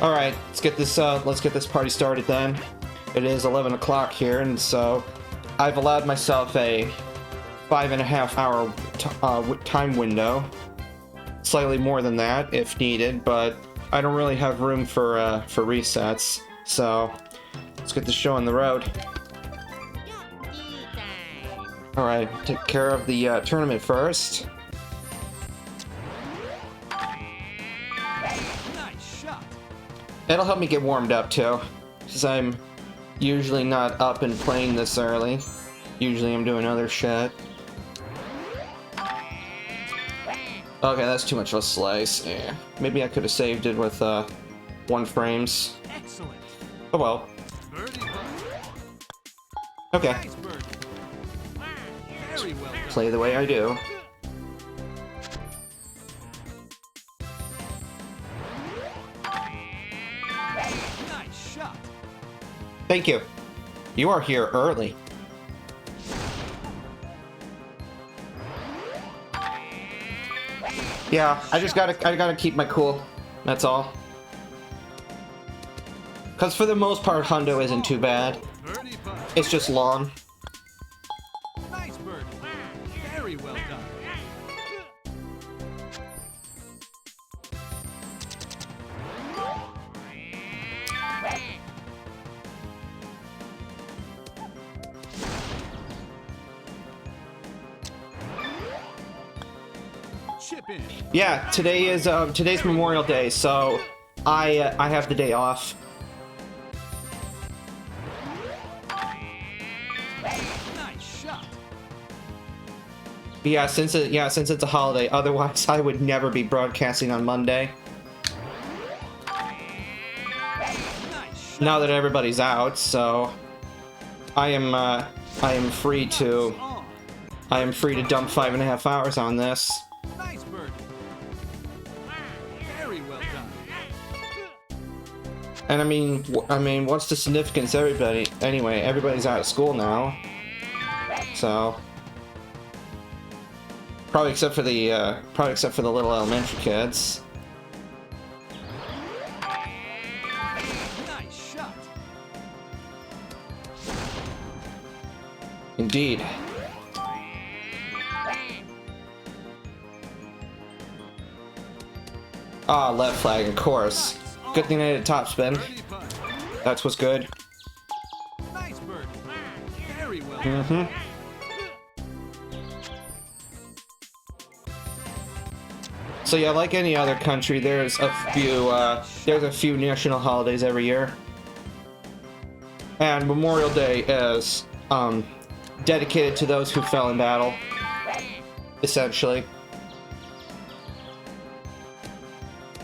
All right, let's get this party started then. It is 11 o'clock here, and so I've allowed myself a 5.5 hour time window. Slightly more than that if needed, but I don't really have room for resets. So let's get the show on the road. All right, take care of the tournament first. It'll help me get warmed up too, because I'm usually not up and playing this early. Usually I'm doing other shit. Okay, that's too much of a slice. Yeah. Maybe I could have saved it with 1 frames. Excellent. Oh well. Okay. Nice, very well done. Play the way I do. Nice shot. Thank you. You are here early. Yeah, I gotta keep my cool. That's all. Cause for the most part, Hundo isn't too bad. It's just long. Nice bird. Very well done. Yeah, today's Memorial Day, so I have the day off. Nice shot. Yeah, since it's a holiday. Otherwise, I would never be broadcasting on Monday. Now that everybody's out, so I am free to dump 5.5 hours on this. And I mean, what's the significance? Everybody's out of school now, so probably except for the little elementary kids. Nice shot. Indeed. Ah, left flag, of course. Good thing I did a top spin. That's what's good. Nice bird. Very well. Mm-hmm. So yeah, like any other country, there's a few national holidays every year, and Memorial Day is dedicated to those who fell in battle, essentially.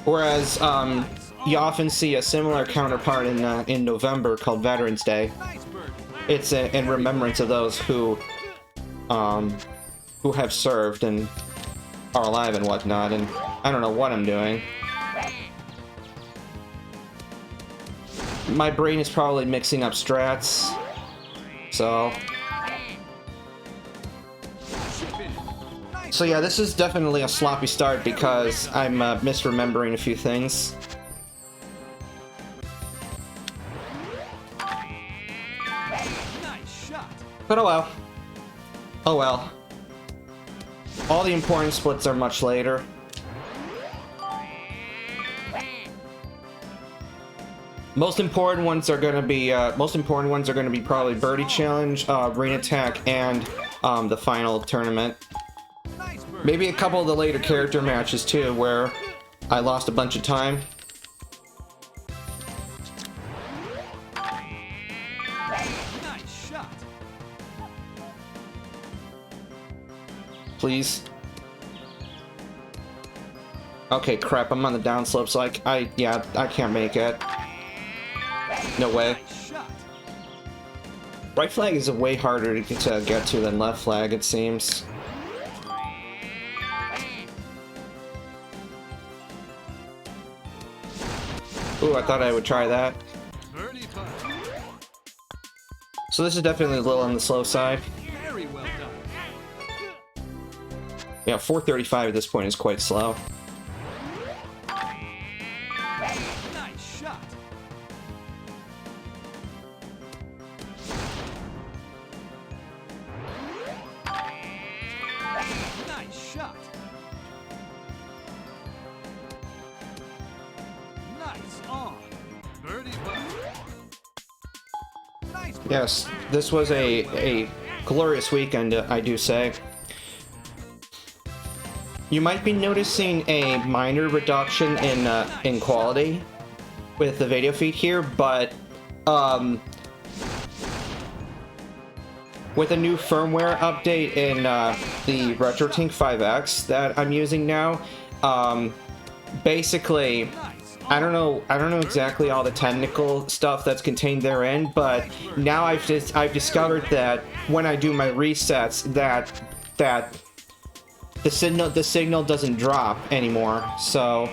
Whereas you often see a similar counterpart in November called Veterans Day. It's in remembrance of those who have served and are alive and whatnot. And I don't know what I'm doing. My brain is probably mixing up strats. So yeah, this is definitely a sloppy start because I'm misremembering a few things. But oh well. Oh well. All the important splits are much later. Most important ones are going to be probably Birdie Challenge, Rain Attack, and the final tournament. Maybe a couple of the later character matches too, where I lost a bunch of time. Please. Okay, crap, I'm on the downslope, so I can't make it. No way. Right flag is way harder to get to than left flag, it seems. Ooh, I thought I would try that. So this is definitely a little on the slow side. Yeah, 435 at this point is quite slow. Nice shot. Nice shot. Nice on. Birdie putt. Nice. Yes, this was a glorious weekend, I do say. You might be noticing a minor reduction in quality with the video feed here, but with a new firmware update in the RetroTink 5X that I'm using now, basically, I don't know exactly all the technical stuff that's contained therein, but now I've discovered that when I do my resets, that the signal doesn't drop anymore. So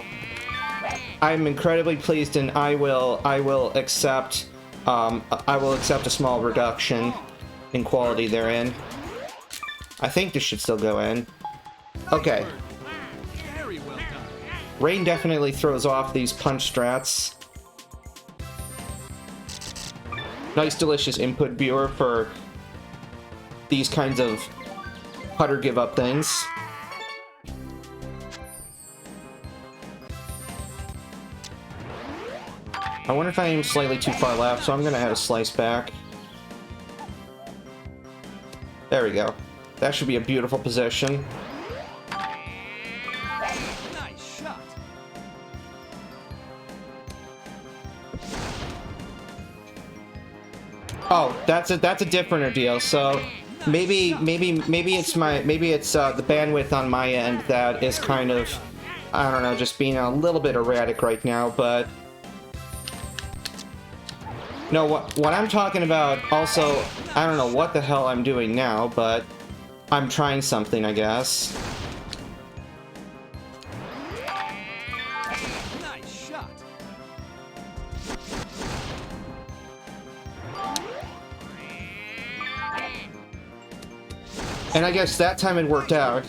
I'm incredibly pleased, and I will accept a small reduction in quality therein. I think this should still go in. Okay. Very well done. Rain definitely throws off these punch strats. Nice, delicious input viewer for these kinds of putter give up things. I wonder if I am slightly too far left, so I'm gonna add a slice back. There we go. That should be a beautiful position. Nice shot. Oh, that's a different ordeal. So maybe it's the bandwidth on my end that is kind of, I don't know, just being a little bit erratic right now, but no, what I'm talking about also, I don't know what the hell I'm doing now, but I'm trying something, I guess. Nice shot. And I guess that time it worked out.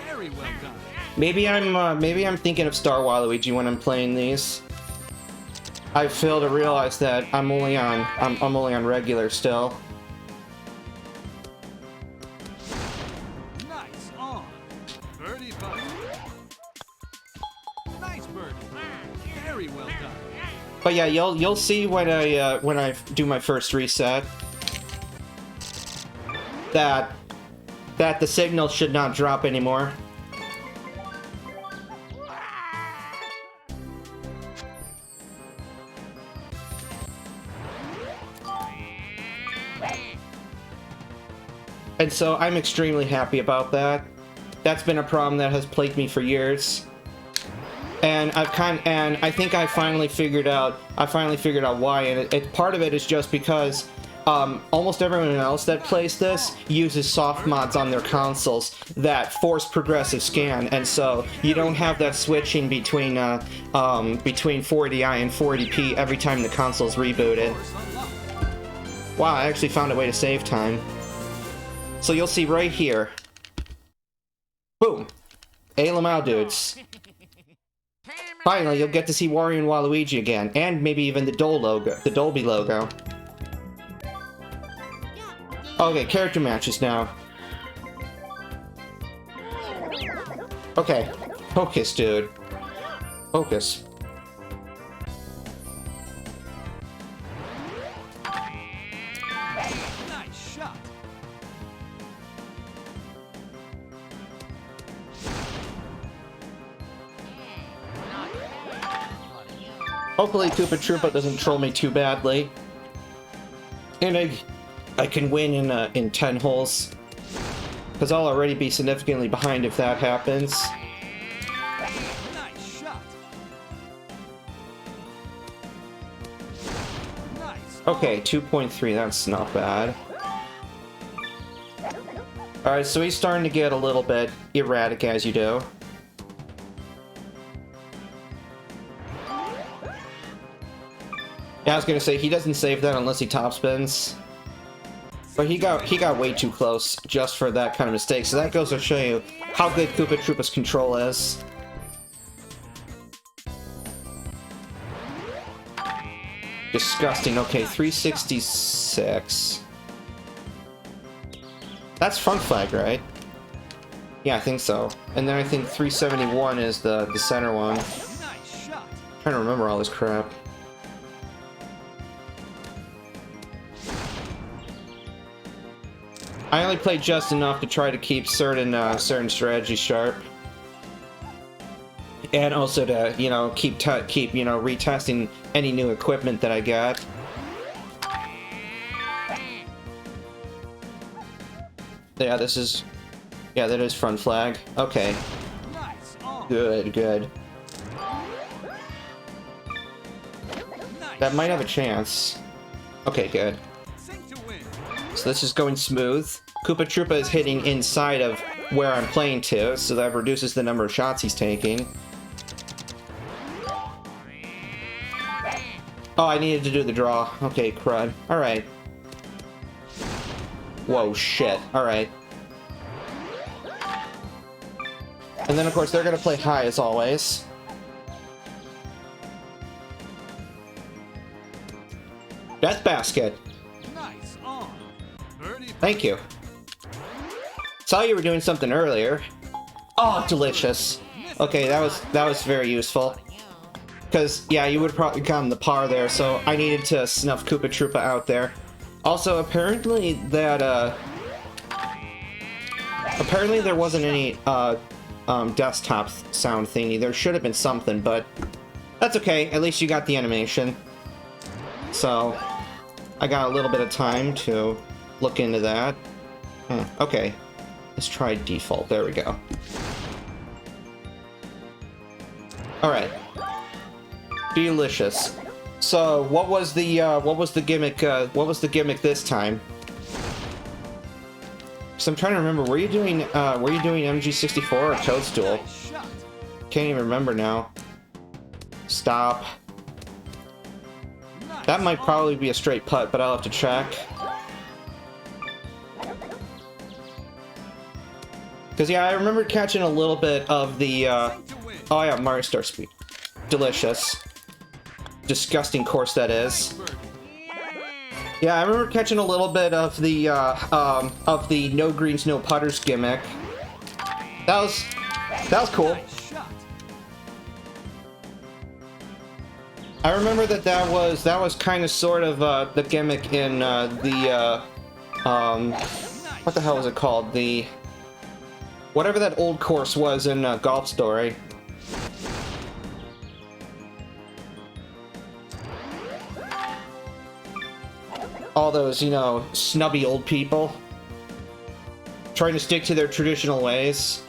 Very well done. Maybe I'm thinking of Star Waluigi when I'm playing these. I fail to realize that I'm only on regular still. Nice on. Birdie putt. Nice birdie. Very well done. But yeah, you'll see when I do my first reset that the signal should not drop anymore. And so I'm extremely happy about that. That's been a problem that has plagued me for years. And I think I finally figured out why, and part of it is just because almost everyone else that plays this uses soft mods on their consoles that force progressive scan, and so you don't have that switching between 480i and 480p every time the console's rebooted. Wow, I actually found a way to save time. So you'll see right here. Boom! Lamau dudes. Finally, you'll get to see Wario and Waluigi again, and maybe even the Dolby logo. Okay, character matches now. Okay, focus, dude. Focus. Nice shot. Hopefully Koopa Troopa doesn't troll me too badly. And I can win in 10 holes. Because I'll already be significantly behind if that happens. Nice shot. Nice. Okay, 2.3, that's not bad. Alright, so he's starting to get a little bit erratic, as you do. Yeah, I was gonna say, he doesn't save that unless he topspins. But he got way too close just for that kind of mistake, so that goes to show you how good Koopa Troopa's control is. Disgusting. Okay, 366. That's front flag, right? Yeah, I think so. And then I think 371 is the center one. Nice shot. Trying to remember all this crap. I only played just enough to try to keep certain strategies sharp, and also to keep retesting any new equipment that I got. Yeah, that is front flag. Okay, Nice on. good. Nice. That might have a chance. Okay, good. Sync to win. So this is going smooth. Koopa Troopa is hitting inside of where I'm playing to, so that reduces the number of shots he's taking. Oh, I needed to do the draw. Okay, crud. Alright. Whoa, shit. Alright. And then, of course, they're gonna play high as always. Death basket. Nice on. Birdie. Thank you. Saw you were doing something earlier. Oh, delicious. Okay, that was very useful. Because, yeah, you would probably gotten the par there, so I needed to snuff Koopa Troopa out there. Also, apparently that, apparently there wasn't any, desktop sound thingy. There should have been something, but that's okay. At least you got the animation. So, I got a little bit of time to look into that. Okay. Let's try default. There we go. Alright. Delicious. So, what was the gimmick, this time? So I'm trying to remember, were you doing MG64 or Toadstool? Nice shot. Can't even remember now. Stop. Nice That might probably be a straight putt, but I'll have to check. Because, yeah, I remember catching a little bit of the, Sync to win. oh yeah, Mario Star Speed. Delicious. Disgusting course that is. Birdie. Yeah, I remember catching a little bit of the no greens, no putters gimmick. That was cool. Nice shot. I remember that was kind of sort of the gimmick in what the hell was it called? The whatever that old course was in Golf Story. All those, snubby old people trying to stick to their traditional ways.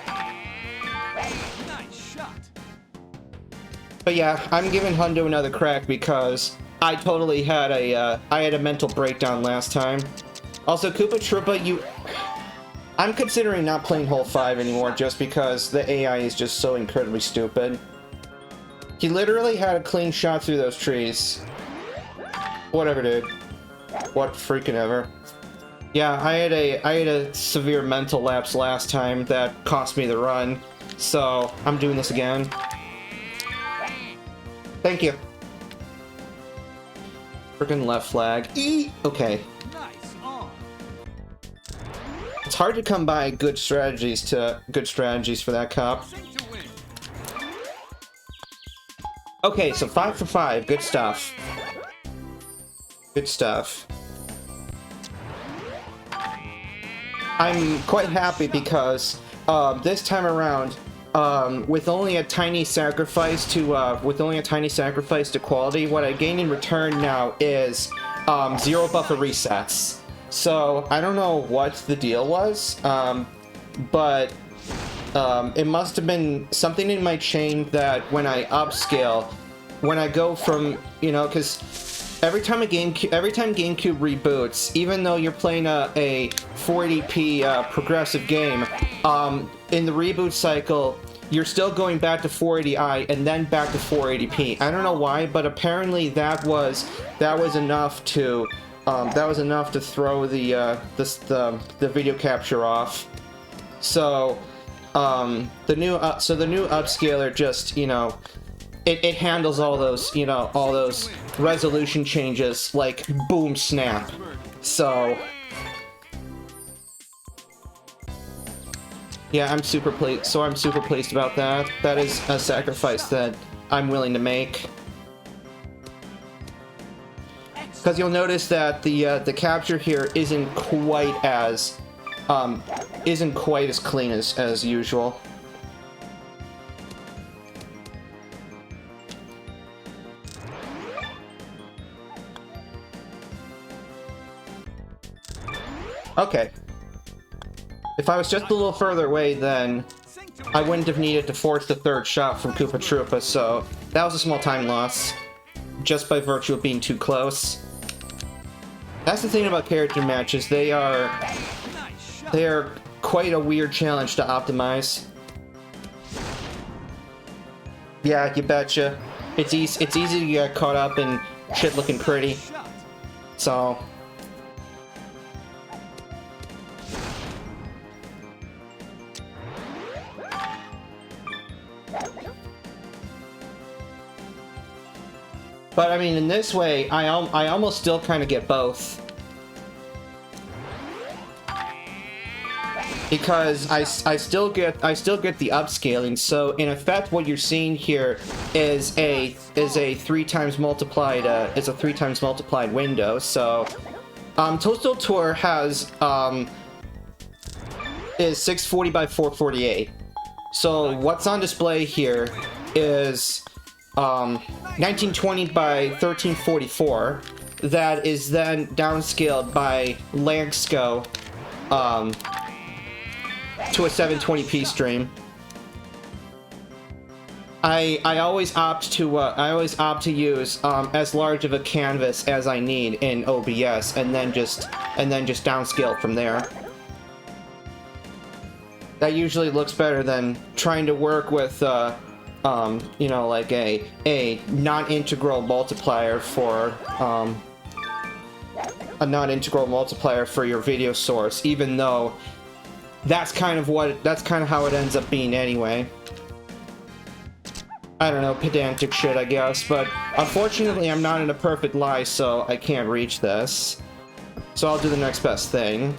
Nice shot. But yeah, I'm giving Hundo another crack because I totally had a mental breakdown last time. Also, Koopa Troopa, I'm considering not playing hole 5 anymore just because the AI is just so incredibly stupid. He literally had a clean shot through those trees. Whatever, dude. What freaking ever. Yeah, I had a severe mental lapse last time that cost me the run, so I'm doing this again. Thank you. Freaking left flag. Okay. Nice on. It's hard to come by good strategies for that cup. Sync to win. Okay, so 5 for 5. Good stuff. Good stuff. I'm quite happy because this time around, with only a tiny sacrifice to quality, what I gain in return now is 0 buffer resets. So I don't know what the deal was, but it must have been something in my chain that when I upscale, when I go from, because every time GameCube reboots, even though you're playing a 480p progressive game, in the reboot cycle, you're still going back to 480i and then back to 480p. I don't know why, but apparently that was enough to throw the video capture off. So the new upscaler just it handles all those, you know, all those resolution changes like boom snap. So yeah, I'm super pleased. So I'm super pleased about that. That is a sacrifice that I'm willing to make. Because you'll notice that the capture here isn't quite as clean as usual. Okay. If I was just a little further away, then I wouldn't have needed to force the third shot from Koopa Troopa, so that was a small time loss, just by virtue of being too close. That's the thing about character matches, they are quite a weird challenge to optimize. Yeah, you betcha. It's easy to get caught up in shit looking pretty. So but I mean, in this way, I almost still kind of get both, because I still get the upscaling. So in effect, what you're seeing here is a 3 times multiplied window. So Toadstool Tour has is 640 by 448. So what's on display here is 1920 by 1344, that is then downscaled by Lagsco to a 720p stream. I always opt to use as large of a canvas as I need in OBS, and then just downscale from there. That usually looks better than trying to work with you know, like a non-integral multiplier for your video source, even though that's kind of how it ends up being anyway. I don't know, pedantic shit, I guess, but unfortunately I'm not in a perfect lie, so I can't reach this. So I'll do the next best thing.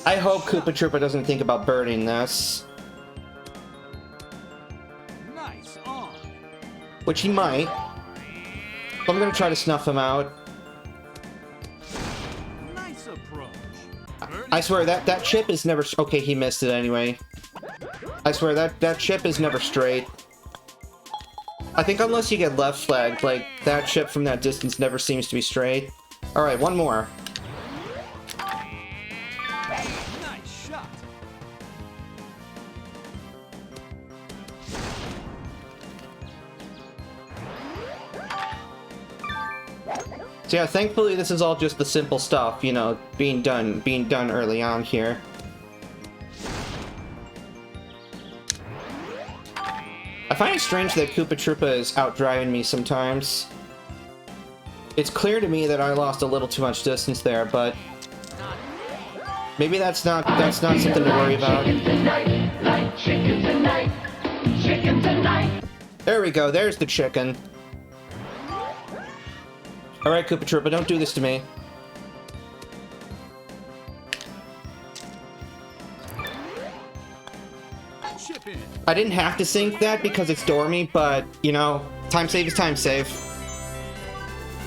I hope Koopa Troopa doesn't think about birding this. Nice on. Which he might. I'm gonna try to snuff him out. Nice approach. I swear that chip is never... Okay, he missed it anyway. I swear that chip is never straight. I think unless you get left flagged, like, that chip from that distance never seems to be straight. Alright, one more. Nice shot. So yeah, thankfully this is all just the simple stuff, you know, being done early on here. I find it strange that Koopa Troopa is outdriving me sometimes. It's clear to me that I lost a little too much distance there, but maybe that's not something to worry about. There we go, there's the chicken. Alright, Koopa Troopa, don't do this to me. Chip in. I didn't have to sync that because it's dormy, but, you know, time save is time save.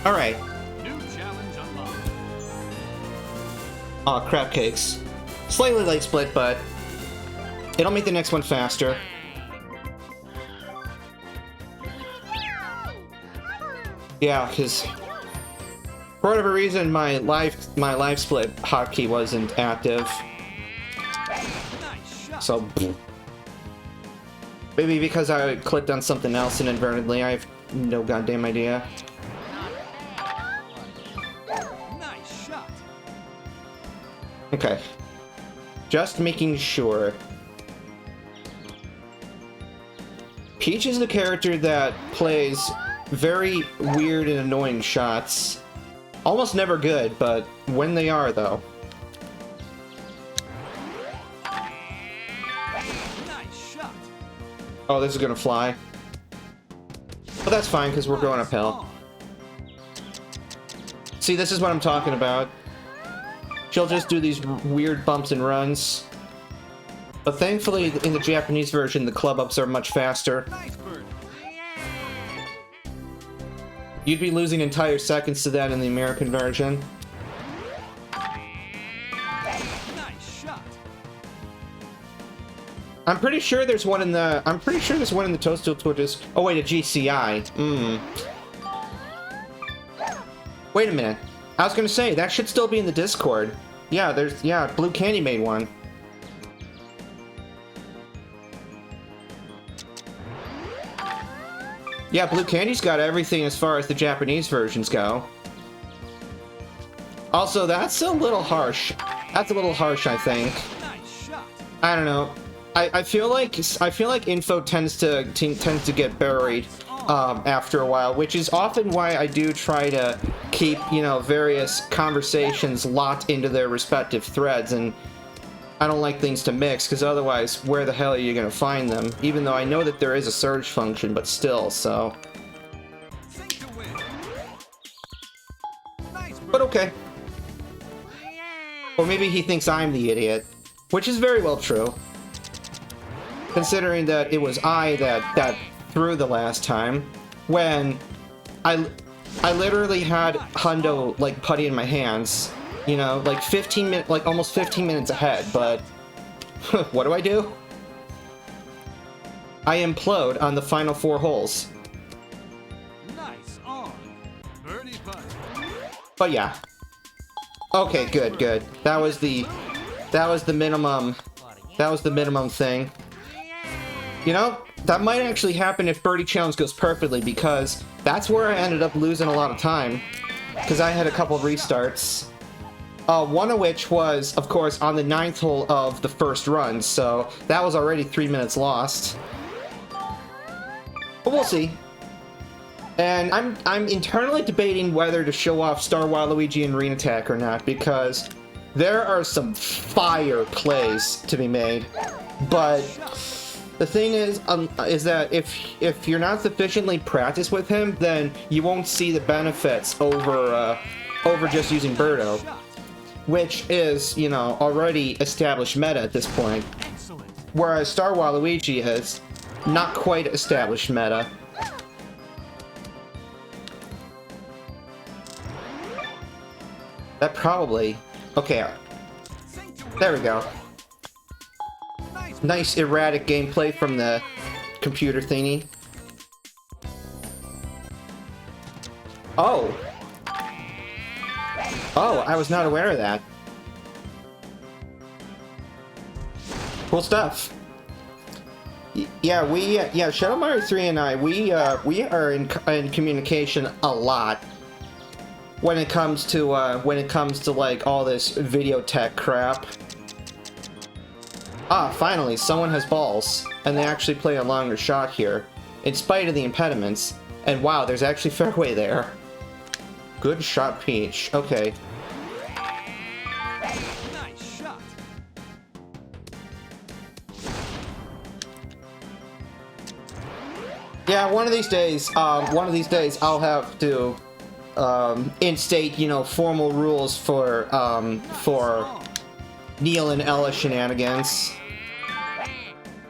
Alright. New challenge unlocked. Aw, crap cakes. Slightly late split, but it'll make the next one faster. Yeah, because for whatever reason my live split hotkey wasn't active. Nice shot. So maybe because I clicked on something else inadvertently, I have no goddamn idea. Nice shot. Okay. Just making sure. Peach is the character that plays very weird and annoying shots. Almost never good, but when they are, though. Nice shot. Oh, this is gonna fly. But that's fine, because we're going uphill. See, this is what I'm talking about. She'll just do these weird bumps and runs. But thankfully, in the Japanese version, the club ups are much faster. Nice bird. You'd be losing entire seconds to that in the American version. Nice shot. I'm pretty sure there's one in the Toadstool Twitches. Oh wait, a GCI. Wait a minute. I was gonna say that should still be in the Discord. Yeah, Blue Candy made one. Yeah, Blue Candy's got everything as far as the Japanese versions go. Also, that's a little harsh. That's a little harsh, I think. Nice shot. I don't know. I feel like info tends to get buried after a while, which is often why I do try to keep, you know, various conversations locked into their respective threads, and I don't like things to mix, because otherwise, where the hell are you going to find them? Even though I know that there is a search function, but still, so... Sink to win. Nice bird. But okay. Or maybe he thinks I'm the idiot, which is very well true. Considering that it was I that threw the last time, when I literally had Hundo, like, putty in my hands. You know, like 15 minutes, like almost 15 minutes ahead, but what do? I implode on the final 4 holes. Nice on. Birdie putt. But yeah. Okay, good. That was the minimum thing. You know, that might actually happen if Birdie Challenge goes perfectly, because that's where I ended up losing a lot of time, because I had a couple of restarts. One of which was, of course, on the 9th hole of the first run, so that was already 3 minutes lost. But we'll see. And I'm internally debating whether to show off Star Waluigi and Reen Attack or not, because there are some fire plays to be made. But the thing is that if you're not sufficiently practiced with him, then you won't see the benefits over just using Birdo. Which is, you know, already established meta at this point. Excellent. Whereas Star Waluigi has not quite established meta. That probably... Okay, Sink to win. there we go. Nice. Nice erratic gameplay from the computer thingy. Oh! Oh, I was not aware of that. Cool stuff. Yeah, Shadow Mario 3 and I, we are in communication a lot when it comes to like all this video tech crap. Ah, finally, someone has balls, and they actually play a longer shot here, in spite of the impediments. And wow, there's actually fairway there. Good shot, Peach. Okay. Nice shot. Yeah, one of these days I'll have to instate, you know, formal rules for Neil and Ella shenanigans.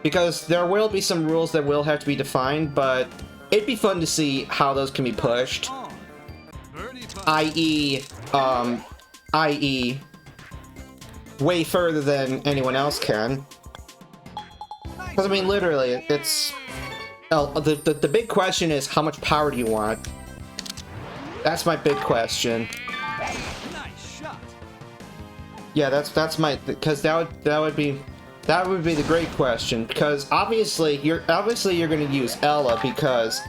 Because there will be some rules that will have to be defined, but it'd be fun to see how those can be pushed. i.e., way further than anyone else can. Because, I mean, literally, it's... Oh, the big question is, how much power do you want? That's my big question. Nice shot. Yeah, that's my... Because that would be the great question. Because, obviously you're going to use Ella, because...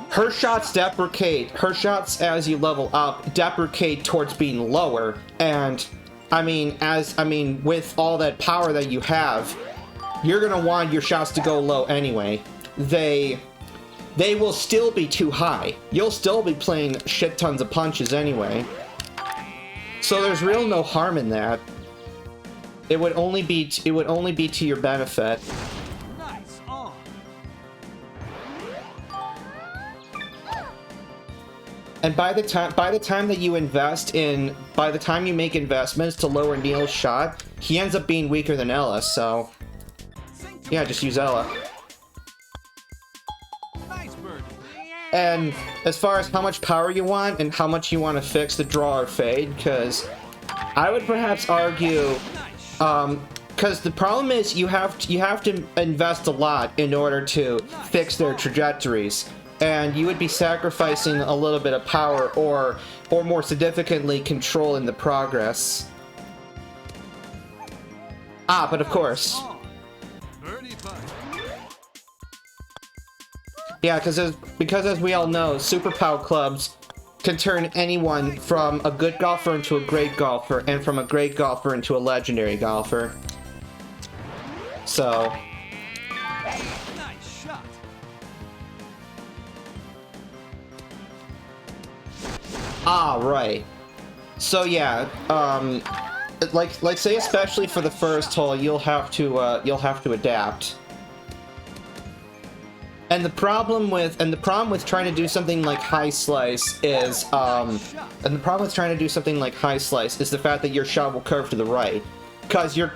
Her shots as you level up, deprecate towards being lower, and, with all that power that you have, you're gonna want your shots to go low anyway. They will still be too high. You'll still be playing shit tons of punches anyway. So there's real no harm in that. It would only be to your benefit. Nice on. And by the time that you invest in, by the time you make investments to lower Neil's shot, he ends up being weaker than Ella, so yeah, just use Ella. Nice Birdie. And as far as how much power you want and how much you want to fix the draw or fade, because I would perhaps argue, because the problem is you have to invest a lot in order to fix their trajectories. And you would be sacrificing a little bit of power or more significantly, control in the progress. Ah, but of course. Birdie putt. Yeah, because as we all know, Super Pow clubs can turn anyone from a good golfer into a great golfer, and from a great golfer into a legendary golfer. So... Nice shot. Ah, right. So yeah, like say especially for the first hole, you'll have to adapt. And the problem with trying to do something like high slice is the fact that your shot will curve to the right, because you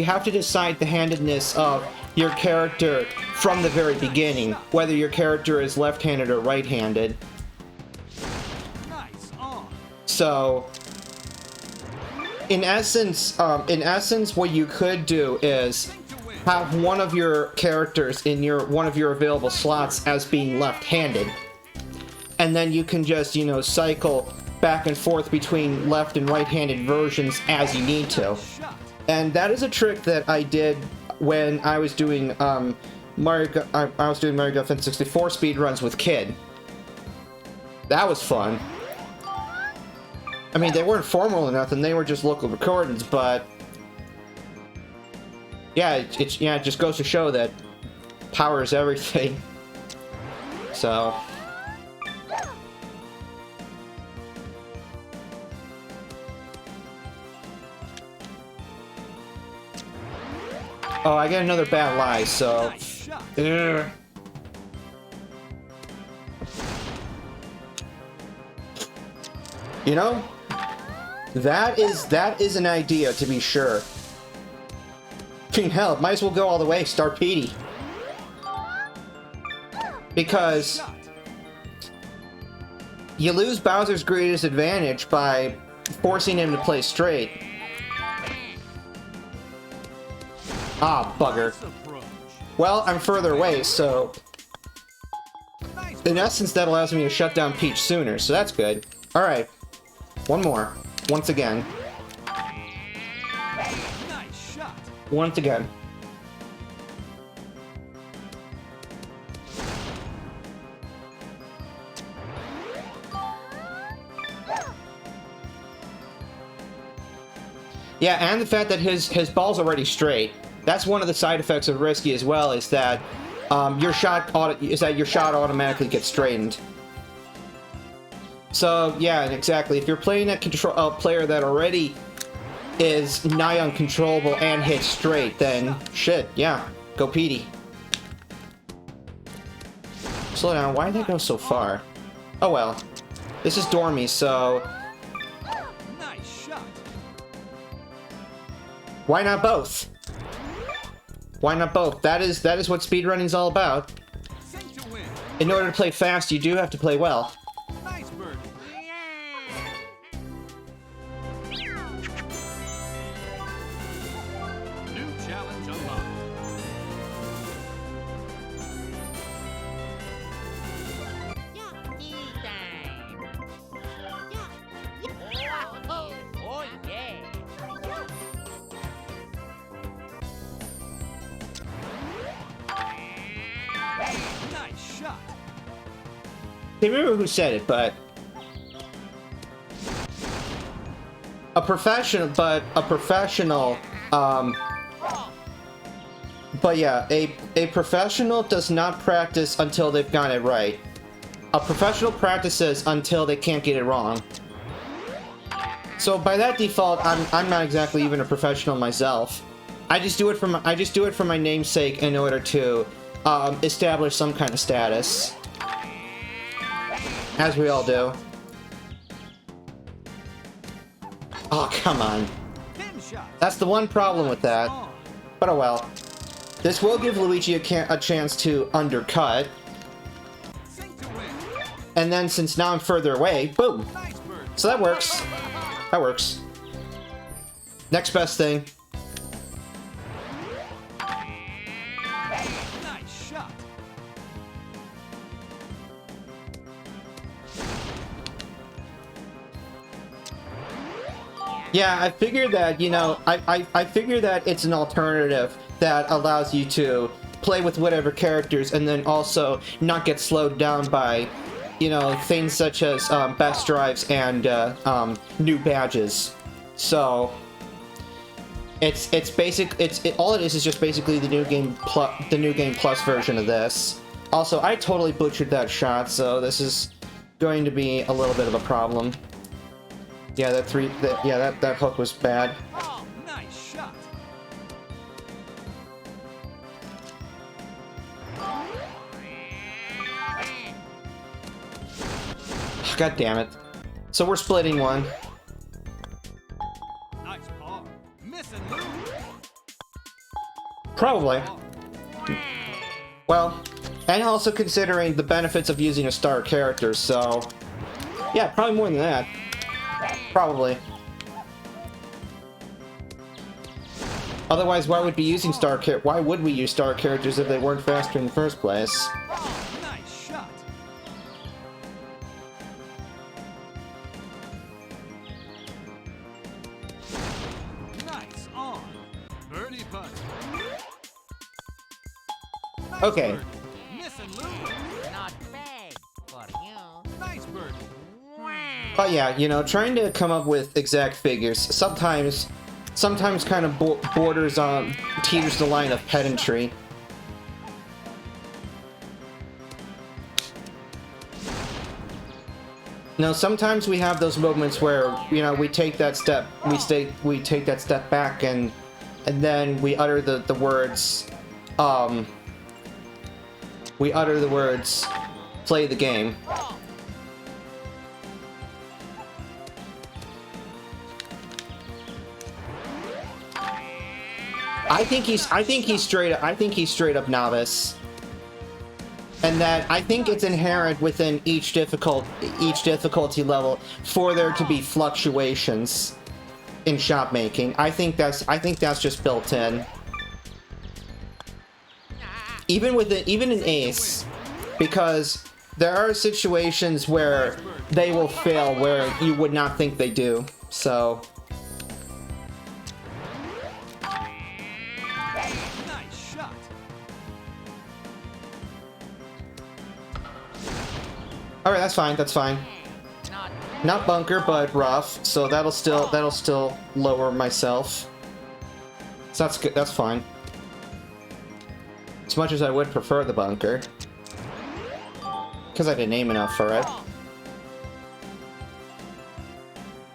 have to decide the handedness of your character from the very beginning, whether your character is left-handed or right-handed. So, in essence, what you could do is have one of your characters in one of your available slots as being left-handed, and then you can just, you know, cycle back and forth between left and right-handed versions as you need to. And that is a trick that I did when I was doing Mario Golf N64 speedruns with Kid. That was fun. I mean, they weren't formal or nothing, they were just local recordings, but... Yeah, it just goes to show that power is everything. So... Oh, I get another bad lie, so... Ugh. You know? That is an idea, to be sure. King hell, might as well go all the way, start Petey. Because you lose Bowser's greatest advantage by forcing him to play straight. Ah, bugger. Well, I'm further away, so... In essence, that allows me to shut down Peach sooner, so that's good. Alright. One more. Once again. Nice shot. Once again. Yeah, and the fact that his ball's already straight. That's one of the side effects of Risky as well, is that your shot automatically gets straightened. So yeah, exactly. If you're playing a player that already is nigh uncontrollable and hits straight, then shit, yeah, go Petey. Slow down. Why did they go so far? Oh well. This is Dormy, so Nice shot. why not both? Why not both? That is what speedrunning's all about. Sink to win. In order to play fast, you do have to play well. Nice Birdie. New challenge unlocked. Oh yeah. Nice shot. Can't remember who said it, but a professional, but yeah, a professional does not practice until they've got it right. A professional practices until they can't get it wrong. So by that default, I'm not exactly even a professional myself. I just do it for my namesake in order to establish some kind of status. As we all do. Oh, come on. Pin shot. That's the one problem with that. On. But oh well. This will give Luigi a chance to undercut. Sink to win. And then since now I'm further away, boom. Nice bird. So that works. That works. Next best thing. Nice shot. Yeah, I figured that, you know, I figured that it's an alternative that allows you to play with whatever characters and then also not get slowed down by, you know, things such as best drives and new badges. So it's all it is just basically the new game plus version of this. Also, I totally butchered that shot, so this is going to be a little bit of a problem. Yeah, that hook was bad. Oh, nice shot. God damn it. So we're splitting one. Nice par. Miss and lose. Probably. Well, and also considering the benefits of using a star character, so... Yeah, probably more than that. Probably. Otherwise, why would we use star characters if they weren't faster in the first place? Oh, nice shot. Nice on. Birdie putt. Nice Okay. birdie. Miss and lose. Not bad for you. Nice birdie. But yeah, you know, trying to come up with exact figures sometimes kind of teeters the line of pedantry. No, sometimes we have those moments where, you know, we take that step, we take that step back and then we utter the words, play the game. I think he's straight up novice. And that I think it's inherent within each difficulty level for there to be fluctuations in shot making. I think that's just built in. Even in Ace, because there are situations where they will fail where you would not think they do. So Nice shot. alright, that's fine, that's fine. Not Not bunker, but rough, so that'll still lower myself. So that's good, that's fine. As much as I would prefer the bunker. Because I didn't aim enough for it.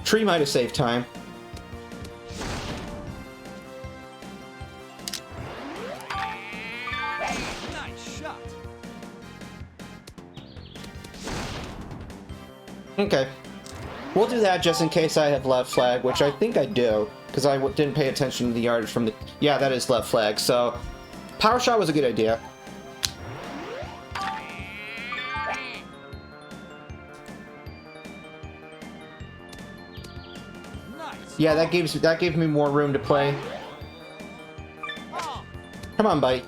Tree might have saved time. Nice shot. Okay. We'll do that just in case I have left flag, which I think I do. Because I didn't pay attention to the yardage from the... Yeah, that is left flag, so... Power shot was a good idea. Nice. Yeah, that gave me more room to play. Come on, buddy.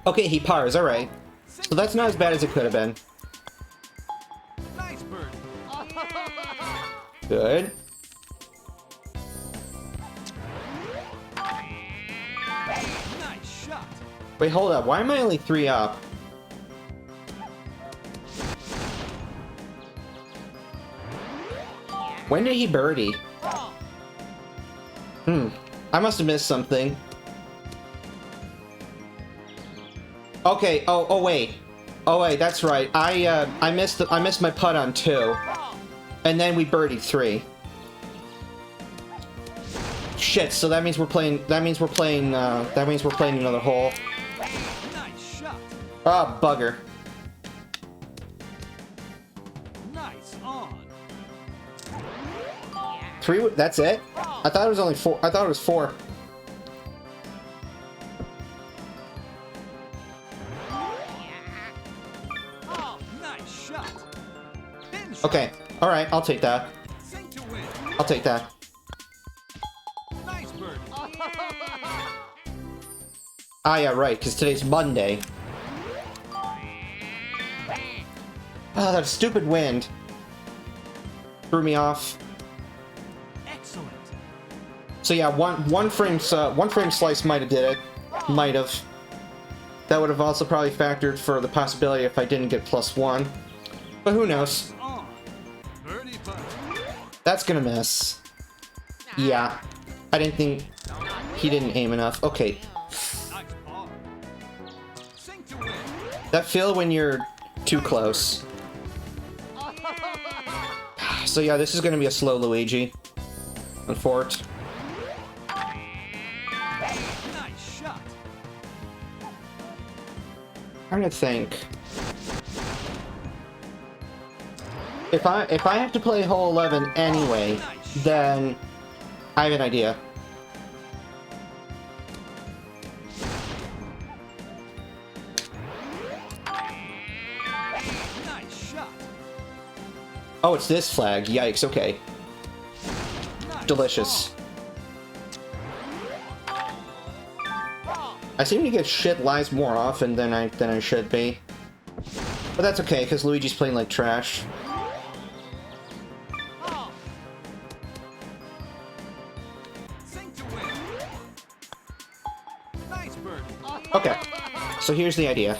Okay, he pars, alright. So that's not as bad as it could have been. Nice birdie. Good. Nice shot. Wait, hold up. Why am I only 3 up? When did he birdie? I must have missed something. Okay. Oh wait. Oh wait, that's right. I missed my putt on 2, and then we birdied 3. Shit. So that means we're playing another hole. Nice shot. Ah, bugger. Nice on. 3, that's it? I thought it was only 4. I thought it was 4. Nice shot. Pin shot. Okay, alright, I'll take that. Sink to win. I'll take that. Nice birdie. Ah, yeah, right, because today's Monday. Oh, that stupid wind. Threw me off. Excellent. So yeah, one frame slice might have did it. Might have. That would have also probably factored for the possibility if I didn't get +1. But who knows? On. Birdie putt. That's gonna miss. Yeah. I didn't think he didn't aim enough. Okay. Nice par. Sink to win. That feel when you're too close. So yeah, this is gonna be a slow Luigi. On fort. Nice shot. I'm trying to think. If I have to play hole 11 anyway, then I have an idea. Nice shot. Oh, it's this flag. Yikes, okay. Nice Delicious. I seem to get shit lies more often than I should be. But that's okay, because Luigi's playing like trash. Sink to win. Nice birdie. Okay, so here's the idea.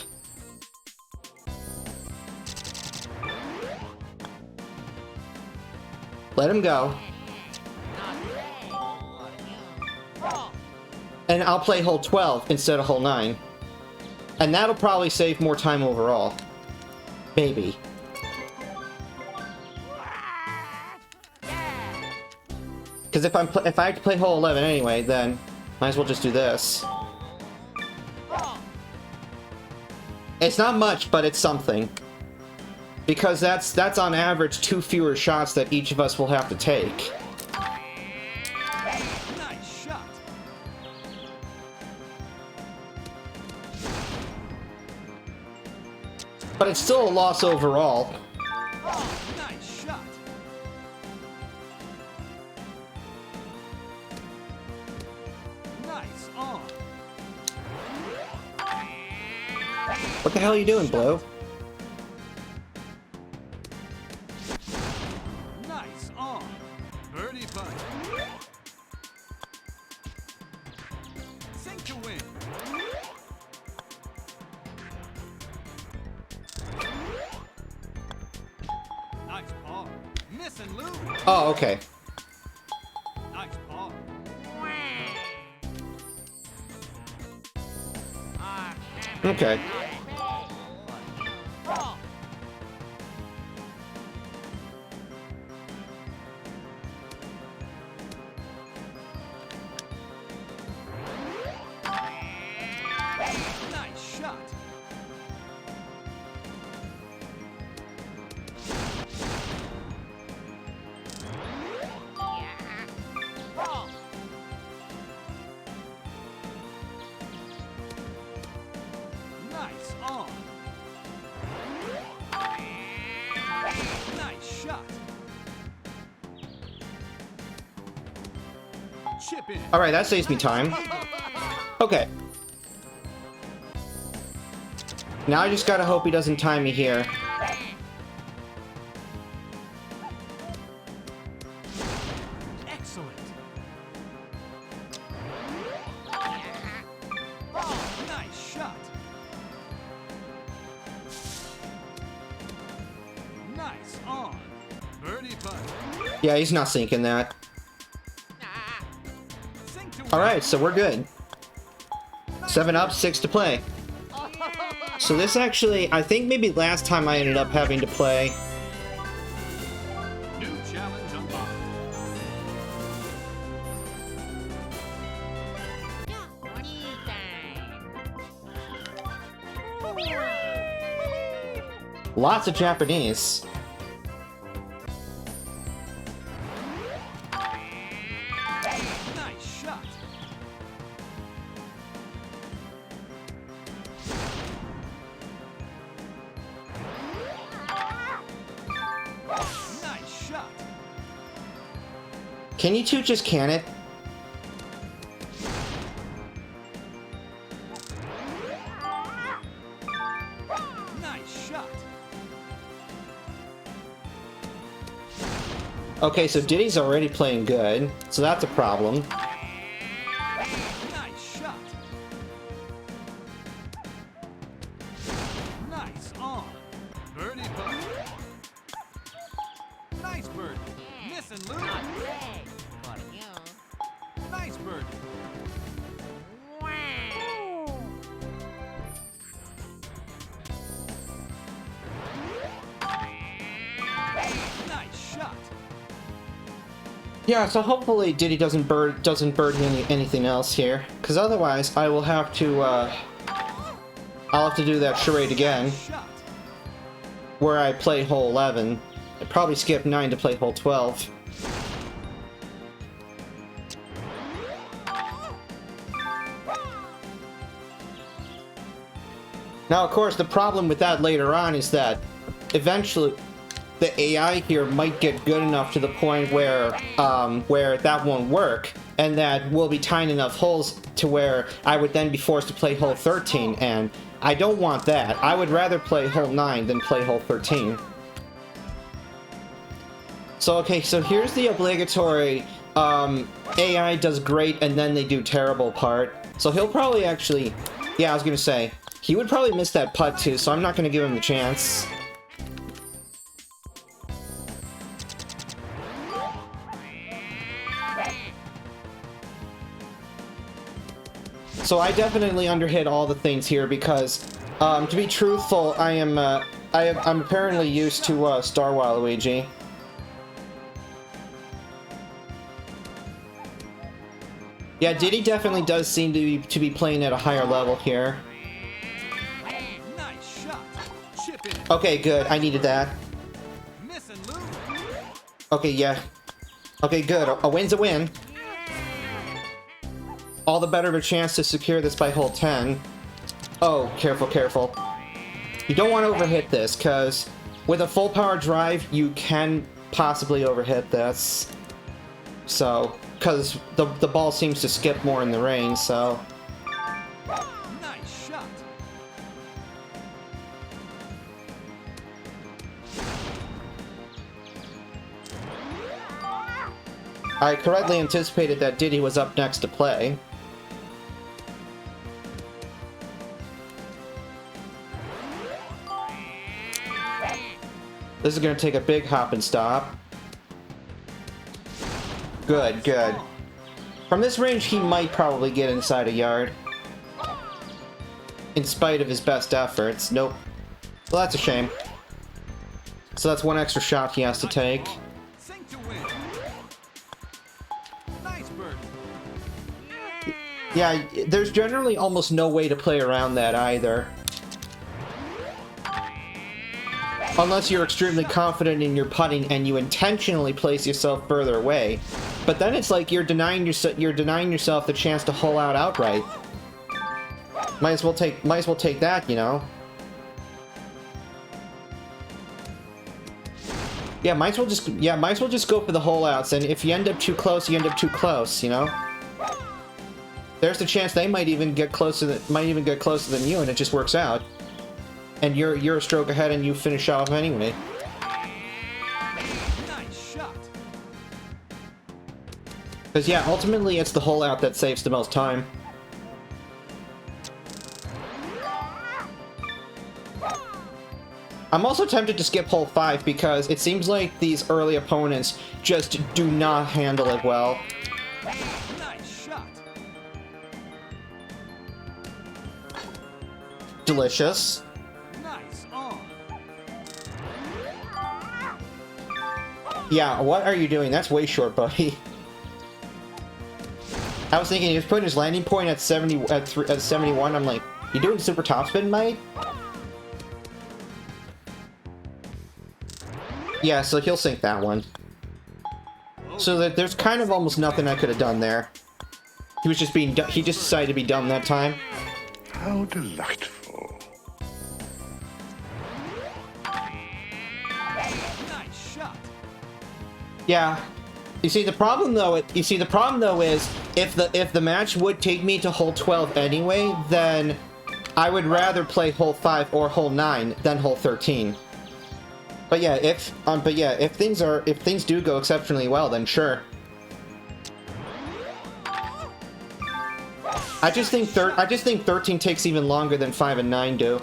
Let him go, and I'll play hole 12 instead of hole 9. And that'll probably save more time overall. Maybe. Because if I have to play hole 11 anyway, then might as well just do this. It's not much, but it's something. Because that's on average 2 fewer shots that each of us will have to take. Nice shot. But it's still a loss overall. Nice shot. Nice on. What the hell are you doing, Blue? Nice on. Birdie putt. Sink to win. Nice par. Miss and lose. Oh, okay. Nice par. Okay. Nice shot. Nice on. Nice shot. Chip in. Alright, that saves me time. Okay. Now I just gotta hope he doesn't time me here. Excellent. Nice shot. Nice on. Birdie putt. Yeah, he's not sinking that. Sink to Alright, so we're good. 7 up, 6 to play. So this actually, I think maybe last time I ended up having to play. new challenge unlocked. Lots of Japanese. Nice shot. Nice shot. Can you two just can it? Nice shot. Okay, so Diddy's already playing good, so that's a problem. Nice shot. Nice on. Birdie putt. Nice birdie. Miss and lose. Hey, for you. Nice birdie. Wow. Nice shot. Yeah, so hopefully Diddy doesn't bird anything else here, because otherwise I will have to I'll have to do that charade again, Shot. where I play hole 11. I probably skip 9 to play hole 12. Now, of course, the problem with that later on is that eventually the AI here might get good enough to the point where that won't work, and that will be tiny enough holes to where I would then be forced to play hole 13, and I don't want that. I would rather play hole 9 than play hole 13. So, okay, so here's the obligatory AI does great and then they do terrible part. So he'll probably actually, yeah, I was gonna say, he would probably miss that putt too, so I'm not gonna give him the chance. So I definitely underhit all the things here because, to be truthful, I'm apparently used to Star Waluigi. Yeah, Diddy definitely does seem to be playing at a higher level here. Nice shot. Chip in. Okay, good. I needed that. Miss and lose. Okay, yeah. Okay, good. A win's a win. All the better of a chance to secure this by hole 10. Oh, careful, careful. You don't want to overhit this, because with a full power drive, you can possibly overhit this. So, because the ball seems to skip more in the rain, so... Nice shot. I correctly anticipated that Diddy was up next to play. This is going to take a big hop and stop. Good, good. From this range, he might probably get inside a yard. In spite of his best efforts. Nope. Well, that's a shame. So that's one extra shot he has to take. Sink to win. Nice birdie. Yeah, there's generally almost no way to play around that either. Unless you're extremely confident in your putting and you intentionally place yourself further away. But then it's like you're denying yourself the chance to hole out outright. Might as well take that, you know. Yeah, might as well just go for the hole outs, and if you end up too close, you end up too close, you know. There's the chance they might even get closer than you, and it just works out. And you're a stroke ahead, and you finish off anyway. Nice shot. Because yeah, ultimately it's the hole out that saves the most time. I'm also tempted to skip hole 5 because it seems like these early opponents just do not handle it well. Nice shot. Delicious. Nice on. Yeah, what are you doing? That's way short, buddy. I was thinking he was putting his landing point at 71. I'm like, you doing super topspin, mate? Yeah, so he'll sink that one. So that there's kind of almost nothing I could have done there. He was just being he just decided to be dumb that time. How delightful. Nice shot. Yeah. You see the problem though is if the match would take me to hole 12 anyway, then I would rather play hole 5 or hole 9 than hole 13. But yeah, if things do go exceptionally well, then sure. I just think 13 takes even longer than 5 and 9 do.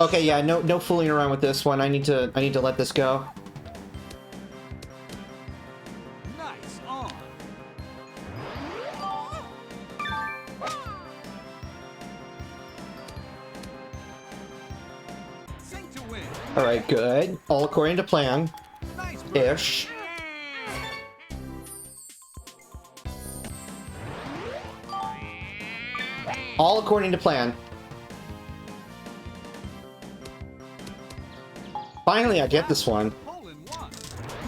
Okay, yeah, no fooling around with this one. I need to let this go. Nice on. Sink to win. All right, good. All according to plan. Nice bird. Ish. All according to plan. Finally, I get this one. Hole in one.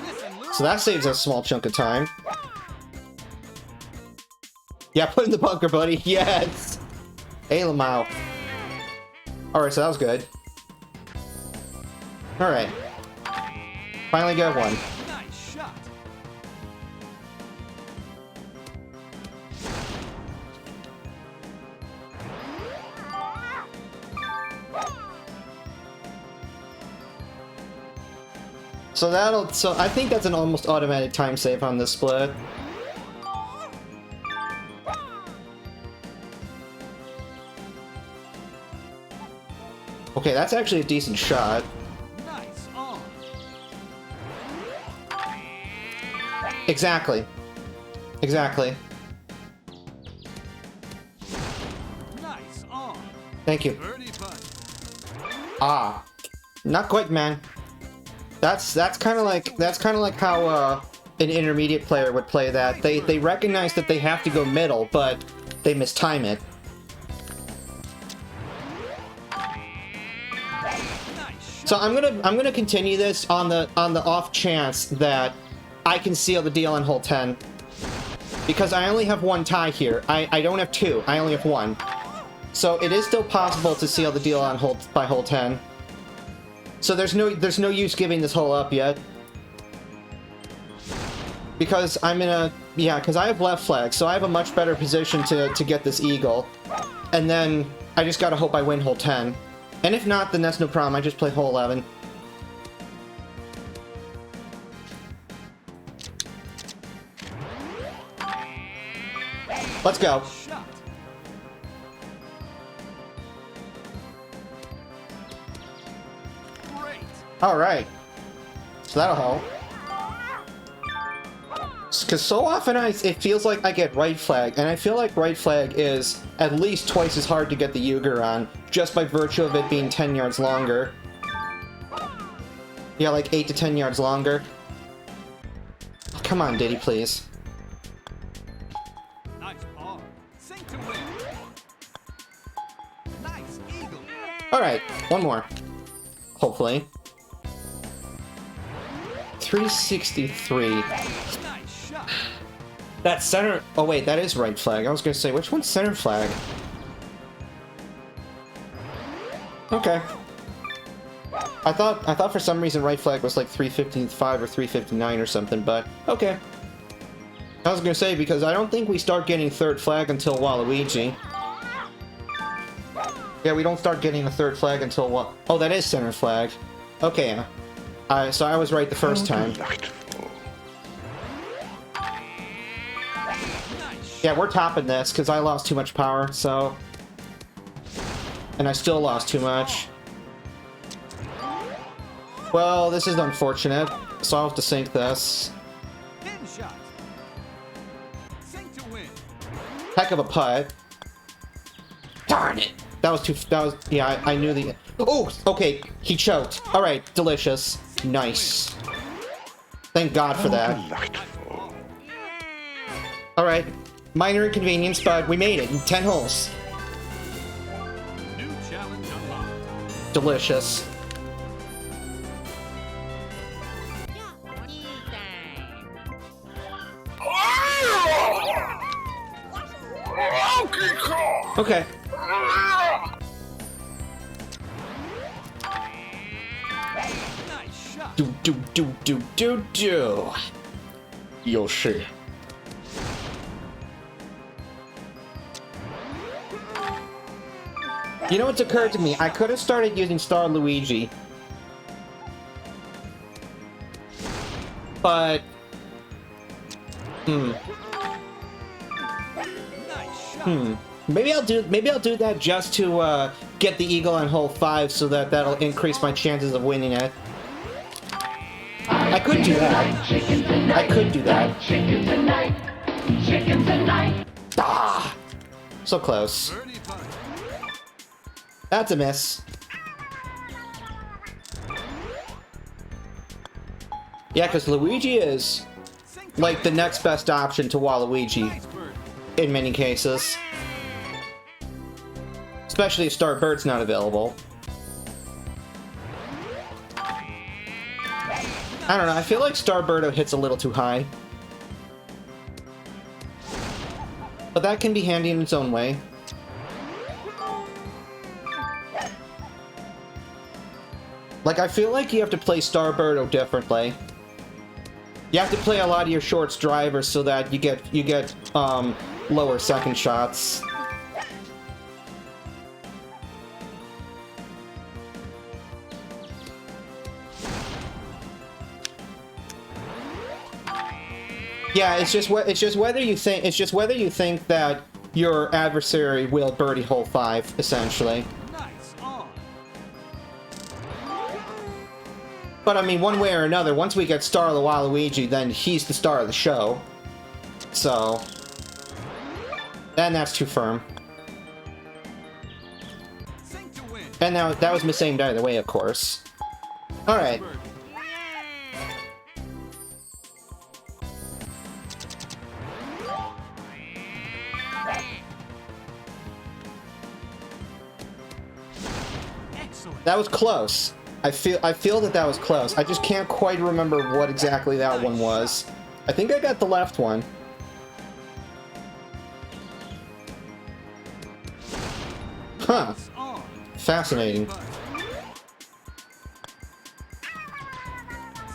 Miss and lose. So that saves us a small chunk of time. Yeah, put in the bunker, buddy. Yes! Hey, Lamau. Alright, so that was good. Alright. Finally got one. Nice shot. So I think that's an almost automatic time save on this split. Okay, that's actually a decent shot. Nice on. Exactly. Exactly. Nice on. Thank you. Birdie putt. Ah. Not quite, man. That's kind of like how an intermediate player would play that. They recognize that they have to go middle, but they mistime it. So I'm gonna continue this on the off chance that I can seal the deal on hole 10, because I only have one tie here. I don't have two. I only have one. So it is still possible to seal the deal on by hole 10. So there's no use giving this hole up yet, because I'm in a because I have left flag, so I have a much better position to get this eagle, and then I just gotta hope I win hole 10. And if not, then that's no problem. I just play hole 11. Let's go. Shot. Great. Alright. So that'll help. Because so often it feels like I get right flag, and I feel like right flag is at least twice as hard to get the Yuger on, just by virtue of it being 10 yards longer. Yeah, like 8 to 10 yards longer. Oh, come on, Diddy, please. Nice ball. Sink to win. Nice eagle. Alright, one more. Hopefully. 363. Nice shot. That's center. Oh wait, that is right flag. I was gonna say, which one's center flag? Okay. I thought for some reason right flag was like 355 or 359 or something, but okay. I was gonna say, because I don't think we start getting third flag until Waluigi. Yeah, we don't start getting a third flag until what? Oh, that is center flag. Okay. So I was right the first time. Delightful. Yeah, we're topping this, because I lost too much power, so... And I still lost too much. Well, this is unfortunate, so I'll have to sink this. Pin shot. Sink to win. Heck of a putt. Darn it! Yeah, I knew the... Oh, okay, he choked. Alright, delicious. Nice. Thank God for that. Delightful. Alright, minor inconvenience, but we made it in 10 holes. Delicious. Tea time. Okay. Nice shot. Do. Yoshi. You know what's occurred to me? I could have started using Star Luigi. But... Nice shot. Maybe I'll do that just to get the eagle on hole 5 so that'll increase my chances of winning it. I could do that. I could do that. Ah! So close. Birdie putt. That's a miss. Yeah, because Luigi is Sink like the next best option to Waluigi nice bird. in many cases. Especially if Star Bird's not available. I don't know, I feel like Star Birdo hits a little too high. But that can be handy in its own way. Like, I feel like you have to play Star Birdo differently. You have to play a lot of your shorts drivers so that you get lower second shots. Yeah, it's just whether you think that your adversary will birdie hole 5, essentially. Nice on. But I mean, one way or another, once we get Star Waluigi, then he's the star of the show. So, and that's too firm. Sink to win. And now that was misaimed either way, of course. All right. Bird. Excellent. That was close. I feel that was close. I just can't quite remember what exactly that one was. I think I got the left one. Huh. On. Fascinating.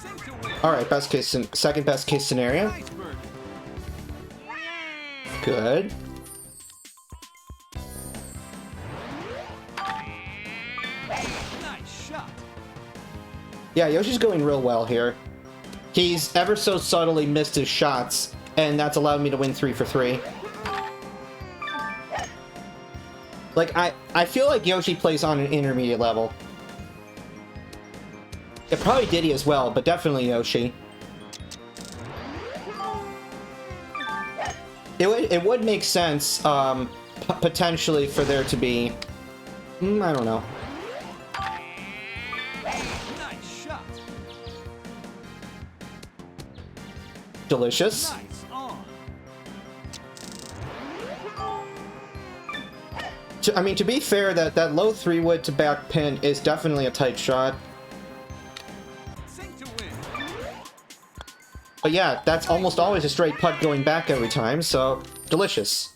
Sink to win. All right, second best case scenario. Nice bird. Good. Nice shot. Yeah, Yoshi's going real well here. He's ever so subtly missed his shots, and that's allowed me to win 3 for 3. Like, I feel like Yoshi plays on an intermediate level. Yeah, probably Diddy as well, but definitely Yoshi. It would make sense, potentially, for there to be... I don't know. Nice shot. Delicious. Nice on. I mean, to be fair, that low 3-wood to back pin is definitely a tight shot. Sink to win. But yeah, that's almost always a straight putt going back every time, so delicious.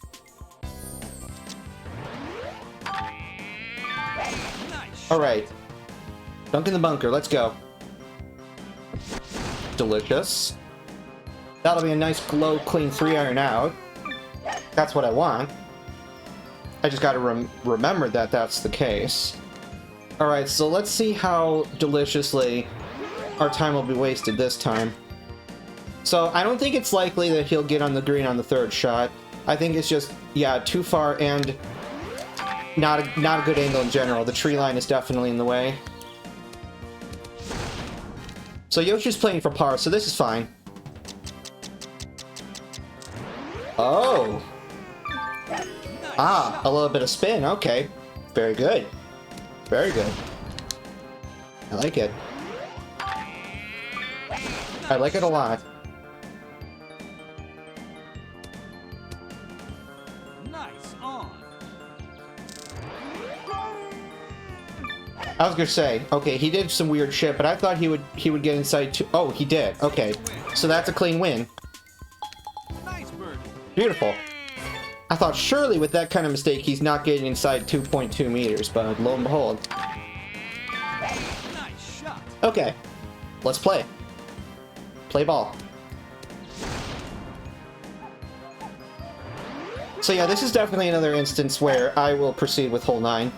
Nice. Alright. Dunk in the bunker, let's go. Delicious. That'll be a nice, glow, clean 3-iron out. That's what I want. I just gotta remember that that's the case. Alright, so let's see how deliciously our time will be wasted this time. So, I don't think it's likely that he'll get on the green on the 3rd shot. I think it's just, yeah, too far and not a good angle in general. The tree line is definitely in the way. So Yoshi's playing for par, so this is fine. Oh! Ah, a little bit of spin, okay. Very good. Very good. I like it. I like it a lot. Nice on. I was gonna say, okay, he did some weird shit, but I thought he would get inside too. Oh, he did. Okay, so that's a clean win. Nice Birdie. Beautiful. I thought surely with that kind of mistake, he's not getting inside 2.2 meters, but lo and behold. Nice shot. Okay, let's play. Play ball. So yeah, this is definitely another instance where I will proceed with hole 9.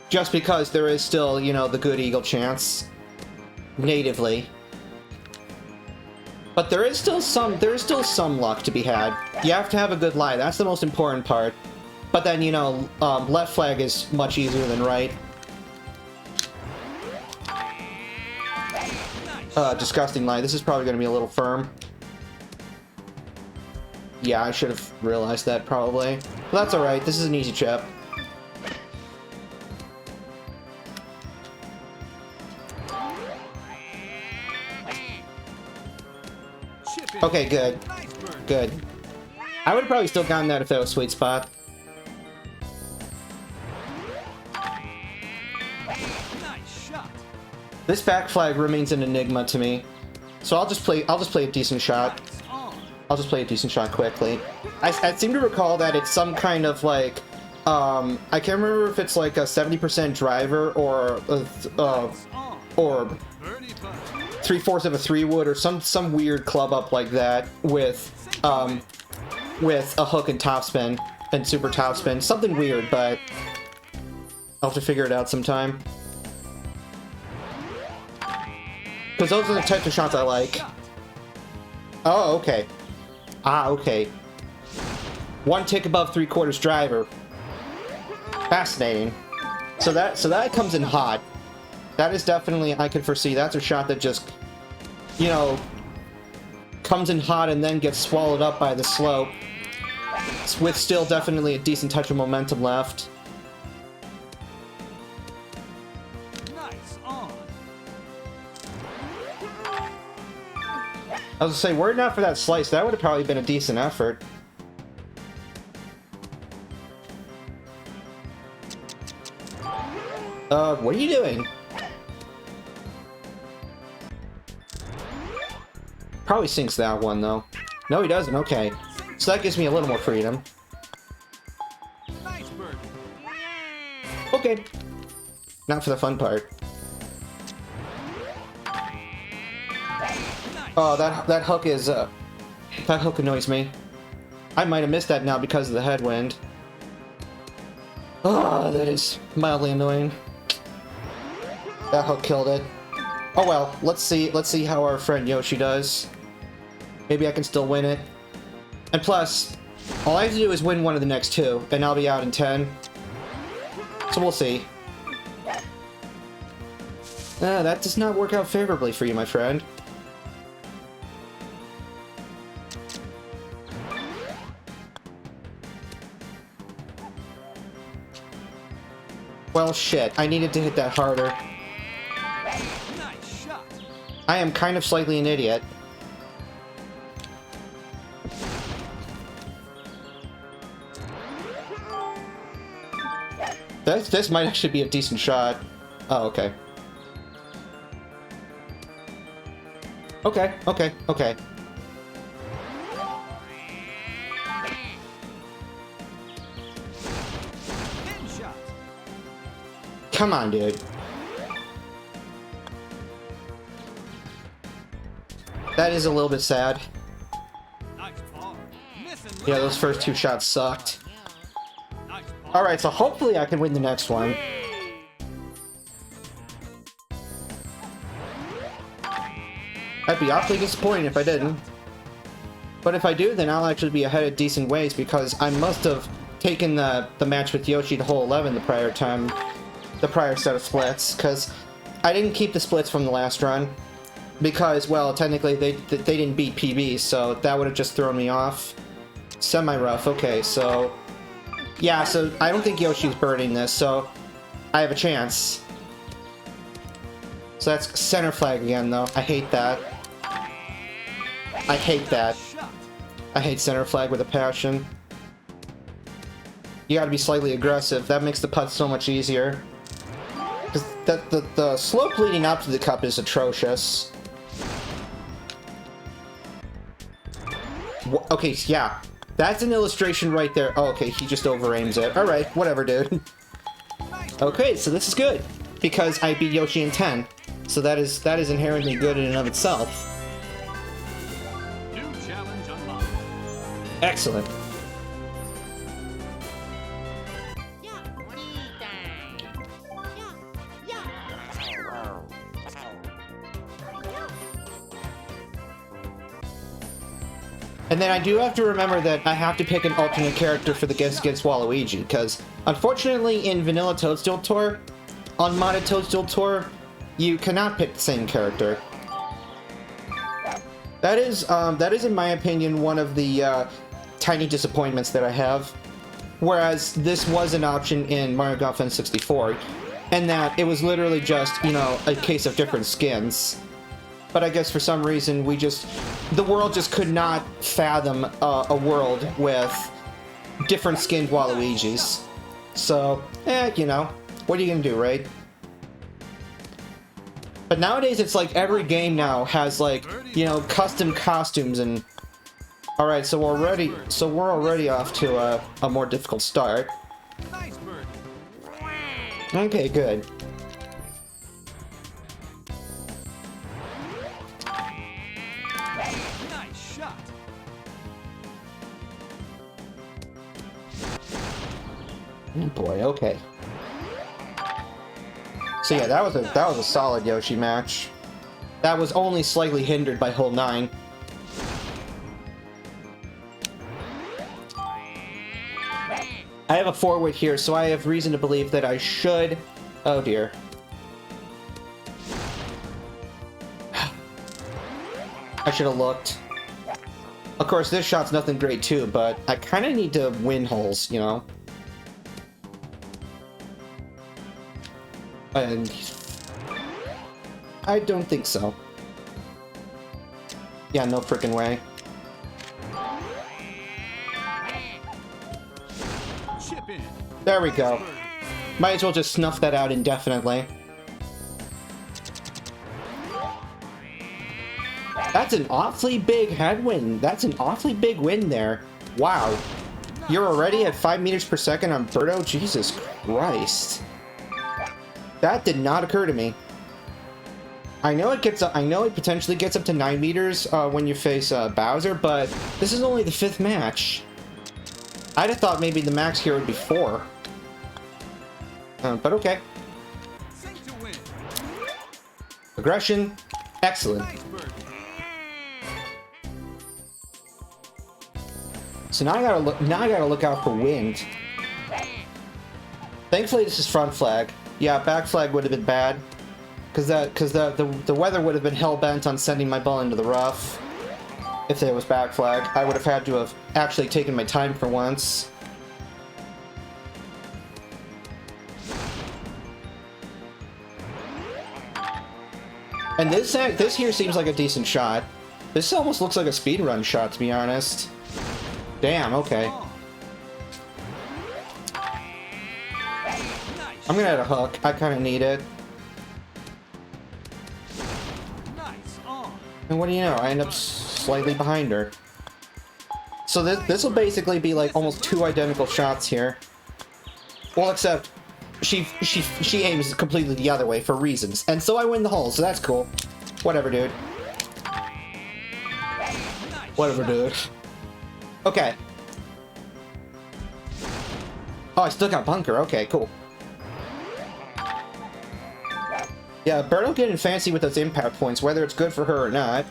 Just because there is still, you know, the good eagle chance. Natively. But there is still some luck to be had. You have to have a good lie, that's the most important part. But then, you know, left flag is much easier than right. Disgusting lie. This is probably going to be a little firm. Yeah, I should have realized that, probably. But that's alright, this is an easy chip. Chip in. Okay, good. Nice Birdie. Good. I would have probably still gotten that if that was sweet spot. Nice shot. This back flag remains an enigma to me. So I'll just play a decent shot. Nice on. I'll just play a decent shot quickly. I seem to recall that it's some kind of like, I can't remember if it's like a 70% driver or or Birdie putt. 3/4 of a 3-wood or some weird club up like that with a hook and topspin and super topspin. Something weird, but I'll have to figure it out sometime. Because those are the types of shots I like. Oh, okay. Ah, okay. 1 tick above 3/4 driver. Fascinating. So that comes in hot. That is definitely, I can foresee, that's a shot that just, you know, comes in hot and then gets swallowed up by the slope. With still definitely a decent touch of momentum left. Nice on. I was gonna say, were it not for that slice, that would have probably been a decent effort. What are you doing? Probably sinks that one, though. No, he doesn't. Okay. So that gives me a little more freedom. Nice Birdie. Okay. Not for the fun part. Oh, that hook is, that hook annoys me. I might have missed that now because of the headwind. Oh, that is mildly annoying. That hook killed it. Oh well, let's see how our friend Yoshi does. Maybe I can still win it. And plus, all I have to do is win one of the next 2, and I'll be out in 10. So we'll see. That does not work out favorably for you, my friend. Well, shit. I needed to hit that harder. Nice shot. I am kind of slightly an idiot. This might actually be a decent shot. Oh, okay. Okay, okay, okay. Pin shot. Come on, dude. That is a little bit sad. Nice ball. Missing. Yeah, those first 2 shots sucked. Nice ball. Alright, so hopefully I can win the next one. I'd be awfully disappointed if I didn't. But if I do, then I'll actually be ahead a decent ways because I must have taken the match with Yoshi to hole 11 the prior time. The prior set of splits, because I didn't keep the splits from the last run. Because, well, technically they didn't beat PB, so that would have just thrown me off. Semi-rough, okay, so... Yeah, so I don't think Yoshi's birding this, so I have a chance. So that's center flag again, though. I hate that. I hate that. Shot. I hate center flag with a passion. You gotta be slightly aggressive. That makes the putt so much easier. the slope leading up to the cup is atrocious. Okay, yeah. That's an illustration right there. Oh, okay, he just over-aims it. Alright, whatever, dude. Okay, so this is good. Because I beat Yoshi in 10. So that is inherently good in and of itself. New challenge unlocked. Excellent. And then I do have to remember that I have to pick an alternate character for the against Waluigi, because unfortunately in Vanilla Toadstool Tour, on modded Toadstool Tour, you cannot pick the same character. That is in my opinion one of the tiny disappointments that I have. Whereas this was an option in Mario Golf N64, and that it was literally just, you know, a case of different skins. But I guess for some reason the world just could not fathom a world with different skinned Waluigis. So, you know, what are you gonna do, right? But nowadays it's like every game now has like, you know, custom costumes and... Alright, so we're already off to a more difficult start. Nice bird. Okay, good. Nice shot. Oh boy, okay. So yeah, that was a solid Yoshi match. That was only slightly hindered by hole 9. I have a forward here, so I have reason to believe that I should... Oh dear. I should have looked. Of course, this shot's nothing great too, but I kind of need to win holes, you know? And... I don't think so. Yeah, no frickin' way. Chip in. There we go. Might as well just snuff that out indefinitely. That's an awfully big headwind. That's an awfully big win there. Wow. You're already at 5 meters per second on Birdo? Jesus Christ. That did not occur to me. I know it potentially gets up to 9 meters when you face Bowser, but this is only the 5th match. I'd have thought maybe the max here would be 4. But okay. Sink to win. Aggression. Excellent. Nice bird. So now I gotta look out for wind. Thankfully this is front flag. Yeah, back flag would have been bad. Cause the weather would have been hell-bent on sending my ball into the rough. If there was back flag, I would have had to have actually taken my time for once. And this here seems like a decent shot. This almost looks like a speedrun shot, to be honest. Damn, okay. I'm gonna add a hook. I kind of need it. Nice on. And what do you know? I end up slightly behind her. So this will basically be like almost 2 identical shots here. Well, except she aims completely the other way for reasons, and so I win the hole. So that's cool. Whatever, dude. Whatever, dude. Okay. Oh, I still got bunker. Okay, cool. Yeah, Birdo getting fancy with those impact points, whether it's good for her or not.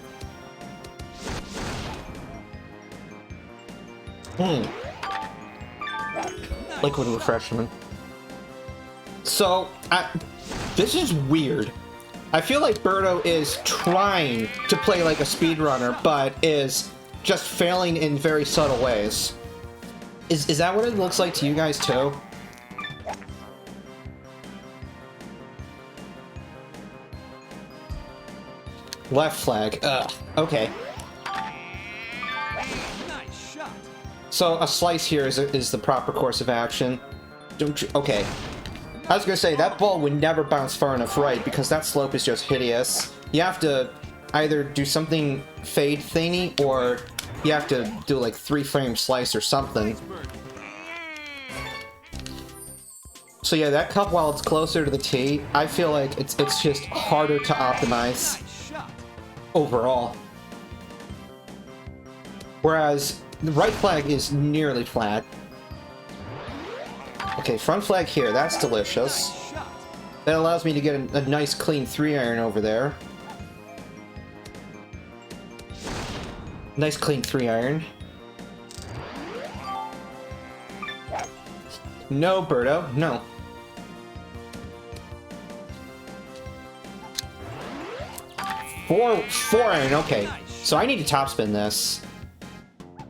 Liquid refreshment. So, this is weird. I feel like Birdo is trying to play like a speedrunner, but is just failing in very subtle ways. Is that what it looks like to you guys too? Left flag. Ugh. Okay. Nice shot. So a slice here is the proper course of action. Don't you? Okay. I was gonna say, that ball would never bounce far enough right, because that slope is just hideous. You have to either do something fade thingy, or you have to do like 3-frame slice or something. So yeah, that cup, while it's closer to the tee, I feel like it's just harder to optimize overall. Whereas the right flag is nearly flat. Okay, front flag here, that's delicious. That allows me to get a nice clean 3-iron over there. Nice clean 3-iron. No, Birdo, no. Four iron, okay. So I need to topspin this.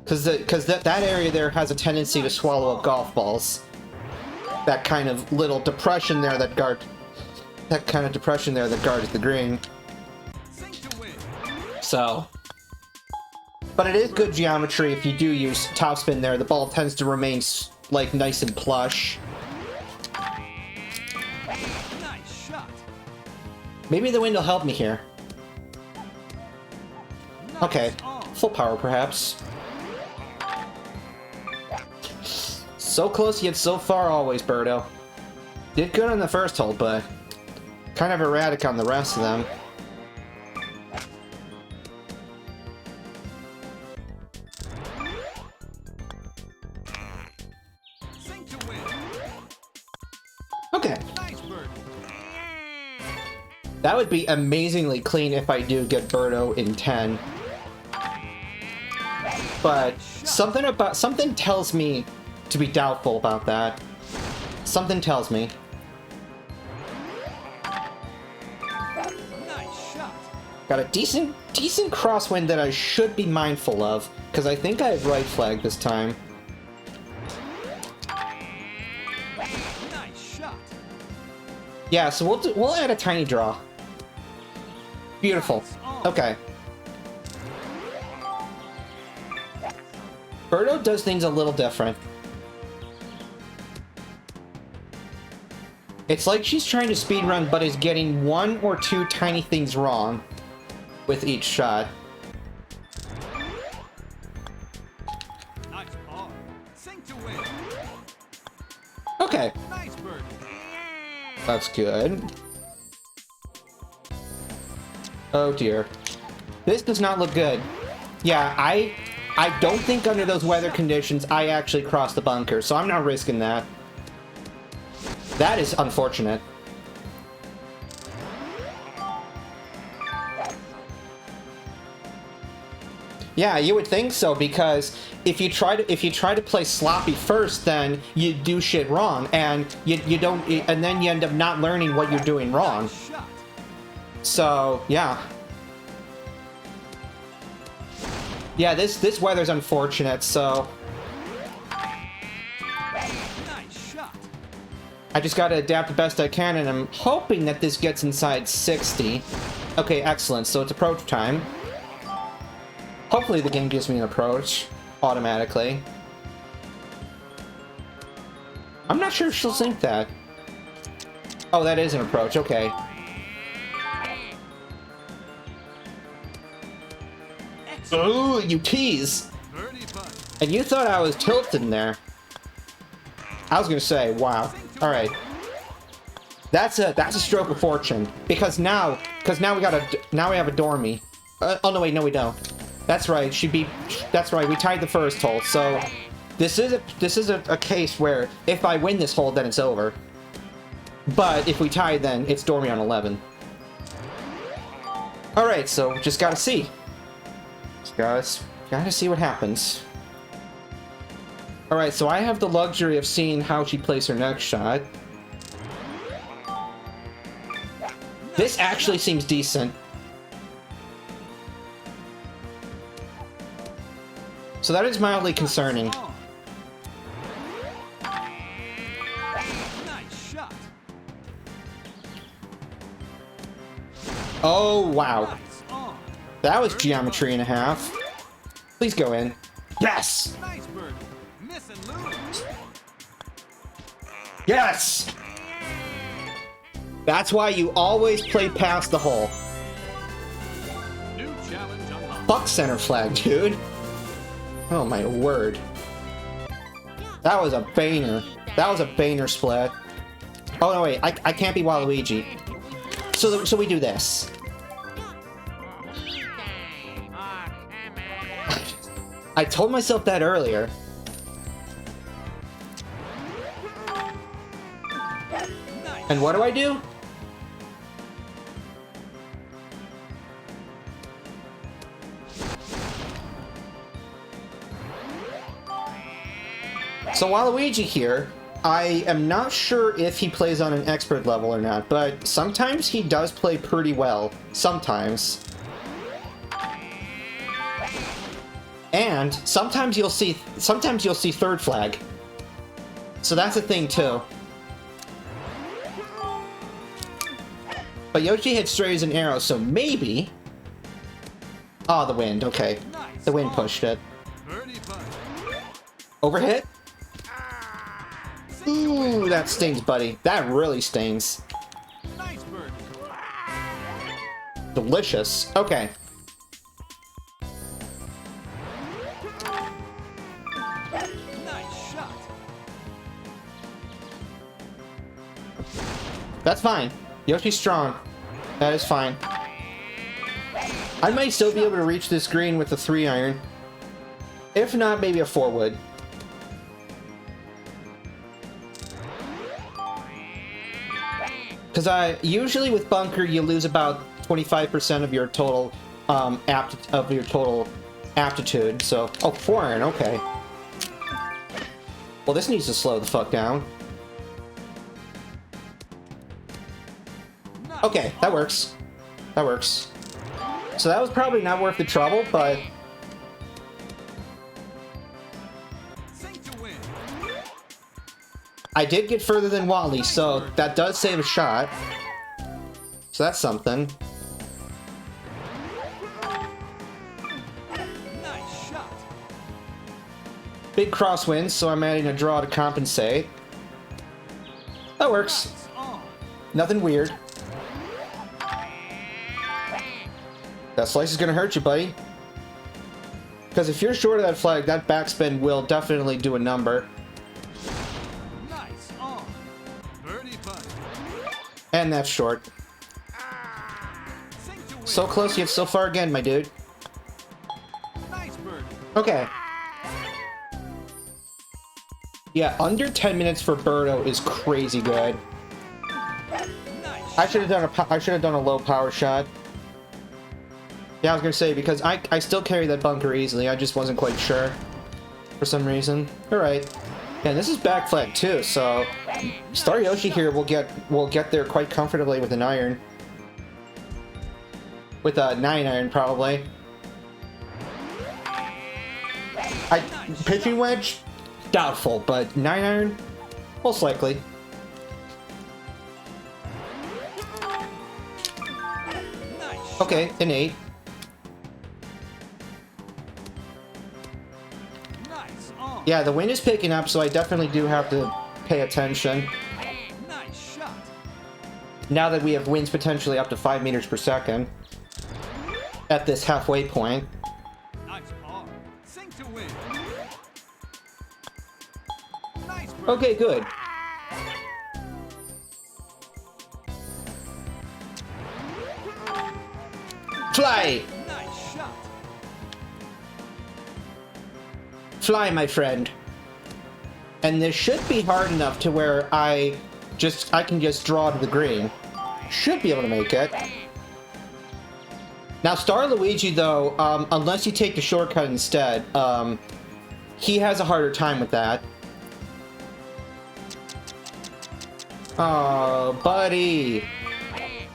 Because that area there has a tendency to swallow up golf balls. That kind of little depression there that guards the green. So, but it is good geometry if you do use topspin there. The ball tends to remain like nice and plush. Maybe the wind will help me here. Okay, full power perhaps. So close yet so far always, Birdo. Did good on the first hole, but kind of erratic on the rest of them. Okay. That would be amazingly clean if I do get Birdo in 10. But something tells me to be doubtful about that. Something tells me. Got a decent crosswind that I should be mindful of, because I think I have right flag this time. Yeah, so we'll add a tiny draw. Beautiful. Okay. Birdo does things a little different. It's like she's trying to speedrun, but is getting 1 or 2 tiny things wrong with each shot. Okay. That's good. Oh dear. This does not look good. Yeah, I don't think under those weather conditions I actually crossed the bunker, so I'm not risking that. That is unfortunate. Yeah, you would think so, because if you try to play sloppy first, then you do shit wrong, and you don't, and then you end up not learning what you're doing wrong. So yeah. Yeah, this weather's unfortunate, so I just gotta adapt the best I can, and I'm hoping that this gets inside 60. Okay, excellent. So it's approach time. Hopefully the game gives me an approach automatically. I'm not sure if she'll sync that. Oh, that is an approach. Okay. Ooh, you tease! And you thought I was tilting there. I was gonna say, wow. Alright. That's a stroke of fortune. Because now we have a dormy. Oh no, wait, no we don't. That's right, that's right, we tied the first hole, so this is a case where if I win this hole, then it's over. But if we tie, then it's dormy on 11. Alright, so just gotta see. Gotta see what happens. Alright, so I have the luxury of seeing how she plays her next shot. This actually seems decent. So that is mildly concerning. Oh, wow. That was geometry and a half. Please go in. Yes! Yes! That's why you always play past the hole. New challenge unlocked. Fuck center flag, dude. Oh my word. That was a banger. That was a banger split. Oh no, wait, I can't be Waluigi. So we do this. I told myself that earlier. And what do? So Waluigi here, I am not sure if he plays on an expert level or not, but sometimes he does play pretty well. Sometimes. And sometimes you'll see third flag. So that's a thing too. But Yoshi hit straight as an arrow, so maybe... Oh, the wind, okay. The wind pushed it. Birdie putt. Overhit? Ooh, that stings, buddy. That really stings. Nice birdie. Delicious. Okay. Nice shot. That's fine. Yoshi's strong. That is fine. I might still be able to reach this green with a 3-iron. If not, maybe a 4-wood. Because usually with bunker you lose about 25% of your total aptitude. So 4-iron, okay. Well, this needs to slow the fuck down. Okay, that works. That works. So that was probably not worth the trouble, but... Sink to win. I did get further than Wally, so that does save a shot. So that's something. Nice shot. Big crosswinds, so I'm adding a draw to compensate. That works. Nice on. Nothing weird. That slice is gonna hurt you, buddy. Because if you're short of that flag, that backspin will definitely do a number. Nice on. Birdie putt. And that's short. Sink to win. So close yet so far again, my dude. Nice birdie. Okay. Yeah, under 10 minutes for Birdo is crazy good. Nice. I should have done a low power shot. Yeah, I was gonna say, because I still carry that bunker easily, I just wasn't quite sure for some reason. Alright. Yeah, this is back flag too, so Star Yoshi here will get there quite comfortably with an iron. With a 9-iron probably. Pitching wedge? Doubtful, but 9-iron? Most likely. Nice. Okay, an 8. Nice on. Yeah, the wind is picking up, so I definitely do have to pay attention. Nice shot. Now that we have winds potentially up to 5 meters per second at this halfway point. Nice par. Sink to win. Nice birdie. Okay, good. Fly! Nice shot. Fly, my friend. And this should be hard enough to where I can just draw to the green. Should be able to make it. Now, Star Luigi, though, unless you take the shortcut instead, he has a harder time with that. Oh, buddy.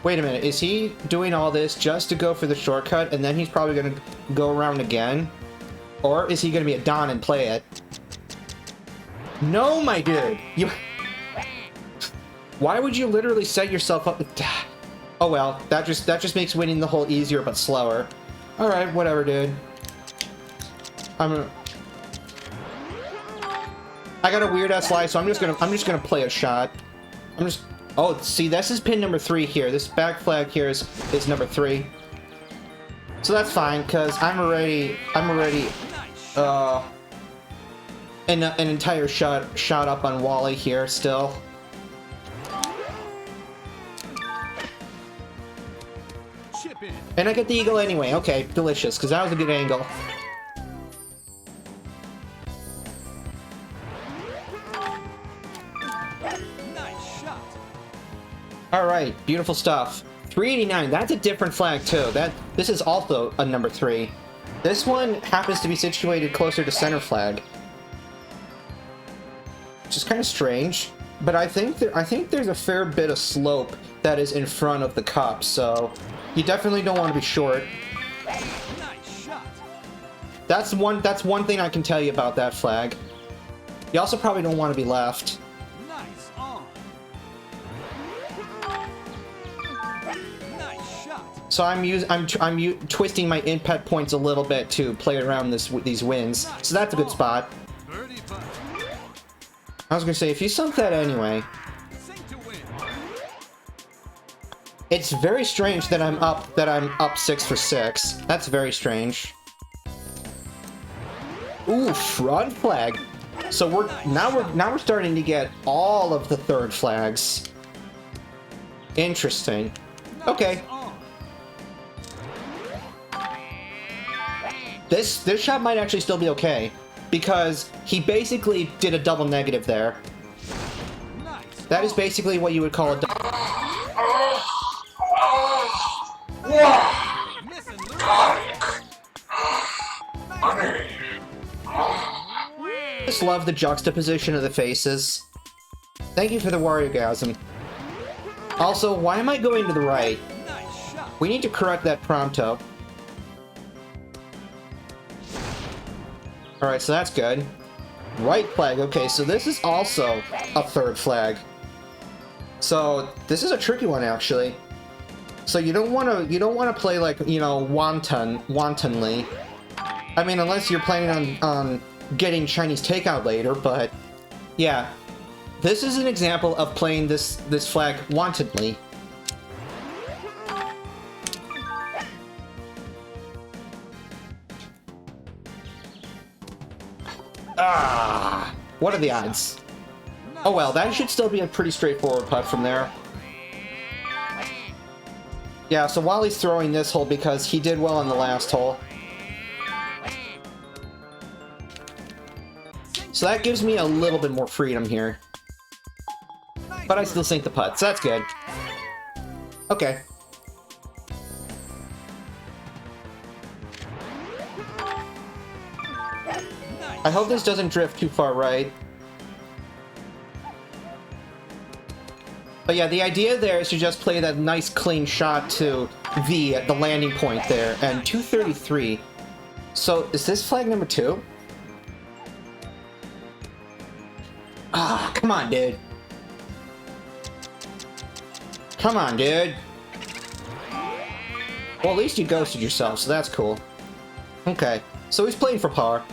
Wait a minute, is he doing all this just to go for the shortcut, and then he's probably going to go around again? Or is he going to be a Don and play it? No, my dude! Why would you literally set yourself up? Oh well, that just makes winning the hole easier but slower. All right, whatever, dude. I got a weird ass lie, so I'm just gonna play a shot. Oh, see, this is pin number 3 here. This back flag here is number 3. So that's fine, because I'm already an entire shot up on Wally here still. Chip in. And I get the eagle anyway. Okay, delicious, because that was a good angle. Nice shot. Alright, beautiful stuff. 389, that's a different flag too. This is also a number 3. This one happens to be situated closer to center flag. Which is kind of strange. But I think there's a fair bit of slope that is in front of the cup, so you definitely don't want to be short. Nice shot. That's one thing I can tell you about that flag. You also probably don't want to be left. Nice on. Nice shot. So I'm twisting my impact points a little bit to play around these wins. So that's a good spot. Birdie putt. I was gonna say, if you sunk that anyway, Sink to win. it's very strange that I'm up 6 for 6. That's very strange. Ooh, front flag. So we're starting to get all of the third flags. Interesting. Okay. On. This shot might actually still be okay, because he basically did a double negative there. Nice. That is basically what you would call a Missing I just love the juxtaposition of the faces. Thank you for the Wario-gasm. Also, why am I going to the right? Nice shot. We need to correct that pronto. Alright, so that's good. Right flag, okay, so this is also a third flag. So this is a tricky one actually. So you don't wanna play like, you know, wantonly. I mean, unless you're planning on getting Chinese takeout later, but yeah. This is an example of playing this flag wantonly. Ah! What are the odds? Oh well, that should still be a pretty straightforward putt from there. Yeah, so Wally's throwing this hole because he did well on the last hole. So that gives me a little bit more freedom here. But I still sink the putt, so that's good. Okay. I hope this doesn't drift too far right. But yeah, the idea there is to just play that nice clean shot to V at the landing point there, and 233. So, is this flag number 2? Ah, come on, dude. Come on, dude. Well, at least you ghosted yourself, so that's cool. Okay, so he's playing for par.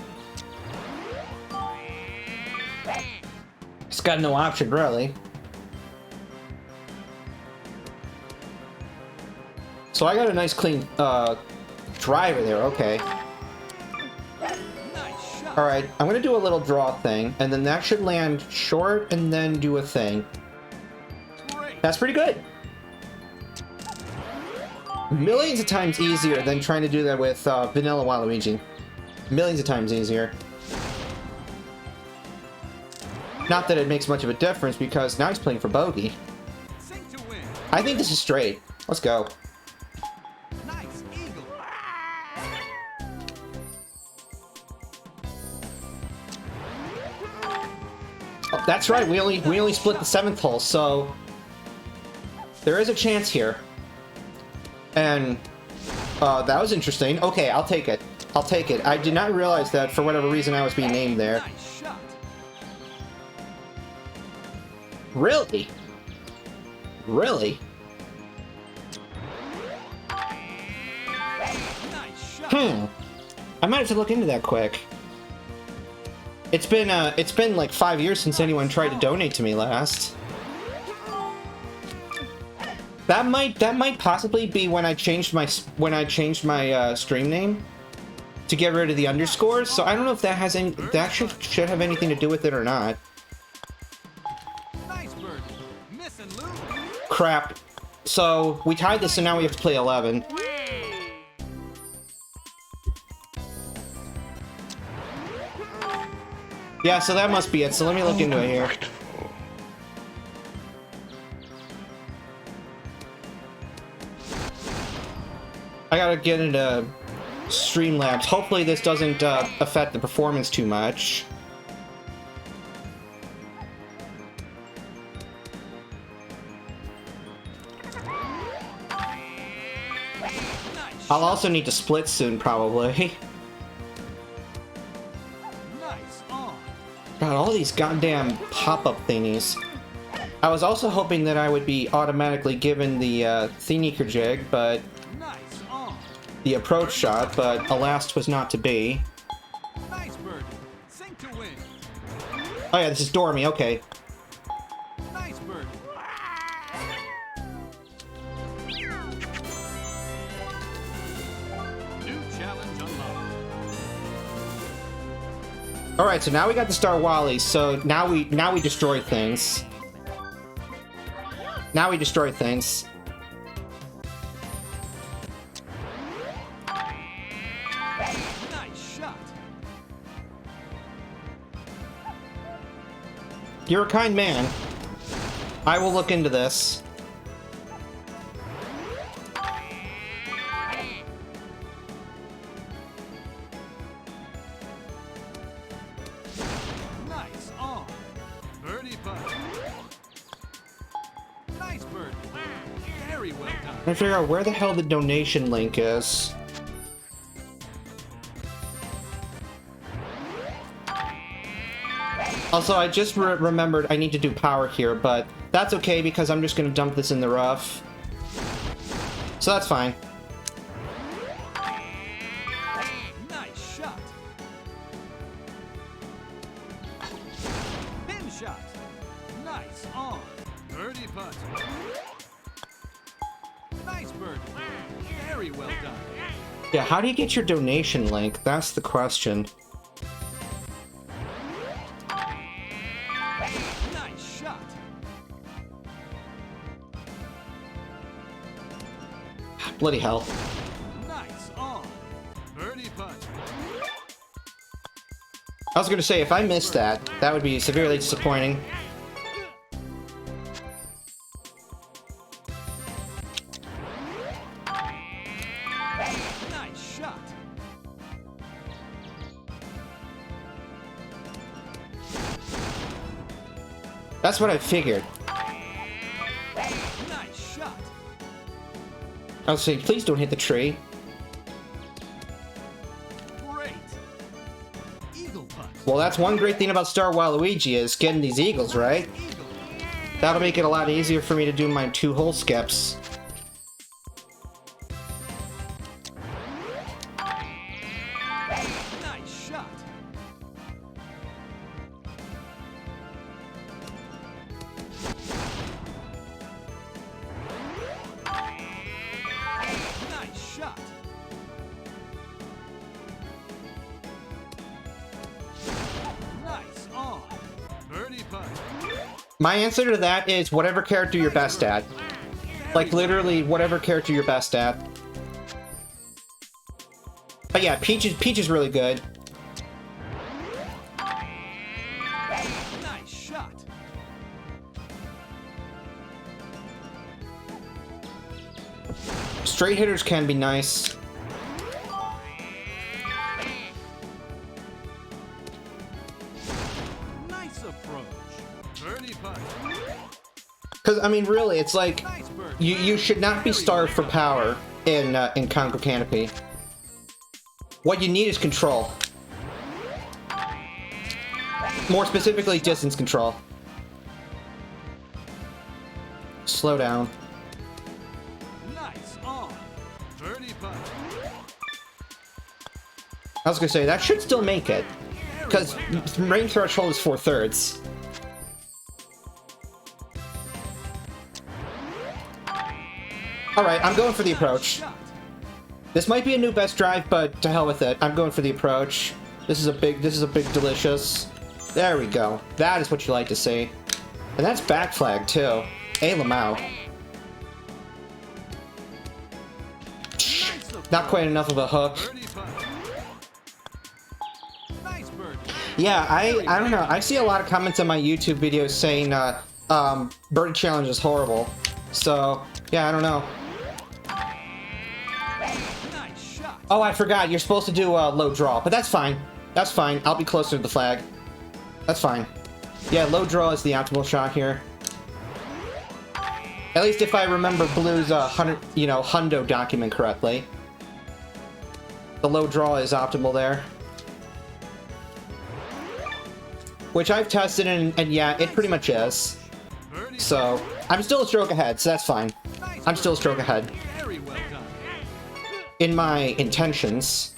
He's got no option, really. So I got a nice clean driver there, okay. Alright, I'm gonna do a little draw thing, and then that should land short and then do a thing. That's pretty good. Millions of times easier than trying to do that with vanilla Waluigi. Millions of times easier. Not that it makes much of a difference, because now he's playing for bogey. I think this is straight. Let's go. Nice eagle. Oh, that's right, we only split the 7th hole, so there is a chance here. And that was interesting. Okay, I'll take it. I'll take it. I did not realize that for whatever reason I was being named there. Nice shot. Really? Really? Nice shot. I might have to look into that quick. It's been like 5 years since anyone tried to donate to me last. That might possibly be when I changed my stream name to get rid of the underscores. So I don't know if that has any should have anything to do with it or not. Nice bird. Miss and lose. Crap. So we tied this, and now we have to play 11. Yeah, so that must be it. So let me look into it here. I gotta get into Streamlabs. Hopefully this doesn't affect the performance too much. I'll also need to split soon, probably. Nice on. God, all these goddamn pop-up thingies. I was also hoping that I would be automatically given the Thinker Jig, but Nice on. the approach shot, but alas, 'twas not to be. Nice bird. Sink to win. Oh yeah, this is Dormy, okay. Nice bird. New challenge unlocked. Alright, so now we got the Star Wally, so now we destroy things. Now we destroy things. Nice shot. You're a kind man. I will look into this. Nice on. Birdie putt. Nice bird. Very well done. I figure out where the hell the donation link is. Also, I just remembered I need to do power here, but that's okay because I'm just going to dump this in the rough. So that's fine. Nice shot. Pin shot. Nice on. Birdie putt. Nice bird. Very well done. Yeah, how do you get your donation link? That's the question. Nice shot. Bloody hell. Nice on. Birdie putt. I was going to say, if I missed that, that would be severely disappointing. Nice shot. That's what I figured. Nice shot. I was saying, please don't hit the tree. Great. Eagle putt. Well, that's one great thing about Star Waluigi is getting these eagles, right? Eagle. That'll make it a lot easier for me to do my 2-hole skips. Nice shot. Nice shot. Nice on. Birdie putt. My answer to that is whatever character you're best at. Like, literally, whatever character you're best at. But yeah, Peach is really good. Nice shot. Straight hitters can be nice. Nice approach. Birdie putt. Because, I mean, really, it's like, Nice bird. you should not be starved for power in Conquer Canopy. What you need is control. More specifically, distance control. Slow down. Nice on. Birdie putt. I was gonna say, that should still make it. Because rain threshold is 4/3. Alright, I'm going for the approach. This might be a new best drive, but to hell with it. I'm going for the approach. This is a big delicious. There we go. That is what you like to see. And that's back flag, too. A Lamau. Not quite enough of a hook. Yeah, I don't know. I see a lot of comments on my YouTube videos saying, Birdie Challenge is horrible. So, yeah, I don't know. Oh, I forgot. You're supposed to do a low draw, but that's fine. That's fine. I'll be closer to the flag. That's fine. Yeah, low draw is the optimal shot here. At least if I remember Blue's, hundo document correctly. The low draw is optimal there. Which I've tested, and yeah, it pretty much is. So, I'm still a stroke ahead, so that's fine. I'm still a stroke ahead. In my intentions.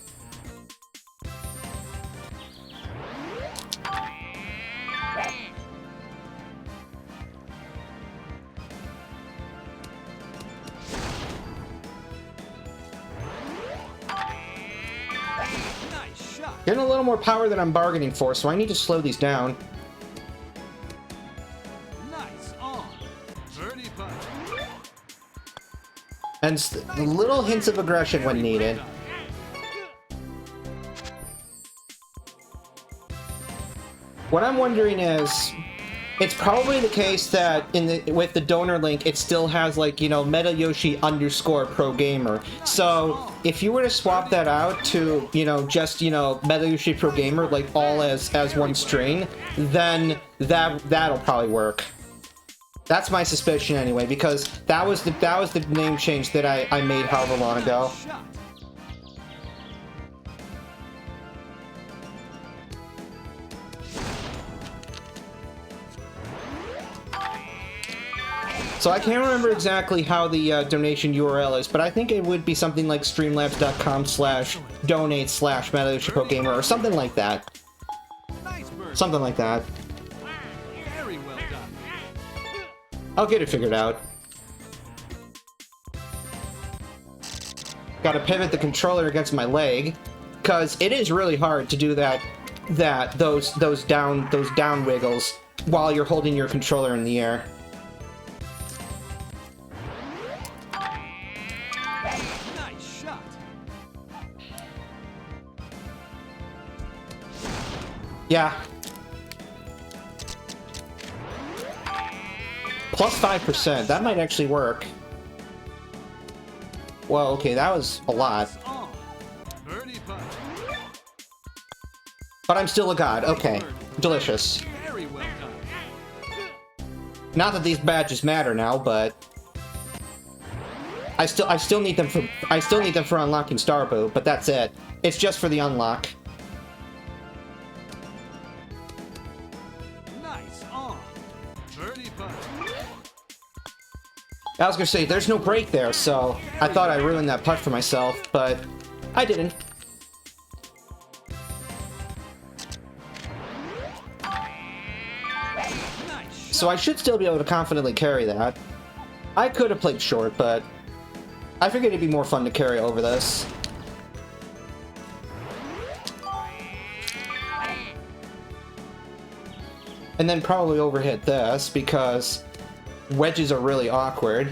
Getting a little more power than I'm bargaining for, so I need to slow these down. Nice on. Birdie putt. And little hints of aggression when needed. What I'm wondering is, it's probably the case that with the donor link, it still has like, Meta Yoshi _ pro gamer. So if you were to swap that out to, just, Meta Yoshi pro gamer, like all as one string, then that'll probably work. That's my suspicion anyway, because that was the name change that I made however long ago. So I can't remember exactly how the donation URL is, but I think it would be something like streamlabs.com/donate/MetaYoshiProGamer or something like that. Something like that. Very well done. I'll get it figured out. Gotta pivot the controller against my leg, because it is really hard to do those down wiggles while you're holding your controller in the air. Yeah. Plus 5%. That might actually work. Well, okay, that was a lot. But I'm still a god. Okay. Delicious. Not that these badges matter now, but I still need them for unlocking Starboot, but that's it. It's just for the unlock. I was gonna say, there's no break there, so I thought I ruined that putt for myself, but I didn't. So I should still be able to confidently carry that. I could have played short, but I figured it'd be more fun to carry over this. And then probably overhit this, because wedges are really awkward.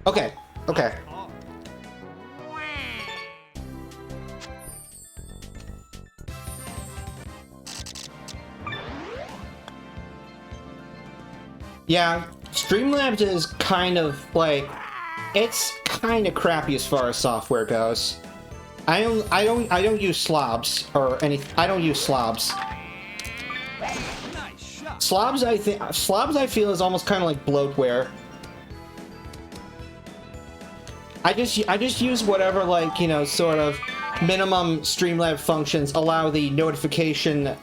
Okay, okay. Yeah, Streamlabs is kind of like, it's kind of crappy as far as software goes. I don't use slobs or any. I don't use slobs. Slobs I feel is almost kind of like bloatware. I just use whatever, like, sort of minimum Streamlabs functions allow the notification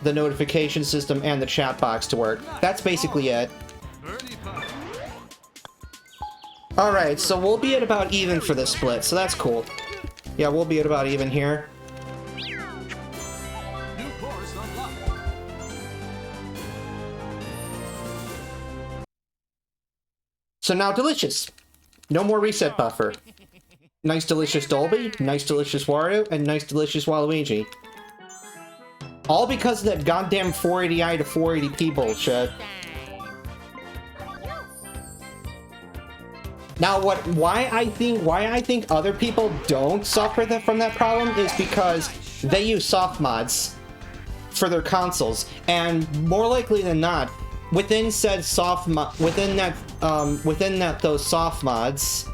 system and the chat box to work. That's basically it. All right, so we'll be at about even for this split, so that's cool. Yeah, we'll be at about even here. So now delicious. No more reset buffer. Nice delicious Dolby, nice delicious Wario, and nice delicious Waluigi. All because of that goddamn 480i to 480p bullshit. Now, why I think other people don't suffer from that problem is because they use soft mods for their consoles, and more likely than not, within said soft mod, within those soft mods,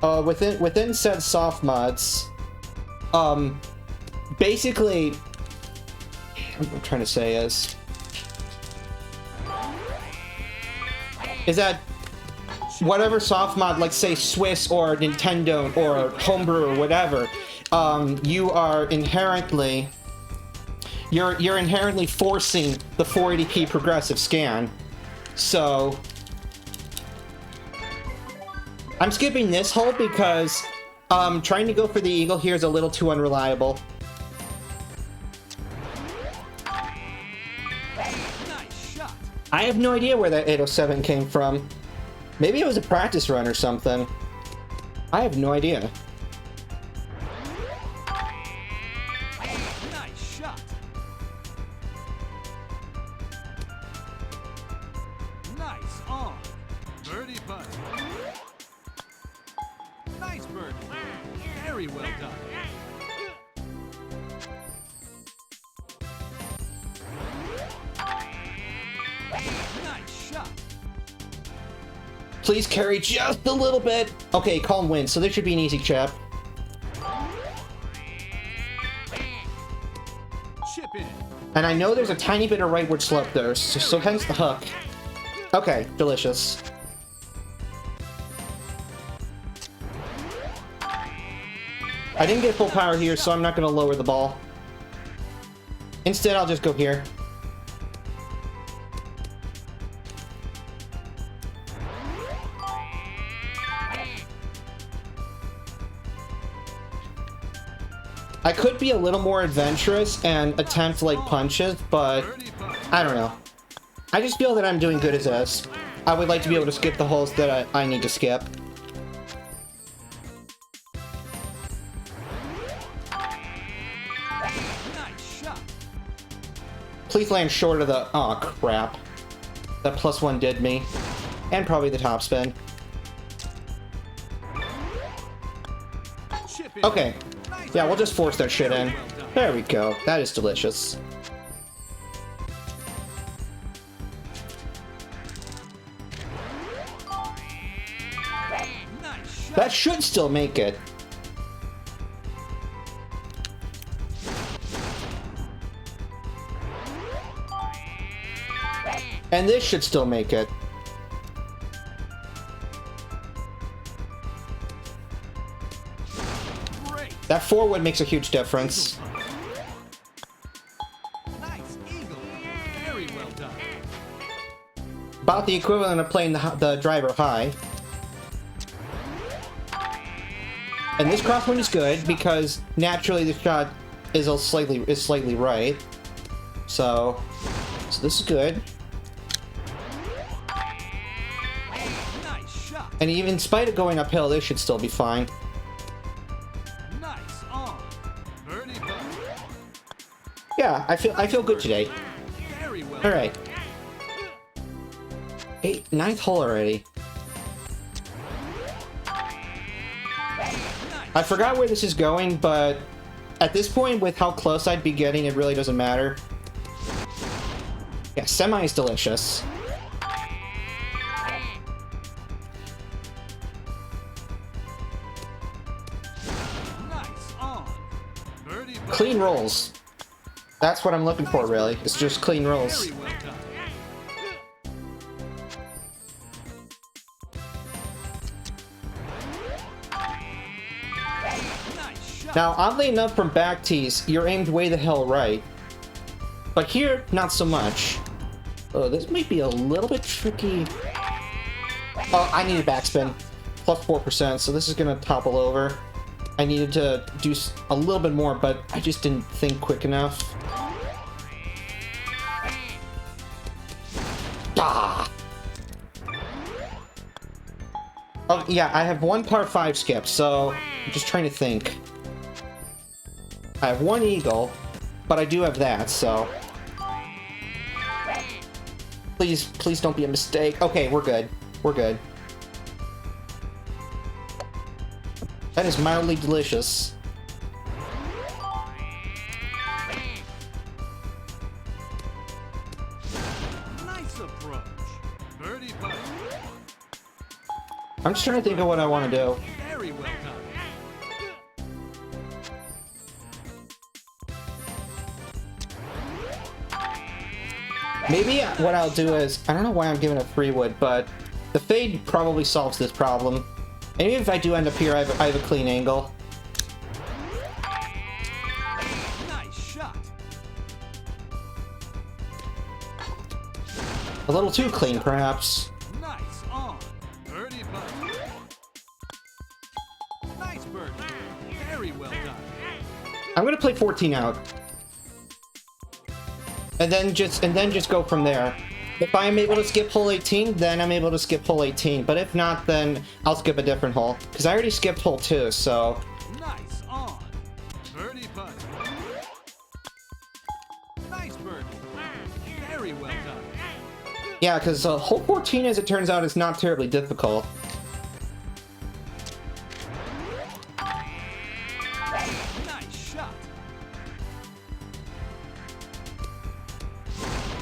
within said soft mods, basically, what I'm trying to say is that whatever soft mod, like say Swiss or Nintendo or Homebrew or whatever, you are inherently you're inherently forcing the 480p progressive scan. So I'm skipping this hole because trying to go for the eagle here is a little too unreliable. I have no idea where that 807 came from. Maybe it was a practice run or something. I have no idea. Nice shot. Nice on. Birdie putt. Nice birdie. Very well done. Nice shot. Please carry just a little bit. Okay, calm wind, so this should be an easy chip. Chip in. And I know there's a tiny bit of rightward slope there, so hence the hook. Okay, delicious. I didn't get full power here, so I'm not going to lower the ball. Instead, I'll just go here. I could be a little more adventurous and attempt like punches, but I don't know. I just feel that I'm doing good as is. I would like to be able to skip the holes that I need to skip. Nice shot. Please land short of the... Aw, crap. That +1 did me. And probably the top spin. Chip in. Okay. Yeah, we'll just force that shit in. There we go. That is delicious. Nice shot. That should still make it. And this should still make it. Great. That forward makes a huge difference. Nice eagle. Very well done. About the equivalent of playing the driver high. And this crosswind is good because naturally the shot is slightly right. So this is good. Nice shot. And even in spite of going uphill, this should still be fine. Nice on. Birdie putt. Yeah, I feel good today. Very well. All right. 9th hole already. I forgot where this is going, but at this point, with how close I'd be getting, it really doesn't matter. Yeah, semi is delicious. Nice on. Birdie putt. Clean rolls. That's what I'm looking for, really. It's just clean rolls. Very well done. Nice shot. Now, oddly enough, from back tees, you're aimed way the hell right. But here, not so much. Oh, this might be a little bit tricky. Oh, I need a backspin. Plus 4%, so this is gonna topple over. I needed to do a little bit more, but I just didn't think quick enough. Oh, yeah, I have one par 5 skip, so I'm just trying to think. I have one eagle, but I do have that, so... Please, please don't be a mistake. Okay, we're good. We're good. That is mildly delicious. Nice approach. Birdie putt. I'm just trying to think of what I want to do. Very well done. Maybe what I'll do is, I don't know why I'm giving a 3-wood, but the fade probably solves this problem. And even if I do end up here, I have a clean angle. Nice shot. A little too clean, perhaps. Nice on. Birdie putt. Nice birdie. Very well done. I'm gonna play 14 out. And then just go from there. If I'm able to skip hole 18, then I'm able to skip hole 18. But if not, then I'll skip a different hole. Because I already skipped hole 2, so... Nice on. Birdie putt. Nice birdie. Very well done. Yeah, because hole 14, as it turns out, is not terribly difficult. Nice shot.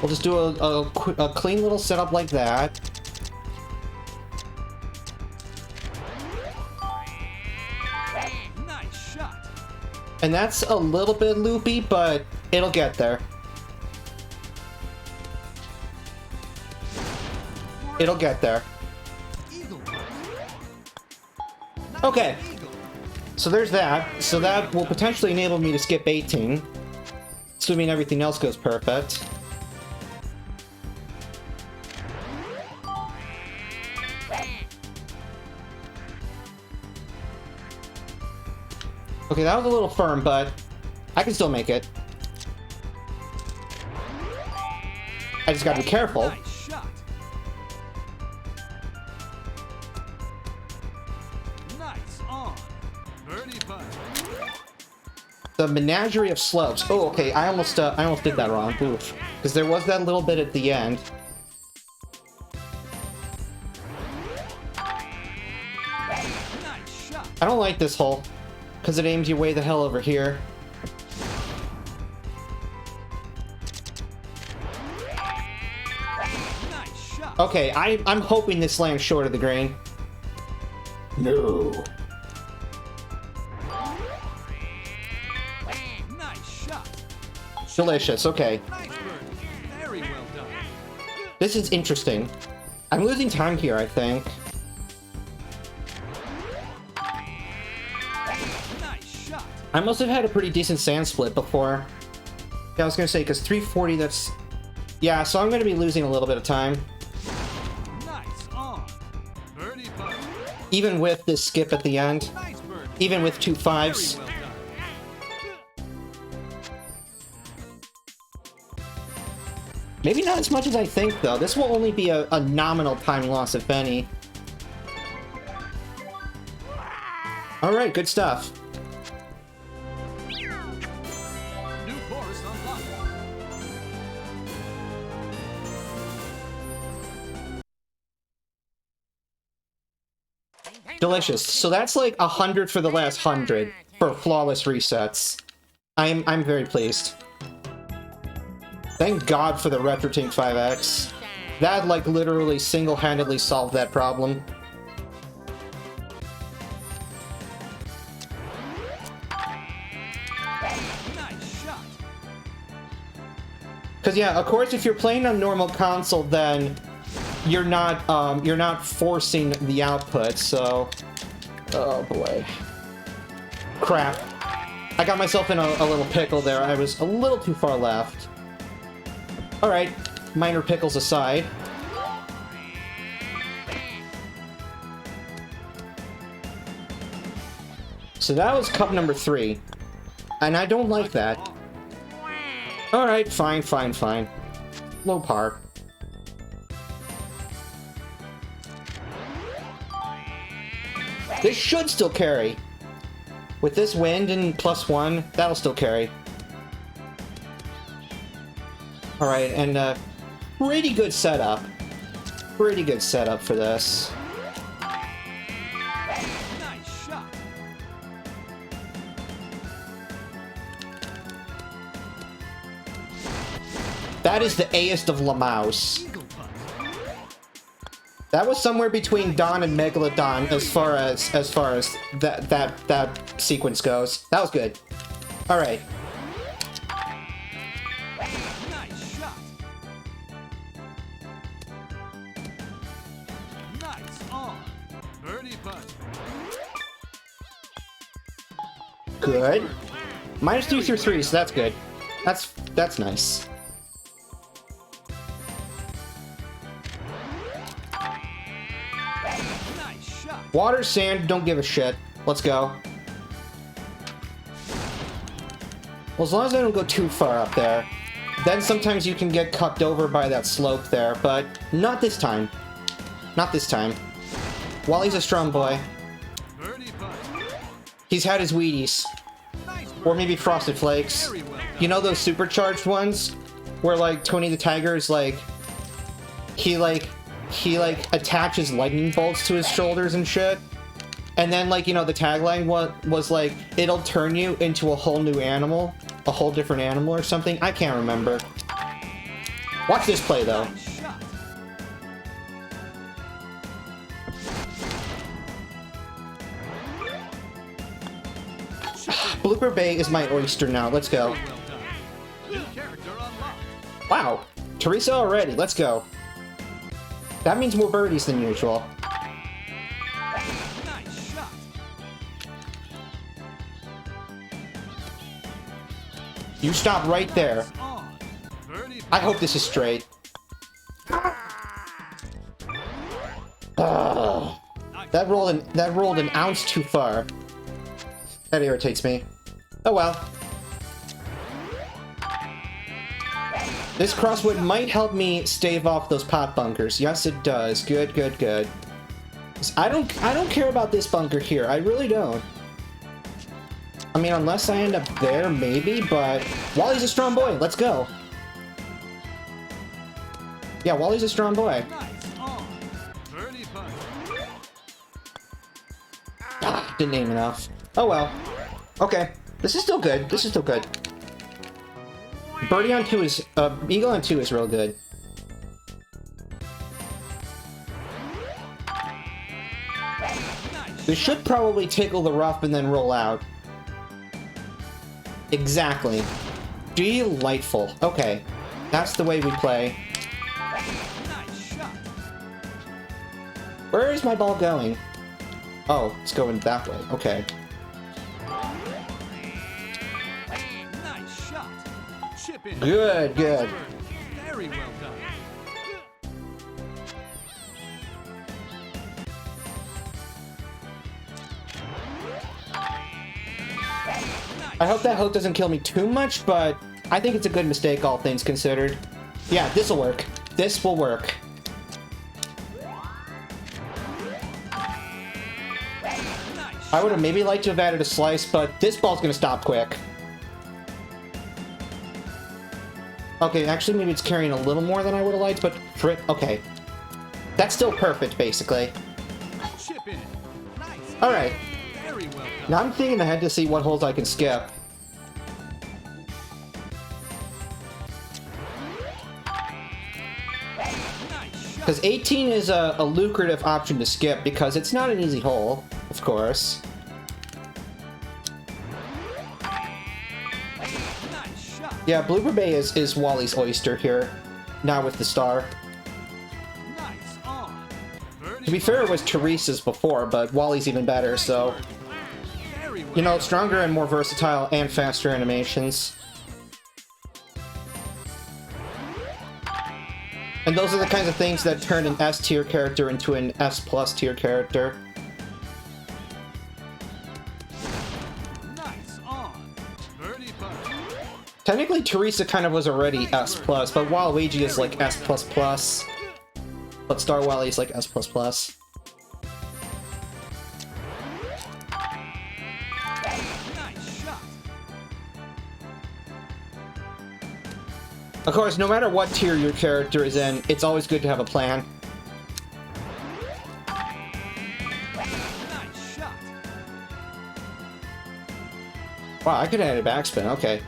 We'll just do a clean little setup like that. Nice shot. And that's a little bit loopy, but it'll get there. It'll get there. Eagle putt. Nice Okay. eagle. So there's that. So that will potentially enable me to skip 18. Assuming everything else goes perfect. Okay, that was a little firm, but I can still make it. I just gotta be careful. Nice shot. Nice on. Birdie putt. The menagerie of slopes. Oh, okay, I almost did that wrong. Oof. Because there was that little bit at the end. Nice shot. I don't like this hole. Because it aims you way the hell over here. Nice shot. Okay, I'm hoping this lands short of the green. No. Nice shot. Delicious, okay. Nice birdie. Very well done. This is interesting. I'm losing time here, I think. Nice shot. I must have had a pretty decent sand split before. Yeah, I was gonna say, because 340, that's... Yeah, so I'm gonna be losing a little bit of time. Nice on. Birdie putt. Even with this skip at the end. Nice birdie. Even with 2 Very 5s. well done. Maybe not as much as I think, though. This will only be a nominal time loss, if any. Alright, good stuff. New course unlocked. Delicious. So that's like 100 for the last 100 for flawless resets. I'm very pleased. Thank God for the RetroTink 5X. That, like, literally single-handedly solved that problem. Nice shot. Because, yeah, of course, if you're playing on normal console, then you're not forcing the output, so... Oh, boy. Crap. I got myself in a little pickle there. I was a little too far left. Alright, minor pickles aside. So that was cup number 3. And I don't like that. Alright, fine, fine, fine. Low par. This should still carry. With this wind and +1, that'll still carry. Alright, and pretty good setup. Pretty good setup for this. Nice shot. That is the A-est of Lamaus. Eagle putt. That was somewhere between Don and Megalodon as far as that sequence goes. That was good. All right. Nice shot. Nice on. Birdie putt. Good. -2 through 3, so that's good. That's nice. Nice shot. Water, sand, don't give a shit. Let's go. Well, as long as I don't go too far up there. Then sometimes you can get cucked over by that slope there, but not this time. Not this time. Wally's a strong boy. Birdie putt. He's had his Wheaties. Nice Or maybe Frosted Flakes. Very well done. You know those supercharged ones? Where, like, Tony the Tiger's, like... He attaches lightning bolts to his shoulders and shit. And then, like, you know, the tagline was like, it'll turn you into a whole new animal. A whole different animal or something. I can't remember. Watch this play, though. Nice shot. Blooper Bay is my oyster now. Let's go. Well done. New character unlocked. Wow. Teresa already. Let's go. That means more birdies than usual. Nice shot. You stop right there. Nice on. Birdie I hope this is straight. Ugh. That rolled an ounce too far. That irritates me. Oh well. This crosswood might help me stave off those pot bunkers. Yes, it does. Good, good, good. I don't care about this bunker here. I really don't. I mean, unless I end up there, maybe, but Wally's a strong boy. Let's go. Yeah, Wally's a strong boy. Nice on. Birdie putt. Ah, didn't aim enough. Oh well. Okay. This is still good. This is still good. Birdie on 2 is... Eagle on 2 is real good. This should probably tickle the rough and then roll out. Exactly. Delightful. Okay. That's the way we play. Nice shot. Where is my ball going? Oh, it's going that way. Okay. Nice shot. Chip in. Good, good. Very well done. I hope that hook doesn't kill me too much, but I think it's a good mistake, all things considered. Yeah, this'll work. This will work. I would have maybe liked to have added a slice, but this ball's gonna stop quick. Okay, actually, maybe it's carrying a little more than I would have liked, but okay. That's still perfect, basically. Chip in. Nice. Alright. Very well done. Now I'm thinking ahead to see what holes I can skip. Nice shot. Because 18 is a lucrative option to skip, because it's not an easy hole, of course. Nice shot. Yeah, Blooper Bay is Wally's oyster here, now with the star. Nice on. Birdie To be fair, it was Teresa's before, but Wally's even better, so... Very well You know, done. stronger and more versatile and faster animations. And those are the kinds of things that turn an S tier character into an S plus tier character. Nice on. Birdie putt. Technically, Teresa kind of was already S plus, but Waluigi is like S plus plus. But Star Wally is like S plus plus. Of course, no matter what tier your character is in, it's always good to have a plan. Nice shot. Wow, I could have had a backspin. Okay.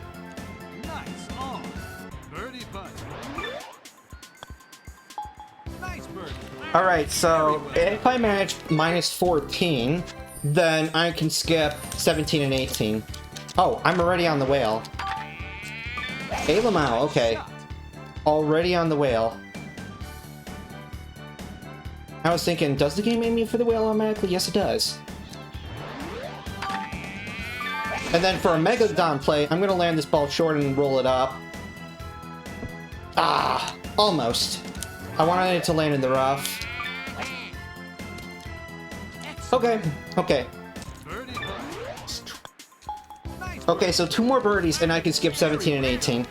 Nice on. Birdie putt. Nice birdie. Alright, so if I manage minus 14, then I can skip 17 and 18. Oh, I'm already on the whale. Hey, Lamau, okay. Already on the whale. I was thinking, does the game aim me for the whale automatically? Yes, it does. And then for a Megalodon play, I'm going to land this ball short and roll it up. Ah, almost. I wanted it to land in the rough. Okay, okay. Birdie putt. Nice. Okay, so 2 more birdies and I can skip 17 and 18.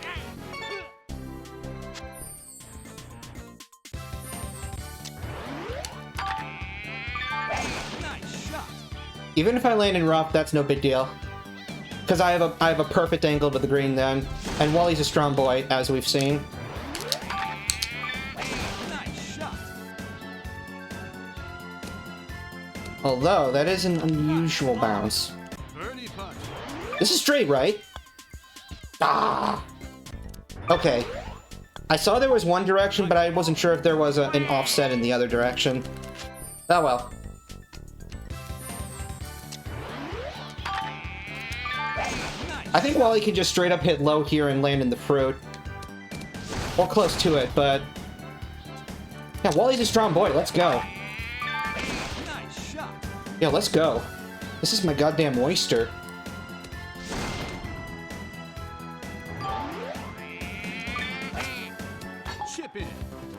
Nice shot. Even if I land in rough, that's no big deal. Because I have a perfect angle to the green then. And Wally's a strong boy, as we've seen. Nice shot. Although, that is an unusual bounce. Birdie putt. This is straight, right? Ah! Okay. I saw there was one direction, but I wasn't sure if there was an offset in the other direction. Oh well. I think Wally can just straight up hit low here and land in the fruit. Or close to it, but... Yeah, Wally's a strong boy. Let's go. Nice shot. Yeah, let's go. This is my goddamn oyster. Chip in.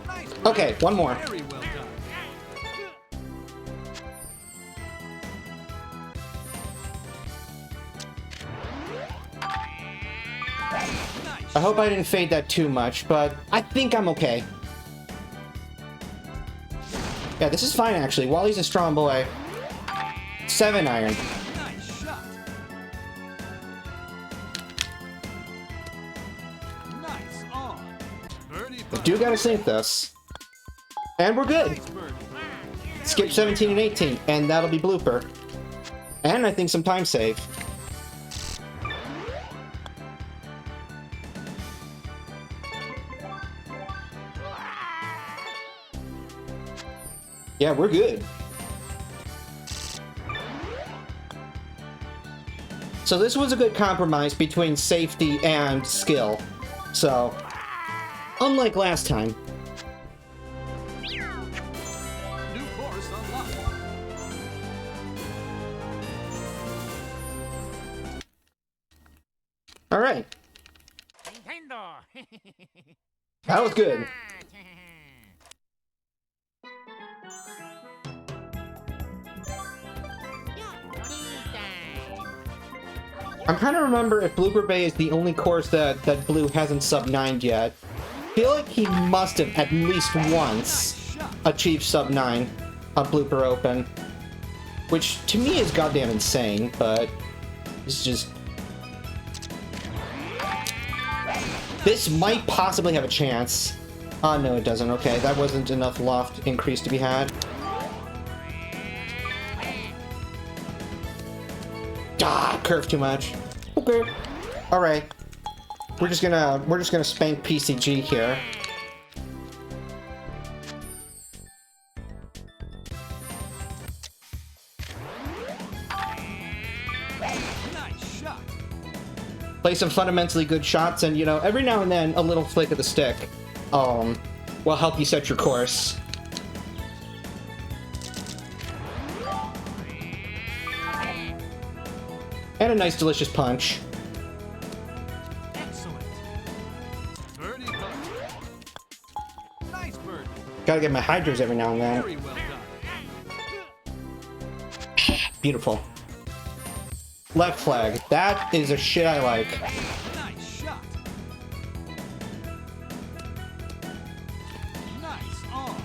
Nice birdie. Okay, one more. Very well done. I hope I didn't fade that too much, but I think I'm okay. Yeah, this is fine, actually. Wally's a strong boy. 7 iron. Nice shot. Nice on. Birdie putt. Do gotta sink this. And we're good. Nice birdie. Skip 17 and 18, and that'll be blooper. And I think some time save. Yeah, we're good. So this was a good compromise between safety and skill. So, unlike last time. New course unlocked. All right, Nintendo. that was good. I'm trying to remember if Blooper Bay is the only course that Blue hasn't sub-9'd yet. I feel like he must have at least once achieved sub-9 on Blooper Open. Which, to me, is goddamn insane, but it's just... This might possibly have a chance. Oh, no, it doesn't. Okay, that wasn't enough loft increase to be had. Ah, curve too much. Okay. All right. We're just gonna spank PCG here. Nice shot. Play some fundamentally good shots, and you know, every now and then a little flick of the stick will help you set your course. And a nice delicious punch. Excellent. Birdie putt. Nice birdie. Gotta get my hydras every now and then. Very well done. Beautiful. Left flag. That is a shit I like. Nice shot. Nice on.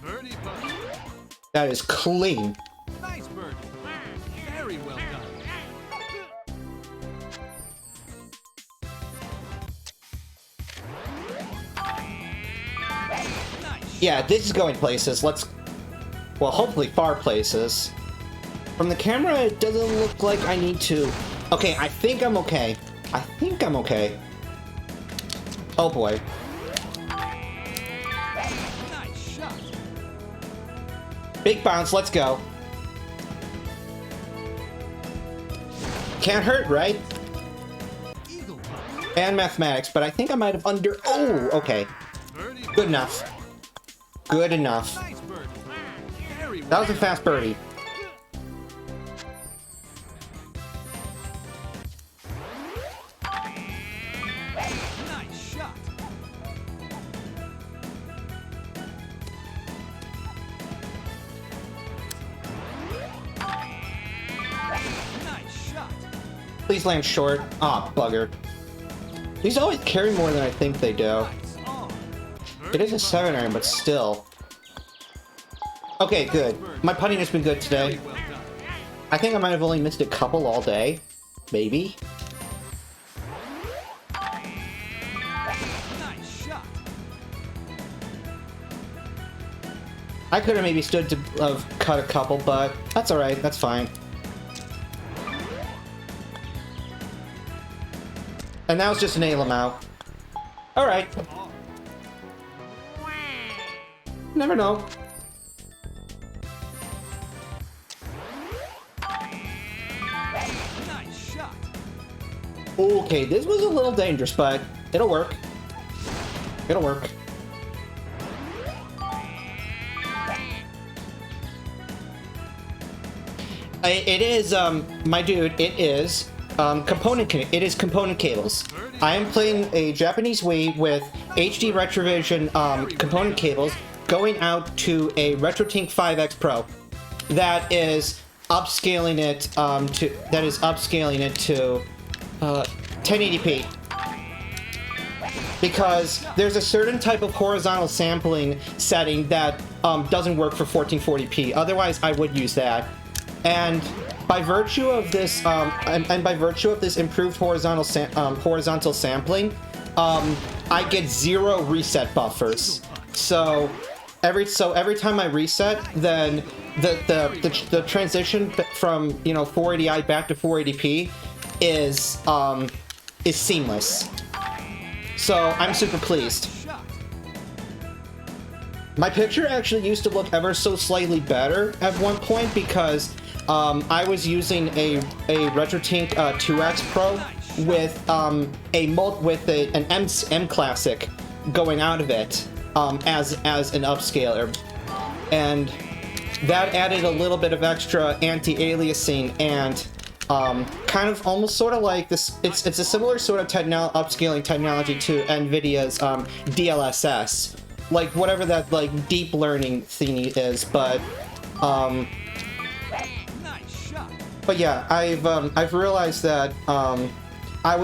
Birdie putt. That is clean. Nice birdie. Very well done. Yeah, this is going places. Let's... Well, hopefully far places. From the camera, it doesn't look like I need to... Okay, I think I'm okay. I think I'm okay. Oh boy. Nice shot. Big bounce, let's go. Can't hurt, right? Eagle putt. And mathematics, but I think I might have under... Oh, okay. Birdie. Good enough. Good enough. Nice birdie. Very well. That was a fast birdie. Nice shot. Nice shot. Please land short. Ah, bugger. These always carry more than I think they do. Nice on. It is a 7-iron, but still. Okay, good. My putting has been good today. Very well done. I think I might have only missed a couple all day. Maybe. Nice shot. I could have maybe stood to have cut a couple, but that's alright. That's fine. And now it's just nail them out. Alright. Never know. Nice shot. Okay, this was a little dangerous, but it'll work. It'll work. It is, my dude, it is, it is component cables. I am playing a Japanese Wii with HD Retrovision, component cables going out to a RetroTink 5X Pro. That is upscaling it, to 1080p. Because there's a certain type of horizontal sampling setting that doesn't work for 1440p. Otherwise, I would use that. And by virtue of this, by virtue of this improved horizontal sampling, I get 0 reset buffers. So every time I reset, then the transition from 480i back to 480p is seamless. So I'm super pleased. Shot. My picture actually used to look ever so slightly better at one point because I was using a RetroTink 2X Pro with an M Classic going out of it as an upscaler, and that added a little bit of extra anti-aliasing and kind of almost sort of like this. It's a similar sort of upscaling technology to NVIDIA's DLSS, like whatever that like deep learning thingy is, but. Nice shot. But yeah, I've realized that I've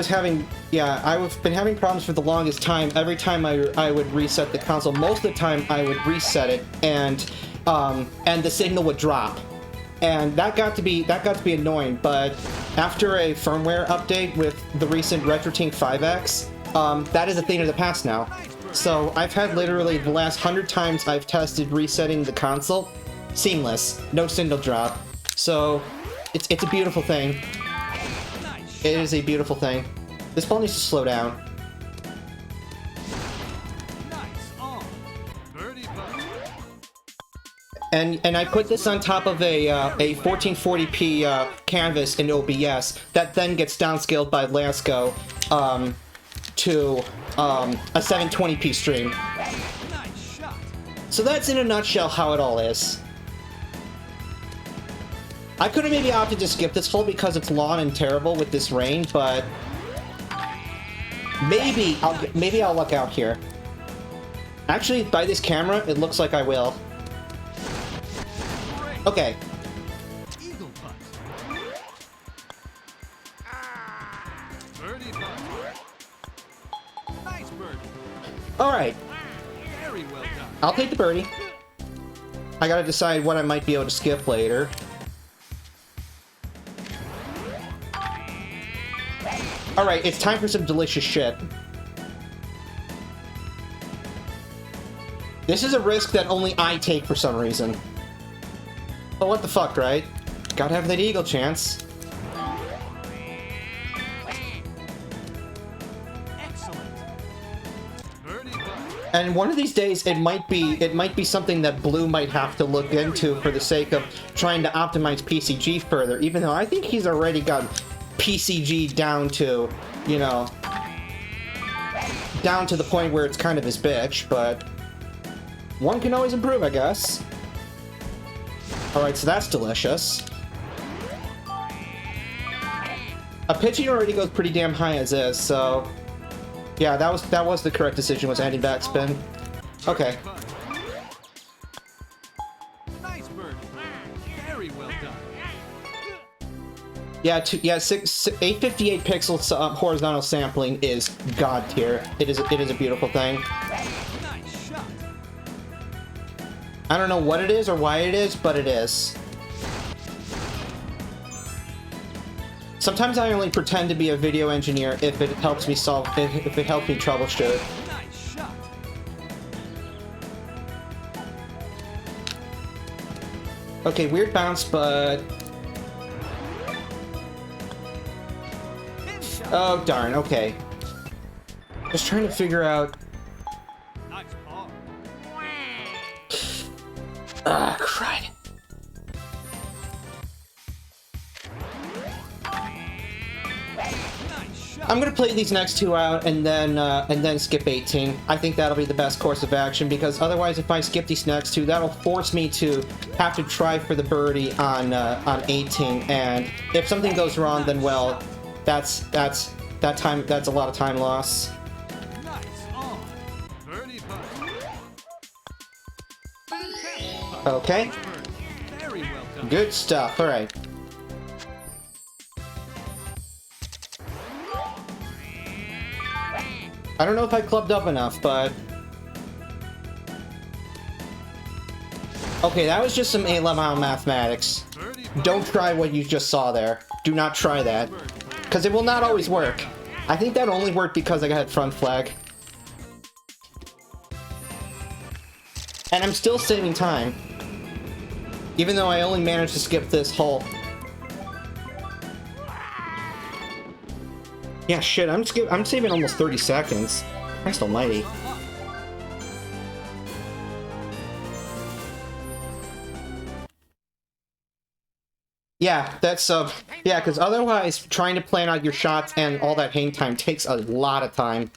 been having problems for the longest time. Every time I would reset the console, most of the time I would reset it and the signal would drop, and that got to be annoying. But after a firmware update with the recent RetroTink 5X, that is a thing of the past now. So I've had literally the last 100 times I've tested resetting the console, seamless, no signal drop. So it's a beautiful thing. Nice. It is a beautiful thing. This ball needs to slow down. Nice on. Birdie putt. And I put this on top of a 1440p canvas in OBS that then gets downscaled by Lasco to a 720p stream. Nice shot. So that's in a nutshell how it all is. I could have maybe opted to skip this hole because it's long and terrible with this rain, but maybe I'll luck out here. Actually, by this camera, it looks like I will. Okay. Eagle putt. Birdie putt. Nice birdie. All right. Very well done. I'll take the birdie. I gotta decide what I might be able to skip later. Alright, it's time for some delicious shit. This is a risk that only I take for some reason. But what the fuck, right? Gotta have that eagle chance. Excellent. Birdie putt. And one of these days, it might be something that Blue might have to look into for the sake of trying to optimize PCG further. Even though I think he's already got PCG down to, you know, down to the point where it's kind of his bitch. But one can always improve, I guess. All right, so that's delicious. A pitching already goes pretty damn high as is, so. Yeah, that was the correct decision, was adding backspin. Okay. Nice bird. Very well done. Yeah, 858 pixels horizontal sampling is god tier. It is a beautiful thing. Nice shot. I don't know what it is or why it is, but it is. Sometimes I only pretend to be a video engineer if it helps me solve, if it helps me troubleshoot. Nice shot. Okay, weird bounce, but... Hit shot. Oh, darn, okay. Just trying to figure out... Nice ball. Ah, crud. Nice shot. I'm gonna play these next two out and then skip 18. I think that'll be the best course of action, because otherwise, if I skip these next two, that'll force me to have to try for the birdie on 18. And if something goes wrong, then well, that's a lot of time loss. Nice on. Birdie putt. Fantastic putt. Okay, Bird. Very well done. good stuff. All right. I don't know if I clubbed up enough, but... Okay, that was just some A-level mathematics. Birdie putt. Don't try what you just saw there. Do not try that. Because it will not always work. I think that only worked because I got front flag. And I'm still saving time. Even though I only managed to skip this hole. Yeah, shit, I'm saving almost 30 seconds. Christ almighty. Yeah, that's, yeah, because otherwise trying to plan out your shots and all that hang time takes a lot of time.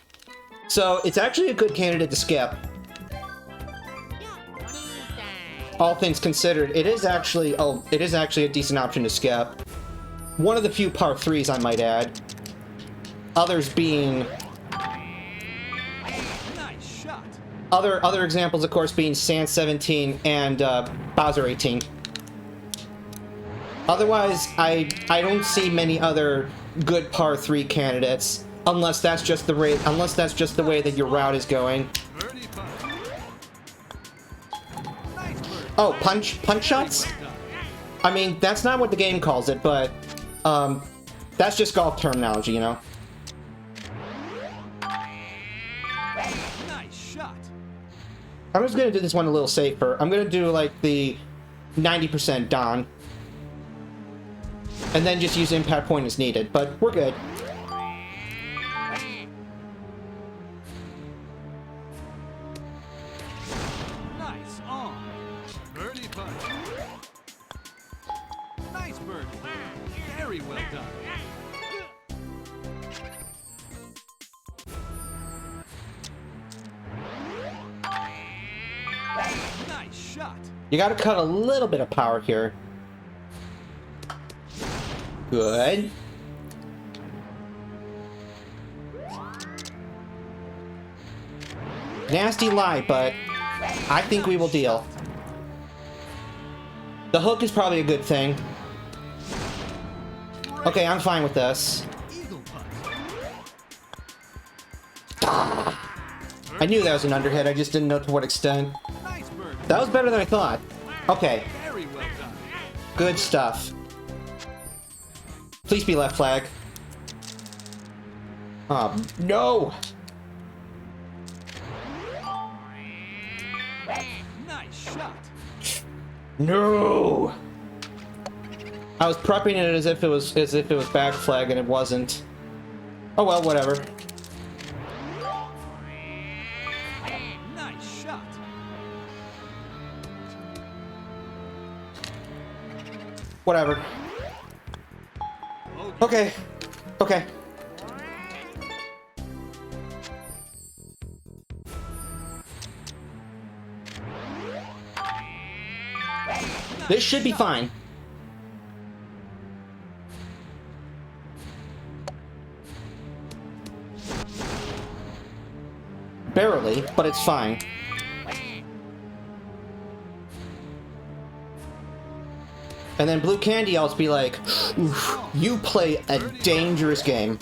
So, it's actually a good candidate to skip. All things considered, it is actually a decent option to skip. One of the few par 3s, I might add. Others being... Nice shot. Other examples, of course, being Sand 17 and Bowser 18. Otherwise, I don't see many other good par 3 candidates, unless that's just the way that your route is going. Birdie putt. Nice bird. Oh, punch shots? Well done. I mean, that's not what the game calls it, but that's just golf terminology, you know. Nice shot. I'm just gonna do this one a little safer. I'm gonna do like the 90% Don. And then just use impact point as needed, but we're good. Nice on. Birdie putt. Nice bird. Very well done. Nice shot. You gotta cut a little bit of power here. Good. Nasty lie, but I think we will deal. The hook is probably a good thing. Okay, I'm fine with this. Eagle putt. I knew that was an underhit, I just didn't know to what extent. Nice bird. That was better than I thought. Okay, Very well done. good stuff. Please be left flag. No! shot. No! I was prepping it as if it was back flag and it wasn't. Oh well, whatever. Nice shot. Whatever. Okay. Okay. This should be fine. Barely, but it's fine. And then Blue Candy, I'll be like, oof, you play a dangerous game.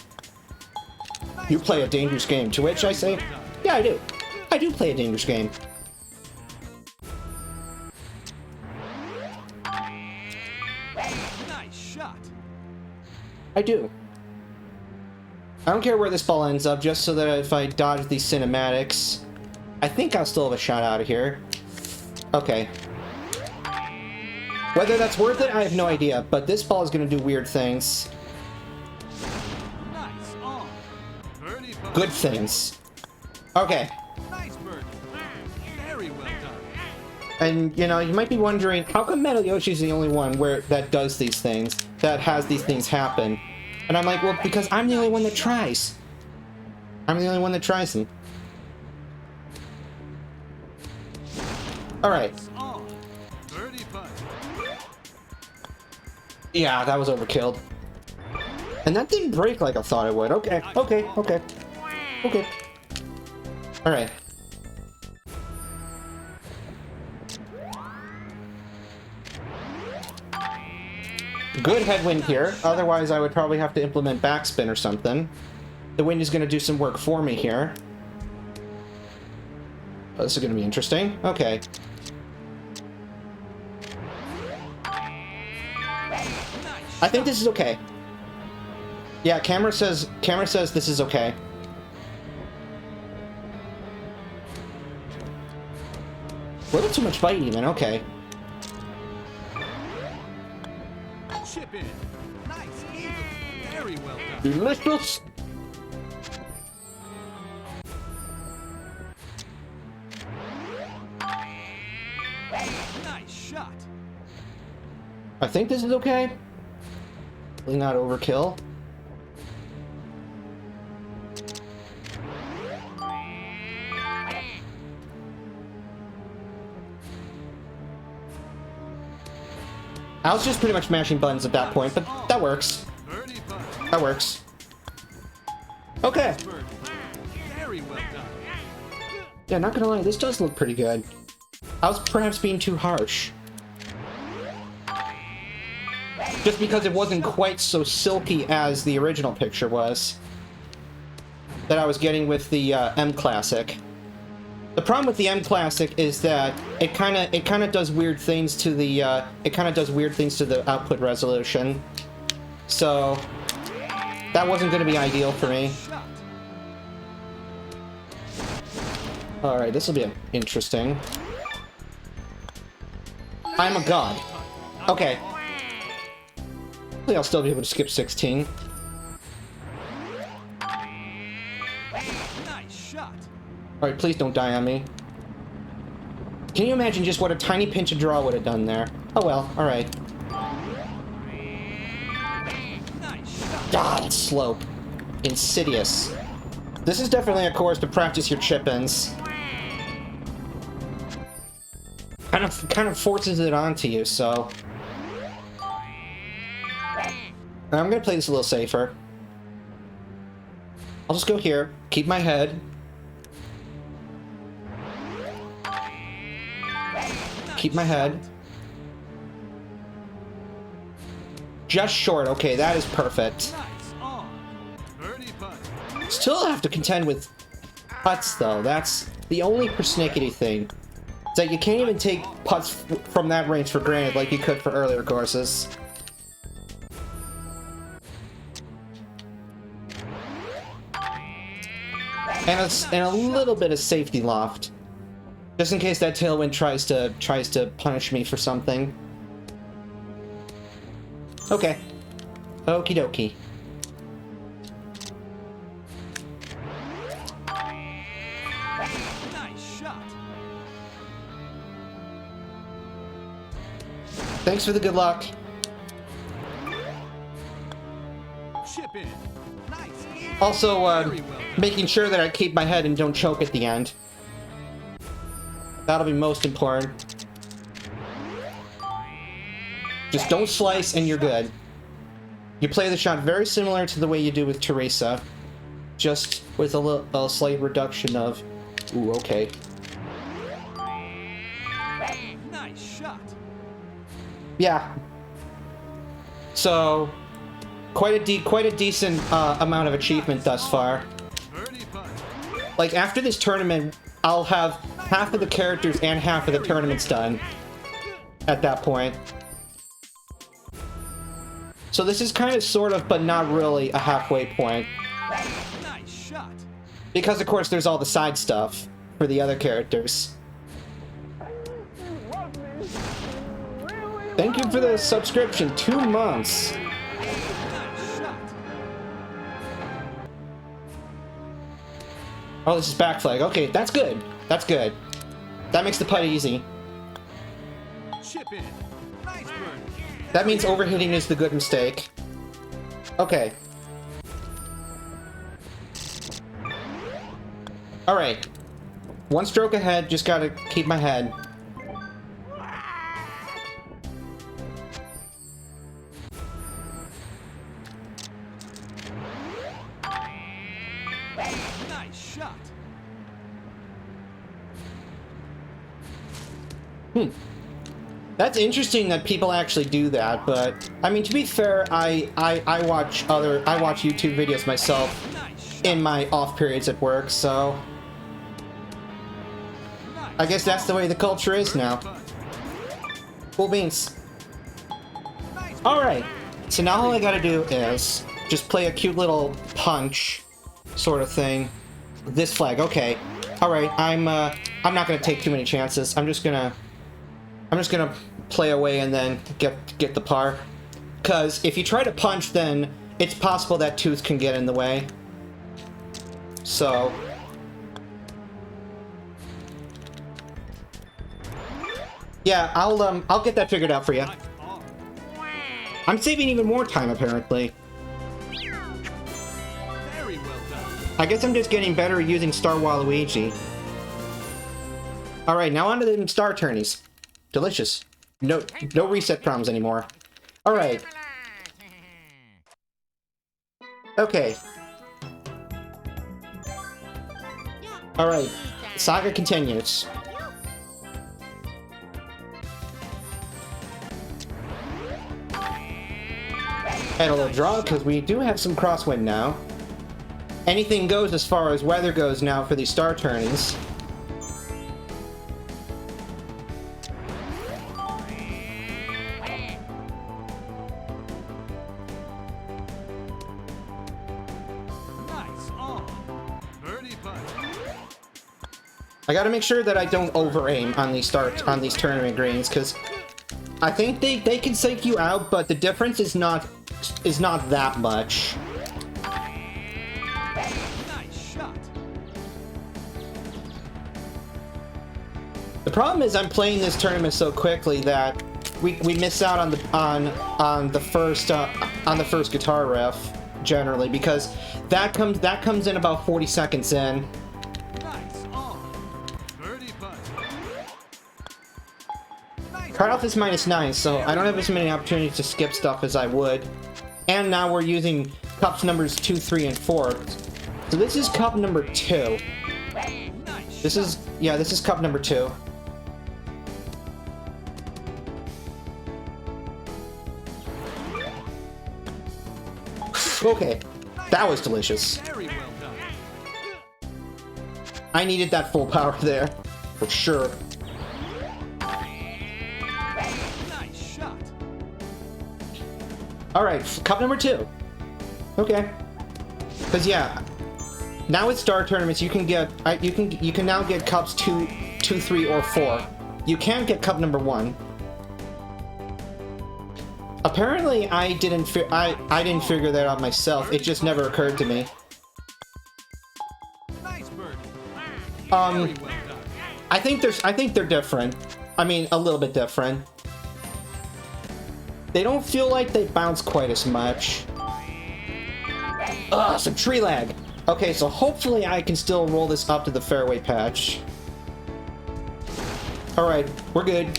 You play a dangerous game. To which I say, yeah, I do. I do play a dangerous game. Nice shot. I do. I don't care where this ball ends up, just so that if I dodge these cinematics, I think I'll still have a shot out of here. Okay. Whether that's worth it, I have no idea, but this ball is going to do weird things. Nice on. Birdie putt. Good things. Okay. Nice birdie. Very well done. And, you know, you might be wondering, how come Metal Yoshi's the only one that does these things, that has these things happen? And I'm like, well, because I'm the only one that tries. I'm the only one that tries them. Alright. On. Birdie putt. Yeah, that was overkill. And that didn't break like I thought it would. Okay, okay, okay. Okay. Alright. Good headwind here, otherwise I would probably have to implement backspin or something. The wind is going to do some work for me here. Oh, this is going to be interesting. Okay. I think this is okay. Yeah, camera says this is okay. A little too much bite even, okay. Chip in. Nice eagle. Very well done. Delicious. Nice shot. I think this is okay. Probably not overkill. I was just pretty much mashing buttons at that point, but that works. Birdie putt. That works. Okay. Birdie. Very well done. Yeah, not gonna lie, this does look pretty good. I was perhaps being too harsh. Just because it wasn't quite so silky as the original picture was. That I was getting with the M Classic. The problem with the M Classic is that it kind of does weird things to the output resolution. So that wasn't going to be ideal for me. Shot. All right, this will be interesting. I'm a god. Okay. Hopefully I'll still be able to skip 16. Nice shot. All right, please don't die on me. Can you imagine just what a tiny pinch of draw would have done there? Oh well, all right. Nice shot. God, it's slope. Insidious. This is definitely a course to practice your chip-ins. Kind of forces it onto you, so. I'm gonna play this a little safer. I'll just go here, keep my head. Keep my head. Just short, okay, that is perfect. Nice on. Birdie putt. Still have to contend with putts, though. That's the only persnickety thing. It's like you can't even take putts from that range for granted like you could for earlier courses. And a little bit of safety loft. Just in case that Tailwind tries to punish me for something. Okay. Okie dokie. Nice shot. Thanks for the good luck. Chip in. Nice. Easy. Also, Very well done. making sure that I keep my head and don't choke at the end. That'll be most important. Just don't slice and you're good. You play the shot very similar to the way you do with Teresa. Just with a slight reduction of... Ooh, okay. Nice shot. Yeah. So, quite a decent amount of achievement thus far. Birdie putt. Like, after this tournament, I'll have half of the characters and half of the tournaments done at that point. So this is kind of, sort of, but not really a halfway point. Nice shot. Because, of course, there's all the side stuff for the other characters. Thank you for the subscription. 2 months. Nice shot. Oh, this is back flag. Okay, that's good. That's good. That makes the putt easy. Chip in. Nice birdie. That means overhitting is the good mistake. Okay. Alright. One stroke ahead, just gotta keep my head. Nice shot. That's interesting that people actually do that, but I mean, to be fair, I watch YouTube videos myself Nice shot. in my off periods at work, so I guess that's the way the culture is now. Putt. Cool beans. Nice. Alright, so now all I gotta do is just play a cute little punch sort of thing. This flag, okay. Alright, I'm not gonna take too many chances. I'm just gonna play away and then get the par. Cause if you try to punch, then it's possible that tooth can get in the way. So yeah, I'll get that figured out for you. Nice ball. I'm saving even more time apparently. Very well done. I guess I'm just getting better at using Star Waluigi. Alright, now on to the star tourneys. Delicious. No reset problems anymore. Alright. Okay. Alright. Saga continues. Had a little draw because we do have some crosswind now. Anything goes as far as weather goes now for these star tourneys. Nice on. Birdie putt. I gotta make sure that I don't over-aim on these tournament greens, because I think they can psych you out, but the difference is not that much. Nice shot. The problem is I'm playing this tournament so quickly that we miss out on the first guitar riff generally, because that comes in about 40 seconds in. Nice on. Birdie putt. Nice. Cutoff is -9, so I don't have as many opportunities to skip stuff as I would. And now we're using cups numbers 2, 3, and 4. So this is cup number 2. Nice. This is cup number 2. Okay, that was delicious. Very well done. I needed that full power there, for sure. Nice shot. Alright, cup number 2. Okay. Because yeah, now with star tournaments you can get you can now get cups 2, 2, 3, or 4. You can't get cup number 1. Apparently, I didn't figure that out myself. It just never occurred to me. Nice birdie. Very Um, well done. I think they're different. I mean, a little bit different. They don't feel like they bounce quite as much. Ugh, some tree lag. Okay, so hopefully I can still roll this up to the fairway patch. Alright, we're good.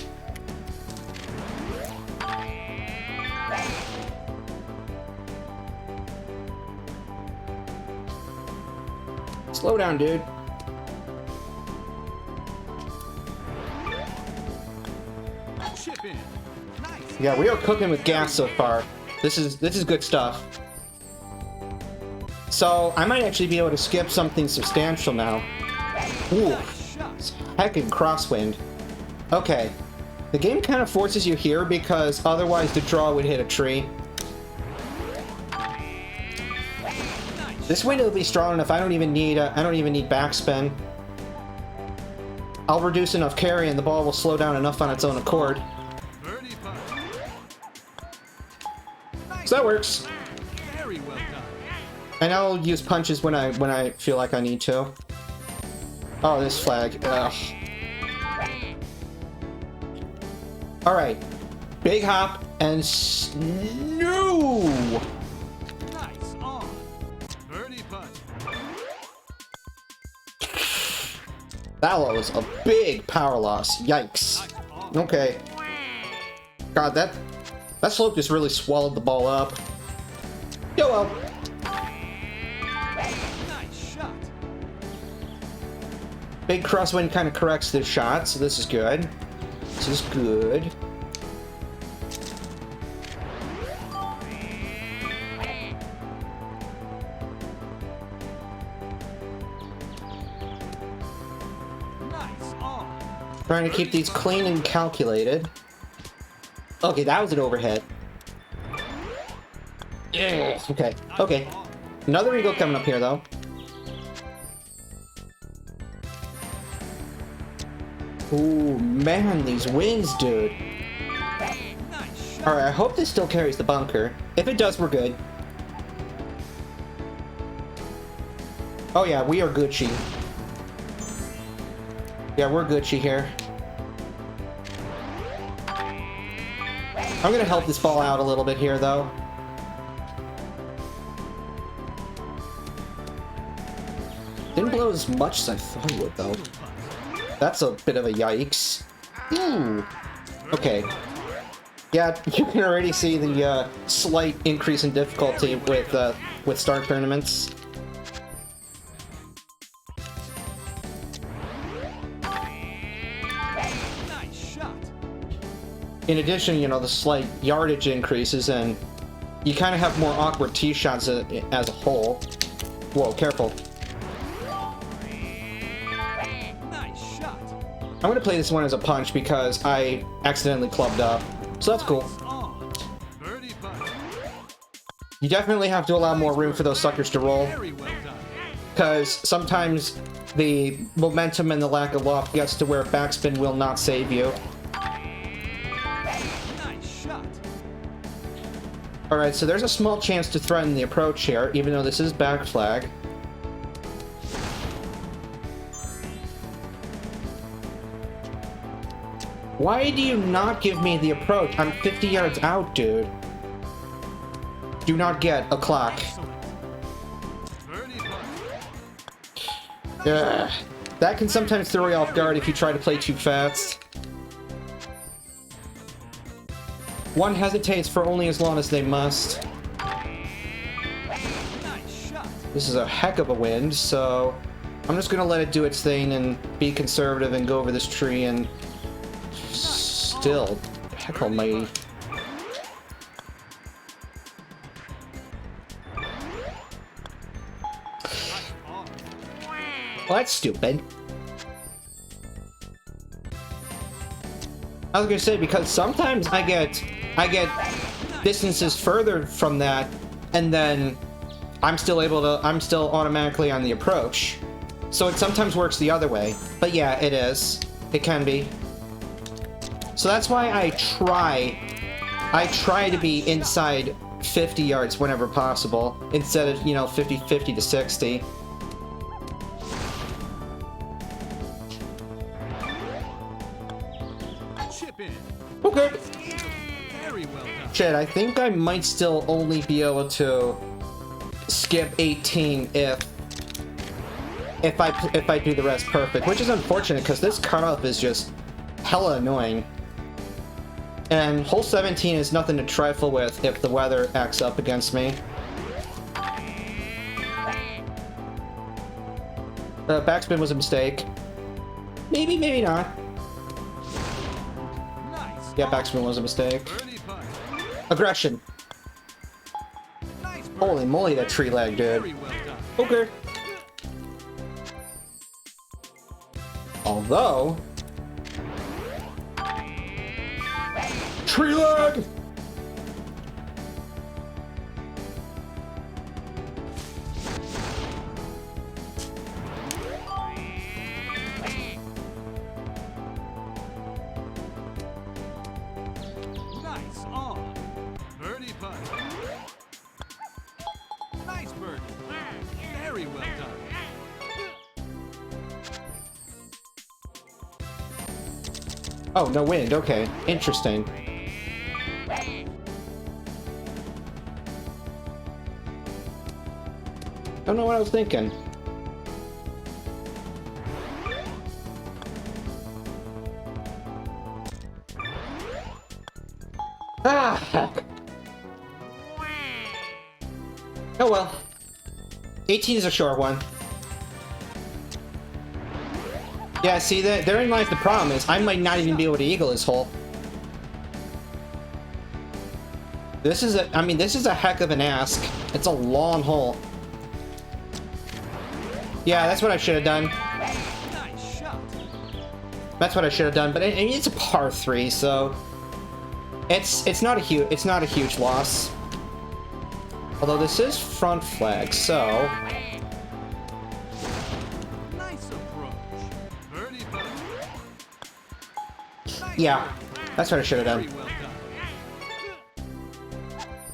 Slow down, dude. Chip in. Nice. Yeah, we are cooking with gas so far. This is good stuff. So I might actually be able to skip something substantial now. Ooh, Nice shot. heckin' crosswind. Okay, the game kind of forces you here because otherwise the draw would hit a tree. This window will be strong enough. I don't even need backspin. I'll reduce enough carry and the ball will slow down enough on its own accord. Birdie putt. So that works. Very well done. And I'll use punches when I feel like I need to. Oh, this flag. Ugh. All right, big hop and no. Nice on. Birdie putt. That was a big power loss. Yikes. Nice on. Okay. God, that slope just really swallowed the ball up. Yo, well. Nice shot. Big crosswind kind of corrects this shot, so this is good. This is good. Nice on. Trying to keep these clean and calculated. Okay, that was an overhead. Yeah. Okay. Okay. Another eagle coming up here, though. Ooh, man, these winds, dude. Nice shot. Alright, I hope this still carries the bunker. If it does, we're good. Oh yeah, we are Gucci. Yeah, we're Gucci here. I'm gonna help this ball out a little bit here, though. Didn't blow as much as I thought it would, though. That's a bit of a yikes. Okay. Yeah, you can already see the slight increase in difficulty with Star Tournaments. Nice shot. In addition, you know, the slight yardage increases, and you kind of have more awkward tee shots as a whole. Whoa, careful. Nice shot. I'm gonna play this one as a punch because I accidentally clubbed up. So that's cool. Nice on. Birdie putt. You definitely have to allow more room for those suckers to roll, Very well done. because sometimes the momentum and the lack of loft gets to where backspin will not save you. Nice shot. Alright, so there's a small chance to threaten the approach here, even though this is back flag. Why do you not give me the approach? I'm 50 yards out, dude. Do not get a clock. Excellent. Birdie putt. Ugh. That can sometimes throw you off guard if you try to play too fast. One hesitates for only as long as they must. Nice shot. This is a heck of a wind, so I'm just gonna let it do its thing and be conservative and go over this tree and still, heck almighty. Well, that's stupid. I was gonna say, because sometimes I get distances further from that, and then I'm still automatically on the approach. So it sometimes works the other way. But yeah, it is. It can be. So that's why I try to be inside 50 yards whenever possible, instead of, you know, 50 to 60. Chip in. Okay. Very well done. Shit, I think I might still only be able to skip 18 if I do the rest perfect, which is unfortunate because this cutoff is just hella annoying. And hole 17 is nothing to trifle with if the weather acts up against me. Backspin was a mistake. Maybe, maybe not. Nice. Yeah, backspin was a mistake. Birdie putt. Aggression. Nice birdie. Holy moly, that tree lag, dude. Very well done. Okay. Although... Tree lag! Nice on. Birdie putt. Nice birdie. Very well done. Oh, no wind, okay. Interesting. Don't know what I was thinking. Ah, heck. Oh well. 18 is a short one. Yeah, see, therein lies the problem, is I might not even be able to eagle this hole. This is a, I mean, this is a heck of an ask. It's a long hole. Yeah, that's what I should have done. Nice shot. That's what I should have done, but I mean, it's a par 3, so it's not a huge loss. Although this is front flag, so Nice approach. Birdie putt. Nice yeah, birdie. that's what I should have Very done. well done.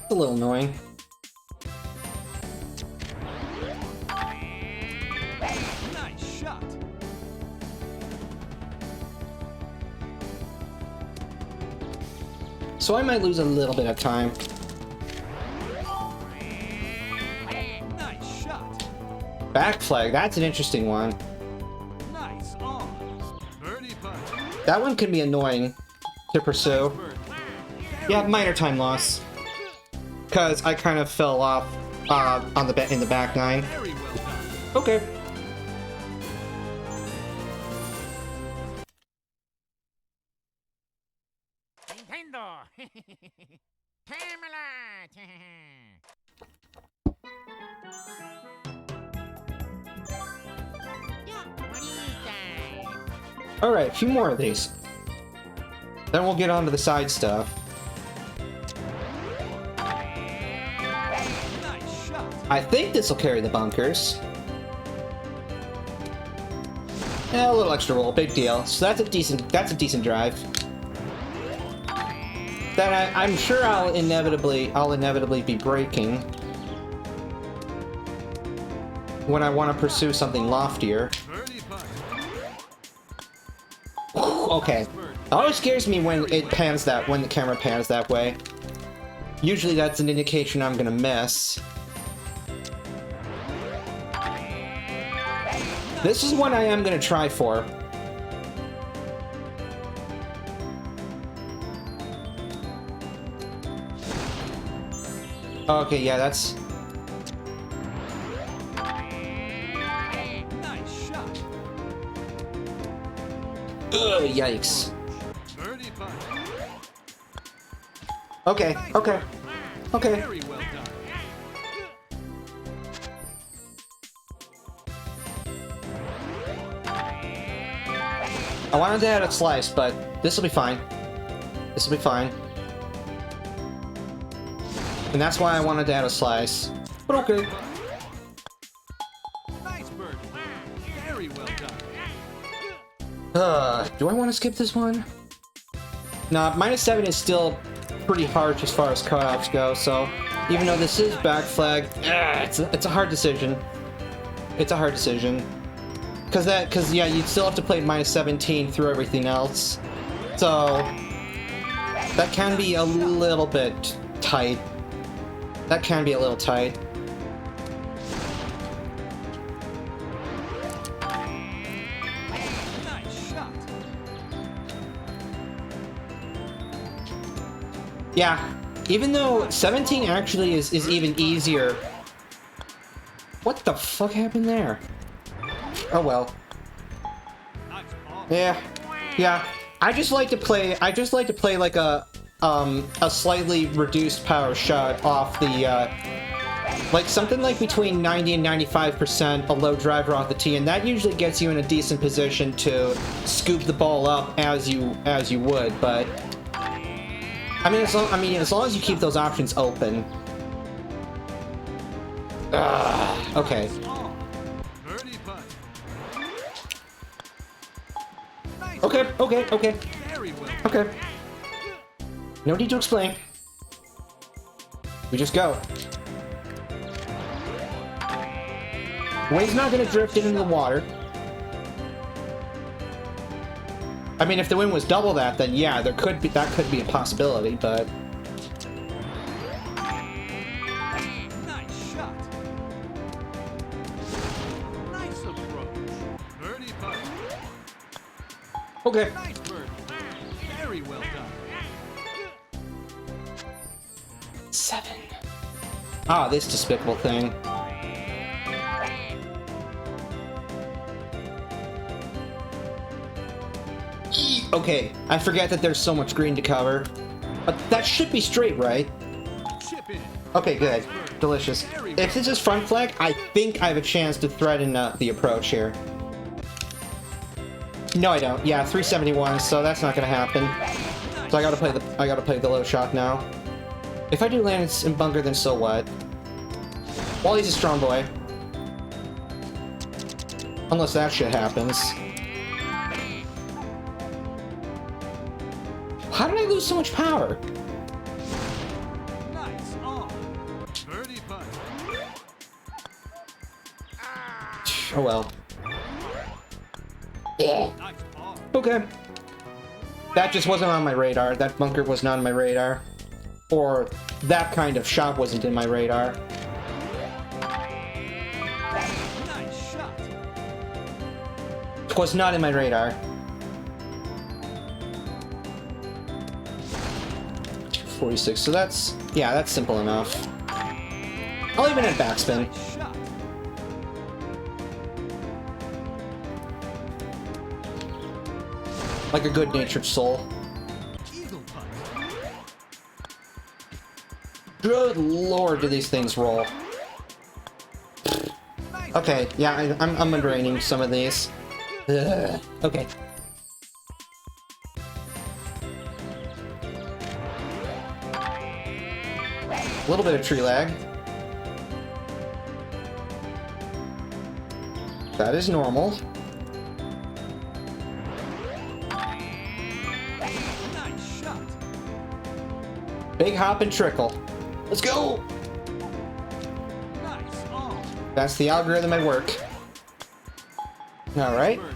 It's a little annoying. Nice shot. So I might lose a little bit of time. Nice shot. Back flag, that's an interesting one. Nice on. Birdie putt. That one can be annoying to pursue. Birdie. Yeah, minor time loss. Because I kind of fell off in the back nine. Very well done. Okay. Nintendo. Camelot. Alright, a few more of these. Then we'll get on to the side stuff. Nice shot. I think this will carry the bunkers. Yeah, a little extra roll, big deal. So that's a decent drive. That I'm sure I'll inevitably be breaking when I want to pursue something loftier. Birdie putt. Okay. It always scares me when it pans when the camera pans that way. Usually that's an indication I'm gonna miss. This is one I am gonna try for. Okay, yeah, that's... Nice shot. Ugh, yikes. Birdie putt. Okay, okay, okay. Very well done. I wanted to add a slice, but this will be fine. This will be fine. And that's why I wanted to add a slice. But okay. Nice birdie. Very well done. Do I want to skip this one? Nah, -7 is still pretty harsh as far as cutoffs go, so even though this is back flag, it's a hard decision. It's a hard decision. Cause yeah, you'd still have to play -17 through everything else. So that can be a little bit tight. That can be a little tight. Yeah, even though 17 actually is even easier. What the fuck happened there? Oh well. Yeah. I just like to play like a slightly reduced power shot off the like something like between 90 and 95% a low driver off the tee, and that usually gets you in a decent position to scoop the ball up as you would, but I mean, as long as you keep those options open. Okay. Okay. No need to explain. We just go. Wave's not gonna drift into the water. I mean, if the wind was double that, then yeah, that could be a possibility, but Nice shot. Nice approach. Birdie putt. okay. Nice birdie. Very well done. 7. Ah, this despicable thing. Okay, I forget that there's so much green to cover. But that should be straight, right? Chip in. Okay, good. Delicious. If this is front flag, I think I have a chance to threaten the approach here. No, I don't. Yeah, 371, so that's not gonna happen. So I gotta play the low shot now. If I do land in bunker, then so what? Wally's a strong boy. Unless that shit happens. How did I lose so much power? Nice on. Birdie putt. Oh well. Yeah. Nice ball. Okay. That just wasn't on my radar. That bunker was not on my radar. Or that kind of shot wasn't in my radar. Nice shot. It was not in my radar. 246, so that's simple enough. I'll even hit backspin. Nice shot. Like a good-natured soul. Eagle putt. Good lord, do these things roll. Nice. Okay, yeah, I'm underrating some of these. Ugh. Okay. A little bit of tree lag. That is normal. Nice shot. Big hop and trickle. Let's go! Nice on. That's the algorithm at work. Alright. Birdie.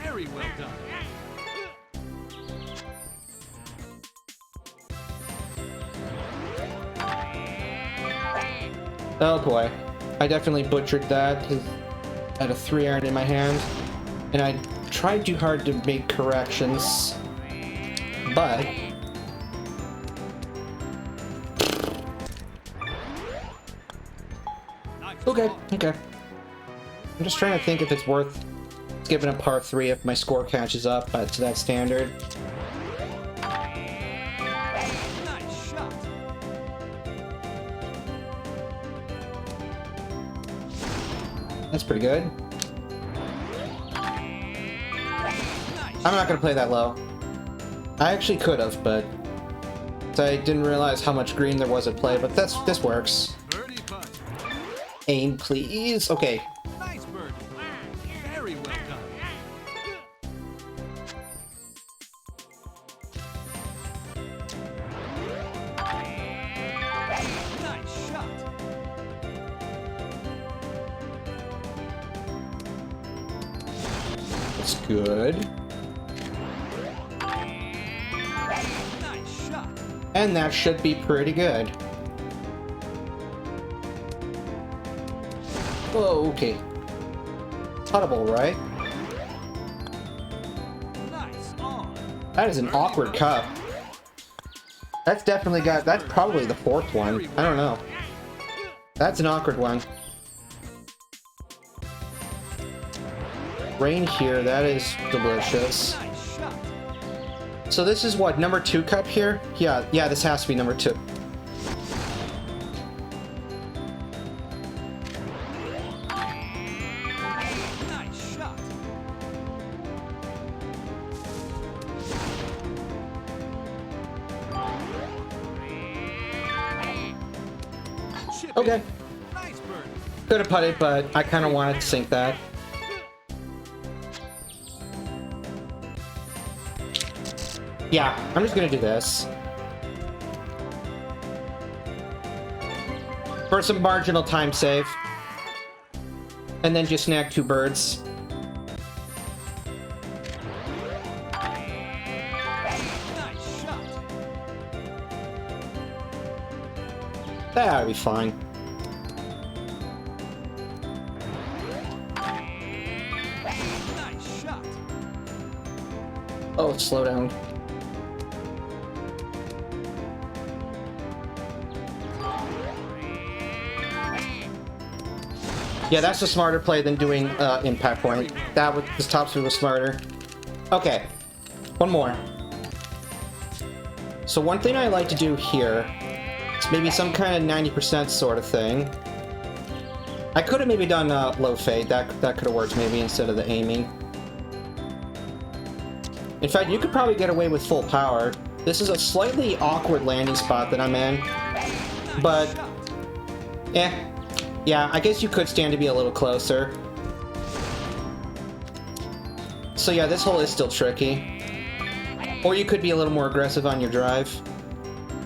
Very well done. Oh boy. I definitely butchered that. I had a 3-iron in my hand. And I tried too hard to make corrections. But Nice okay. ball. I'm just trying to think if it's worth skipping a par 3 if my score catches up to that standard. Nice shot. That's pretty good. Nice. I'm not gonna play that low. I actually could have, but I didn't realize how much green there was at play. But this works. Birdie putt. Aim, please. Okay. Nice birdie. Very well done. That's good. Nice shot. And that should be pretty good. Oh, okay. Puttable, right? Nice on. That is an awkward cup. That's definitely got... That's probably the fourth one. I don't know. That's an awkward one. Rain here, that is delicious. Nice shot. So this is what, number 2 cup here? Yeah, this has to be number 2. Nice shot. Chip Okay. in. Nice bird. Could have putted, but I kind of wanted to sink that. Yeah, I'm just gonna do this. For some marginal time save. And then just snag 2 birds. Nice shot. That'll be fine. Nice shot. Oh, slow down. Yeah, that's a smarter play than doing impact point. That was this top speed was smarter. Okay, one more. So one thing I like to do here is maybe some kind of 90% sort of thing. I could have maybe done low fade. That could have worked maybe instead of the aiming. In fact, you could probably get away with full power. This is a slightly awkward landing spot that I'm in, but yeah, I guess you could stand to be a little closer. So yeah, this hole is still tricky. Or you could be a little more aggressive on your drive.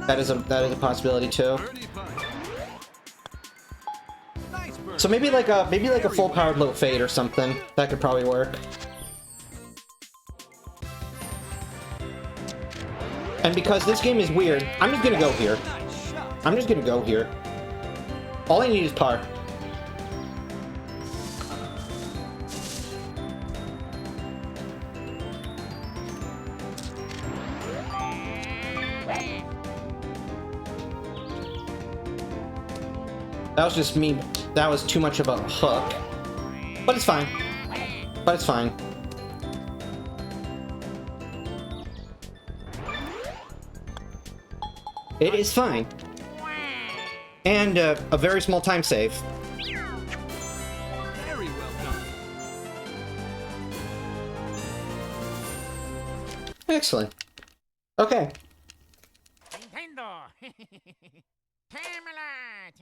That is a possibility too. Birdie putt. Nice bird. So maybe like a full powered low fade or something. That could probably work. And because this game is weird, I'm just gonna go here. Nice shot. I'm just gonna go here. All I need is par. That was just me. That was too much of a hook. But it's fine. But it's fine. It is fine. And a very small time save. Very well done. Excellent. Okay. Nintendo. Camelot.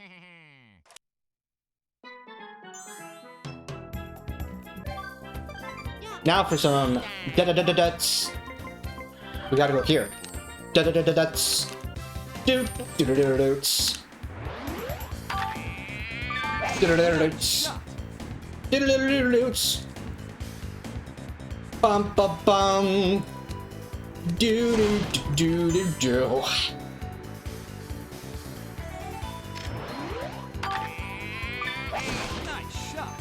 Now for some da-da-da-da-duts. We gotta go here. Da-da-da-da-duts. Do-do-do-do-duts. Do-do-do-do-duts. Do-do-do-do-duts. Bum-bum-bum. Do-do-do-do-do. Nice shot.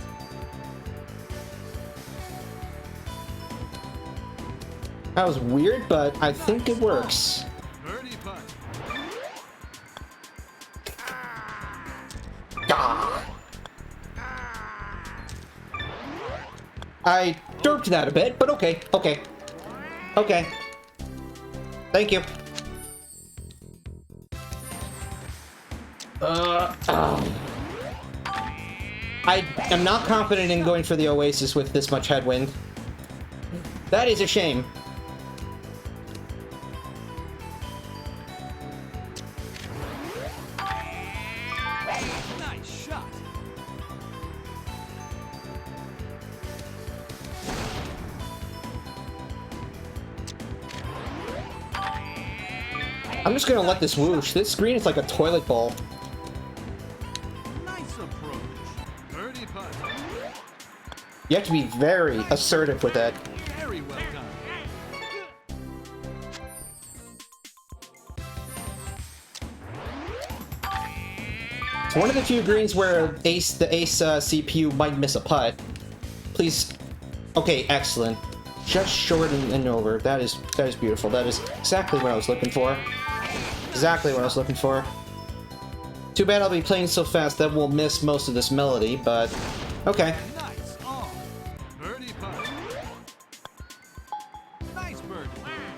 That was weird, but I think it works. Birdie putt. Ah. I derped that a bit, but okay, okay. Okay. Thank you. I am not confident in going for the Oasis with this much headwind. That is a shame. Nice shot. I'm just gonna let this whoosh. This screen is like a toilet bowl. Nice approach. Birdie putt. You have to be very assertive with it. Very well done. It's one of the few greens where the ace CPU might miss a putt. Please. Okay, excellent. Just short and over. That is beautiful. That is exactly what I was looking for. Exactly what I was looking for. Too bad I'll be playing so fast that we'll miss most of this melody, but okay. Nice on. Birdie putt. Nice birdie.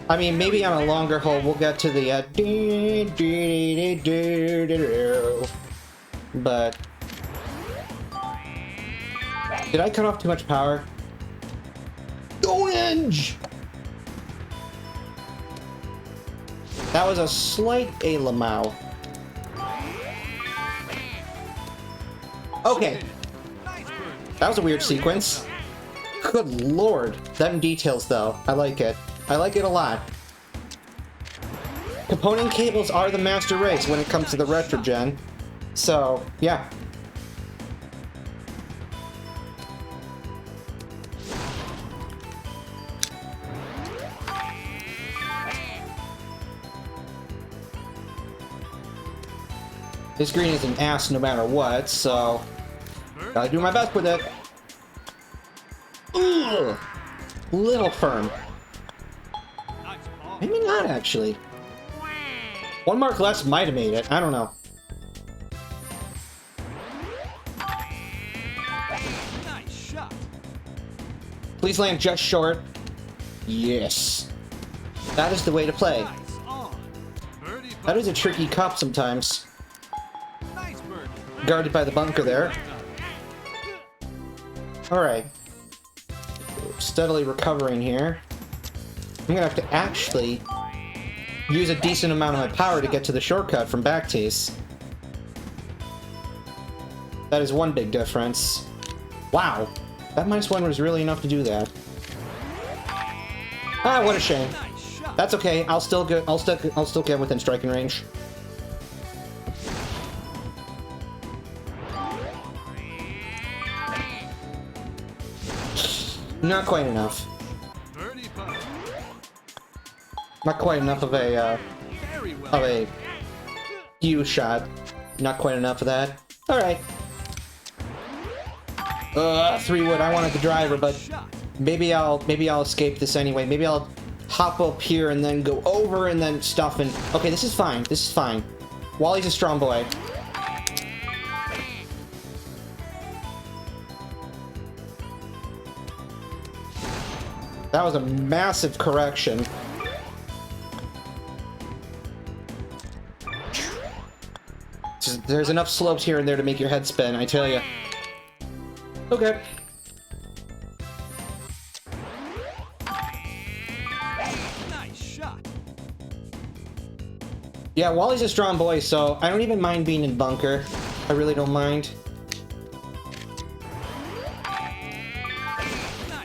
I mean, maybe on a longer hole we'll get to the but did I cut off too much power? Orange! That was a slight Lamau. Okay. Nice birdie. That was a weird sequence. Good lord. Them details, though. I like it. I like it a lot. Component cables are the master race when it comes to the retro gen. So, yeah. This green is an ass no matter what, so gotta do my best with it. Ugh. Little firm. Nice ball. Maybe not, actually. One mark less might have made it. I don't know. Nice shot. Please land just short. Yes. That is the way to play. Nice on. Birdie putt. That is a tricky cup sometimes. Nice birdie. Guarded by the bunker there. Alright. Steadily recovering here. I'm gonna have to actually use a decent amount of my power to get to the shortcut from back tees. That is one big difference. Wow. That -1 was really enough to do that. Ah, what a shame. Nice shot. That's okay. I'll still get within striking range. Not quite enough. Birdie putt. Not quite enough of a Very well. huge shot. Not quite enough of that. All right. 3-wood. I wanted the driver, but Shot. maybe I'll escape this anyway. Maybe I'll hop up here and then go over and then stuff and. Okay, this is fine. This is fine. Wally's a strong boy. That was a massive correction. There's enough slopes here and there to make your head spin, I tell you. Okay. Nice shot. Yeah, Wally's a strong boy, so I don't even mind being in bunker. I really don't mind.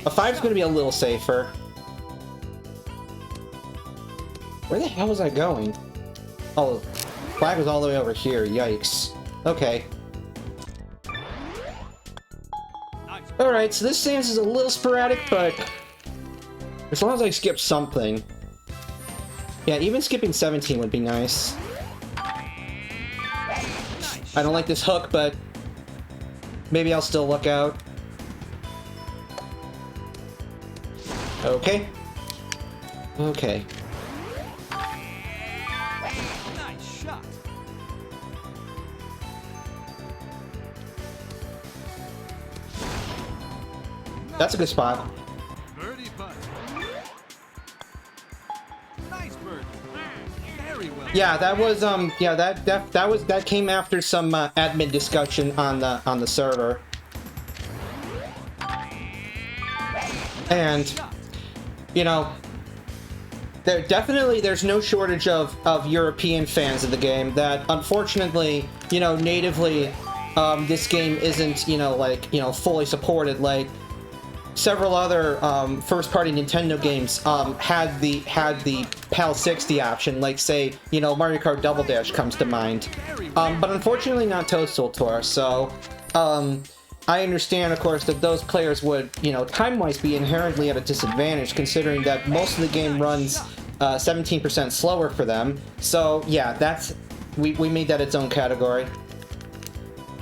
A 5's gonna be a little safer. Where the hell was I going? Oh, flag was all the way over here. Yikes. Okay. Nice. Alright, so this stance is a little sporadic, but as long as I skip something. Yeah, even skipping 17 would be nice. I don't like this hook, but maybe I'll still look out. Okay. Okay. Nice shot. That's a good spot. Birdie putt. Nice birdie. Very well. Yeah, that was yeah, that came after some admin discussion on the server. And you know, there's no shortage of European fans of the game that unfortunately, you know, natively this game isn't, you know, like, you know, fully supported like several other first-party Nintendo games had the PAL 60 option, like say, you know, Mario Kart Double Dash comes to mind. But unfortunately not Toadstool Tour, so I understand, of course, that those players would, you know, time-wise be inherently at a disadvantage, considering that most of the game runs 17% slower for them. So, yeah, that's... We made that its own category.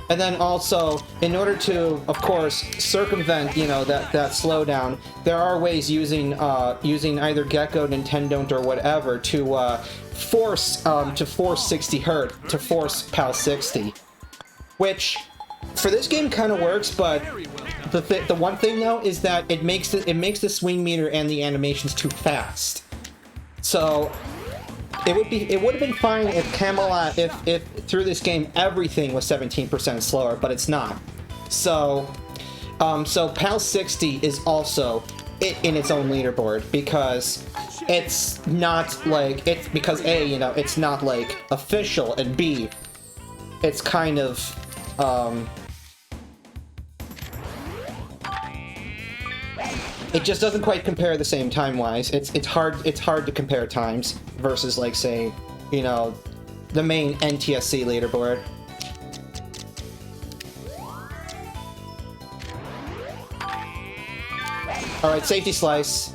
And then also, in order to, of course, circumvent, you know, that slowdown, there are ways using either Gecko, Nintendo, or whatever to force 60 Hz, to force PAL 60, which for this game kind of works, but the one thing though is that it makes the swing meter and the animations too fast. So it would have been fine if Camelot, if through this game everything was 17% slower, but it's not. So PAL 60 is also in its own leaderboard because it's not like, it's because A, you know, it's not like official, and B, it's kind of it just doesn't quite compare the same time-wise. It's hard to compare times versus, like, say, you know, the main NTSC leaderboard. Alright, safety slice.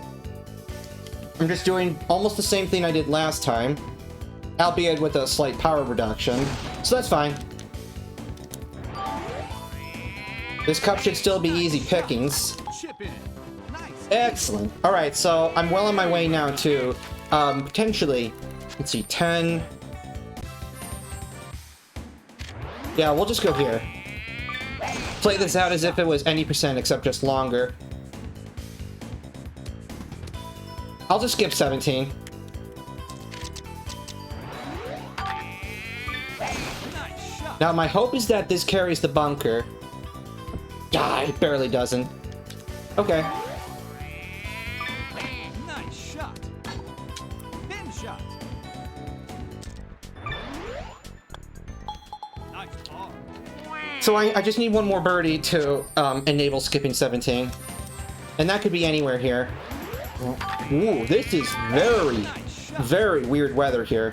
I'm just doing almost the same thing I did last time, albeit with a slight power reduction, so that's fine. This cup should still be easy pickings. Chip in. Nice. Excellent. Alright, so I'm well on my way now to, potentially, let's see, 10... Yeah, we'll just go here. Play this out as if it was any percent except just longer. I'll just skip 17. Now, my hope is that this carries the bunker. Ah, it barely doesn't. Okay. Nice shot. Pin shot. Nice ball. So I just need one more birdie to enable skipping 17. And that could be anywhere here. Ooh, this is very, very weird weather here.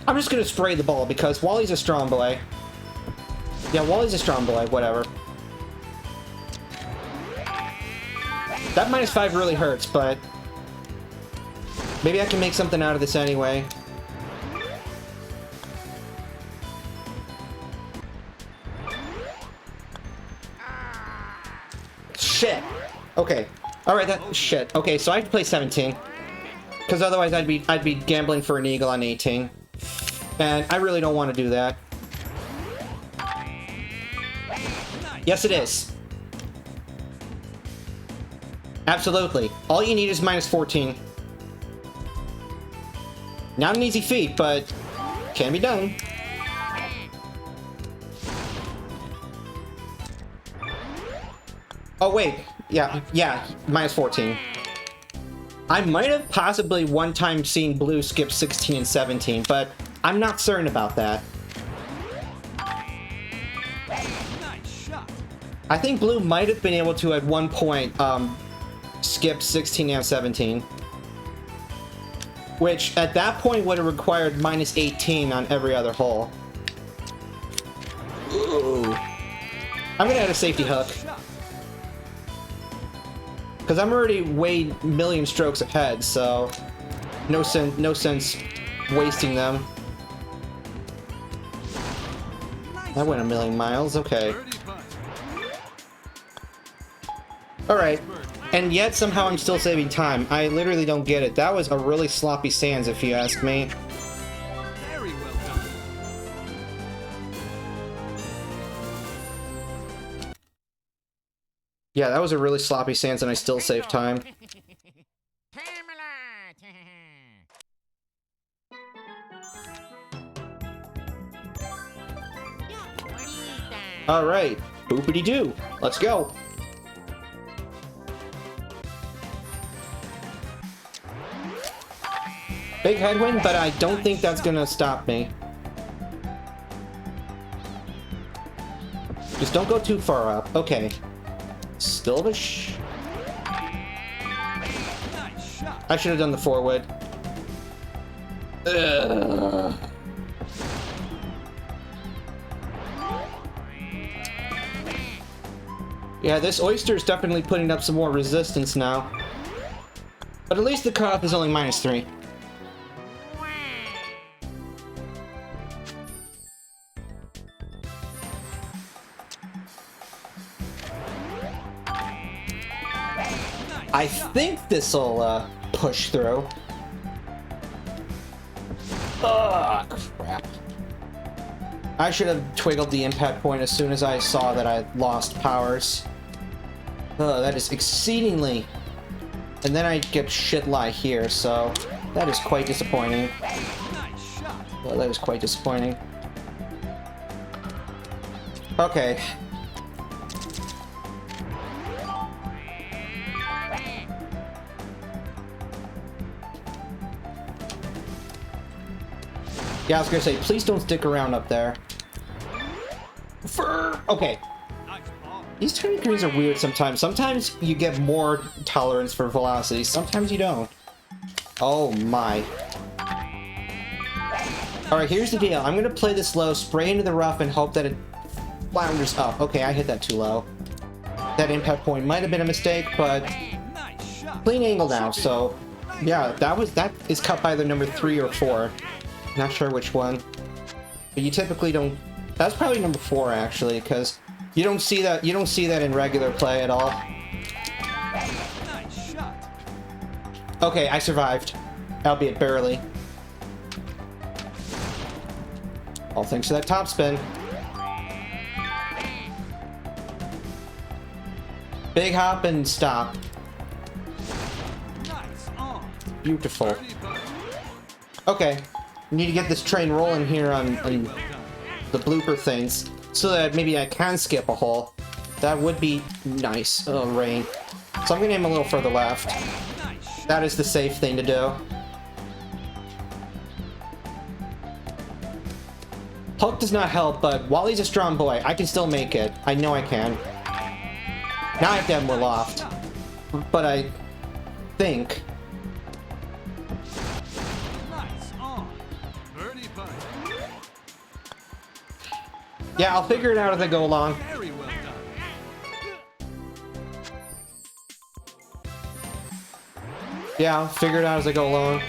I'm just gonna spray the ball because Wally's a strong boy. Yeah, Wally's a strong boy, whatever. That -5 really hurts, but maybe I can make something out of this anyway. Shit. Okay. All right. That shit. Okay, so I have to play 17, because otherwise I'd be gambling for an eagle on 18, and I really don't want to do that. Yes, it is. Absolutely. All you need is -14. Not an easy feat, but can be done. Oh, wait. Yeah, -14. I might have possibly one time seen Blue skip 16 and 17, but I'm not certain about that. I think Blue might have been able to, at one point, skip 16 and 17. Which, at that point, would have required -18 on every other hole. Ooh. I'm gonna add a safety hook. Because I'm already way million strokes ahead, so no sense wasting them. That went a million miles, okay. Alright, and yet somehow I'm still saving time. I literally don't get it. That was a really sloppy sands, if you ask me. Very well done. Yeah, that was a really sloppy sands, and I still saved time. Alright, boopity-doo. Let's go. Big headwind, but I don't think that's gonna stop me. Just don't go too far up. Okay. Stilvish. I should have done the forward. Ugh. Yeah, this oyster is definitely putting up some more resistance now. But at least the cutoff is only -3. I think this'll push through. Ugh, crap. I should have twiggled the impact point as soon as I saw that I lost powers. That is exceedingly... And then I get shit lie here, so that is quite disappointing. Well, that is quite disappointing. Okay. Yeah, I was gonna say, please don't stick around up there. Okay. These turning greens are weird sometimes. Sometimes you get more tolerance for velocity, sometimes you don't. Oh my. Alright, here's the deal. I'm gonna play this low, spray into the rough, and hope that it flounders up. Okay, I hit that too low. That impact point might have been a mistake, but clean angle now, so yeah, that is cut by the number 3 or 4. Not sure which one. But you typically don't... That's probably number 4 actually, because you don't see that in regular play at all. Okay, I survived. Albeit barely. All thanks to that topspin. Big hop and stop. Beautiful. Okay. Need to get this train rolling here on the blooper things, so that maybe I can skip a hole. That would be nice. Oh, rain. So I'm gonna aim a little further left. That is the safe thing to do. Hulk does not help, but Wally's a strong boy. I can still make it. I know I can. Now I have to have more loft. But I think... Yeah, I'll figure it out as I go along. Yeah, I'll figure it out as I go along.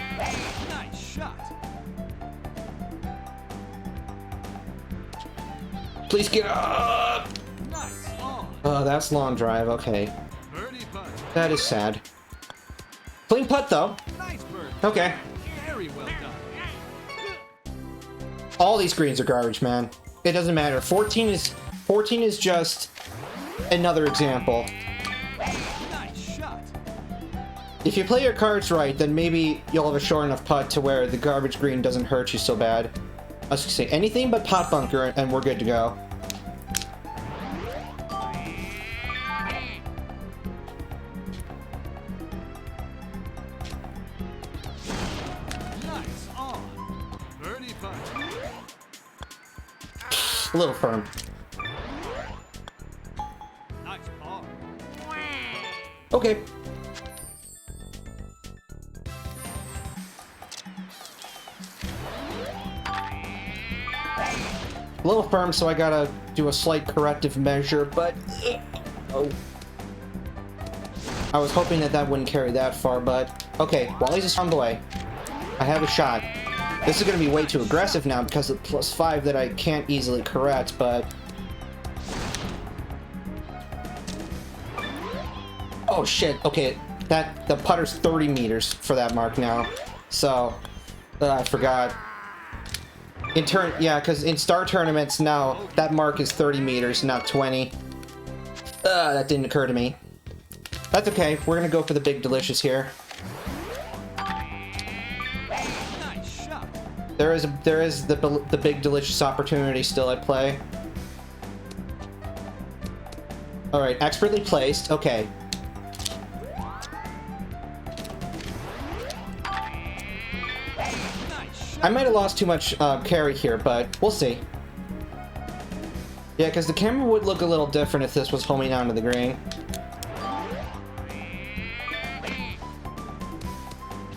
Please get up! Oh, that's long drive, okay. That is sad. Clean putt, though. Okay. All these greens are garbage, man. It doesn't matter. 14 is just another example. If you play your cards right, then maybe you'll have a short enough putt to where the garbage green doesn't hurt you so bad. I was gonna say anything but pot bunker and we're good to go. A little firm. Okay. A little firm, so I gotta do a slight corrective measure, but... Oh. I was hoping that wouldn't carry that far, but... Okay, Wally's just on the way. I have a shot. This is going to be way too aggressive now because of +5 that I can't easily correct, but... Oh shit, okay, the putter's 30 meters for that mark now, so... I forgot. Yeah, because in star tournaments now, that mark is 30 meters, not 20. That didn't occur to me. That's okay, we're going to go for the big delicious here. There is the big delicious opportunity still at play. All right, expertly placed. Okay. I might have lost too much carry here, but we'll see. Yeah, because the camera would look a little different if this was homing onto the green.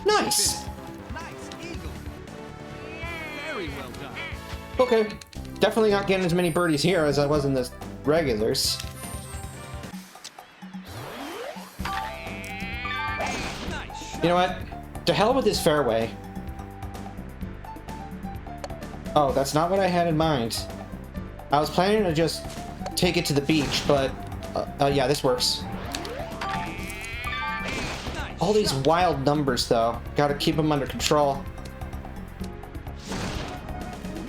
Nice. Okay, definitely not getting as many birdies here as I was in the regulars. You know what? To hell with this fairway. Oh, that's not what I had in mind. I was planning to just take it to the beach, but yeah, this works. All these wild numbers, though. Gotta keep them under control.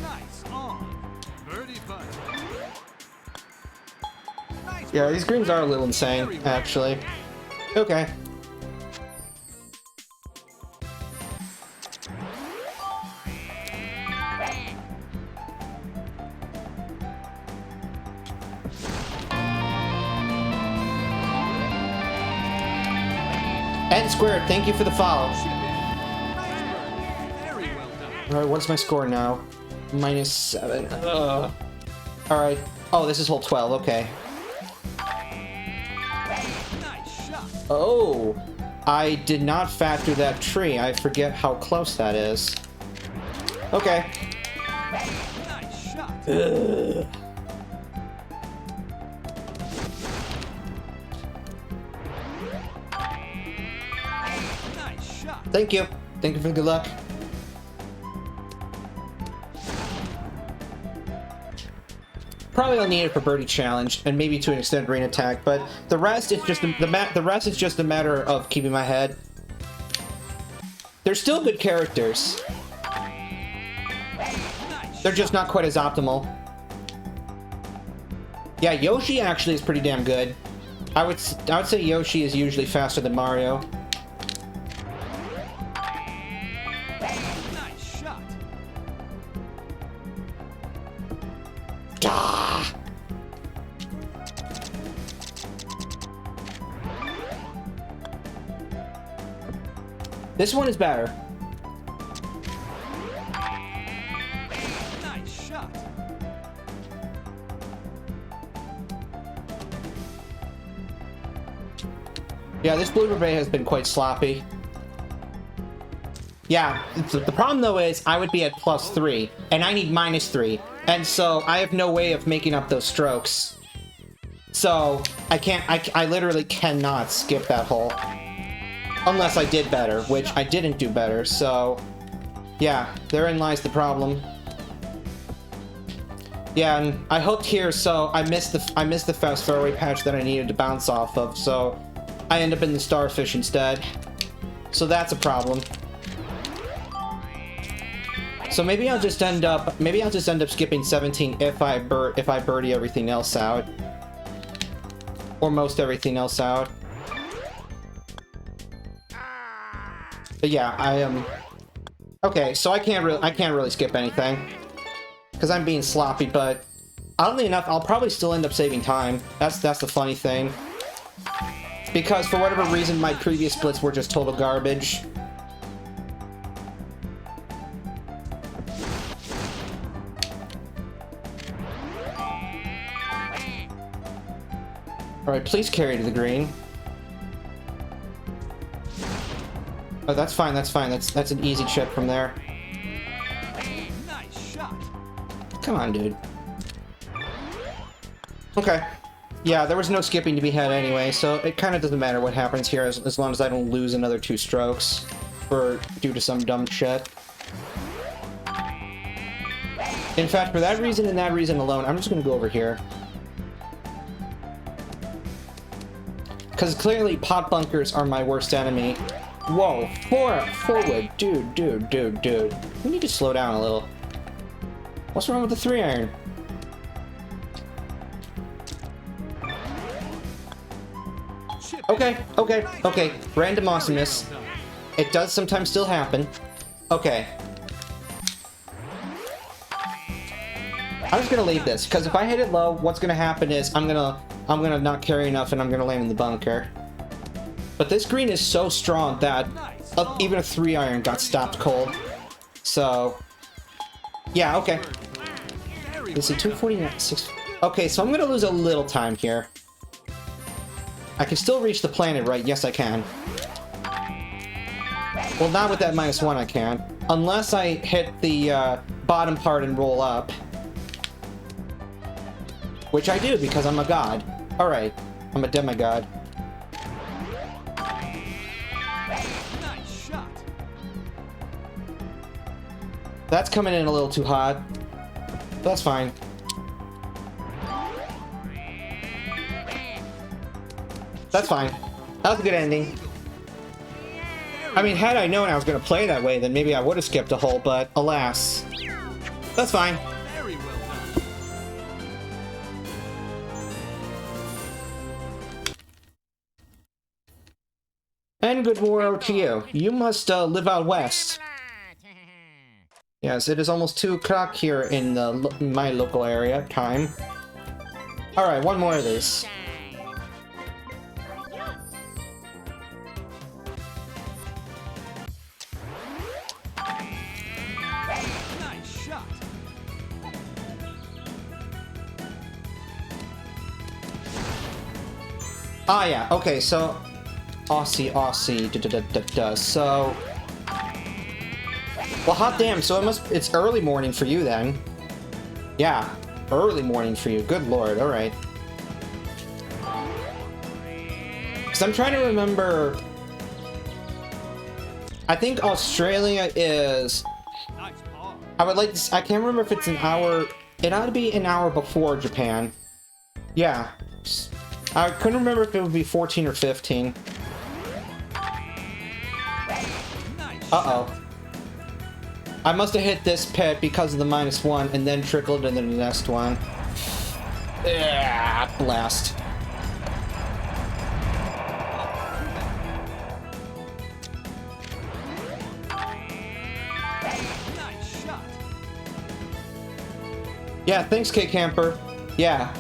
Nice on. Birdie putt. Nice Yeah, these greens are a little insane, actually. Okay. N squared, thank you for the follow. chip in. Nice birdie. Very well done. Alright, what's my score now? -7. Ugh. Alright. Oh, this is hole 12, okay. Nice shot. Oh! I did not factor that tree. I forget how close that is. Okay. Nice shot. Ugh. Nice shot. Thank you. Thank you for the good luck. Probably I'll need it for birdie challenge and maybe to an extent rain attack, but the rest is just the rest is just a matter of keeping my head. They're still good characters. They're just not quite as optimal. Yeah, Yoshi actually is pretty damn good. I would say Yoshi is usually faster than Mario. Nice shot. Ah! This one is better. Nice shot. Yeah, this Blooper Bay has been quite sloppy. Yeah, the problem though is I would be at +3, and I need -3, and so I have no way of making up those strokes. So I can't. I literally cannot skip that hole unless I did better, which I didn't do better. So yeah, therein lies the problem. Yeah, and I hooked here, so I missed the fast fairway patch that I needed to bounce off of. So I end up in the starfish instead. So that's a problem. So maybe I'll just end up skipping 17 if I birdie everything else out, or most everything else out. But yeah, I am okay. So I can't really skip anything because I'm being sloppy. But oddly enough, I'll probably still end up saving time. That's the funny thing, because for whatever reason my previous splits were just total garbage. Alright, please carry to the green. Oh, that's fine, that's fine. That's an easy chip from there. Nice shot. Come on, dude. Okay. Yeah, there was no skipping to be had anyway, so it kind of doesn't matter what happens here as long as I don't lose another 2 strokes due to some dumb shit. In fact, for that reason and that reason alone, I'm just gonna go over here. Because clearly pot bunkers are my worst enemy. Whoa, forward, dude. We need to slow down a little. What's wrong with the 3-iron? Chip Okay. Random awesomeness. It does sometimes still happen. Okay. I'm just gonna leave this, because if I hit it low, what's gonna happen is I'm gonna not carry enough and I'm gonna land in the bunker. But this green is so strong that even a 3-iron got stopped cold. So yeah, okay. Let's see, 249, 6. Okay, so I'm gonna lose a little time here. I can still reach the planet, right? Yes, I can. Well, not with that -1 I can. Unless I hit the bottom part and roll up. Which I do, because I'm a god. Alright, I'm a demigod. Nice That's coming in a little too hot. That's fine. That's fine. That was a good ending. I mean, had I known I was going to play that way, then maybe I would have skipped a hole, but alas. That's fine. Very well done. And good morrow to you. You must live out west. Yes, it is almost 2 o'clock here in my local area time. Alright, one more of these. Nice shot. Ah, yeah, okay, so... Aussie, so... Well, hot damn, so it's early morning for you then. Yeah, early morning for you, good lord, alright. Because I'm trying to remember... I think Australia is... Nice par. I would like to... I can't remember if it's an hour... It ought to be an hour before Japan. Yeah. I couldn't remember if it would be 14 or 15. Nice. Uh-oh. I must have hit this pit because of the -1 and then trickled into the next one. Yeah, blast. Nice shot. Yeah, thanks, K-Camper. Yeah.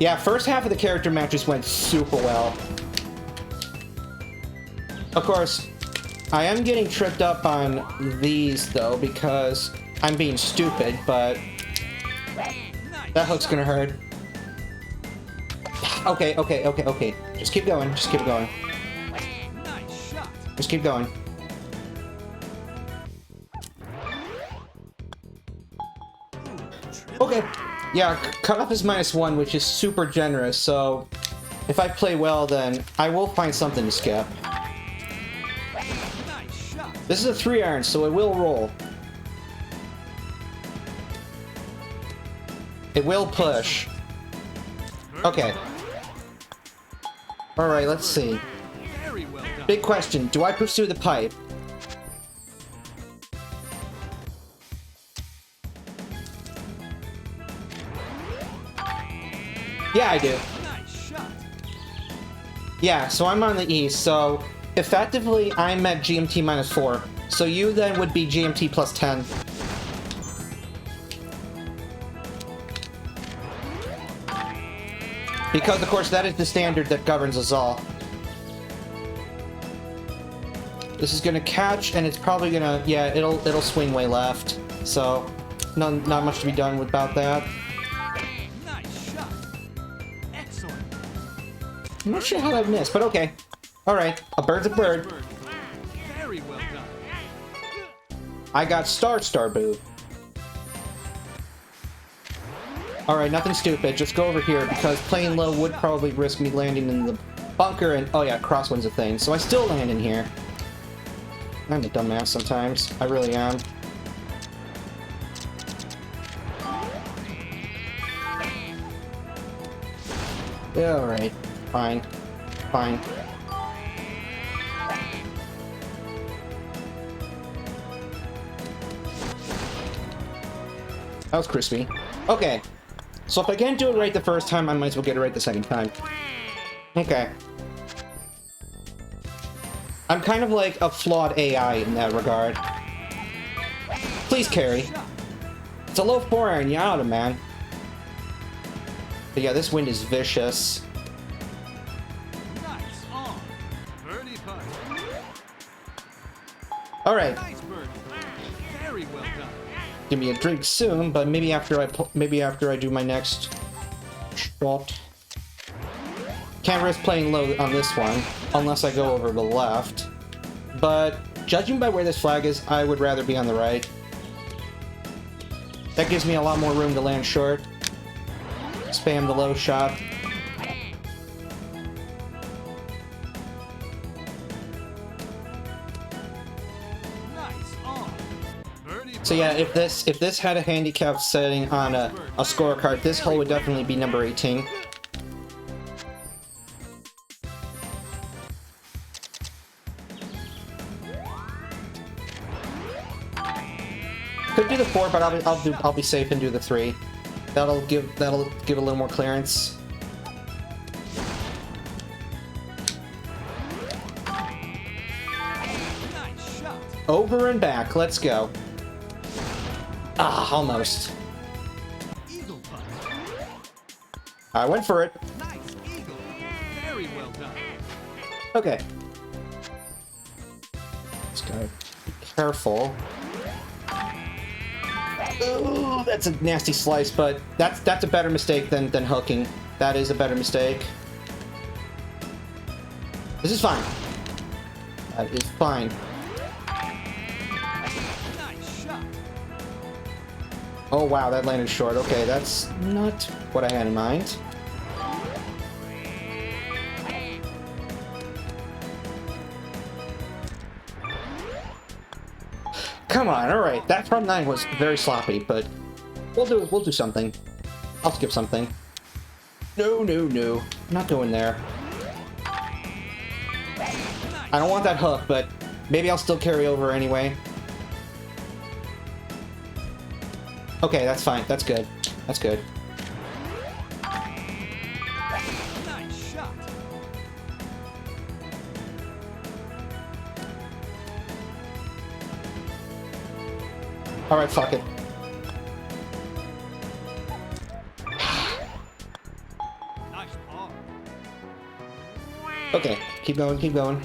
Yeah, first half of the character matches went super well. Of course, I am getting tripped up on these, though, because I'm being stupid, but that hook's gonna hurt. Okay. Just keep going, just keep going. Nice shot. Just keep going. Okay. Yeah, cutoff is -1, which is super generous, so if I play well, then I will find something to skip. Nice shot. This is a 3-iron, so it will roll. It will push. Okay. Alright, let's see. Very well done. Big question, do I pursue the pipe? Yeah, I do. Nice shot. Yeah, so I'm on the east, so effectively I'm at GMT -4. So you then would be GMT +10. Because of course that is the standard that governs us all. This is gonna catch and it's probably gonna, yeah, it'll swing way left. So not much to be done about that. Nice shot. Excellent. I'm not sure how that missed, but okay. Alright, a bird's a bird. Very well done. I got star boot. Alright, nothing stupid, just go over here, because playing low would probably risk me landing in the bunker, and oh yeah, crosswind's a thing, so I still land in here. I'm a dumbass sometimes, I really am. Yeah, alright, fine, fine. That was crispy. Okay. So if I can't do it right the first time, I might as well get it right the second time. Okay. I'm kind of like a flawed AI in that regard. Please carry. It's a low 4-iron, you out of man. But yeah, this wind is vicious. Nice on. Birdie putt. Alright. Nice birdie. Very well done. Give me a drink soon, but maybe after I do my next shot. Can't risk playing low on this one, unless I go over to the left. But judging by where this flag is, I would rather be on the right. That gives me a lot more room to land short. Spam the low shot. Nice on. Birdie putt. So yeah, if this had a handicap setting on a scorecard, this hole would definitely be number 18. Could do the 4, but I'll be safe and do the 3. That'll give a little more clearance. Nice shot. Over and back. Let's go. Ah, almost. Eagle putt. I went for it. Nice eagle. Very well done. Okay. Just gotta be careful. Ooh, that's a nasty slice, but that's a better mistake than hooking. That is a better mistake. This is fine. That is fine. Nice shot. Oh wow, that landed short. Okay, that's not what I had in mind. Come on, alright. That front 9 was very sloppy, but we'll do something. I'll skip something. No, no, no. I'm not going there. I don't want that hook, but maybe I'll still carry over anyway. Okay, that's fine. That's good. That's good. Nice shot. Alright, fuck it. Nice ball. Okay, keep going, keep going.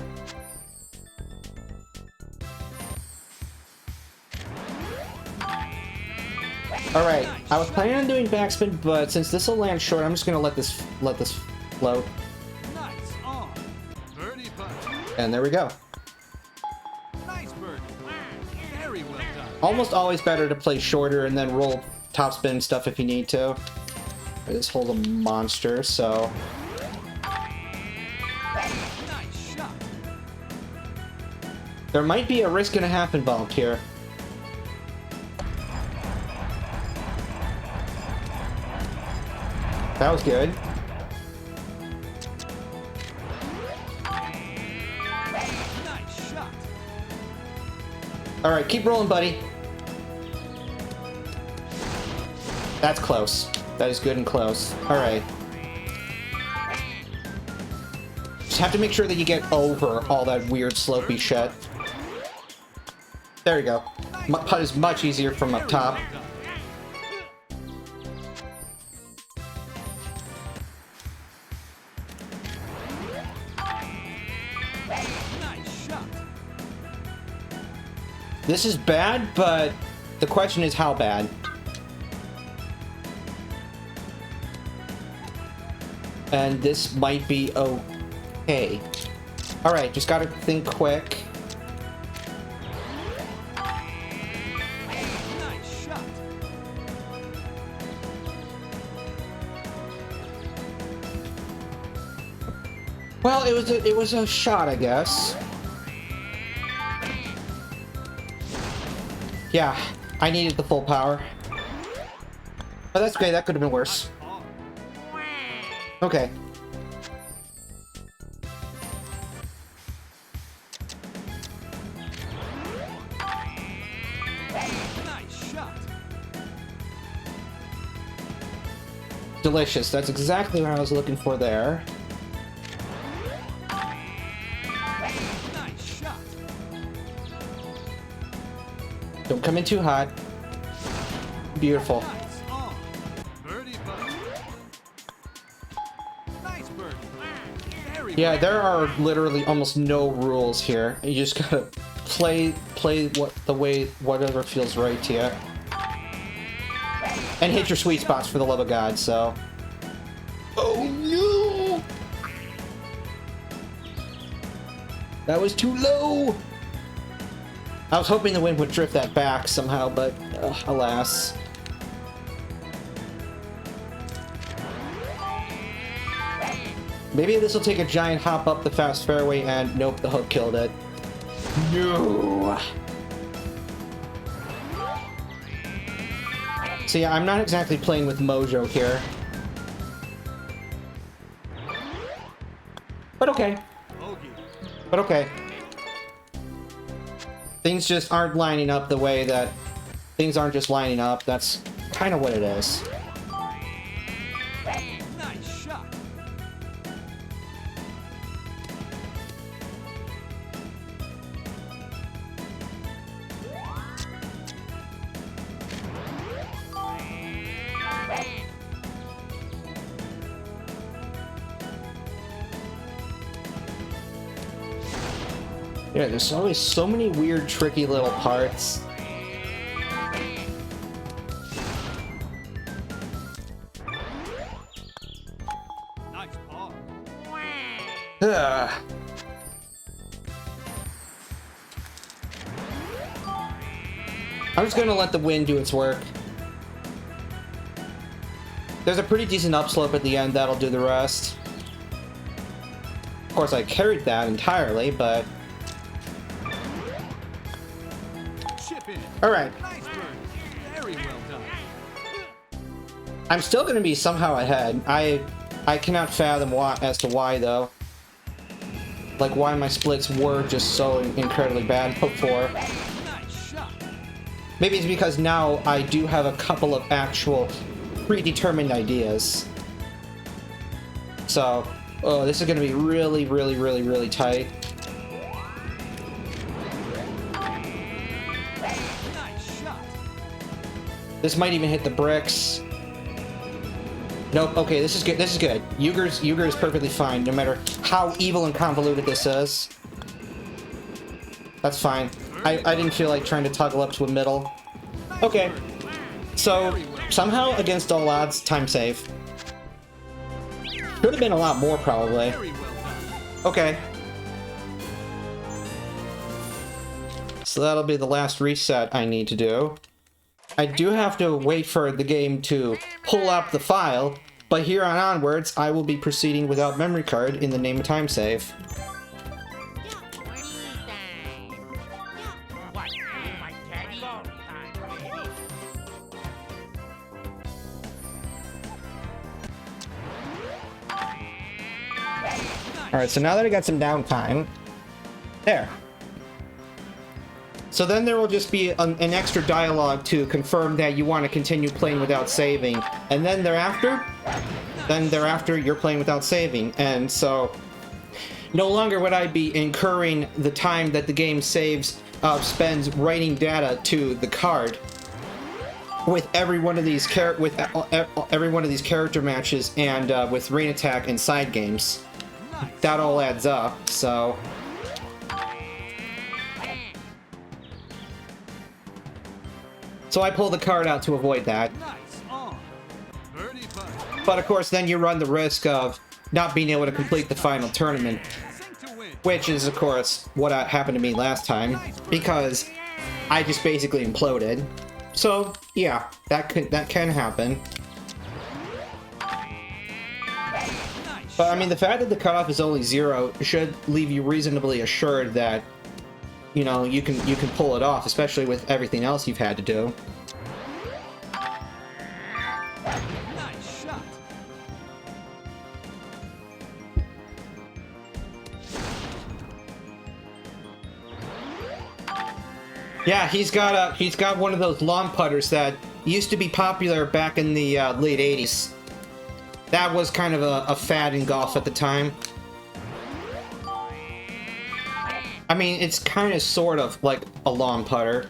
Alright, I was planning on doing backspin, but since this will land short, I'm just gonna let this float. Nice on. Birdie putt. And there we go. Nice birdie. Very well done. Almost always better to play shorter and then roll topspin stuff if you need to. This hole's a monster, so... Nice shot. There might be a risk and a half involved here. That was good. Nice shot. Alright, keep rolling, buddy. That's close. That is good and close. Alright. Just have to make sure that you get over all that weird slopey shit. There you go. Putt is much easier from up top. Nice shot. This is bad, but the question is how bad. And this might be okay. Alright, just gotta think quick. Nice shot. Well, it was a shot, I guess. Yeah, I needed the full power. But that's great, that could have been worse. Okay. Nice shot. Delicious, that's exactly what I was looking for there. Nice shot. Don't come in too hot. Beautiful. Nice on. Birdie putt. Nice birdie. Very Yeah, well. there are literally almost no rules here. You just gotta play whatever feels right to you. And hit your sweet spots for the love of God, so. Oh no! That was too low! I was hoping the wind would drift that back somehow, but alas. Maybe this will take a giant hop up the fast fairway and nope, the hook killed it. No! So yeah, I'm not exactly playing with mojo here. But okay. Bogey. But okay. Things just aren't lining up the way that... Things aren't just lining up. That's kind of what it is. Nice shot. Yeah, there's always so many weird, tricky little parts. Nice ball. Ugh. I'm just gonna let the wind do its work. There's a pretty decent upslope at the end that'll do the rest. Of course, I carried that entirely, but... Chip in. Alright. Nice bird. Very well done. I'm still gonna be somehow ahead. I cannot fathom why, as to why, though. Like, why my splits were just so incredibly bad before. Nice shot. Maybe it's because now I do have a couple of actual predetermined ideas. So, oh, this is gonna be really, really, really, really tight. Nice shot. This might even hit the bricks. Nope, okay, this is good, this is good. Euger is perfectly fine, no matter how evil and convoluted this is. That's fine. I didn't feel like trying to toggle up to a middle. Okay. So, somehow, against all odds, time save. Could have been a lot more, probably. Very well done. Okay. So that'll be the last reset I need to do. I do have to wait for the game to pull up the file, but here on onwards, I will be proceeding without memory card in the name of time save. What? My daddy? Baby. Alright, so now that I got some downtime, there. So then there will just be an extra dialogue to confirm that you want to continue playing without saving, and then thereafter, you're playing without saving, and so no longer would I be incurring the time that the game spends writing data to the card with every one of these every one of these character matches and with rain attack and side games. That all adds up, so. So I pull the card out to avoid that. Nice on. Birdie putt. But of course, then you run the risk of not being able to complete the final tournament, Sink to win. which is, of course, what happened to me last time, because I just basically imploded. So, yeah, that can happen. But I mean, the fact that the cutoff is only 0 should leave you reasonably assured that, you know, you can pull it off, especially with everything else you've had to do. Nice shot. Yeah, he's got one of those lawn putters that used to be popular back in the late 80s. That was kind of a fad in golf at the time. I mean, it's kind of sort of like a lawn putter.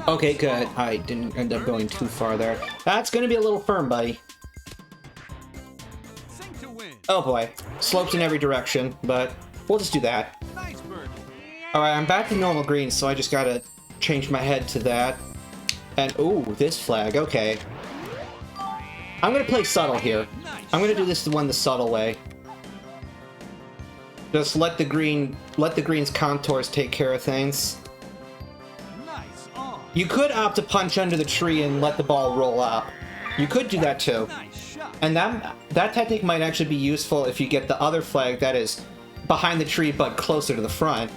Okay, good. I didn't end up going too far there. That's gonna be a little firm, buddy. Sink to win. Oh boy. Slopes in every direction, but we'll just do that. Nice bird. Alright, I'm back to normal green, so I just gotta change my head to that. And, ooh, this flag, okay. I'm gonna play subtle here. I'm gonna do this the subtle way. Just let the green's contours take care of things. Nice on. You could opt to punch under the tree and let the ball roll up. You could do that too. Nice shot. And that technique might actually be useful if you get the other flag that is behind the tree but closer to the front.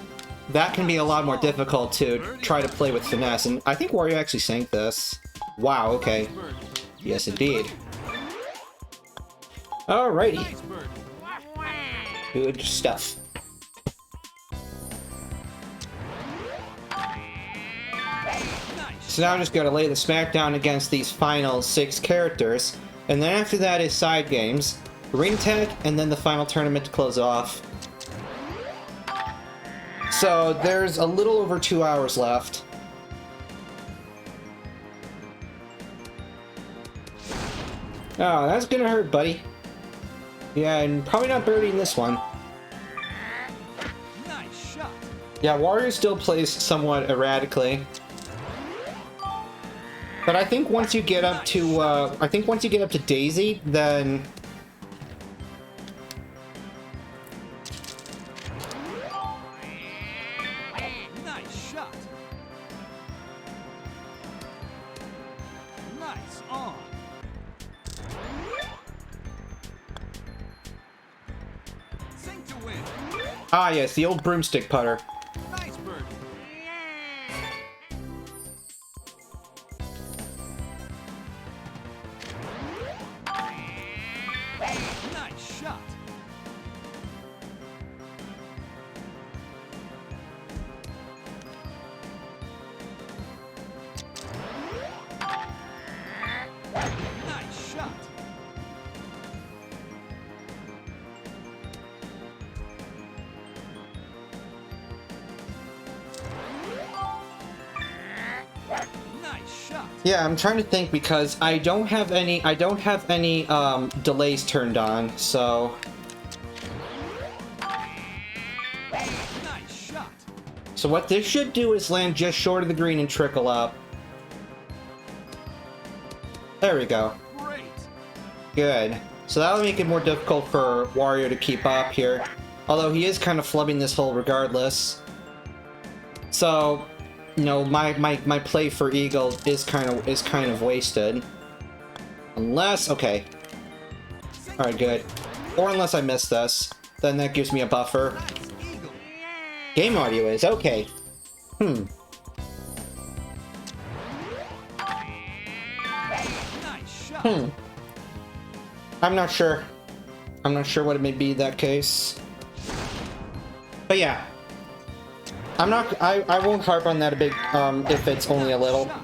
that can be a lot more difficult to try to play with finesse, and I think Wario actually sank this. Wow, okay. Yes, indeed. Alrighty. Nice, Birdie. Good stuff. So now I'm just gonna lay the smackdown against these final 6 characters, and then after that is side games, Ring Tech, and then the final tournament to close off. So there's a little over 2 hours left. Oh, that's gonna hurt, buddy. Yeah, and probably not birdie in this one. Nice shot. Yeah, Wario still plays somewhat erratically. But I think once you get up to, Daisy, then... Nice shot. Nice on. Sink to win. Ah, yes, the old broomstick putter. Nice, Birdie. Nice shot. Nice shot. Nice shot. Yeah, I'm trying to think because I don't have any delays turned on, so... Nice shot. So what this should do is land just short of the green and trickle up. There we go. Great. Good. So that'll make it more difficult for Wario to keep up here. Although he is kind of flubbing this hole regardless. So, you know, my play for Eagle is kind of wasted. Unless, okay. Alright, good. Or unless I miss this. Then that gives me a buffer. Nice eagle. Game audio is, okay. Nice shot. I'm not sure. I'm not sure what it may be in that case. But yeah. I won't harp on that a big, if it's only a little. Shot.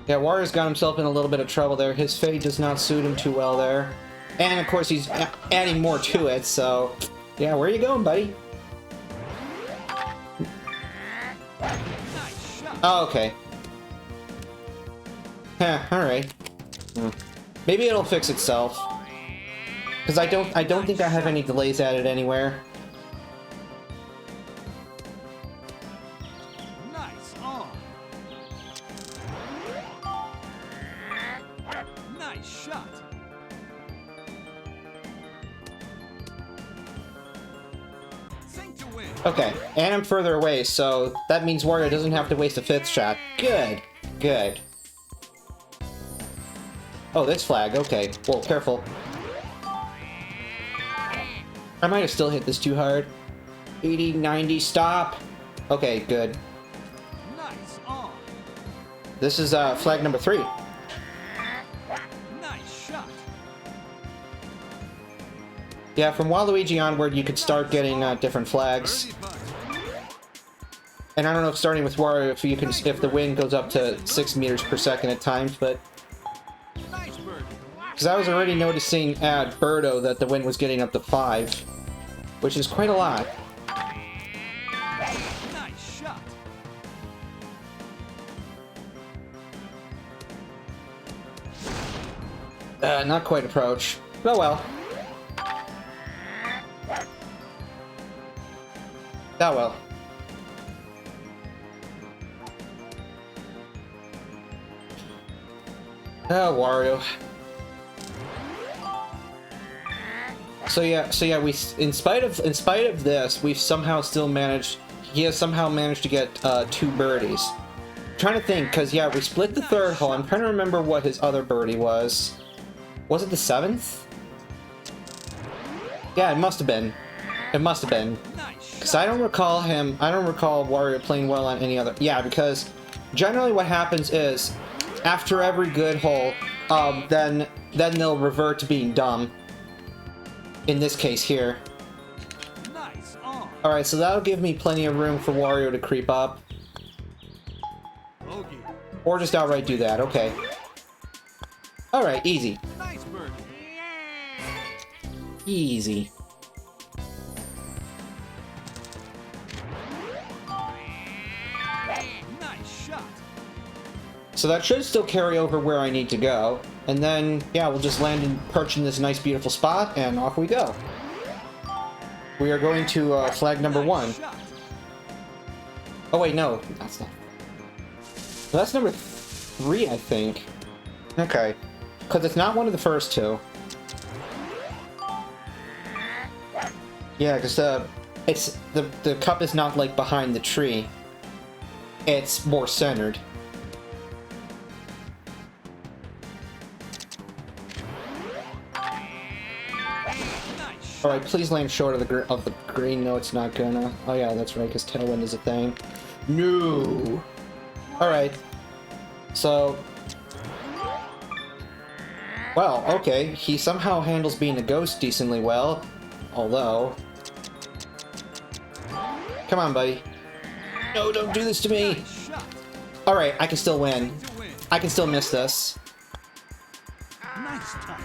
Yeah, Wario's got himself in a little bit of trouble there. His fade does not suit him too well there. And of course he's adding more to it, so... Yeah, where are you going, buddy? Nice shot. Oh, okay. Huh, alright. Maybe it'll fix itself. Because I don't think I have any delays added anywhere. Nice on. Nice shot. Sink to win. Okay, and I'm further away, so that means Wario doesn't have to waste a 5th shot. Good, good. Oh, this flag, okay. Whoa, careful. I might have still hit this too hard. 80, 90, stop! Okay, good. Nice on. This is flag number 3. Nice shot. Yeah, from Waluigi onward, you could start getting different flags. Birdie putt. And I don't know if starting with Wario, if the wind goes up to 6 meters per second at times, but... Nice birdie. Because I was already noticing at Birdo that the wind was getting up to 5, which is quite a lot. Nice shot. Not quite approach. Oh well. Oh well. Oh, Wario. So yeah, we in spite of this, we've somehow still managed. He has somehow managed to get 2 birdies. I'm trying to think, cause yeah, we split the 3rd hole. I'm trying to remember what his other birdie was. Was it the 7th? Yeah, it must have been. It must have been. Nice Because I don't recall Wario playing well on any other... Yeah, because generally what happens is, after every good hole, then they'll revert to being dumb. In this case here. Nice on. Alright, so that'll give me plenty of room for Wario to creep up. Bogey. Or just outright do that, okay. Alright, easy. Nice birdie. Easy. Nice shot. So that should still carry over where I need to go. And then, yeah, we'll just land and perch in this nice, beautiful spot, and off we go. We are going to flag number 1. Shot. Oh wait, no, that's not. That's number 3, I think. Okay, because it's not one of the first 2. Yeah, because the cup is not like behind the tree. It's more centered. Alright, please land short of the green. No, it's not gonna. Oh yeah, that's right, because tailwind is a thing. No! Alright. So... Well, okay, he somehow handles being a ghost decently well. Although... Come on, buddy. No, don't do this to me! Nice shot. Alright, I can still win. To win. I can still miss this. Nice touch.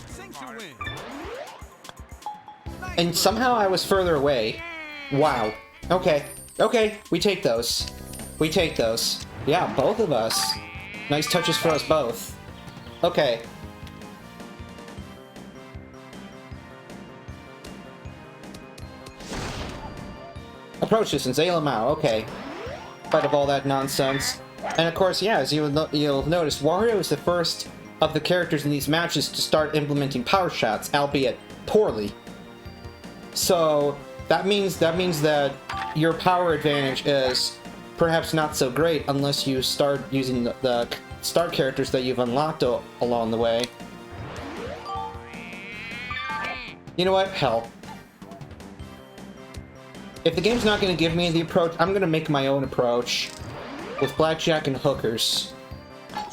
Sink to win. Nice And birdie. somehow I was further away. Wow. Okay. Okay, we take those. We take those. Yeah, both of us. Nice touches for us both. Okay. Approach distance, Ailamau, okay. Spite of all that nonsense. And of course, yeah, as you'll notice, Wario is the first of the characters in these matches to start implementing power shots, albeit poorly. So that means that your power advantage is perhaps not so great unless you start using the start characters that you've unlocked along the way. You know what? Hell. If the game's not going to give me the approach, I'm going to make my own approach with blackjack and hookers.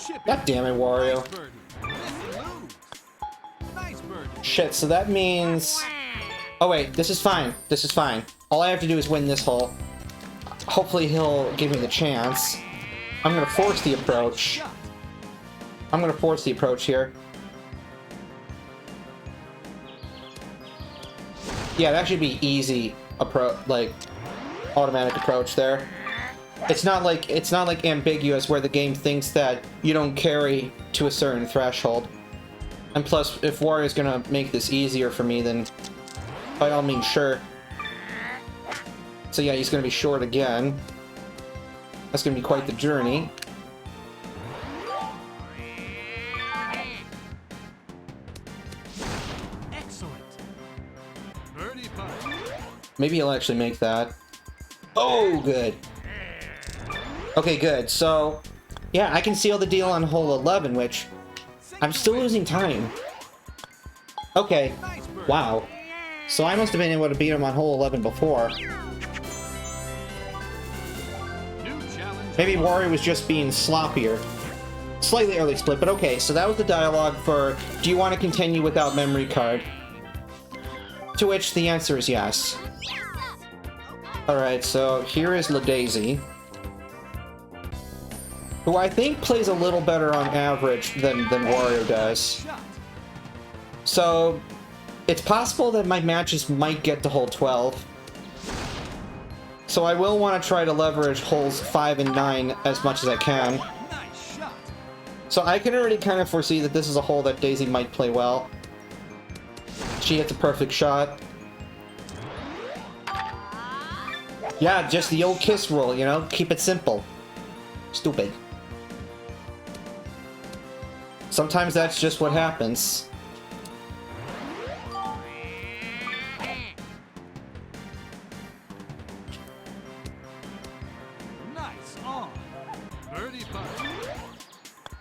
Chip God damn it, Wario. Nice birdie. Listen, lose. Nice birdie. Shit, so that means... Oh wait, this is fine. This is fine. All I have to do is win this hole. Hopefully he'll give me the chance. I'm gonna force the approach. Shot. I'm gonna force the approach here. Yeah, that should be easy like automatic approach there. It's not like ambiguous where the game thinks that you don't carry to a certain threshold. And plus, if Wario's gonna make this easier for me, then by all means, sure. So yeah, he's gonna be short again. That's gonna be quite the journey. Excellent. Birdie putt. Maybe he'll actually make that. Oh, good. Okay, good. So, yeah, I can seal the deal on hole 11, which I'm still losing time. Okay. Nice birdie. Wow. So I must have been able to beat him on hole 11 before. New challenge. Maybe Wario was just being sloppier. Slightly early split, but okay. So that was the dialogue for, do you want to continue without memory card? To which the answer is yes. Alright, so here is La Daisy, who I think plays a little better on average than Wario does. Shot. So, it's possible that my matches might get to hole 12. So I will want to try to leverage holes 5 and 9 as much as I can. Nice shot. So I can already kind of foresee that this is a hole that Daisy might play well. She hits a perfect shot. Yeah, just the old kiss rule, you know? Keep it simple. Stupid. Sometimes that's just what happens. Nice on. Birdie putt.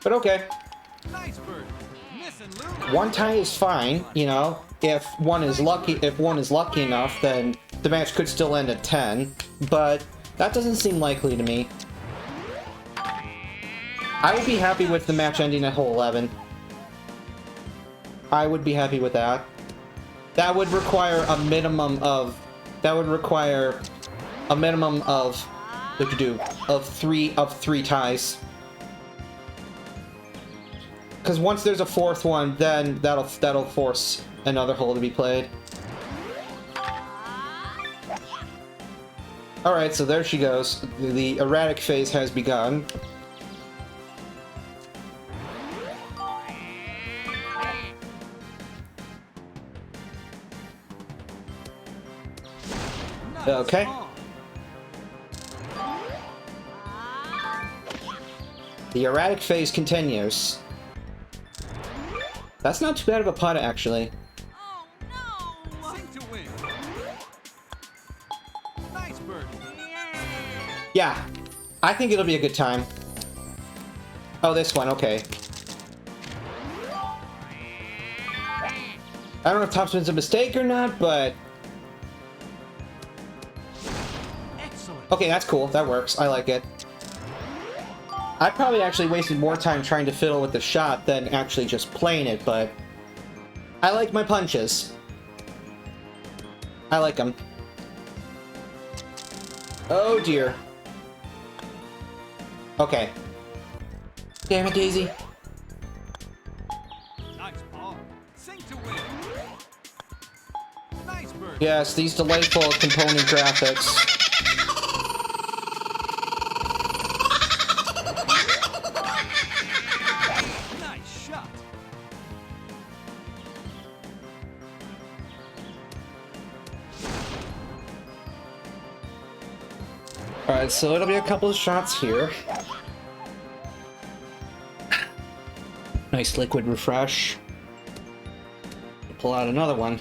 But okay. Nice birdie. Missing. one tie is fine, you know. If one is lucky enough, then the match could still end at 10, but that doesn't seem likely to me. I would be happy with the match ending at hole 11. I would be happy with that. That would require a minimum of... What to do? Of three ties. Because once there's a fourth one, then that'll force another hole to be played. Alright, so there she goes. The erratic phase has begun. Okay. The erratic phase continues. That's not too bad of a putt, actually. Oh no! Sink to win. Nice birdie. Yeah, I think it'll be a good time. Oh, this one, okay. I don't know if topspin's a mistake or not, but... Excellent. Okay, that's cool. That works. I like it. I probably actually wasted more time trying to fiddle with the shot than actually just playing it, but... I like my punches. I like them. Oh dear. Okay. Damn it, Daisy. Nice ball. Sink to win. Nice birdie. Yes, these delightful component graphics. Nice shot. Alright, so it'll be a couple of shots here. Nice liquid refresh. Pull out another one.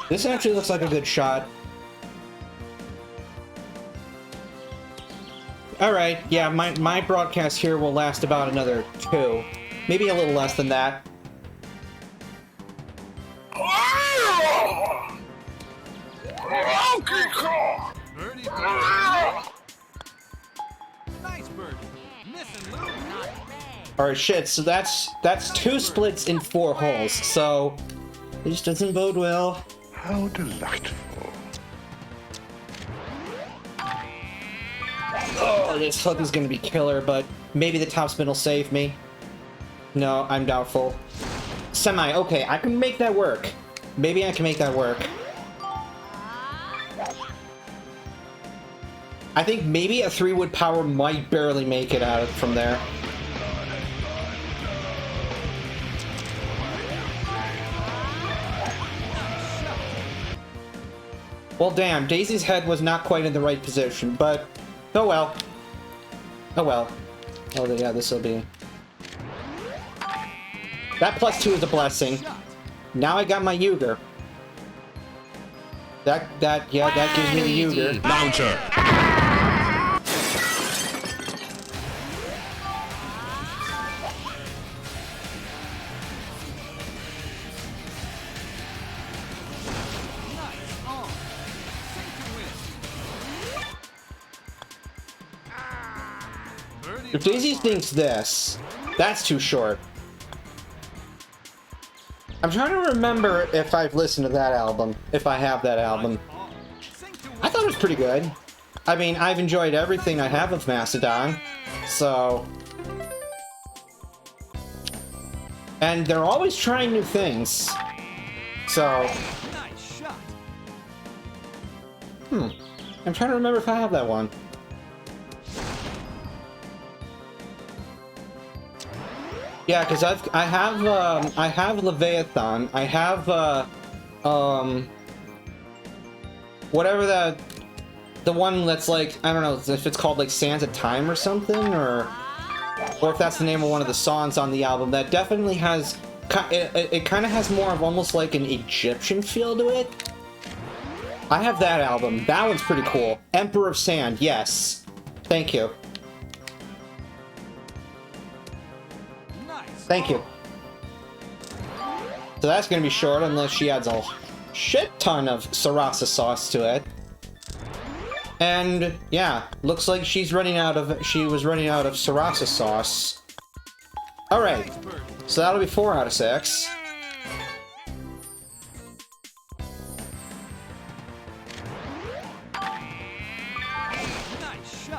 This actually looks like a good shot. Alright, yeah, my broadcast here will last about another 2. Maybe a little less than that. Birdie. Nice birdie. Miss and lose. Alright, shit, so that's 2 splits in 4 holes, so... It just doesn't bode well. How delightful. Oh, this hook is gonna be killer, but maybe the topspin will save me. No, I'm doubtful. Semi, okay, I can make that work. Maybe I can make that work. I think maybe a 3-wood power might barely make it out from there. Well, damn, Daisy's head was not quite in the right position, but oh well. Oh well. Oh yeah, this will be... That +2 is a blessing. Now I got my Yuger. That gives me the Yuger. Launcher. Nice on. Sink to win. Birdie. If Daisy thinks this, that's too short. I'm trying to remember if I've listened to that album, if I have that album. Sink to win. I thought it was pretty good. I mean, I've enjoyed everything I have of Mastodon, so... And they're always trying new things. So... Nice shot. I'm trying to remember if I have that one. Yeah, because I have Leviathan. I have whatever the one that's like, I don't know if it's called like Sands of Time or something, or if that's the name of one of the songs on the album. That definitely has it kind of has more of almost like an Egyptian feel to it. I have that album. That one's pretty cool. Emperor of Sand. Yes, thank you. Thank you. So that's gonna be short unless she adds a shit ton of Sarasa sauce to it. And yeah, looks like she was running out of Sarasa sauce. Alright, so that'll be 4 out of 6.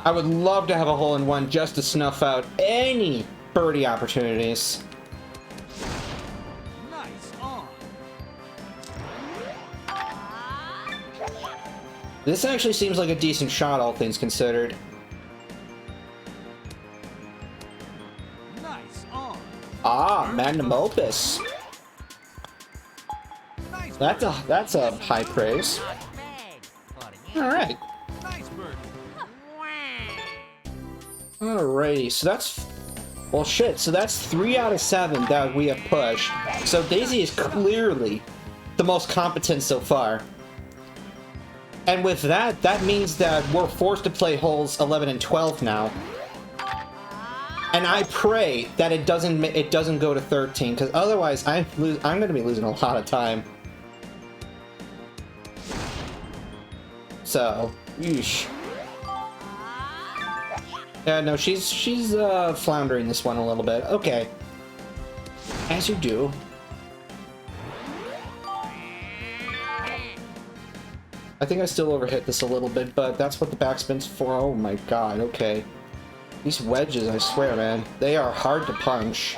I would love to have a hole-in-one just to snuff out any birdie opportunities. Nice on. This actually seems like a decent shot, all things considered. Nice on. Ah, magnum opus. Nice. That's a high praise. All right. Nice bird. Alrighty, so that's... Well, shit, so that's 3 out of 7 that we have pushed. So Daisy is clearly the most competent so far. And with that, that means that we're forced to play holes 11 and 12 now. And I pray that it doesn't go to 13, because otherwise I'm going to be losing a lot of time. So, yeesh. Yeah, no, she's floundering this one a little bit. Okay. As you do. I think I still overhit this a little bit, but that's what the backspin's for. Oh my god, okay. These wedges, I swear, man, they are hard to punch.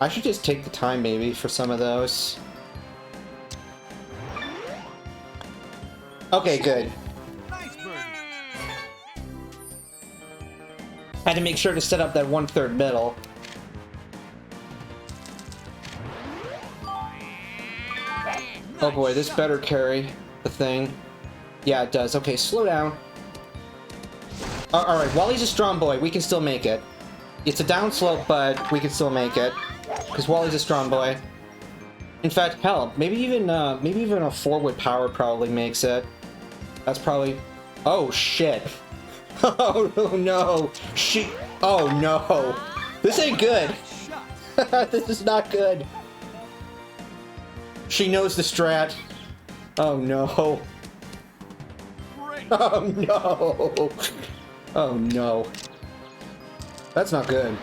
I should just take the time, maybe, for some of those. Okay, good. Had to make sure to set up that 1/3 middle. Oh boy, this better carry the thing. Yeah, it does. Okay, slow down. Alright, Wally's a strong boy. We can still make it. It's a downslope, but we can still make it. Because Wally's a strong boy. In fact, hell, maybe even a 4-wood power probably makes it. That's probably... Oh, shit. Oh no! Oh no! This ain't good! This is not good! She knows the strat. Oh no! Oh no! Oh no! That's not good.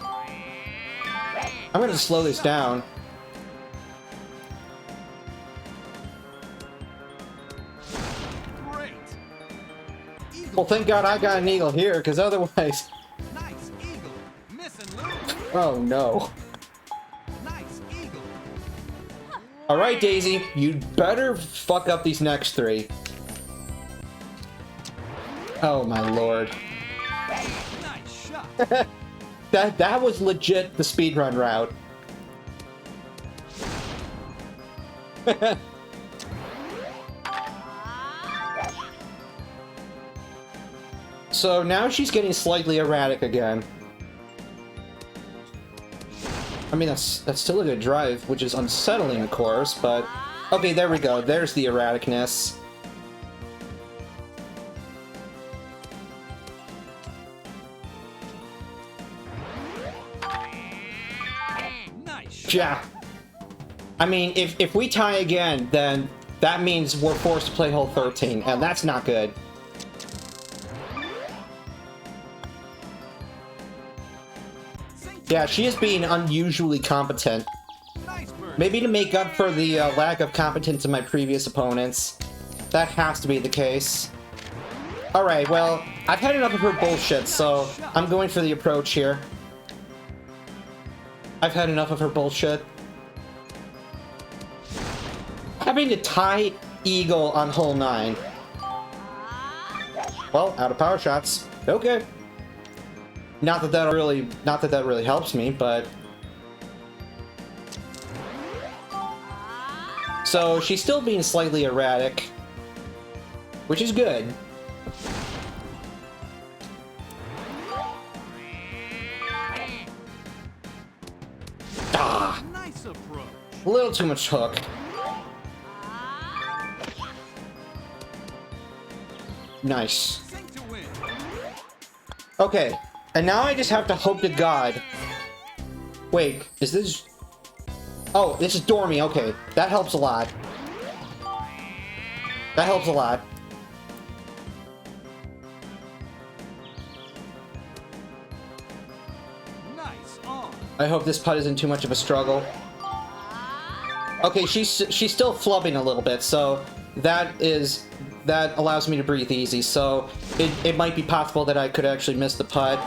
I'm gonna slow this down. Well, thank God I got an eagle here, because otherwise... Nice eagle. Miss and lose. Oh, no. Nice eagle. Alright, Daisy, you'd better fuck up these next 3. Oh, my lord. Nice shot. That was legit the speedrun route. So now she's getting slightly erratic again. I mean, that's still a good drive, which is unsettling, of course, but... Okay, there we go. There's the erraticness. Nice. Yeah. I mean, if we tie again, then that means we're forced to play hole 13, and that's not good. Yeah, she is being unusually competent. Maybe to make up for the lack of competence in my previous opponents. That has to be the case. Alright, well, I've had enough of her bullshit, so I'm going for the approach here. I've had enough of her bullshit. Having to tie eagle on hole 9. Well, out of power shots. Okay. Not that that really helps me, but... So, she's still being slightly erratic, which is good. Ah! Nice approach. A little too much hook. Nice. Sink to win. Okay, and now I just have to hope to God Wait, is this... Oh, this is Dormy, okay. That helps a lot. That helps a lot. Nice on. I hope this putt isn't too much of a struggle. Okay, she's still flubbing a little bit, so that allows me to breathe easy. So it might be possible that I could actually miss the putt.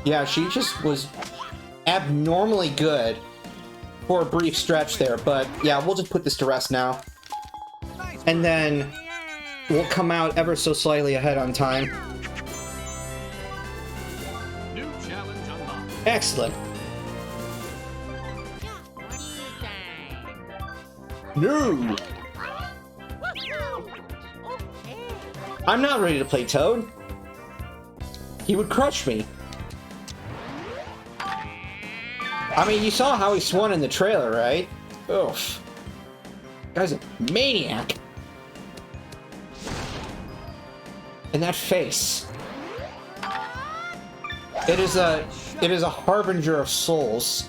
Yeah, she just was abnormally good for a brief stretch there, but yeah, we'll just put this to rest now. And then we'll come out ever so slightly ahead on time. New challenge unlocked. Excellent. No! I'm not ready to play Toad. He would crush me. I mean, you saw how he swung in the trailer, right? Oof. Guy's a maniac. And that face. It is a harbinger of souls,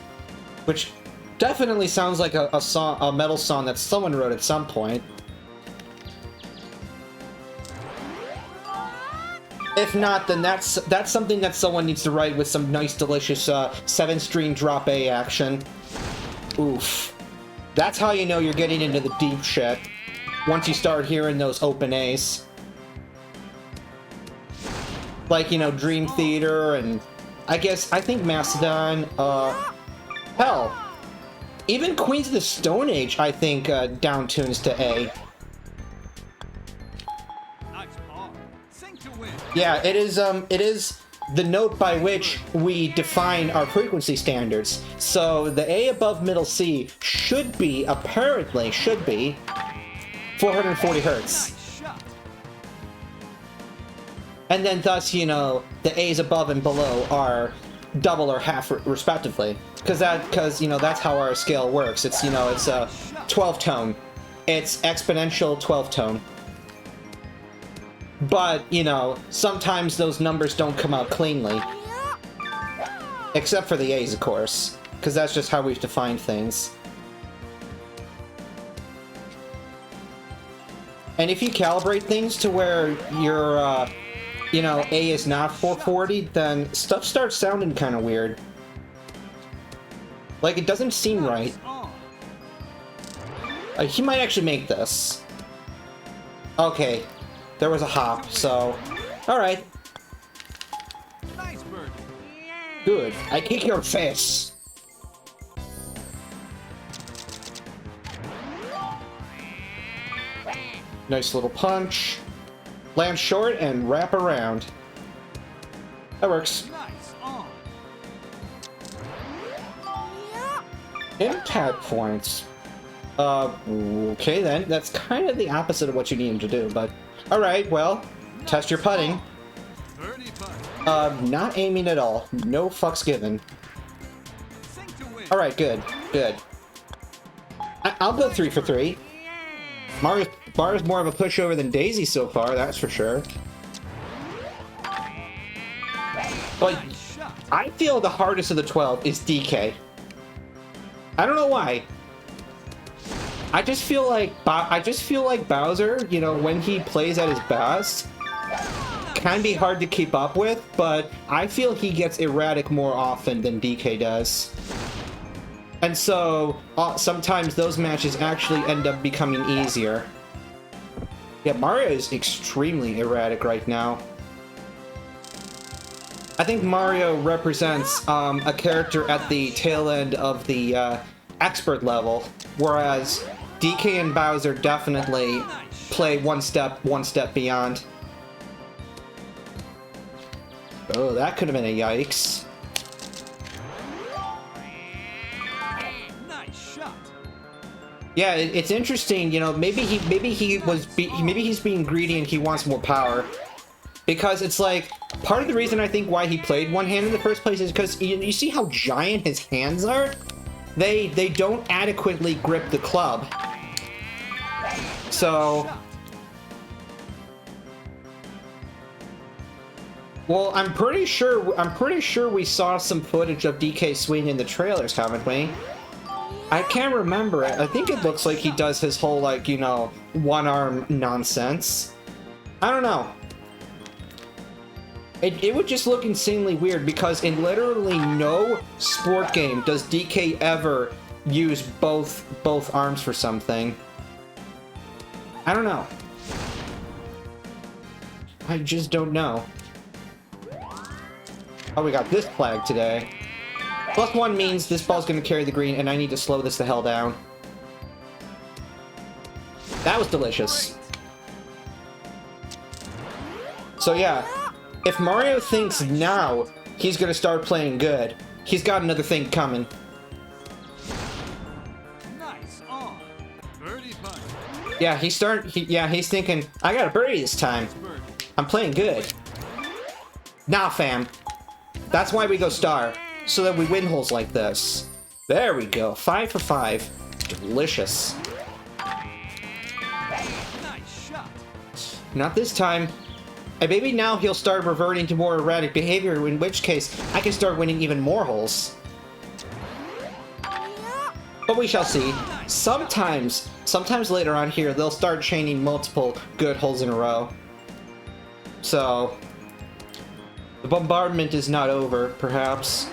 which definitely sounds like a metal song that someone wrote at some point. If not, then that's something that someone needs to write with some nice, delicious 7-string drop A action. Oof. That's how you know you're getting into the deep shit. Once you start hearing those open A's. Like, you know, Dream Theater and... I think Mastodon, hell. Even Queens of the Stone Age, I think, downtunes to A. Nice par. Sink to win. Yeah, it is the note by which we define our frequency standards. So the A above middle C apparently should be 440 hertz. Nice shot. And then thus, you know, the A's above and below are double or half respectively. Because you know, that's how our scale works. It's, you know, it's a 12 tone. It's exponential 12 tone. But, you know, sometimes those numbers don't come out cleanly. Except for the A's, of course. Because that's just how we've defined things. And if you calibrate things to where your, you know, A is not 440, then stuff starts sounding kind of weird. Like, it doesn't seem right. He might actually make this. Okay. There was a hop, so... Alright. Nice Birdie. Good. I kick your face. Nice little punch. Land short and wrap around. That works. Nice on. Impact points. Okay then. That's kind of the opposite of what you need him to do, but... Alright, well, test your putting. Birdie putt. Not aiming at all. No fucks given. Sink to win. Alright, good. Good. I'll go 3 for 3. Mario's more of a pushover than Daisy so far, that's for sure. But Nice shot. I feel the hardest of the 12 is DK. I don't know why. I just feel like Bowser, you know, when he plays at his best, can be hard to keep up with, but I feel he gets erratic more often than DK does. And so, sometimes those matches actually end up becoming easier. Yeah, Mario is extremely erratic right now. I think Mario represents a character at the tail end of the expert level, whereas DK and Bowser definitely play one step beyond. Oh, that could have been a yikes. Nice shot. Yeah, it's interesting. You know, maybe he's being greedy and he wants more power, because it's like part of the reason I think why he played one hand in the first place is because you see how giant his hands are. They don't adequately grip the club. So Well, I'm pretty sure we saw some footage of DK swing in the trailers, haven't we? I can't remember it. I think it looks like he does his whole, like, you know, one-arm nonsense. I don't know. It would just look insanely weird because in literally no sport game does DK ever use both arms for something. I don't know. I just don't know. Oh, we got this flag today. +1 means this ball's gonna carry the green, and I need to slow this the hell down. That was delicious. So yeah, if Mario thinks now he's gonna start playing good, he's got another thing coming. Nice on. Birdie putt. Yeah, he's thinking, I got a birdie this time. Birdie. I'm playing good. Nah, fam. That's why we go star, so that we win holes like this. There we go. 5 for 5. Delicious. Nice shot. Not this time. And maybe now he'll start reverting to more erratic behavior, in which case I can start winning even more holes. But we shall see. Sometimes later on here, they'll start chaining multiple good holes in a row. So, the bombardment is not over, perhaps.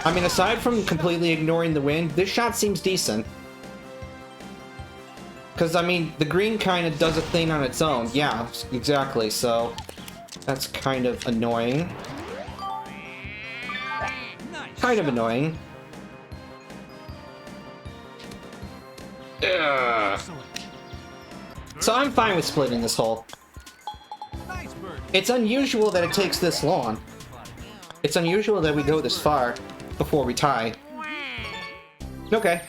I mean, aside from completely ignoring the wind, this shot seems decent. Because, I mean, the green kind of does a thing on its own. Yeah, exactly, so that's kind of annoying. Kind of annoying. Ugh. So I'm fine with splitting this hole. Nice birdie. It's unusual that it takes this long. It's unusual that we go this far before we tie. Okay.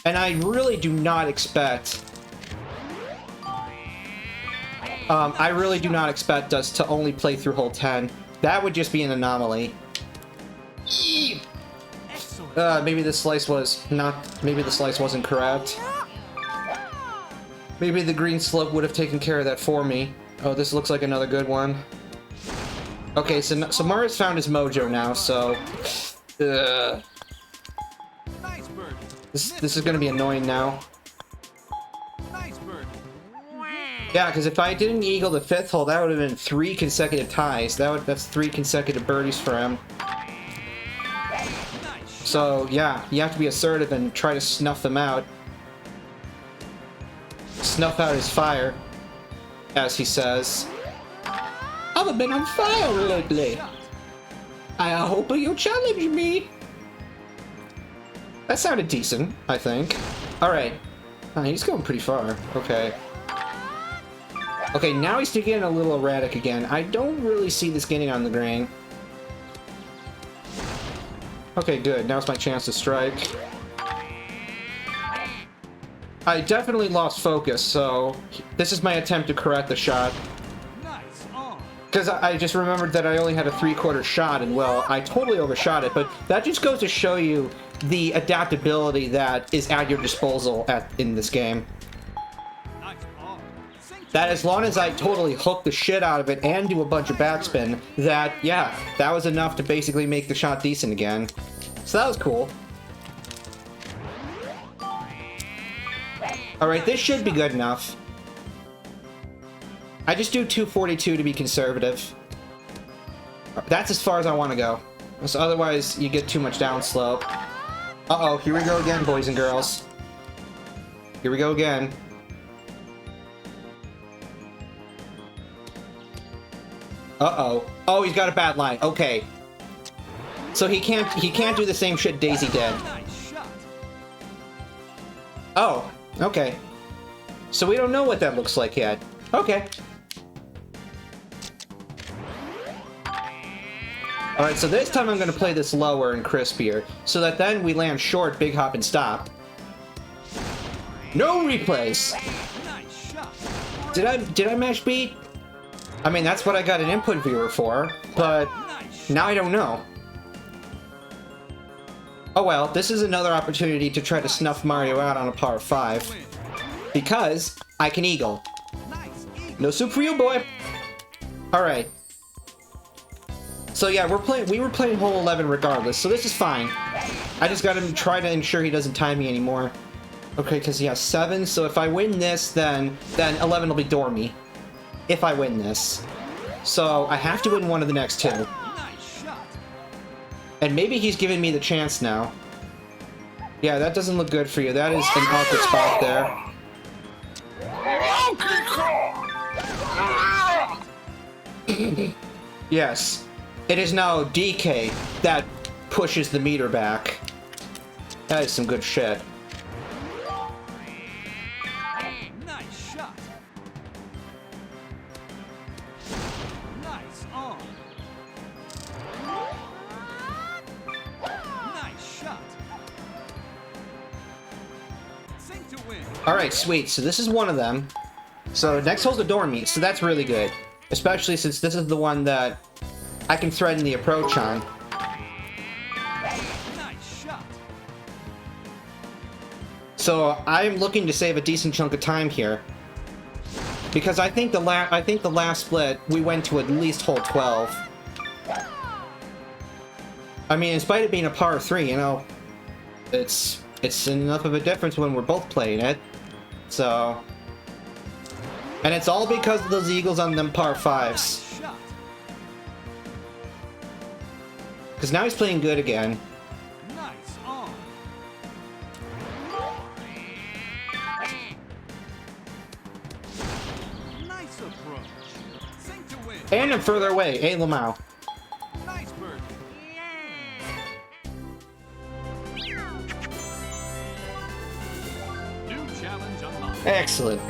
And I really do not expect... I really do not expect us to only play through hole 10. That would just be an anomaly. Maybe the slice was not... Maybe the slice wasn't correct. Maybe the green slope would have taken care of that for me. Oh, this looks like another good one. Okay, so Mario's found his mojo now, so... Nice birdie. This is gonna be annoying now. Nice birdie. Yeah, because if I didn't eagle the 5th hole, that would have been 3 consecutive ties. That's 3 consecutive birdies for him. So, yeah, you have to be assertive and try to snuff them out. Snuff out his fire, as he says. I've been on fire lately. I hope you challenge me. That sounded decent, I think. Alright. Oh, he's going pretty far. Okay. Okay, now he's getting a little erratic again. I don't really see this getting on the green. Okay, good. Now's my chance to strike. I definitely lost focus, so this is my attempt to correct the shot. Nice on. Because I just remembered that I only had a 3/4 shot, and well, I totally overshot it, but that just goes to show you the adaptability that is at your disposal in this game. Nice on. That as long as I totally hook the shit out of it and do a bunch of backspin, that, yeah, that was enough to basically make the shot decent again. So that was cool. Alright, this should be good enough. I just do 242 to be conservative. That's as far as I want to go. So otherwise, you get too much downslope. Uh-oh, here we go again, boys and girls. Here we go again. Uh-oh. Oh, he's got a bad line. Okay. So he can't do the same shit Daisy did. Nice shot. Oh, okay. So we don't know what that looks like yet. Okay. Alright, so this time I'm going to play this lower and crispier, so that then we land short, big hop, and stop. No replays! Nice shot. Did I mash beat? I mean, that's what I got an input viewer for, but now I don't know. Oh well, this is another opportunity to try to snuff Mario out on a par 5. Because I can eagle. Nice eagle. No soup for you, boy! All right. So yeah, we were playing hole 11 regardless, so this is fine. I just gotta try to ensure he doesn't tie me anymore. Okay, because he has 7, so if I win this, then 11 will be dormy. If I win this. So I have to win one of the next 2. Nice shot. And maybe he's giving me the chance now. Yeah, that doesn't look good for you. That is an awkward spot there. Yes. It is now DK that pushes the meter back. That is some good shit. Nice shot. Nice on. Nice shot. Sink to win. Alright, sweet. So this is one of them. So next hole's a door meet, so that's really good. Especially since this is the one that I can threaten the approach on. Nice shot. So I'm looking to save a decent chunk of time here. Because I think the last split we went to at least hole 12. I mean, in spite of being a par 3, you know, it's enough of a difference when we're both playing it. So, and it's all because of those eagles on them par 5s. Nice shot. Because now he's playing good again. Nice on. Nice approach. Sink to win. And I'm further away. Hey, Lamau. Nice bird. New challenge unlocked. Excellent.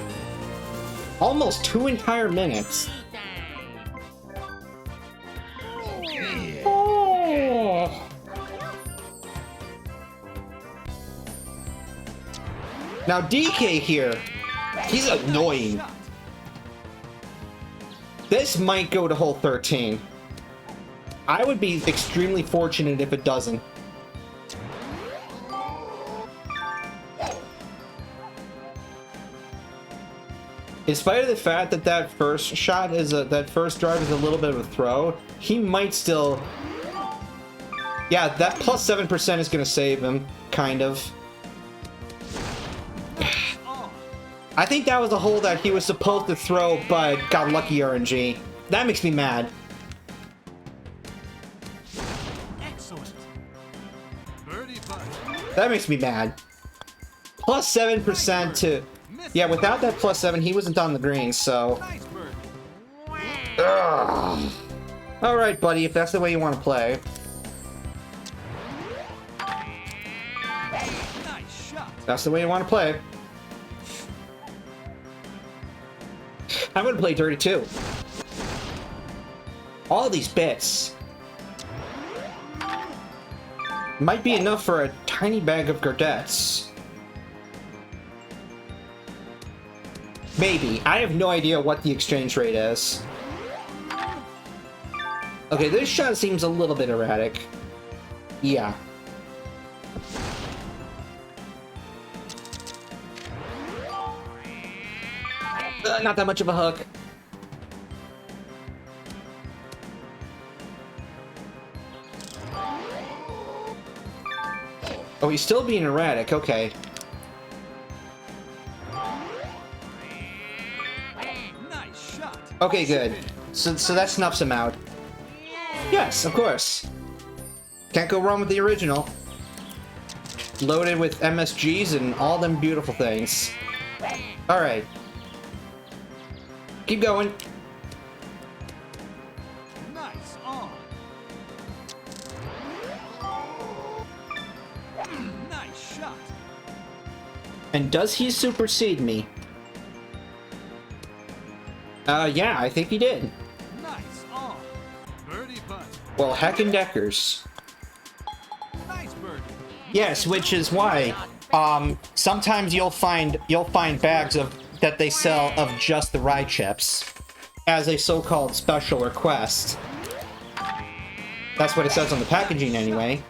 Almost 2 entire minutes. Oh. Now DK here, he's annoying. Shot. This might go to hole 13. I would be extremely fortunate if it doesn't. In spite of the fact that that first shot is that first drive is a little bit of a throw, he might still. Yeah, that plus 7% is going to save him, kind of. On. I think that was a hole that he was supposed to throw, but got lucky RNG. That makes me mad. Excellent. Birdie putt. That makes me mad. Plus 7% to. Yeah, without that plus 7, he wasn't on the green, so. Nice bird. Ugh. All right, buddy, if that's the way you want to play. Nice shot. That's the way you want to play. I'm gonna play dirty too. All these bits might be enough for a tiny bag of Gardettes. Maybe. I have no idea what the exchange rate is. Okay, this shot seems a little bit erratic. Yeah. Not that much of a hook. Oh, he's still being erratic. Okay. Nice shot. Okay, good. So that snuffs him out. Yes, of course. Can't go wrong with the original. Loaded with MSGs and all them beautiful things. Alright. Keep going. Nice on. Nice shot. And does he supersede me? Yeah, I think he did. Nice on. Birdie putt. Well, heckin' Nice birdie. Yes, which is why, sometimes you'll find bags that they sell of just the rye chips as a so-called special request. That's what it says on the packaging anyway.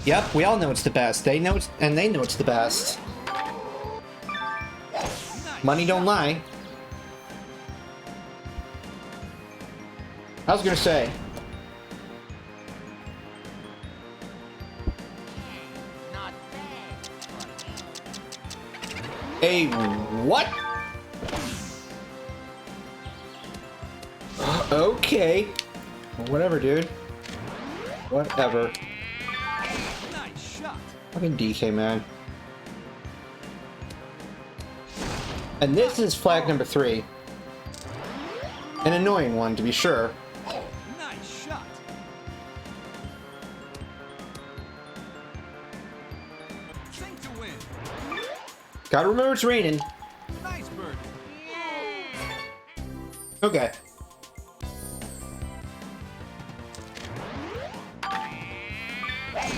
Yep, we all know it's the best. They know it's the best. Nice Money don't lie. I was gonna say. Not bad. A what? Okay. Whatever, dude. Whatever. Nice shot. Fucking DK, man. And this is flag number 3. An annoying one, to be sure. Nice shot. Sink to win. Gotta remember it's raining. Nice bird. Okay.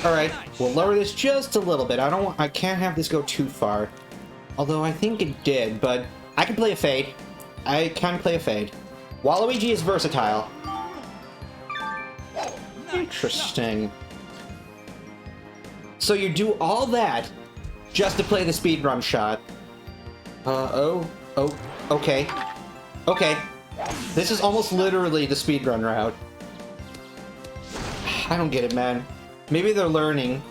Alright, we'll lower this just a little bit. I can't have this go too far. Although I think it did, but I can play a fade. I can play a fade. Waluigi is versatile. Interesting. So you do all that just to play the speedrun shot. Okay. Okay. This is almost literally the speedrun route. I don't get it, man. Maybe they're learning.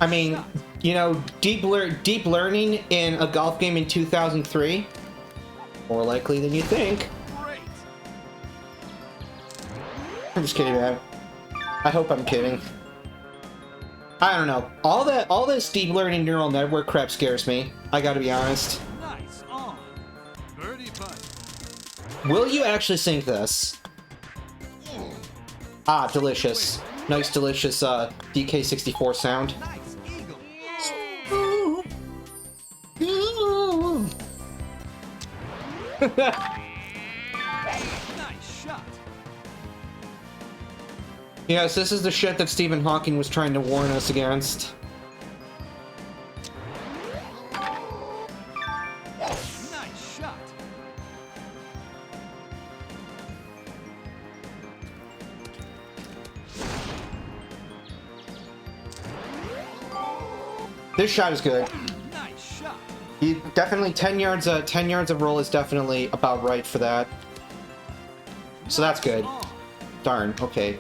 I mean, you know, deep learning in a golf game in 2003? More likely than you think. Great. I'm just kidding, man. I hope I'm kidding. I don't know. All this deep learning neural network crap scares me. I gotta be honest. Nice on. Birdie putt. Will you actually sink this? Ah, delicious. Nice, delicious, DK64 sound. Nice eagle. Nice shot. Yes, this is the shit that Stephen Hawking was trying to warn us against. Nice shot. This shot is good. Nice shot. You definitely 10 yards of roll is definitely about right for that. So that's good. On. Darn, okay.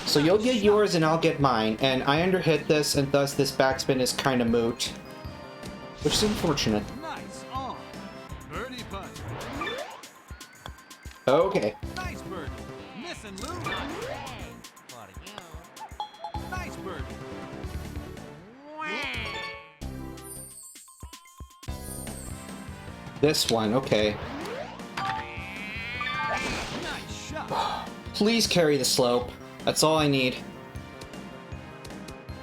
So you'll get yours and I'll get mine, and I underhit this, and thus this backspin is kind of moot. Which is unfortunate. Nice on. Birdie putt. Okay. Nice bird. Miss and lose. Not bad. What are you? Nice bird. This one, okay. Nice shot. Please carry the slope. That's all I need.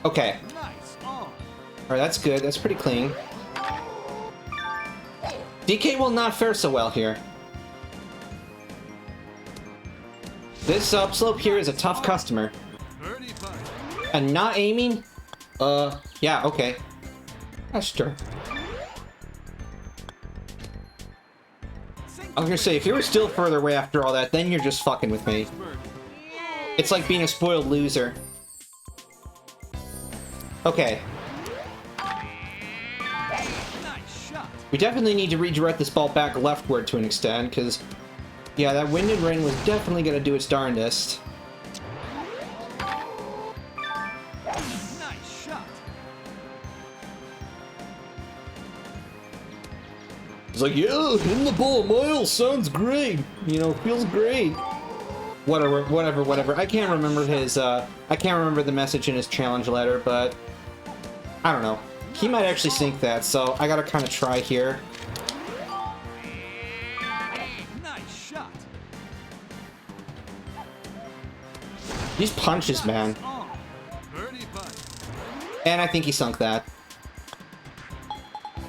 Okay. Nice on. Alright, that's good. That's pretty clean. DK will not fare so well here. This upslope here is a tough customer. Birdie putt. And not aiming? Yeah, okay. That's true. I was gonna say, if you were still further away after all that, then you're just fucking with me. Bird. It's like being a spoiled loser. Okay. Nice shot. We definitely need to redirect this ball back leftward to an extent, because, yeah, that wind and rain was definitely gonna do its darndest. Nice shot. It's like, yeah, hitting the ball a mile sounds great. You know, feels great. Whatever. I can't remember I can't remember the message in his challenge letter, but I don't know. He might actually sink that, so I gotta kind of try here. Nice shot. These punches, man. Nice on. Birdie putt. And I think he sunk that.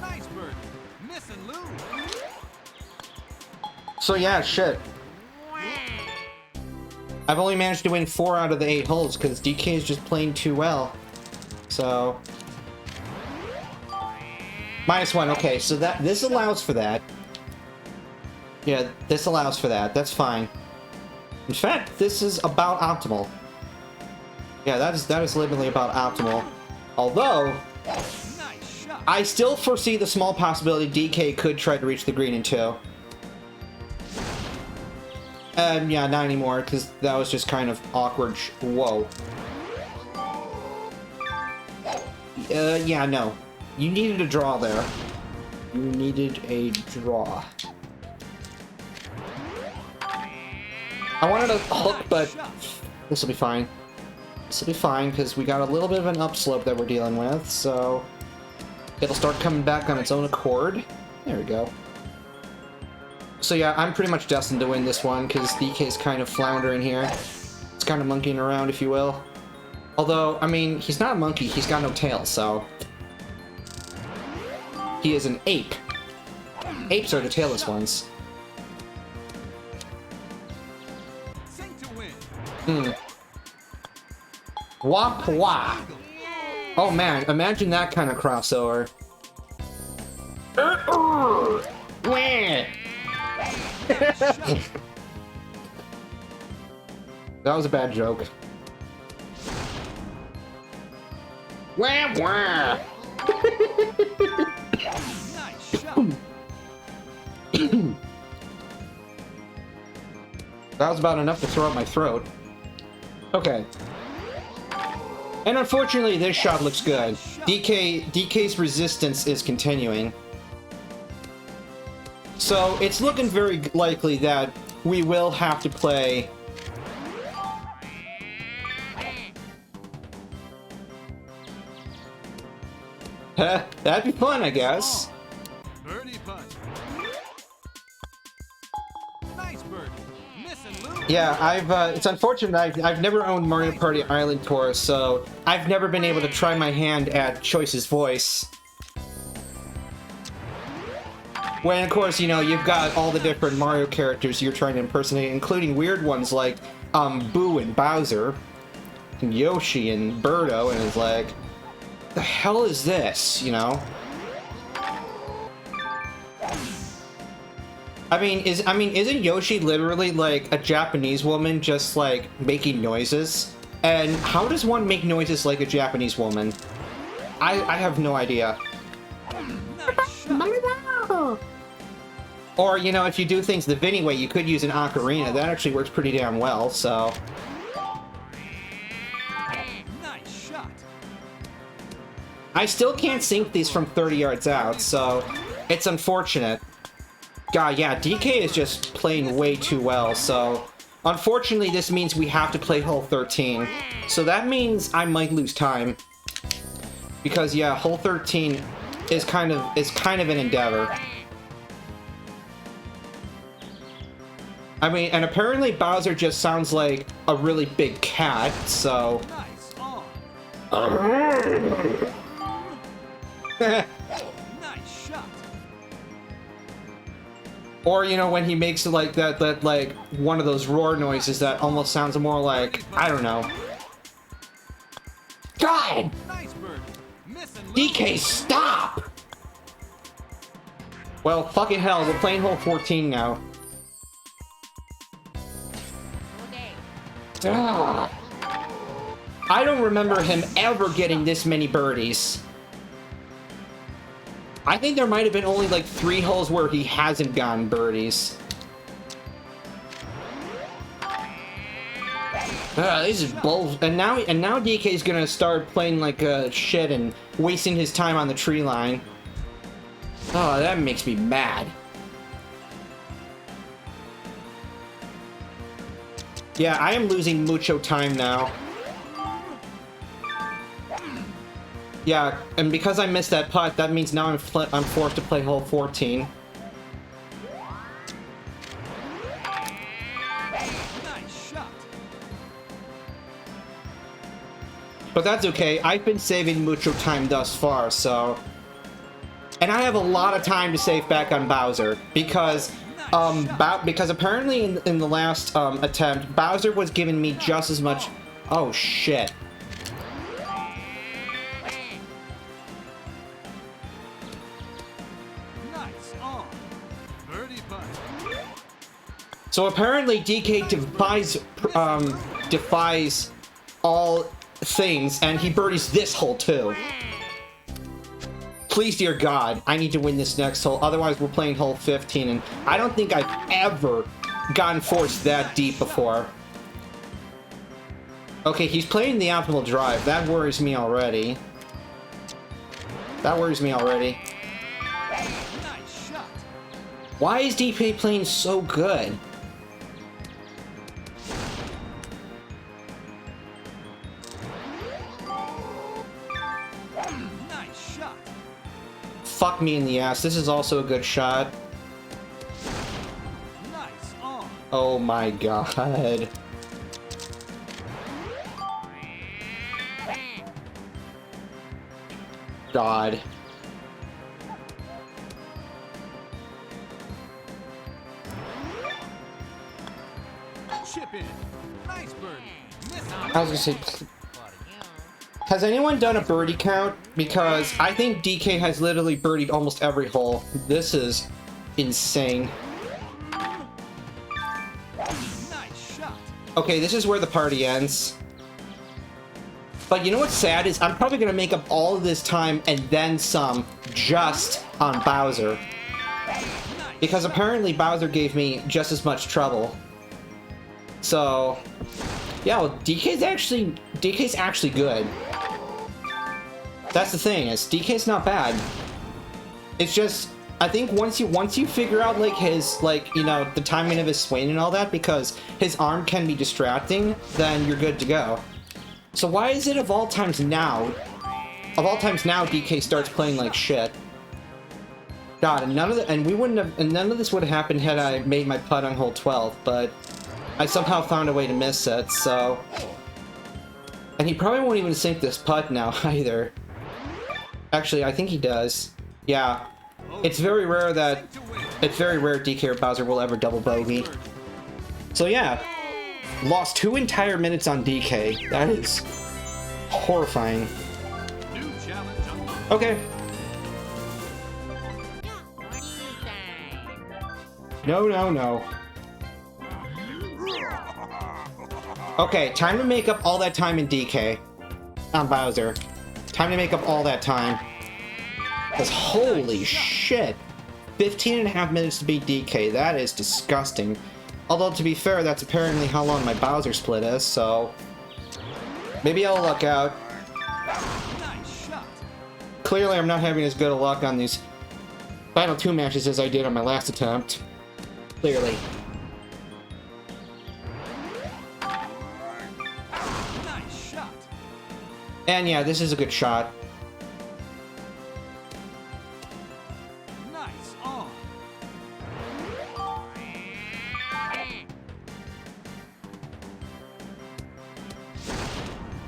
Nice bird. Miss and lose. So yeah, shit. I've only managed to win 4 out of the 8 holes because DK is just playing too well. So -1. Okay, so this allows for that. Yeah, this allows for that. That's fine. In fact, this is about optimal. Yeah, that is literally about optimal. Although, Nice shot. I still foresee the small possibility DK could try to reach the green in 2. Yeah, not anymore, because that was just kind of awkward. Whoa. Yeah, no. You needed a draw there. You needed a draw. I wanted a hook, but this will be fine. This will be fine, because we got a little bit of an upslope that we're dealing with, so it'll start coming back on its own accord. There we go. So yeah, I'm pretty much destined to win this one, because DK's kind of floundering here. It's kind of monkeying around, if you will. Although, I mean, he's not a monkey, he's got no tail, so... He is an ape. Apes are the tailless ones. Sink to win. Wah wah. Oh man, imagine that kind of crossover. Wah. That was a bad joke. Wah wah. Nice shot. That was about enough to throw up my throat. Okay. And unfortunately, this shot looks good. DK's resistance is continuing. So it's looking very likely that we will have to play... That'd be fun, I guess. Birdie putt. Nice birdie. Miss and lose. Yeah, it's unfortunate I've never owned Mario Party Island Tour, so I've never been able to try my hand at Choice's voice. When, of course, you know, you've got all the different Mario characters you're trying to impersonate, including weird ones like, Boo and Bowser, and Yoshi and Birdo, and it's like, the hell is this, you know? I mean, isn't Yoshi literally like a Japanese woman just like making noises? And how does one make noises like a Japanese woman? I have no idea. Nice shot. Or, you know, if you do things the Vinny way, you could use an ocarina. That actually works pretty damn well, so... Nice shot. I still can't sink these from 30 yards out, so it's unfortunate. God, yeah, DK is just playing way too well, so... Unfortunately, this means we have to play hole 13. So that means I might lose time. Because, yeah, hole 13 is kind of an endeavor. I mean, and apparently Bowser just sounds like a really big cat, so... Nice on. Nice shot. Or, you know, when he makes like that like one of those roar noises that almost sounds more like, I don't know. God! Nice birdie. Miss and lose. DK, stop! Well, fucking hell, we're playing hole 14 now. Okay. Ah. I don't remember him ever getting this many birdies. I think there might have been only like 3 holes where he hasn't gotten birdies. This is bull. And now DK's gonna start playing like shit and wasting his time on the tree line. Oh, that makes me mad. Yeah, I am losing mucho time now. Yeah, and because I missed that putt, that means now I'm forced to play hole 14. Nice shot. But that's okay, I've been saving mucho time thus far, so... And I have a lot of time to save back on Bowser, because... because apparently in the last attempt, Bowser was giving me just as much... Oh, shit. Nice on. Birdie putt. So apparently DK defies all things, and he birdies this hole too. Please, dear God, I need to win this next hole, otherwise we're playing hole 15, and I don't think I've ever gotten forced that deep before. Okay, he's playing the optimal drive. That worries me already. That worries me already. Nice shot. Why is DK playing so good? Nice shot. Fuck me in the ass. This is also a good shot. Nice on. Oh my god. God. Chip in. Nice birdie. Miss on. I was gonna say, has anyone done a birdie count? Because I think DK has literally birdied almost every hole. This is insane. Nice shot. Okay, this is where the party ends. But you know what's sad is I'm probably gonna make up all of this time and then some just on Bowser. Because apparently Bowser gave me just as much trouble. So, yeah, well, DK's actually good. That's the thing, is DK's not bad. It's just, I think once you figure out like his, like, you know, the timing of his swing and all that, because his arm can be distracting, then you're good to go. So why is it of all times now DK starts playing like shit? God, and none of this would have happened had I made my putt on hole 12, but I somehow found a way to miss it, so. And he probably won't even sink this putt now either. Actually, I think he does. Yeah. It's very rare DK or Bowser will ever double bogey. So yeah. Lost 2 entire minutes on DK. That is horrifying. New challenge unlocked. Okay. No. Okay, time to make up all that time in DK. On Bowser. Time to make up all that time. Because holy shit. 15.5 minutes to beat DK. That is disgusting. Although, to be fair, that's apparently how long my Bowser split is, so. Maybe I'll luck out. Nice shot. Clearly, I'm not having as good a luck on these final 2 matches as I did on my last attempt. Clearly. Nice shot. And yeah, this is a good shot. Nice on.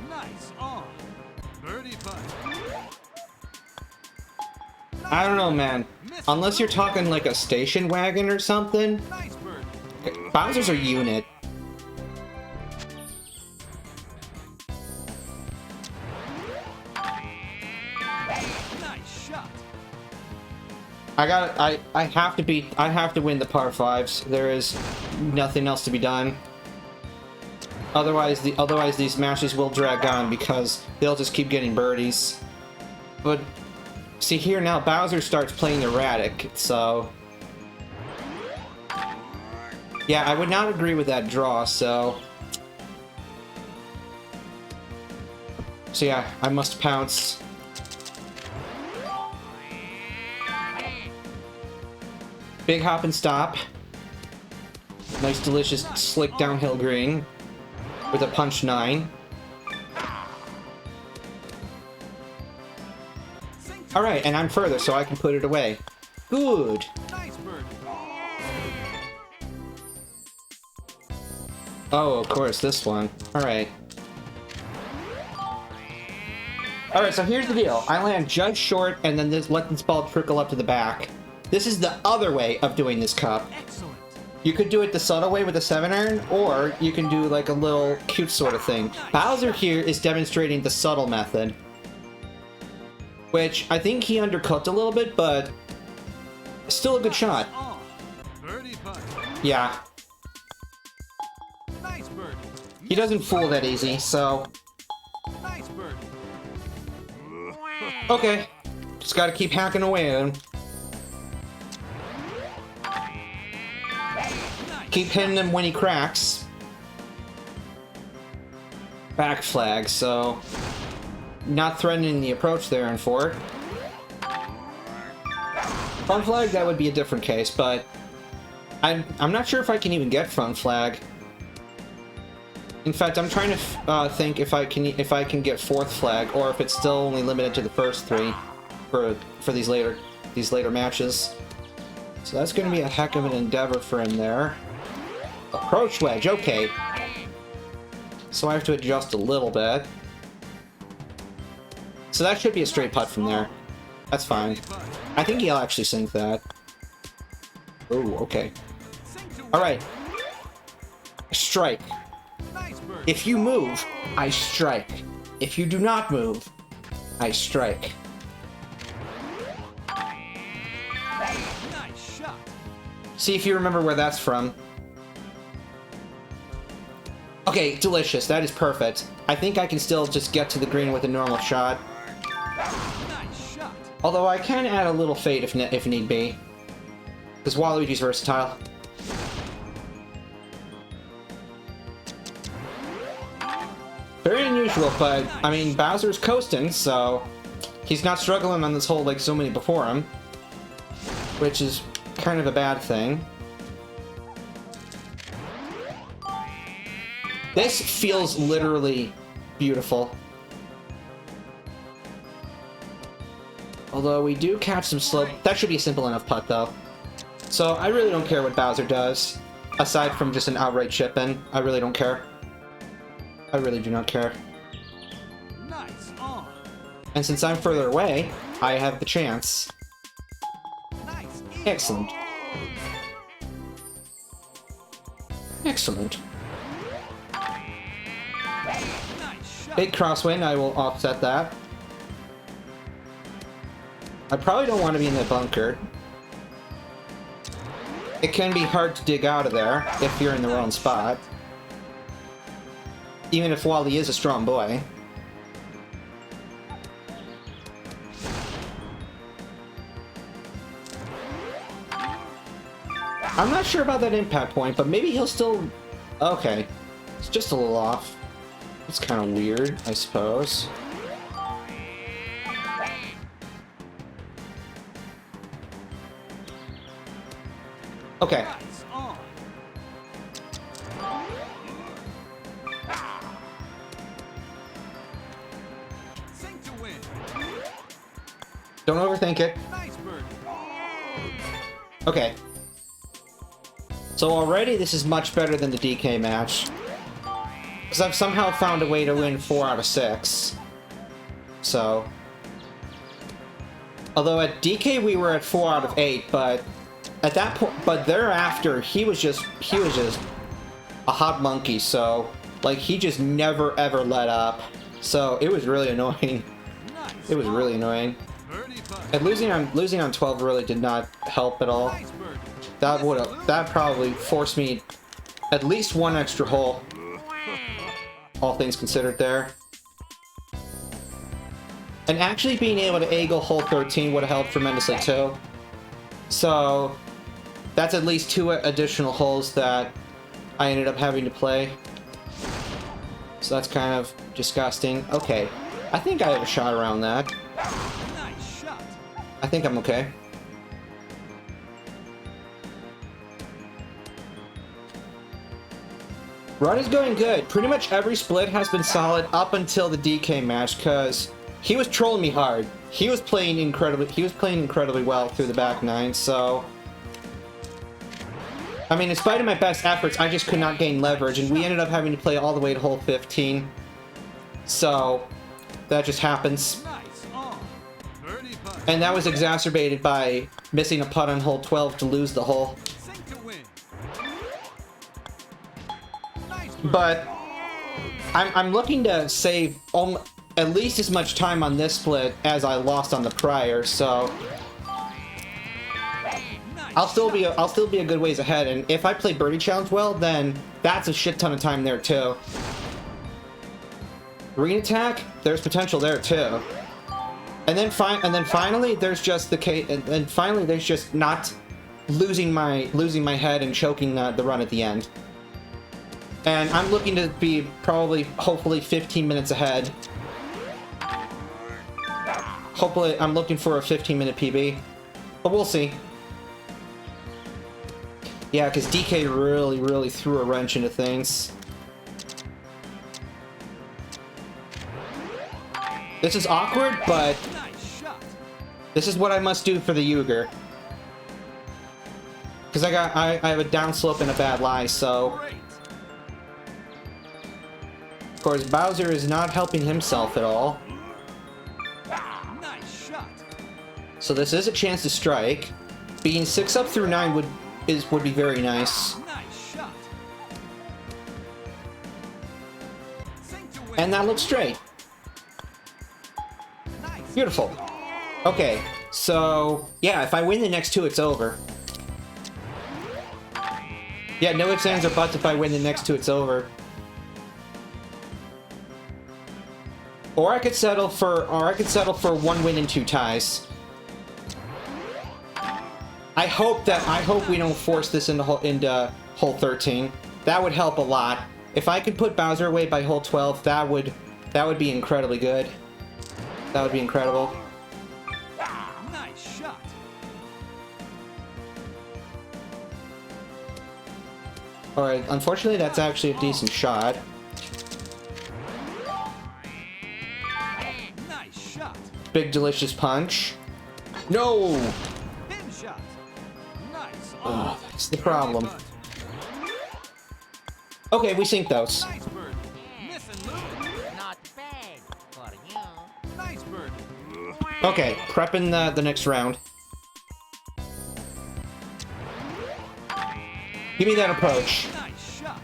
Nice on. Birdie putt. I don't know, man. Unless you're talking like a station wagon or something, Nice birdie. Bowser's a unit. Nice shot. I have to win the par 5s. There is nothing else to be done. Otherwise these matches will drag on because they'll just keep getting birdies. But see here now, Bowser starts playing erratic, so yeah, I would not agree with that draw, so yeah, I must pounce. Big hop and stop. Nice, delicious, slick downhill green with a punch 9. Alright, and I'm further, so I can put it away. Good. Nice birdie. Oh, of course, this one. Alright. Alright, so here's the deal. I land just short, and then let this ball trickle up to the back. This is the other way of doing this cup. Excellent. You could do it the subtle way with a 7-iron, or you can do like a little cute sort of thing. Bowser here is demonstrating the subtle method. Which, I think he undercooked a little bit, but still a good shot. On. Birdie putt. Yeah, Nice birdie. he doesn't fool that easy, so. Nice Okay. Just gotta keep hacking away at him. Keep hitting him when he cracks. Back flag, so... Not threatening the approach there in forward. Front flag, that would be a different case, but... I'm not sure if I can even get front flag. In fact, I'm trying to think if I can get fourth flag, or if it's still only limited to the first three for these later matches. So that's going to be a heck of an endeavor for him there. Approach wedge, okay. So I have to adjust a little bit. So that should be a straight putt from there. That's fine. I think he'll actually sink that. Oh, okay. Alright. Strike. If you move, I strike. If you do not move, I strike. Nice shot. See if you remember where that's from. Okay, delicious. That is perfect. I think I can still just get to the green with a normal shot. Nice shot. Although I can add a little fade if need be. Because Waluigi's versatile. Very unusual, but, I mean, Bowser's coasting, so... He's not struggling on this hole like so many before him. Which is kind of a bad thing. This feels literally beautiful. Although we do catch some slope. That should be a simple enough putt, though. So I really don't care what Bowser does. Aside from just an outright chip in, I really don't care. I really do not care. Nice on. And since I'm further away, I have the chance. Nice. Excellent. Excellent. Nice shot. Big crosswind, I will offset that. I probably don't want to be in the bunker. It can be hard to dig out of there if you're in the wrong spot. Even if Wally is a strong boy. I'm not sure about that impact point, but maybe he'll still... Okay. It's just a little off. It's kind of weird, I suppose. Okay. Nice on. Sink to win. Don't overthink it. Nice bird. Okay. So already this is much better than the DK match. Because I've somehow found a way to win 4 out of 6. So... Although at DK we were at 4 out of 8, but... At that point, but thereafter, he was just a hot monkey, so, like, he just never ever let up. So, it was really annoying. Nice. It was really annoying. Birdie putt. And losing on 12 really did not help at all. Nice bird. That probably forced me at least one extra hole. All things considered there. And actually being able to eagle hole 13 would have helped tremendously too. So, that's at least 2 additional holes that I ended up having to play. So that's kind of disgusting. Okay, I think I have a shot around that. Nice shot. I think I'm okay. Run is going good. Pretty much every split has been solid up until the DK match, because he was trolling me hard. He was playing incredibly well through the back 9, so... I mean, in spite of my best efforts, I just could not gain leverage, and we ended up having to play all the way to hole 15. So, that just happens. Nice on. Birdie putt. And that was exacerbated by missing a putt on hole 12 to lose the hole. Sink to win. Nice bird. But I'm looking to save at least as much time on this split as I lost on the prior, so I'll still be a good ways ahead. And if I play Birdie Challenge well, then that's a shit ton of time there too. Green attack, there's potential there too. And then finally, there's just the case, and finally, there's just not losing my head and choking the run at the end. And I'm looking to be probably, hopefully, 15 minutes ahead. Hopefully, I'm looking for a 15-minute PB, but we'll see. Yeah, because DK really threw a wrench into things. This is awkward, but this is what I must do for the Yuger. Because I have a downslope and a bad lie, so... Of course, Bowser is not helping himself at all. So this is a chance to strike. Being 6 up through 9 would be very nice. And that looks straight. Beautiful. Okay, so yeah, if I win the next 2, it's over. Yeah, no ifs, ands, or buts. If I win the next 2, it's over. Or I could settle for 1 win and 2 ties. I hope we don't force this into hole 13. That would help a lot. If I could put Bowser away by hole 12, that would be incredibly good. That would be incredible. Nice shot. Alright, unfortunately that's actually a decent shot. Nice shot. Big delicious punch. No! Pin shot. Nice. Oh, that's the problem. Okay, we sink those. Nice bird. Miss and lose. Not bad for you. Nice bird. Okay, prepping the next round. Give me that approach. Nice shot.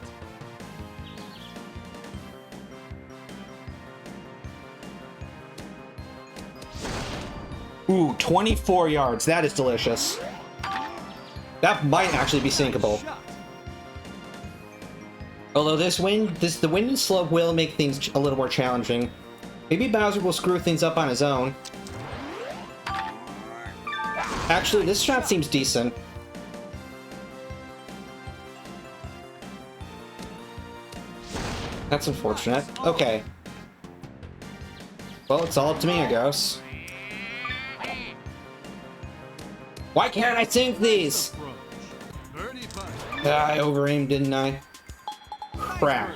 Ooh, 24 yards. That is delicious. That might actually be sinkable. Shot. Although the wind and slope will make things a little more challenging. Maybe Bowser will screw things up on his own. Actually, this shot seems decent. That's unfortunate. Okay. Well, it's all up to me, I guess. Why can't I sink these? Birdie punch. I over-aimed, didn't I? Crap.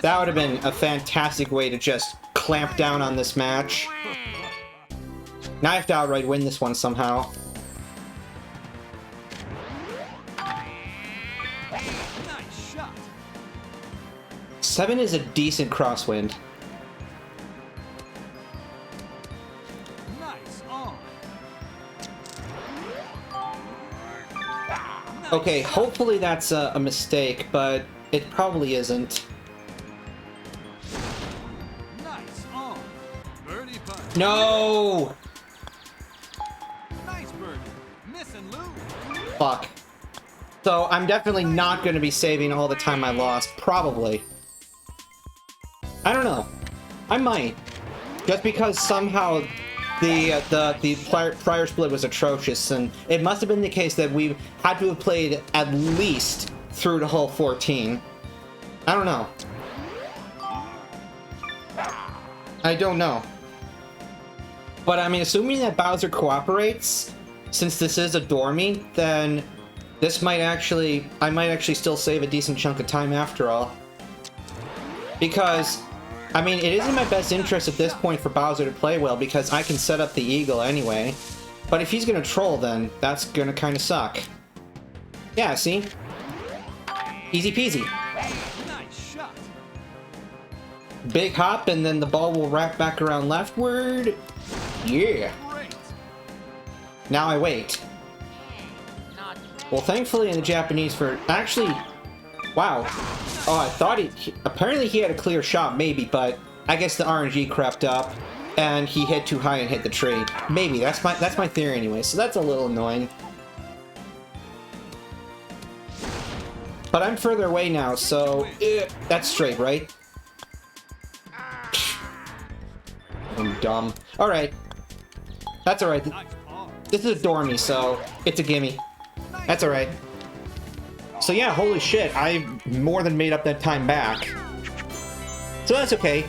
That would have been a fantastic way to just clamp down on this match. Now I have to outright win this one somehow. Nice shot. 7 is a decent crosswind. Nice on. Okay, hopefully that's a mistake, but it probably isn't. Nice on. Birdie punch. No! Nice bird. Miss and lose. Fuck. So I'm definitely not going to be saving all the time I lost. Probably. I don't know. I might. Just because somehow the prior split was atrocious, and it must have been the case that we had to have played at least through to hole 14. I don't know. I don't know. But I mean, assuming that Bowser cooperates, since this is a dormy, then this might actually, I might actually still save a decent chunk of time after all. Because, I mean, it is in my best interest at this point for Bowser to play well, because I can set up the eagle anyway. But if he's gonna troll, then that's gonna kinda suck. Yeah, see? Easy peasy. Nice shot. Big hop, and then the ball will wrap back around leftward. Yeah. Great. Now I wait. Not bad. Well, thankfully in the Japanese for... Actually, wow. Oh, I thought apparently he had a clear shot, maybe, but I guess the RNG crept up, and he hit too high and hit the tree. Maybe, that's my theory anyway, so that's a little annoying. But I'm further away now, so... that's straight, right? I'm dumb. Alright. That's alright. Nice par. This is a dormy, so it's a gimme. That's alright. So yeah, holy shit, I more than made up that time back. So that's okay.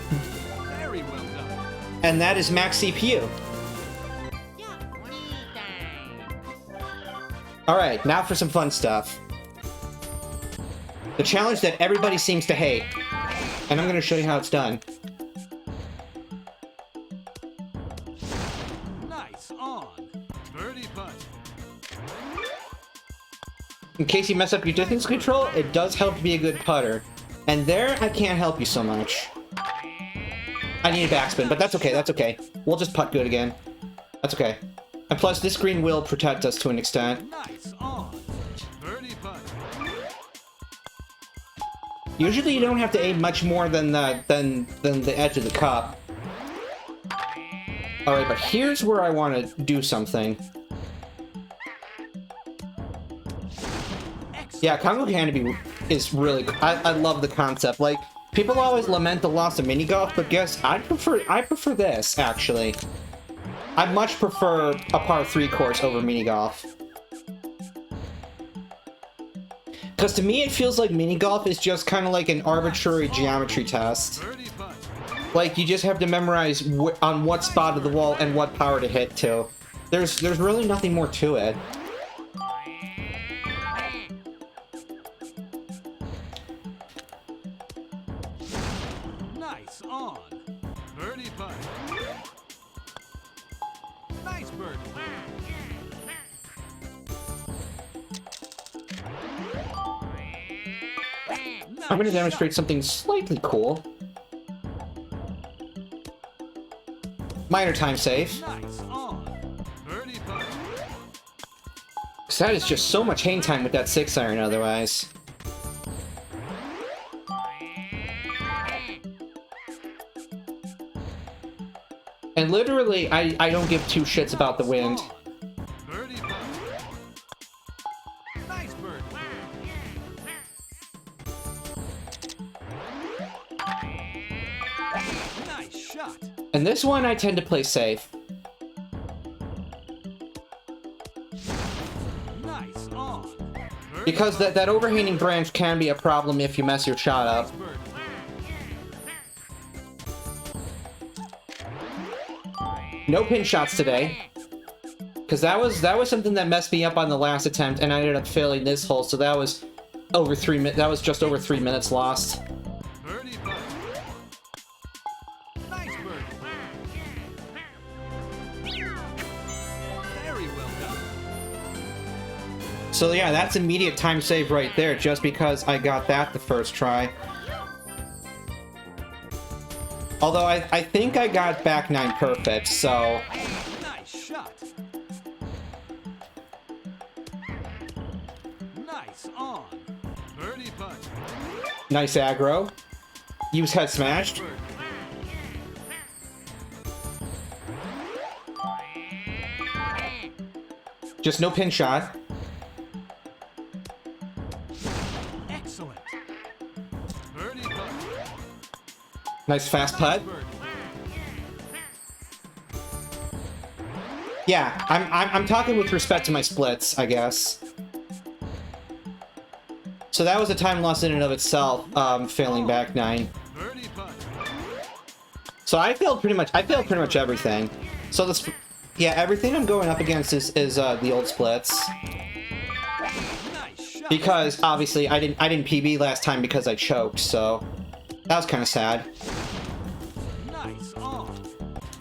Very well done. And that is max CPU. Alright, now for some fun stuff. The challenge that everybody seems to hate. And I'm going to show you how it's done. Nice on. Birdie putt. In case you mess up your distance control, it does help to be a good putter. And there, I can't help you so much. I need a backspin, but that's okay, that's okay. We'll just putt good again. That's okay. And plus, this green will protect us to an extent. Nice on. Birdie putt. Usually you don't have to aim much more than the edge of the cup. Alright, but here's where I want to do something. Yeah, Congo Canopy is really... I love the concept. Like, people always lament the loss of mini golf, but guess I prefer this, actually. I much prefer a par 3 course over mini golf. Because to me, it feels like mini golf is just kind of like an arbitrary geometry test. Birdie putt. Like, you just have to memorize on what spot of the wall and what power to hit to. There's really nothing more to it. Nice on. Birdie putt. Nice birdie. I'm going to demonstrate something slightly cool. Minor time save. Nice on. Birdie putt. Because that is just so much hang time with that 6-iron otherwise. And literally, I don't give two shits about the wind. Birdie putt. Nice birdie. Nice shot. And this one, I tend to play safe. Nice on. Birdie Because that overhanging branch can be a problem if you mess your shot up. birdie. No pin shots today. Because that was something that messed me up on the last attempt, and I ended up failing this hole, so that was over 3 minutes. That was just over 3 minutes lost. Birdie putt. Nice birdie. Very well done. So yeah, that's immediate time save right there, just because I got that the first try. Although I think I got back 9 perfect, so... Nice shot. Nice on. Birdie putt. Nice aggro. Use head smashed. Birdie. Just no pin shot. Excellent. Birdie putt. Nice fast putt. Birdie. Yeah, I'm talking with respect to my splits, I guess. So that was a time loss in and of itself, failing back 9. Birdie putt. So I failed pretty much everything. So this, yeah, everything I'm going up against is the old splits. Nice shot. Because obviously I didn't PB last time because I choked, so that was kind of sad. Nice on.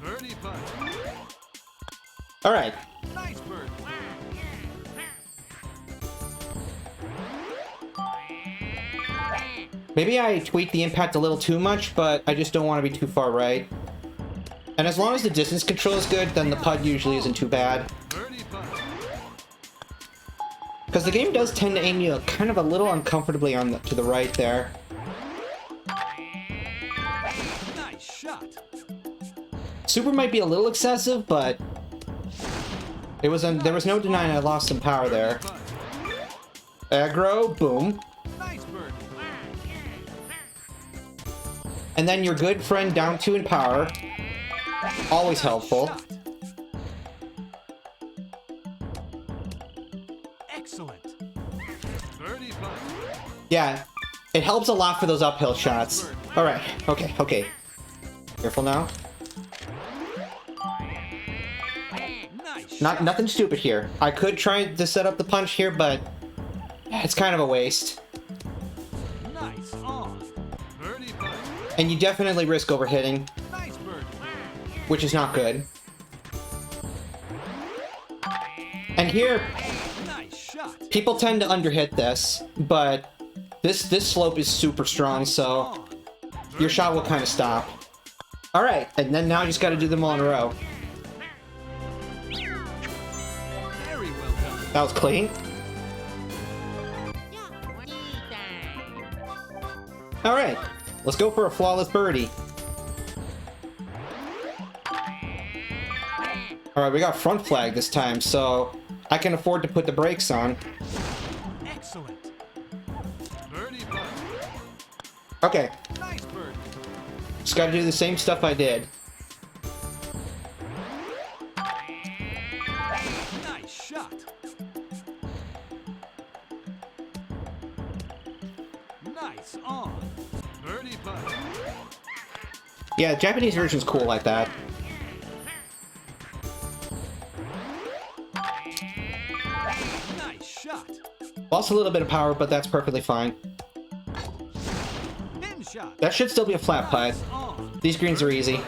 Birdie putt. All right, Nice birdie. maybe I tweaked the impact a little too much, but I just don't want to be too far right. And as long as the distance control is good, then the putt usually isn't too bad. Birdie putt. Because the game does tend to aim you kind of a little uncomfortably on to the right there. Nice shot. Super might be a little excessive, but there was no denying I lost some power there. Putt. Aggro, boom. Nice birdie. And then your good friend down 2 in power. Always helpful. Shot. Yeah, it helps a lot for those uphill shots. Alright, okay. Careful now. Nice. Nothing stupid here. I could try to set up the punch here, but it's kind of a waste. Nice on. Birdie putt. And you definitely risk overhitting, Nice birdie. which is not good. And here, Nice shot. people tend to underhit this, but this slope is super strong, so On. your shot will kind of stop. Alright, and then now you just gotta do them all in a row. Very well done. That was clean. Alright, let's go for a flawless birdie. Alright, we got front flag this time, so I can afford to put the brakes on. Excellent. Birdie putt. Okay, Nice birdie. just gotta do the same stuff I did. Nice shot. Nice on. Birdie putt. Yeah, the Japanese version's cool like that. Nice shot. Lost a little bit of power, but that's perfectly fine. Pin shot. That should still be a flat putt. On. These greens are easy.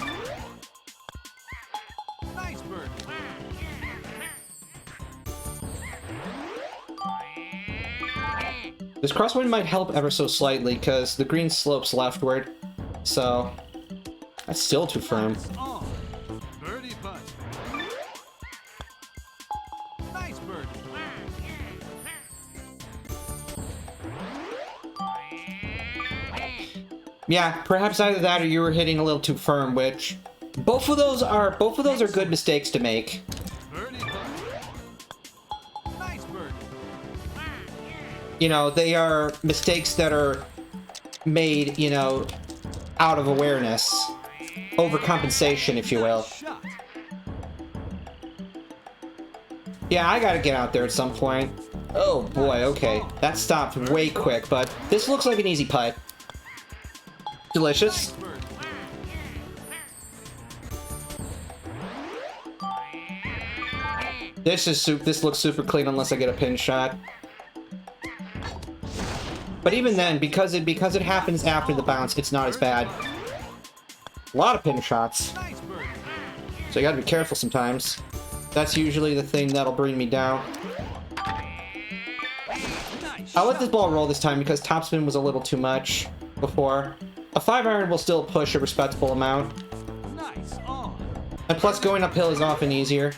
Nice birdie. This crosswind might help ever so slightly, because the green slopes leftward, so that's still too firm. Nice on. Birdie putt. Nice birdie. Yeah, perhaps either that or you were hitting a little too firm, which both of those are good mistakes to make. Birdie putt. Nice birdie. You know, they are mistakes that are made, you know, out of awareness. Overcompensation, if you will. Shot. Yeah, I gotta get out there at some point. Oh boy, okay. That stopped way quick, but this looks like an easy putt. Delicious. Birdie. This looks super clean unless I get a pin shot. But even then, because it happens after the bounce, it's not as bad. A lot of pin shots. Nice birdie. So you gotta be careful sometimes. That's usually the thing that'll bring me down. Nice I'll let shot. this ball roll this time because topspin was a little too much before. A 5-iron will still push a respectable amount. Nice on. And plus going uphill is often easier.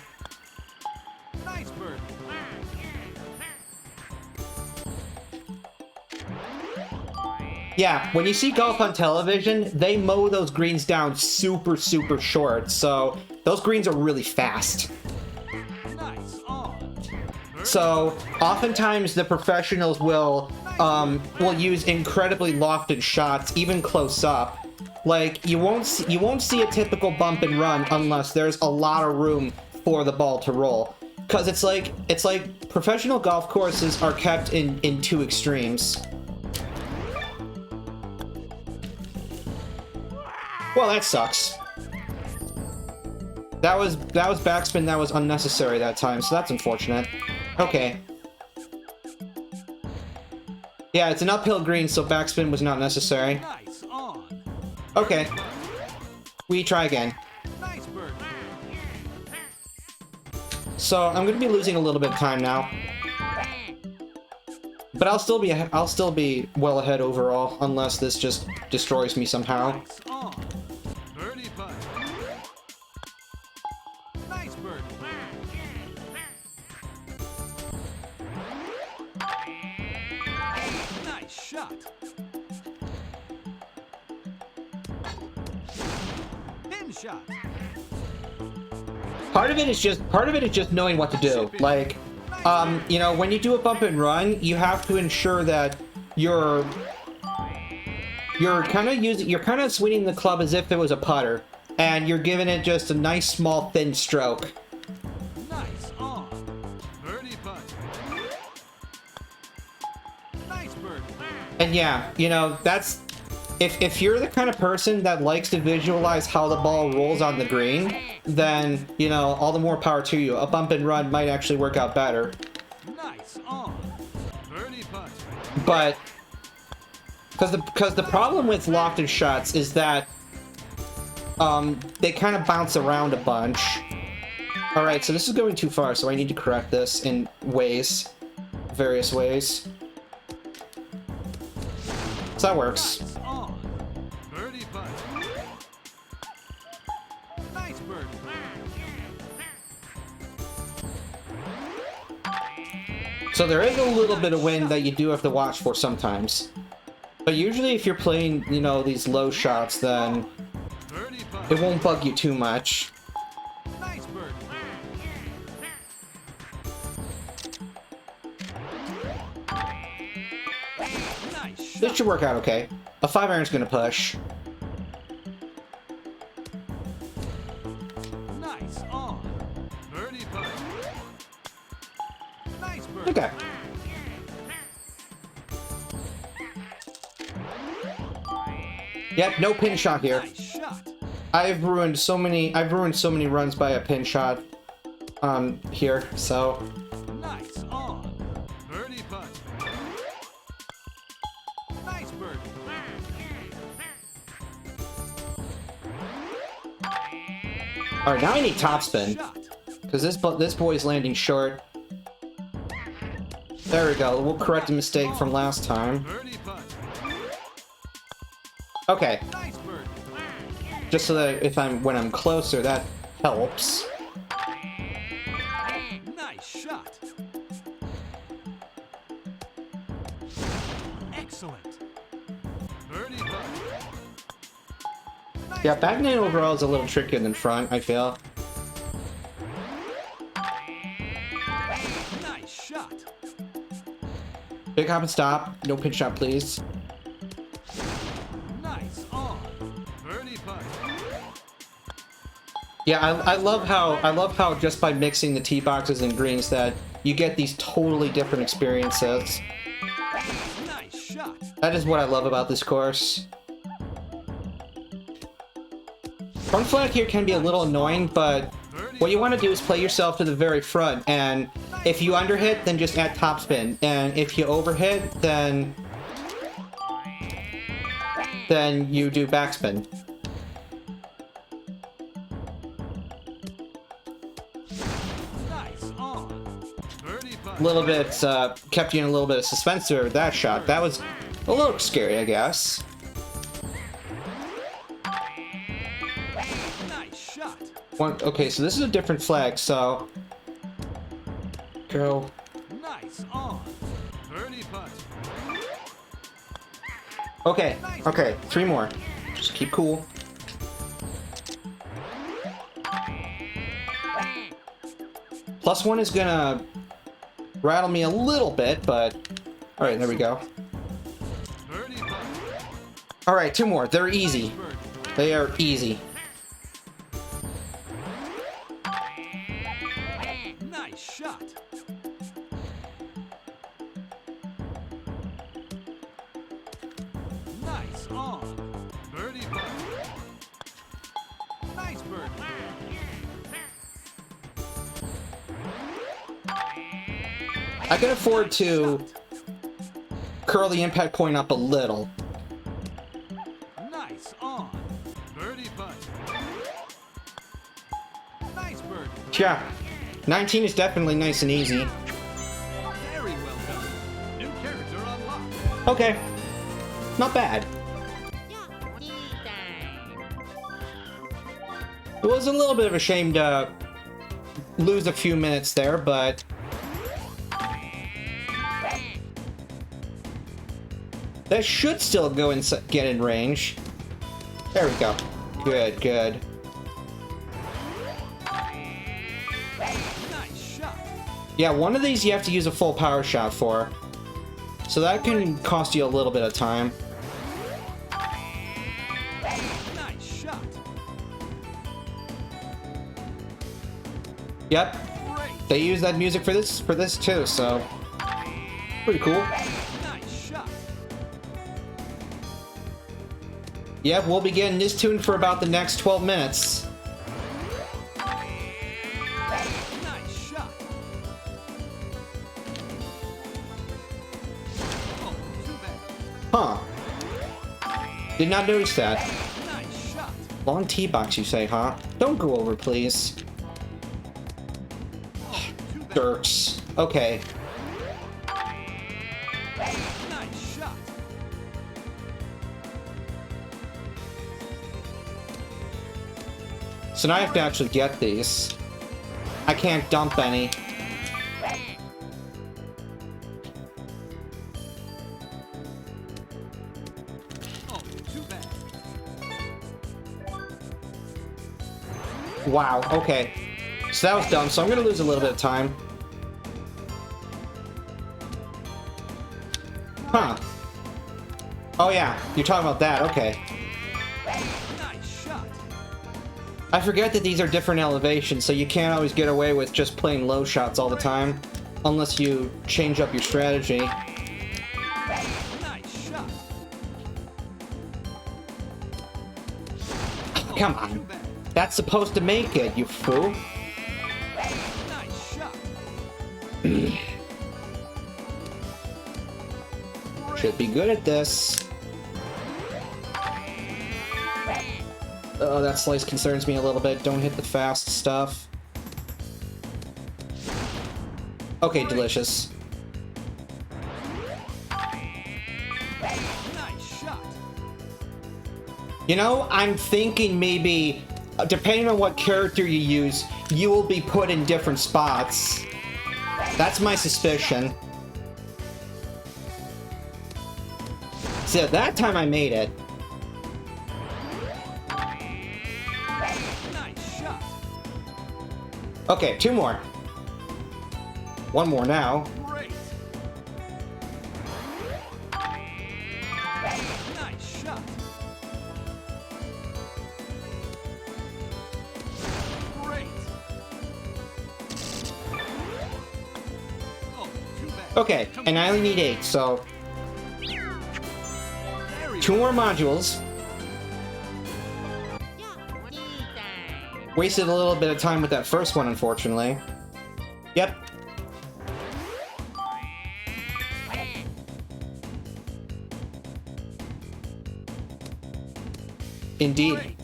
Nice birdie. Yeah, when you see golf on television, they mow those greens down super short, so those greens are really fast. Nice on. So oftentimes the professionals will use incredibly lofted shots, even close up. Like you won't see a typical bump and run unless there's a lot of room for the ball to roll. Cause it's like professional golf courses are kept in two extremes. Well, that sucks. That was backspin that was unnecessary that time, so that's unfortunate. Okay. Yeah, it's an uphill green, so backspin was not necessary. Nice on. Okay. We try again. Nice birdie. So I'm gonna be losing a little bit of time now, but I'll still be well ahead overall, unless this just destroys me somehow. Nice on. Birdie putt. Nice birdie. Nice shot. Pin shot. Part of it is just knowing what to do. Like, you know, when you do a bump and run, you have to ensure that you're kind of swinging the club as if it was a putter, and you're giving it just a nice small thin stroke. Nice on. Birdie putt. Nice birdie. And yeah, you know, that's... If you're the kind of person that likes to visualize how the ball rolls on the green, then, you know, all the more power to you. A bump and run might actually work out better. Nice on. Birdie putt. But... Because the problem with lofted shots is that they kind of bounce around a bunch. Alright, so this is going too far, so I need to correct this in ways. Various ways. So that works. Nice on. Birdie putt. Nice birdie. So there is a little bit of wind that you do have to watch for sometimes. But usually if you're playing, you know, these low shots, then Birdie putt. it won't bug you too much. Nice birdie. Nice shot. This should work out okay. A 5-iron's gonna push. Nice on. Birdie putt. Nice birdie. Okay. Yep, no pin shot here. Nice shot. I've ruined so many runs by a pin shot here, so Nice on. Birdie putt. Nice birdie. alright, now I need topspin. Shot. Because this boy's landing short. There we go, we'll correct a mistake from last time. Birdie putt. Okay, Nice birdie. just so that when I'm closer, that helps. Nice shot. Excellent. Birdie putt. Yeah, back nine overall is a little trickier than front, I feel. Nice shot. Big hop and stop, no pin shot please. Nice on. Birdie putt. Yeah, I love how just by mixing the tee boxes and greens that you get these totally different experiences. Nice shot. That is what I love about this course. Front flag here can be a little annoying, but what you want to do is play yourself to the very front, and if you underhit, then just add topspin, and if you overhit, then you do backspin. Nice on. Birdie putt. A little bit, kept you in a little bit of suspense there with that shot. That was a little scary, I guess. Nice shot. Okay, so this is a different flag, so... Go. Nice on. Birdie putt. Okay, 3 more. Just keep cool. +1 is gonna rattle me a little bit, but... Alright, there we go. Birdie putt. Alright, 2 more. They're easy. Birdie. They are easy. Nice shot. Nice on. Birdie putt. Nice birdie. I can afford to curl the impact point up a little. Nice on. Birdie putt. Nice birdie. Yeah, 19 is definitely nice and easy. Very well done. New character unlocked. Okay, not bad. It was a little bit of a shame to lose a few minutes there, but that should still go and get in range. There we go. Good, good. Nice shot. Yeah, one of these you have to use a full power shot for. So that can cost you a little bit of time. Nice shot. Yep, Great. they use that music for this too, so pretty cool. Nice shot. Yep, we'll be getting this tune for about the next 12 minutes. Nice shot. Oh, too bad. Huh. Did not notice that. Nice shot. Long tee box, you say, huh? Don't go over, please. Oh, too bad. Dirks. Okay. Nice shot. So now I have to actually get these. I can't dump any. Oh, too bad. Wow, okay. So that was dumb, so I'm gonna lose a little bit of time. Huh. Oh yeah, you're talking about that, okay. Nice shot. I forget that these are different elevations, so you can't always get away with just playing low shots all the time. Unless you change up your strategy. Nice shot. Come Too on. bad. That's supposed to make it, you fool. Nice shot. Should be good at this. Oh, that slice concerns me a little bit. Don't hit the fast stuff. Okay, delicious. Nice shot. You know, I'm thinking maybe, depending on what character you use, you will be put in different spots. That's my suspicion. See, that time I made it. Nice shot. Okay, two more. One more now. Great. Nice shot. Great. Oh, too bad. Okay, and I only need 8, so There we 2 go. more modules. Tea time. Wasted a little bit of time with that first one, unfortunately. Yep. Indeed. Great.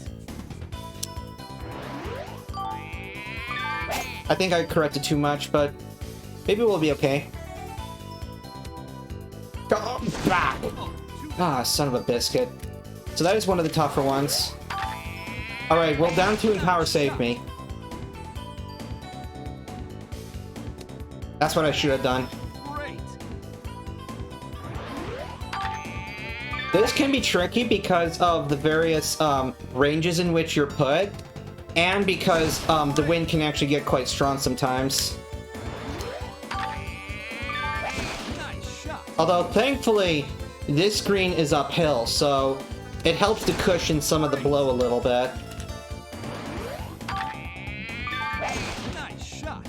I think I corrected too much, but maybe we'll be okay. Come back! Oh, too bad. Ah, son of a biscuit. So that is one of the tougher ones. Alright, well, down 2 in power saved me. That's what I should have done. Great. This can be tricky because of the various ranges in which you're put, and because the wind can actually get quite strong sometimes. Nice shot. Although, thankfully, this green is uphill, so it helps to cushion some of the blow a little bit. Nice shot.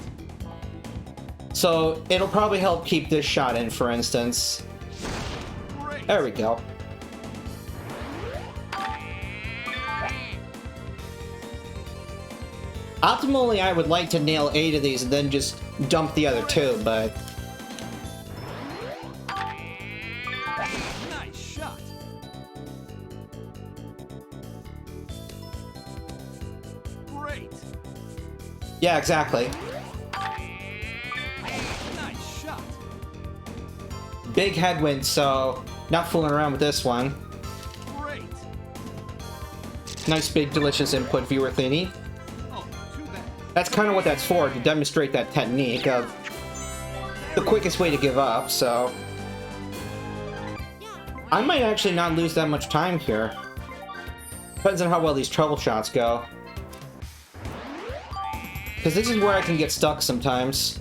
So it'll probably help keep this shot in, for instance. Great. There we go. Optimally, I would like to nail 8 of these and then just dump the other 2, but Nice shot. Great. yeah, exactly. Nice shot. Big headwind, so not fooling around with this one. Great. Nice big delicious input viewer thingy. Oh, too bad. That's kind of what that's for, to demonstrate that technique of the quickest way to give up, so I might actually not lose that much time here. Depends on how well these trouble shots go. Because this is where I can get stuck sometimes.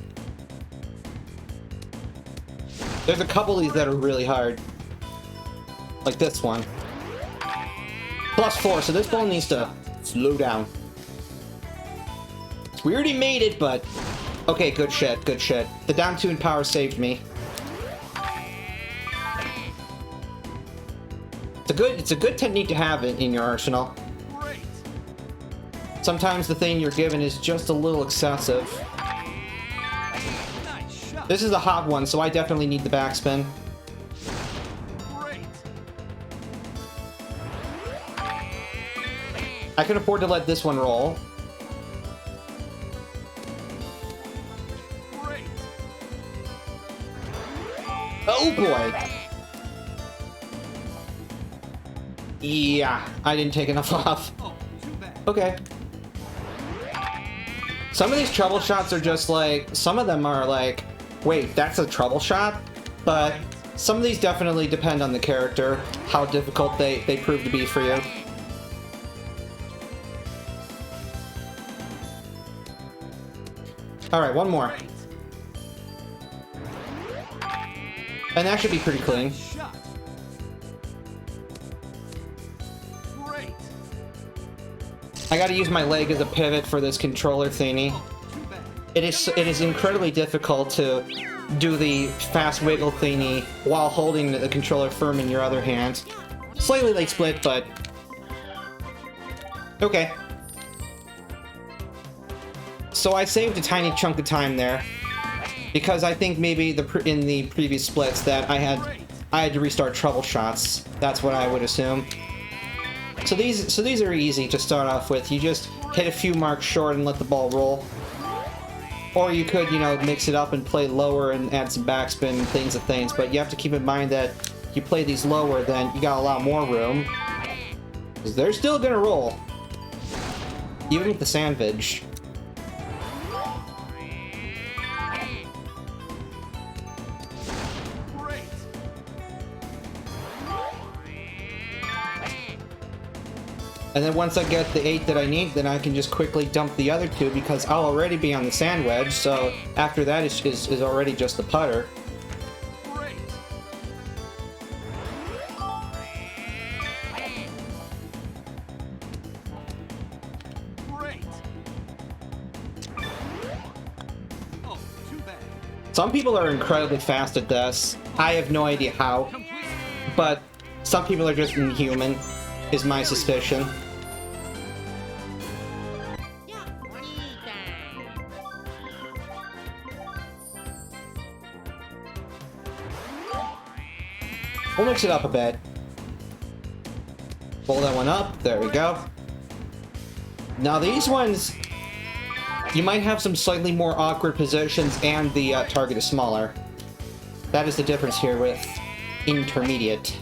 There's a couple of these that are really hard. Like this one. +4, so this ball needs to slow down. We already made it, but... Okay, good shit, good shit. The down 2 in power saved me. It's a it's a good technique to have in your arsenal. Great. Sometimes the thing you're given is just a little excessive. Nice shot. This is a hot one, so I definitely need the backspin. Great. I can afford to let this one roll. Great. Oh boy! Yeah, I didn't take enough off. Oh, too bad. Okay. Some of these trouble shots are just like, some of them are like, wait, that's a trouble shot? But some of these definitely depend on the character, how difficult they prove to be for you. Alright, one more. Great. And that should be pretty clean. Shot. Great. I gotta use my leg as a pivot for this controller thingy. Too bad. It is incredibly difficult to do the fast wiggle thingy while holding the controller firm in your other hand. Slightly late split, but okay. So I saved a tiny chunk of time there because I think maybe in the previous splits that I had to restart trouble shots. That's what I would assume. So these are easy to start off with. You just hit a few marks short and let the ball roll. Or you could, you know, mix it up and play lower and add some backspin and things. But you have to keep in mind that if you play these lower, then you got a lot more room. Because they're still gonna roll. Even with the sandwich. Great. And then once I get the 8 that I need, then I can just quickly dump the other 2 because I'll already be on the sand wedge, so after that is already just the putter. Great. Great. Oh, too bad. Some people are incredibly fast at this. I have no idea how, Complete. but some people are just inhuman, is my suspicion. We'll mix it up a bit. Pull that one up. There we go. Now these ones, you might have some slightly more awkward positions and the target is smaller. That is the difference here with intermediate.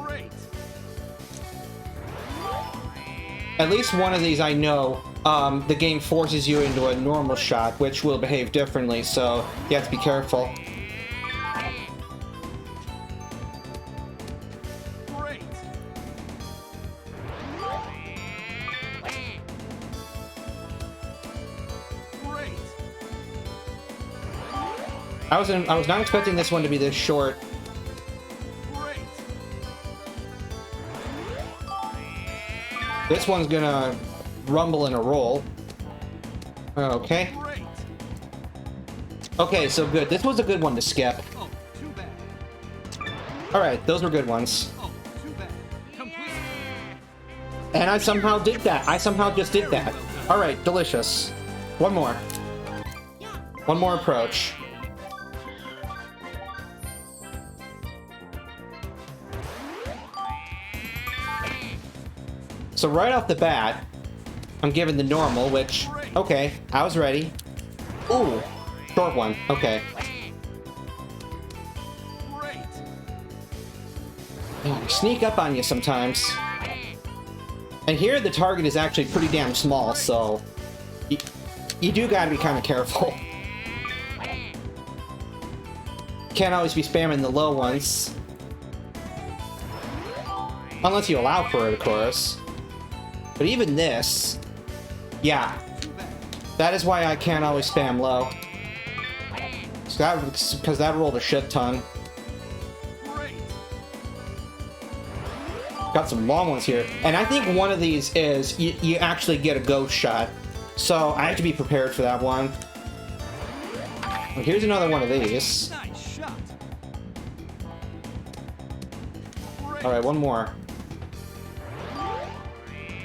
Great. At least one of these I know, the game forces you into a normal shot, which will behave differently, so you have to be careful. Great. Great. I was not expecting this one to be this short. Great. This one's gonna rumble in a roll. Okay. Great. Okay, so good. This was a good one to skip. Oh, too bad. Alright, those were good ones. Oh, too bad. Complete. And I somehow did that. I somehow just did that. Alright, delicious. One more. One more approach. So right off the bat, I'm given the normal, which, okay, I was ready. Ooh, short one, okay. Great. Oh, sneak up on you sometimes. And here the target is actually pretty damn small, so you do gotta be kind of careful. Can't always be spamming the low ones. Unless you allow for it, of course. But even this, yeah, that is why I can't always spam low. Because that rolled a shit ton. Great. Got some long ones here. And I think one of these is you actually get a ghost shot. So I have to be prepared for that one. Well, here's another one of these. Nice shot. Alright, one more.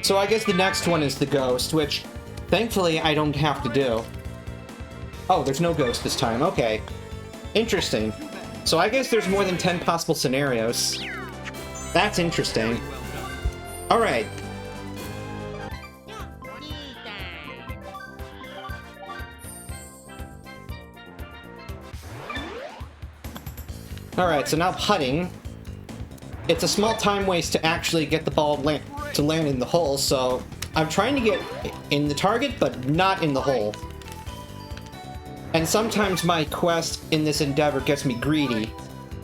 So I guess the next one is the ghost, which thankfully I don't have to do. Oh, there's no ghost this time. Okay. Interesting. So I guess there's more than 10 possible scenarios. That's interesting. Alright. Alright, so now putting. It's a small time waste to actually get the ball to land in the hole, so I'm trying to get in the target, but not in the hole. And sometimes my quest in this endeavor gets me greedy.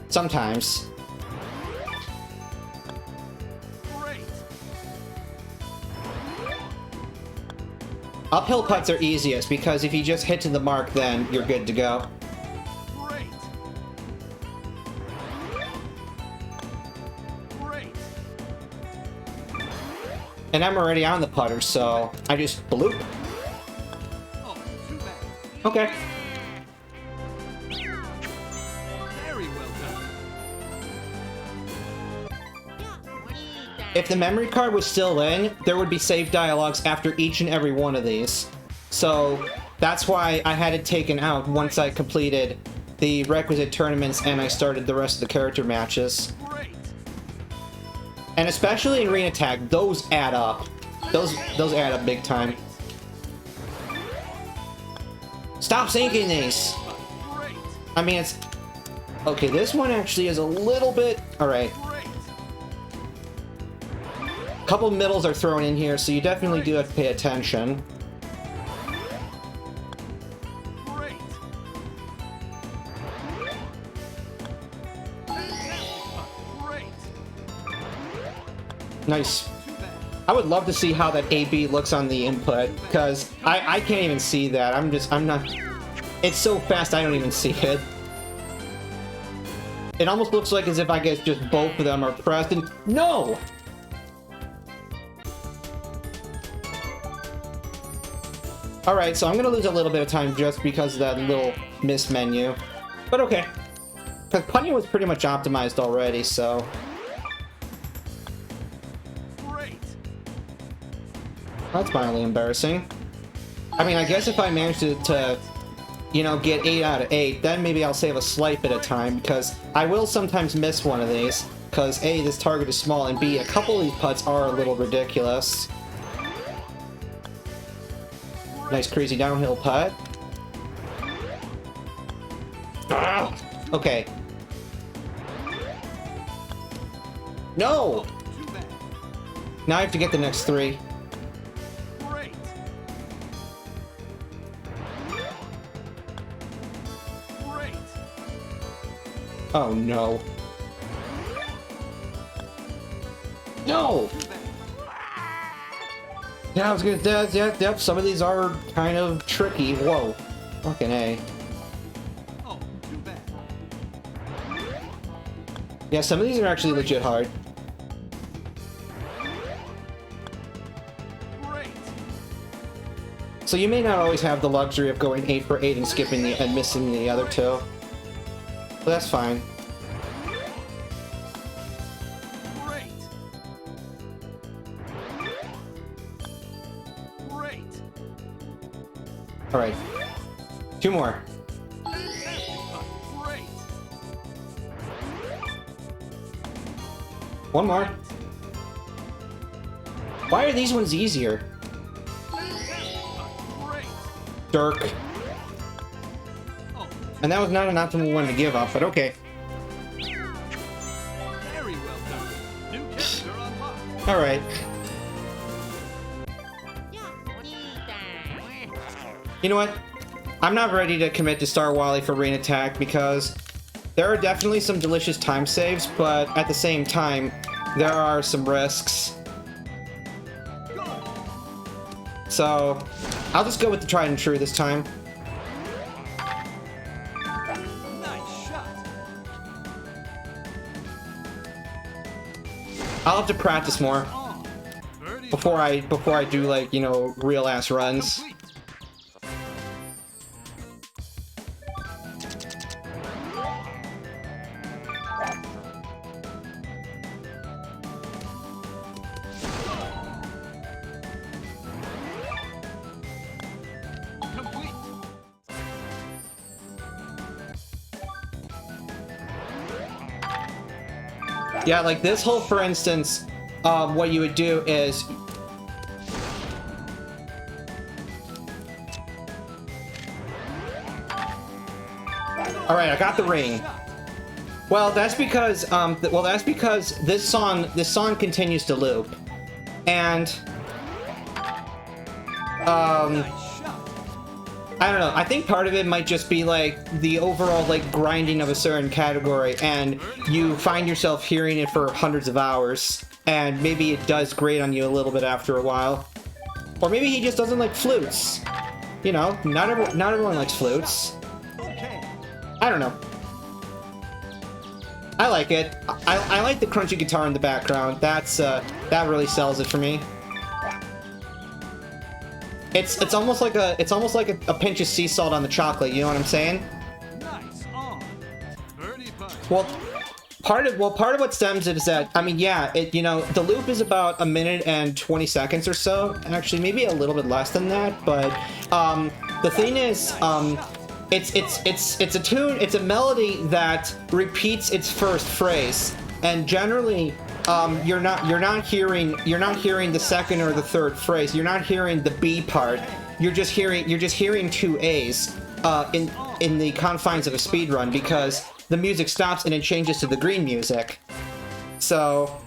Sometimes. Uphill putts are easiest, because if you just hit to the mark, then you're good to go. And I'm already on the putter, so I just bloop. Okay. Very well done. If the memory card was still in, there would be save dialogues after each and every one of these. So that's why I had it taken out once I completed the requisite tournaments and I started the rest of the character matches. And especially in Arena Tag, those add up. Those add up big time. Stop sinking these! I mean, it's... Okay, this one actually is a little bit... Alright. A couple middles are thrown in here, so you definitely do have to pay attention. Nice. I would love to see how that AB looks on the input, because I can't even see that. I'm not... It's so fast I don't even see it. It almost looks like as if I guess just both of them are pressed and... No! Alright, so I'm gonna lose a little bit of time just because of that little miss menu. But okay. Because putting was pretty much optimized already, so... That's mildly embarrassing. I mean, I guess if I manage to you know, get 8 out of 8, then maybe I'll save a slight bit of time, because I will sometimes miss one of these, because A, this target is small, and B, a couple of these putts are a little ridiculous. Nice crazy downhill putt. Ah! Okay. No! Now I have to get the next 3. Oh no. No! Yeah, I was gonna... Yep, some of these are kind of tricky. Whoa. Fucking A. Oh, too bad. Yeah, some of these are actually legit hard. Great. So you may not always have the luxury of going 8 for 8 and skipping the... and missing the other 2. But that's fine. Great. Great. Alright. 2 more. Great. 1 more. Why are these ones easier? Great. Dirk. And that was not an optimal one to give up, but okay. Very well done. New character unlocked. Alright. You know what? I'm not ready to commit to Star Wally for Rain Attack because there are definitely some delicious time saves, but at the same time, there are some risks. So, I'll just go with the tried and true this time. Nice shot. I'll have to practice more Birdie before I do, like, you know, real ass runs. complete. Yeah, like this hole, for instance, what you would do is... Alright, I got the ring. Well, that's because, this song continues to loop. And, I don't know, I think part of it might just be, like, the overall, like, grinding of a certain category, and you find yourself hearing it for hundreds of hours, and maybe it does grate on you a little bit after a while. Or maybe he just doesn't like flutes. You know, not everyone likes flutes. I don't know. I like it. I like the crunchy guitar in the background. That really sells it for me. It's almost like a pinch of sea salt on the chocolate. You know what I'm saying? Nice on. Birdie putt. Well, part of what stems it is that, I mean, yeah, the loop is about 1 minute and 20 seconds or so. Actually, maybe a little bit less than that. But the thing is, it's a tune. It's a melody that repeats its first phrase, and generally, you're not hearing the second or the third phrase. You're not hearing the B part. You're just hearing two A's in the confines of a speed run, because the music stops and it changes to the green music. So.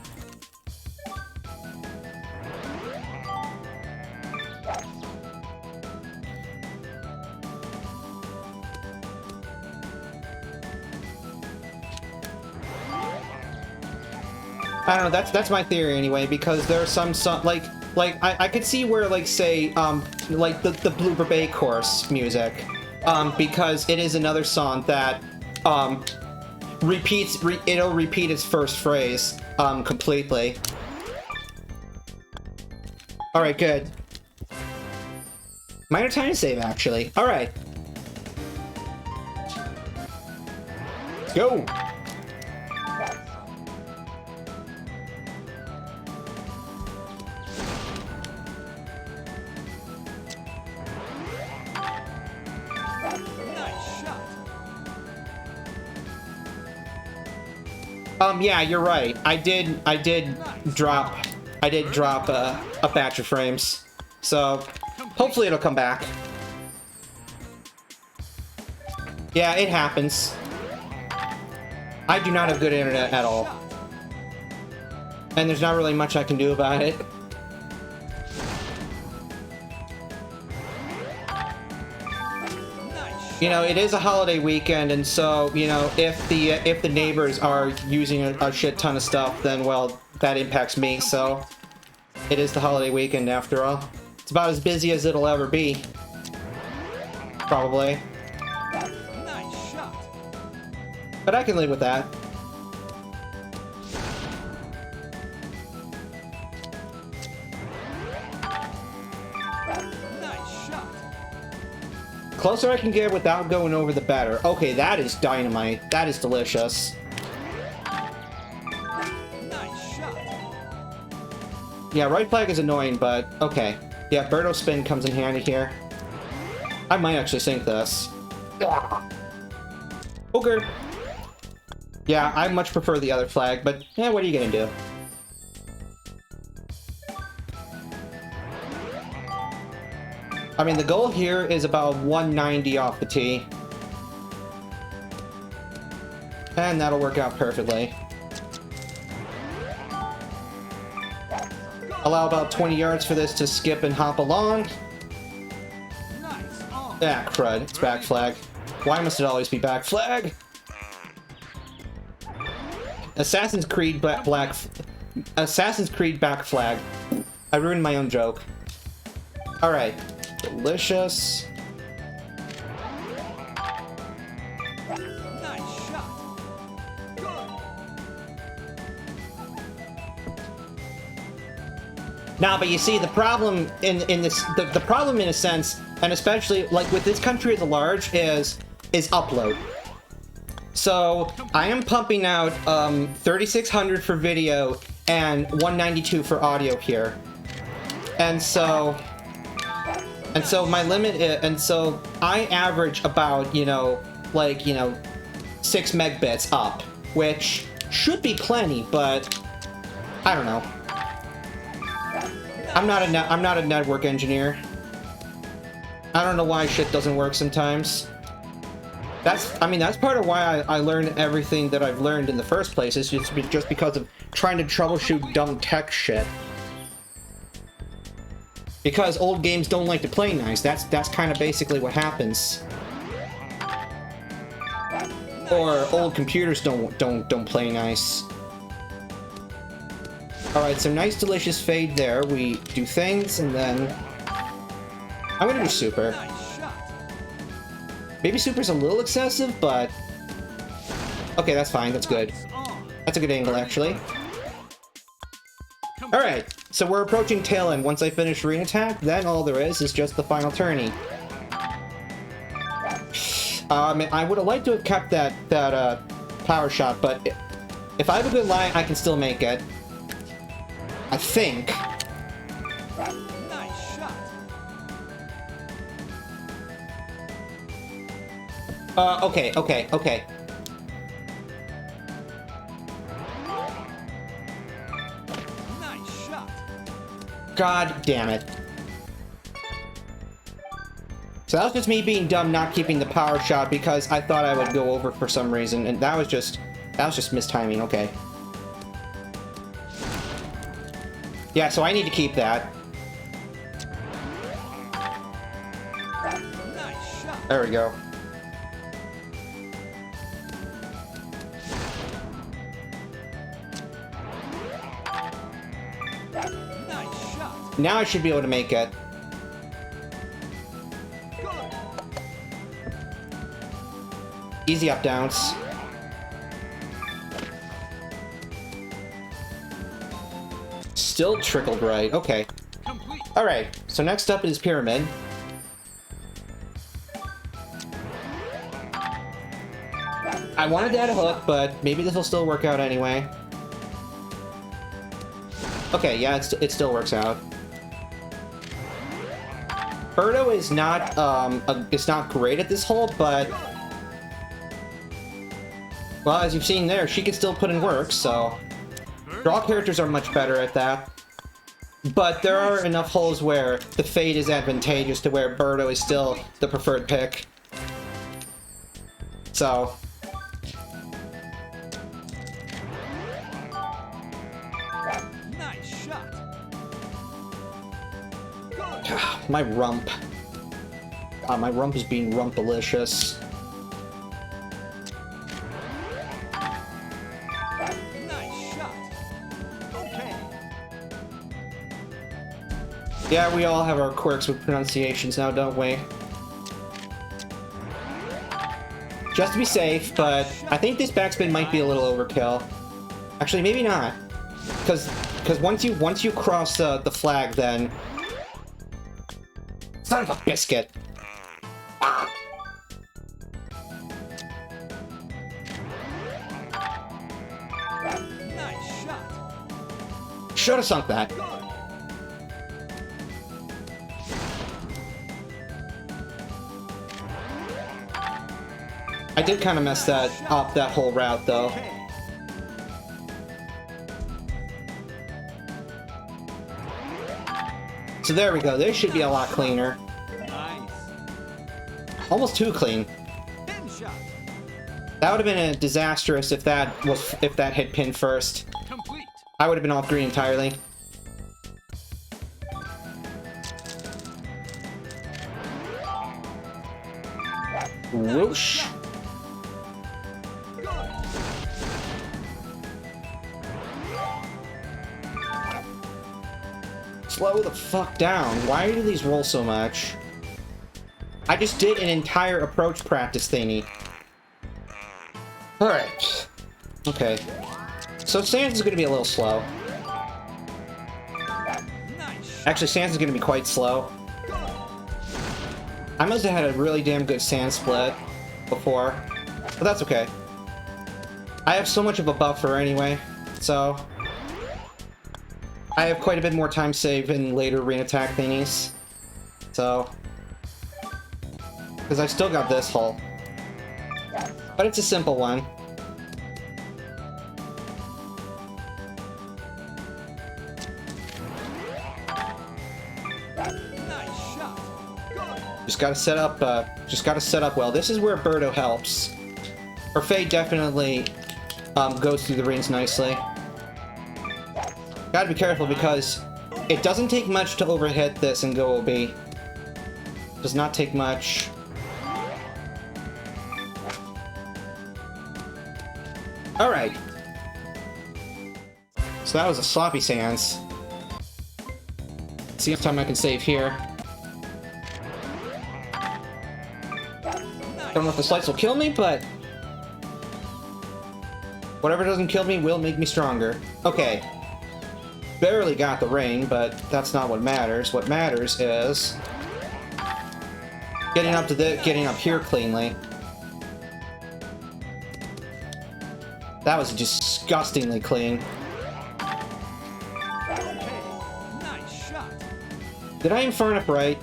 I don't know, that's my theory anyway, because there are some like I could see where, like, say, like the Blooper Bay chorus music, because it is another song that it'll repeat its first phrase completely. Alright, good. Minor time to save, actually. Alright. Let's go! Yeah, you're right. I did drop a batch of frames. So, hopefully it'll come back. Yeah, it happens. I do not have good internet at all. And there's not really much I can do about it. You know, it is a holiday weekend, and so, you know, if the neighbors are using a shit ton of stuff, then, well, that impacts me, so it is the holiday weekend after all. It's about as busy as it'll ever be. Probably. Nice shot. But I can live with that. Closer I can get without going over the better. Okay, that is dynamite. That is delicious. Nice shot. Yeah, right flag is annoying, but okay. Yeah, Birdo spin comes in handy here. I might actually sink this. Okay. Yeah, I much prefer the other flag, but yeah, what are you gonna do? I mean, the goal here is about 190 off the tee. And that'll work out perfectly. Allow about 20 yards for this to skip and hop along. Ah, crud. It's back flag. Why must it always be back flag? Assassin's Creed back flag. I ruined my own joke. Alright. Delicious. Nice shot. Good. Nah, but you see, the problem in this, the problem in a sense, and especially like with this country as a large, is upload. So I am pumping out 3600 for video and 192 for audio here, and so my limit is, and so I average about, 6 megbits up, which should be plenty, but I don't know. I'm not a network engineer. I don't know why shit doesn't work sometimes. I mean, that's part of why I learned everything that I've learned in the first place, is just because of trying to troubleshoot dumb tech shit. Because old games don't like to play nice. That's kind of basically what happens. Or old computers don't play nice. Alright, so nice delicious fade there. We do things and then I'm gonna do super. Maybe super's a little excessive, but okay, that's fine, that's good. That's a good angle actually. Alright, so we're approaching tail end. Once I finish ring attack, then all there is just the final tourney. I would have liked to have kept that power shot, but if I have a good line, I can still make it. I think. Nice shot. Okay. Nice shot. God damn it. So that was just me being dumb, not keeping the power shot because I thought I would go over for some reason, and that was just mistiming. Okay. Yeah, so I need to keep that. Nice shot. There we go. Nice shot. Now I should be able to make it. Good. Easy up downs. Still trickled right. Okay. Complete. Alright, so next up is pyramid. I wanted to add a hook, but maybe this will still work out anyway. Okay, yeah, it still works out. Birdo is not it's not great at this hole, but well, as you've seen there, she can still put in work, so draw characters are much better at that. But there are enough holes where the fade is advantageous to where Birdo is still the preferred pick. So Nice shot. Good. my rump. My rump is being rumpalicious. Nice shot. Okay. Yeah, we all have our quirks with pronunciations now, don't we? Just to be safe, but I think this backspin might be a little overkill. Actually, maybe not. Because once you cross the flag, then son of a biscuit. Ah. Nice shot. Should have sunk that. Good. I did kind of mess that up, that whole route, though. Okay. So there we go. This should be a lot cleaner. Nice. Almost too clean. Pin shot. That would have been a disastrous if that hit pin first. Complete. I would have been off green entirely. Whoosh. Good. Slow the fuck down. Why do these roll so much? I just did an entire approach practice thingy. Alright. Okay. So Sans is going to be a little slow. Nice. Actually, Sans is going to be quite slow. I must have had a really damn good sand split before, but that's okay. I have so much of a buffer anyway, so I have quite a bit more time save in later ring attack thingies. So, because I've still got this hole, but it's a simple one. Just gotta set up well. This is where Birdo helps. Or Faye definitely goes through the rings nicely. Gotta be careful because it doesn't take much to overhit this and go OB. Does not take much. Alright. So that was a sloppy sands. Let's see if time I can save here. Don't know if the slice will kill me, but whatever doesn't kill me will make me stronger. Okay. Barely got the ring, but that's not what matters. What matters is getting up here cleanly. That was disgustingly clean. Okay, nice shot. Did I inferno up right?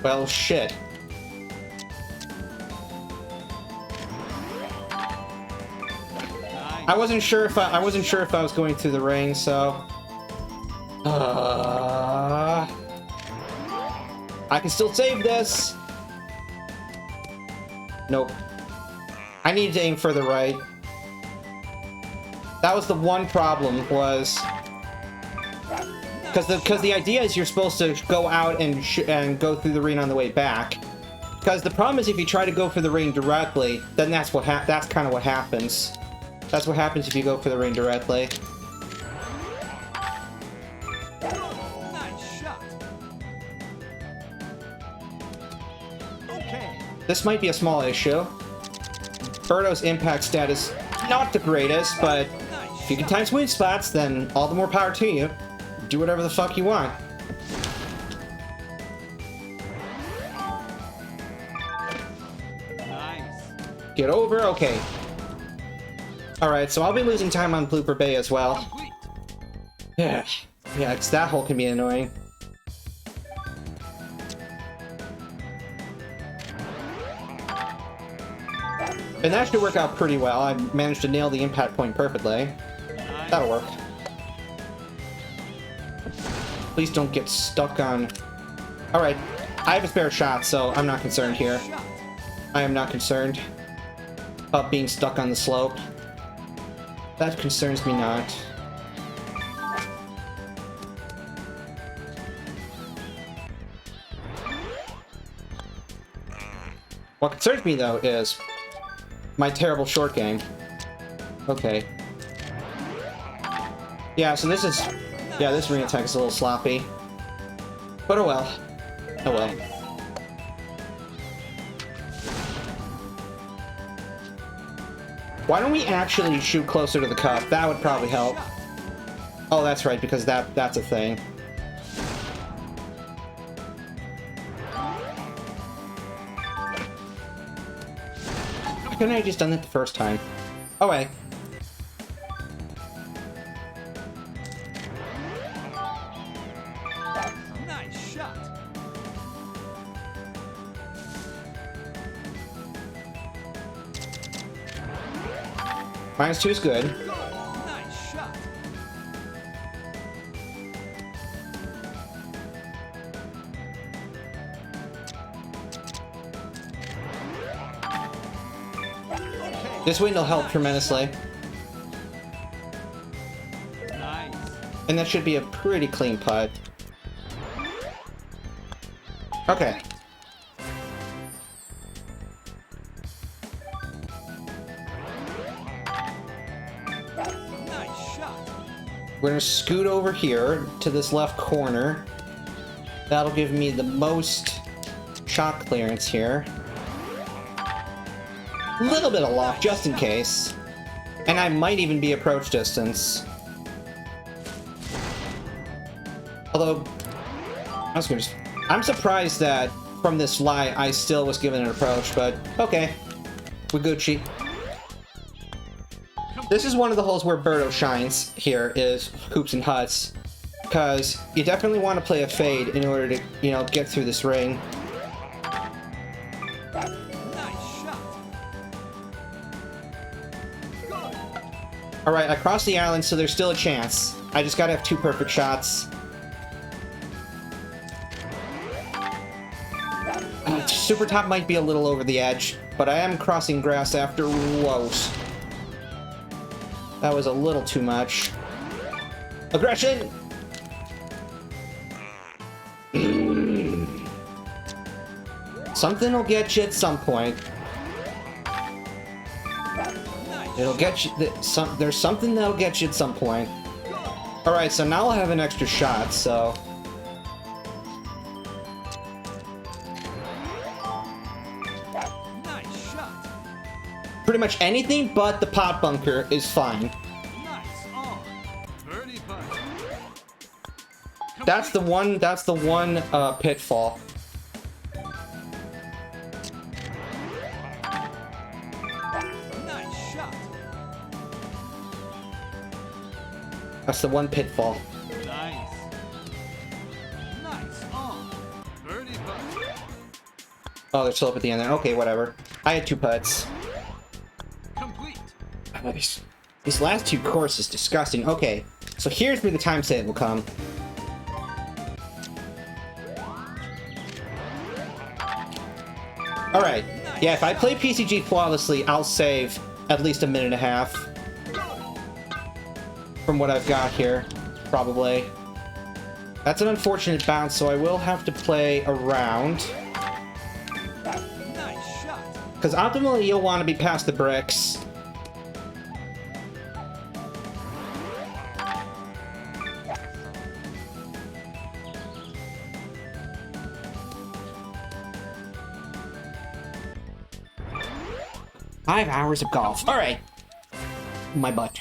Well, shit. I wasn't sure if I was going through the ring, so I can still save this. Nope. I need to aim further right. That was the one problem, was because the idea is you're supposed to go out and go through the ring on the way back. Because the problem is if you try to go for the ring directly, then that's kind of what happens. That's what happens if you go for the ring directly. Nice shot. Okay. This might be a small issue. Birdo's impact stat is not the greatest, but if you can time sweet spots, then all the more power to you. Do whatever the fuck you want. Nice. Get over, okay. Alright, so I'll be losing time on Blooper Bay as well. Complete. Yeah, because that hole can be annoying. And that should work out pretty well. I managed to nail the impact point perfectly. Nice. That'll work. Please don't get stuck on... Alright, I have a spare shot, so I'm not concerned here. Shot. I am not concerned about being stuck on the slope. That concerns me not. What concerns me, though, is my terrible short game. Okay. Yeah, so this is... Yeah, this ring attack is a little sloppy. But oh well. Oh well. Why don't we actually shoot closer to the cup? That would probably help. Oh, that's right, because that's a thing. Why couldn't I have just done that the first time? Oh, wait. Nice shot. -2 is good. Nice shot. This wind will help tremendously. Nice. And that should be a pretty clean putt. Okay. Nice shot. We're gonna scoot over here to this left corner. That'll give me the most shot clearance here. A little bit of luck, just in case. And I might even be approach distance. Although, I'm surprised that from this fly I still was given an approach, but okay. We're Gucci. This is one of the holes where Birdo shines here, is hoops and huts. Because you definitely want to play a fade in order to, you know, get through this ring. Nice shot. Good. Alright, I crossed the island, so there's still a chance. I just gotta have 2 perfect shots. Super top might be a little over the edge, but I am crossing grass after woes. That was a little too much. Aggression! Something will get you at some point. It'll get you. There's something that'll get you at some point. Alright, so now I'll have an extra shot, so. Nice shot. Pretty much anything but the pot bunker is fine. Nice on. Birdie putt. That's the one pitfall. Nice shot. That's the one pitfall. Nice. Nice on. Birdie putt. Oh, they're still up at the end there. Okay, whatever. I had 2 putts. Complete. These last 2 courses disgusting. Okay, so here's where the time save will come. Alright, yeah, if I play PCG flawlessly, I'll save at least a minute and a half. From what I've got here, probably. That's an unfortunate bounce, so I will have to play around. Nice shot. Because optimally, you'll want to be past the bricks. Five hours of golf. All right. My butt.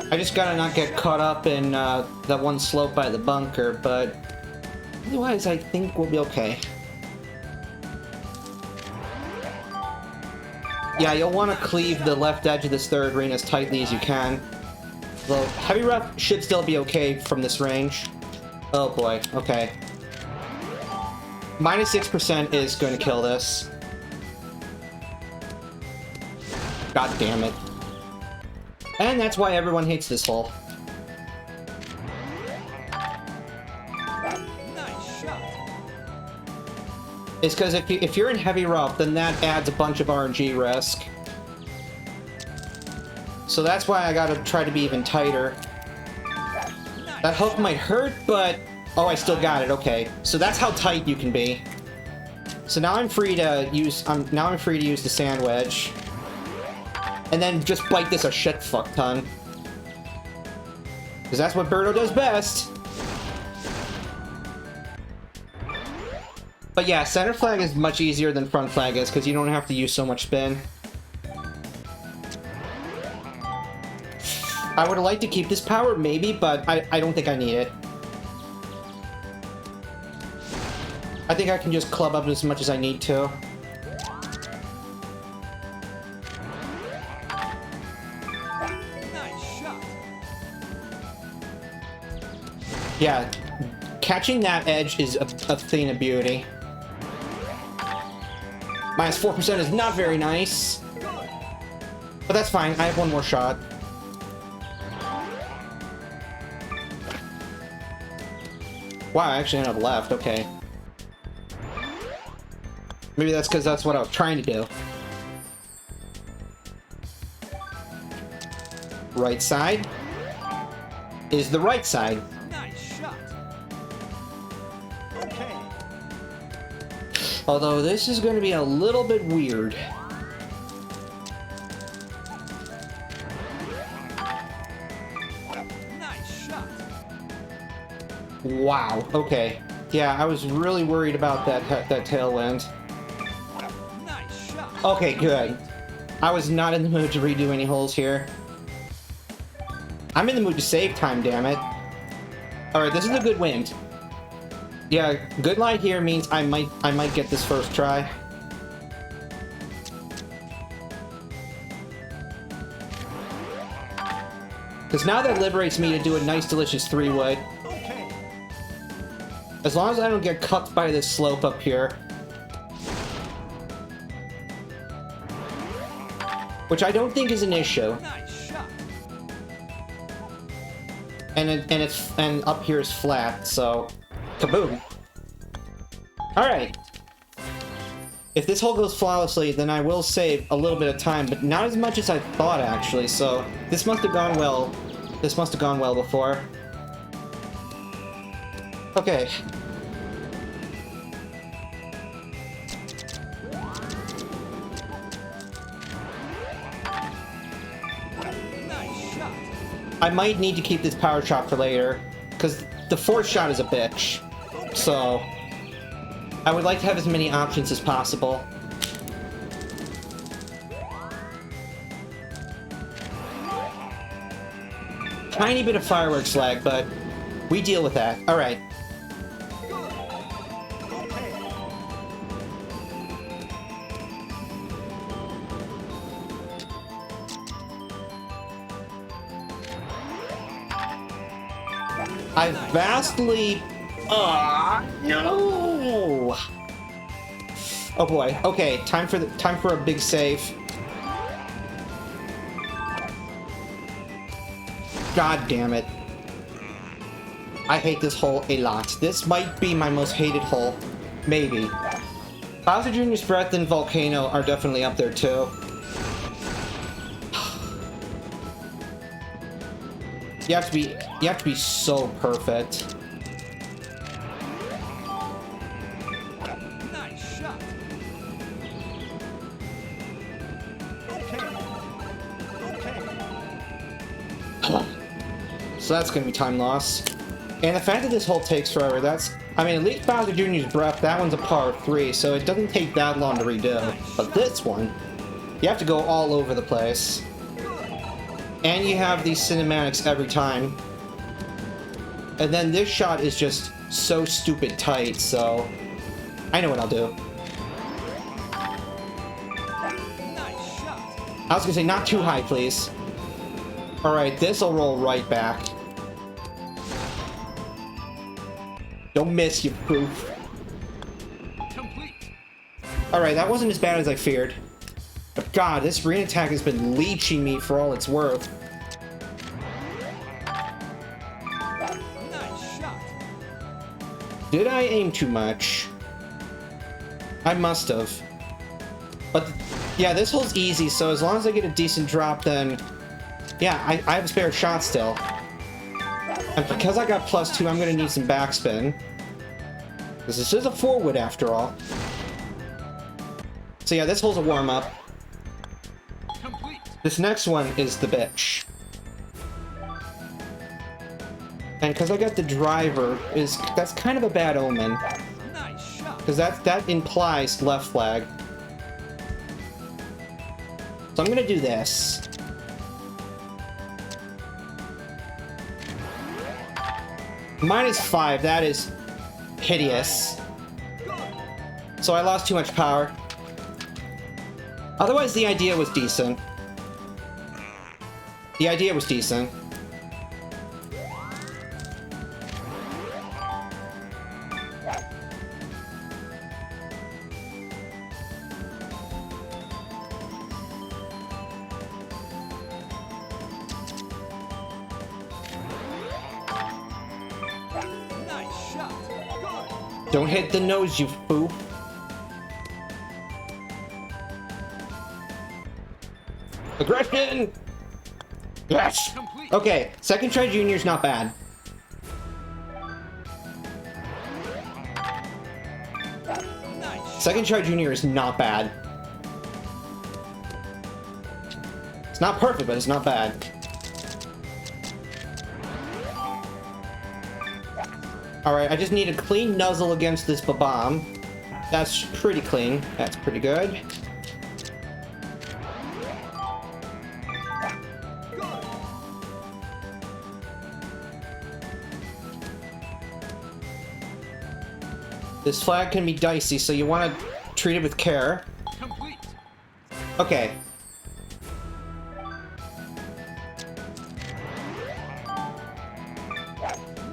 I just gotta not get caught up in that one slope by the bunker, but otherwise I think we'll be okay. Yeah, you'll want to cleave the left edge of this third green as tightly as you can. Though heavy rough should still be okay from this range. Oh boy, okay. Minus 6% is going to kill this. God damn it. And that's why everyone hates this hole. Nice shot. It's because if you're in heavy rough, then that adds a bunch of RNG risk. So that's why I gotta try to be even tighter. That hook might hurt, but... Oh, I still got it, okay. So that's how tight you can be. So now I'm free to use... now I'm free to use the sand wedge. And then just bite this a shit fuck ton. Because that's what Birdo does best. But yeah, center flag is much easier than front flag is, because you don't have to use so much spin. I would have liked to keep this power, maybe, but I don't think I need it. I think I can just club up as much as I need to. Yeah, catching that edge is a thing of beauty. Minus 4% is not very nice. But that's fine, I have one more shot. Wow, I actually have left, okay. Maybe that's because that's what I was trying to do. Right side is the right side. Although this is going to be a little bit weird. Nice shot. Wow, okay. Yeah, I was really worried about that tailwind. Nice shot. Okay, good. I was not in the mood to redo any holes here. I'm in the mood to save time, damn it. Alright, this is a good wind. Yeah, good lie here means I might get this first try. Because now that liberates me to do a nice delicious 3-wood. Okay. As long as I don't get cucked by this slope up here. which I don't think is an issue. Nice shot. And up here is flat, so kaboom. All right. If this hole goes flawlessly, then I will save a little bit of time, but not as much as I thought, actually, so this must have gone well. This must have gone well before. Okay. Nice shot. I might need to keep this power shot for later, because the fourth shot is a bitch, so I would like to have as many options as possible. Tiny bit of fireworks lag, but we deal with that. Alright. I vastly... no! Oh boy. Okay, time for a big save. God damn it. I hate this hole a lot. This might be my most hated hole. Maybe. Bowser Jr.'s Breath and Volcano are definitely up there too. You have to be so perfect. Nice shot. Okay. So that's gonna be time loss. And the fact that this hole takes forever, that's... I mean, at least Bowser Jr.'s Breath, that one's a par 3, so it doesn't take that long to redo. But this one, you have to go all over the place. And you have these cinematics every time. And then this shot is just so stupid tight, so... I know what I'll do. Nice shot. I was gonna say, not too high, please. Alright, this'll roll right back. Don't miss, you poof. Complete. Alright, that wasn't as bad as I feared. But god, this green attack has been leeching me for all it's worth. Nice shot. Did I aim too much? I must have. But, yeah, this hole's easy, so as long as I get a decent drop, then... Yeah, I have a spare shot still. And because I got +2, I'm gonna need some backspin. Because this is a 4-wood after all. So yeah, this hole's a warm-up. Complete. This next one is the bitch. And because I got the driver, that's kind of a bad omen. Nice shot. Because that implies left flag. So I'm gonna do this. -5, that is hideous. So I lost too much power. Otherwise, the idea was decent. The idea was decent. Nice shot. Good. Don't hit the nose, you fool. Aggression! Yes! Complete. Okay, second try junior's not bad. Nice. Second try junior is not bad. It's not perfect, but it's not bad. Alright, I just need a clean nuzzle against this bomb. That's pretty clean. That's pretty good. This flag can be dicey, so you want to treat it with care. Complete. Okay.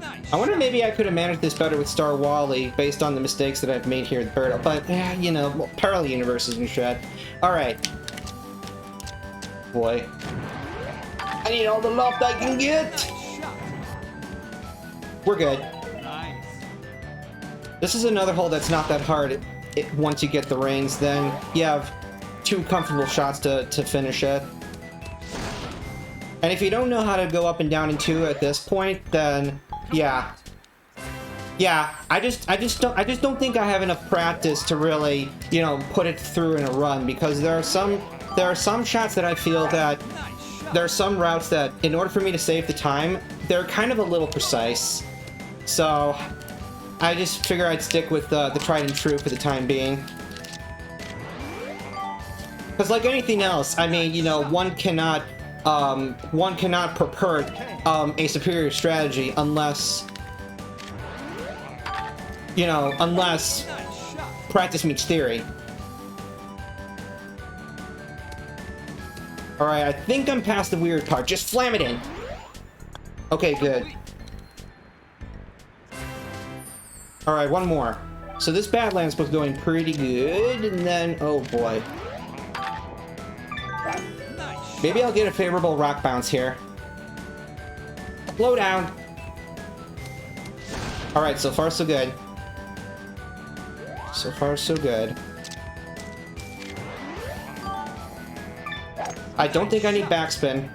Nice. I wonder maybe I could have managed this better with Star Wally based on the mistakes that I've made here with Birdo, but, you know, parallel universes and shit. Alright. boy. I need all the loft I can get! Shot. We're good. Nice. This is another hole that's not that hard. Once you get the rings, then you have 2 comfortable shots to finish it. And if you don't know how to go up and down in 2 at this point, then yeah. Yeah, I just don't think I have enough practice to really, you know, put it through in a run, because there are some shots that I feel that there are some routes that, in order for me to save the time, they're kind of a little precise. So I just figure I'd stick with the tried and true for the time being. Because like anything else, I mean, you know, one cannot purport a superior strategy unless, you know, unless practice meets theory. Alright, I think I'm past the weird part. Just slam it in. Okay, good. Alright, one more. So this Badlands was going pretty good, and then, oh boy. Maybe I'll get a favorable rock bounce here. Slow down. Alright, so far so good. So far so good. I don't think I need backspin.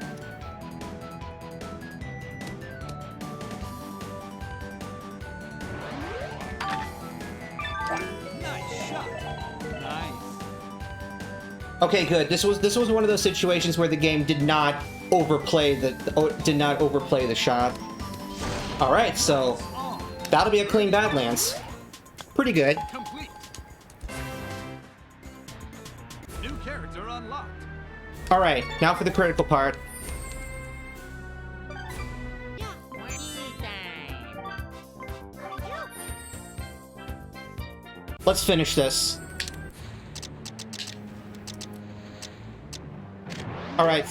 Okay, good. This was one of those situations where the game did not overplay the shot. All right, so that'll be a clean Badlands. Pretty good. Complete. New character unlocked. All right, now for the critical part. Let's finish this. Alright.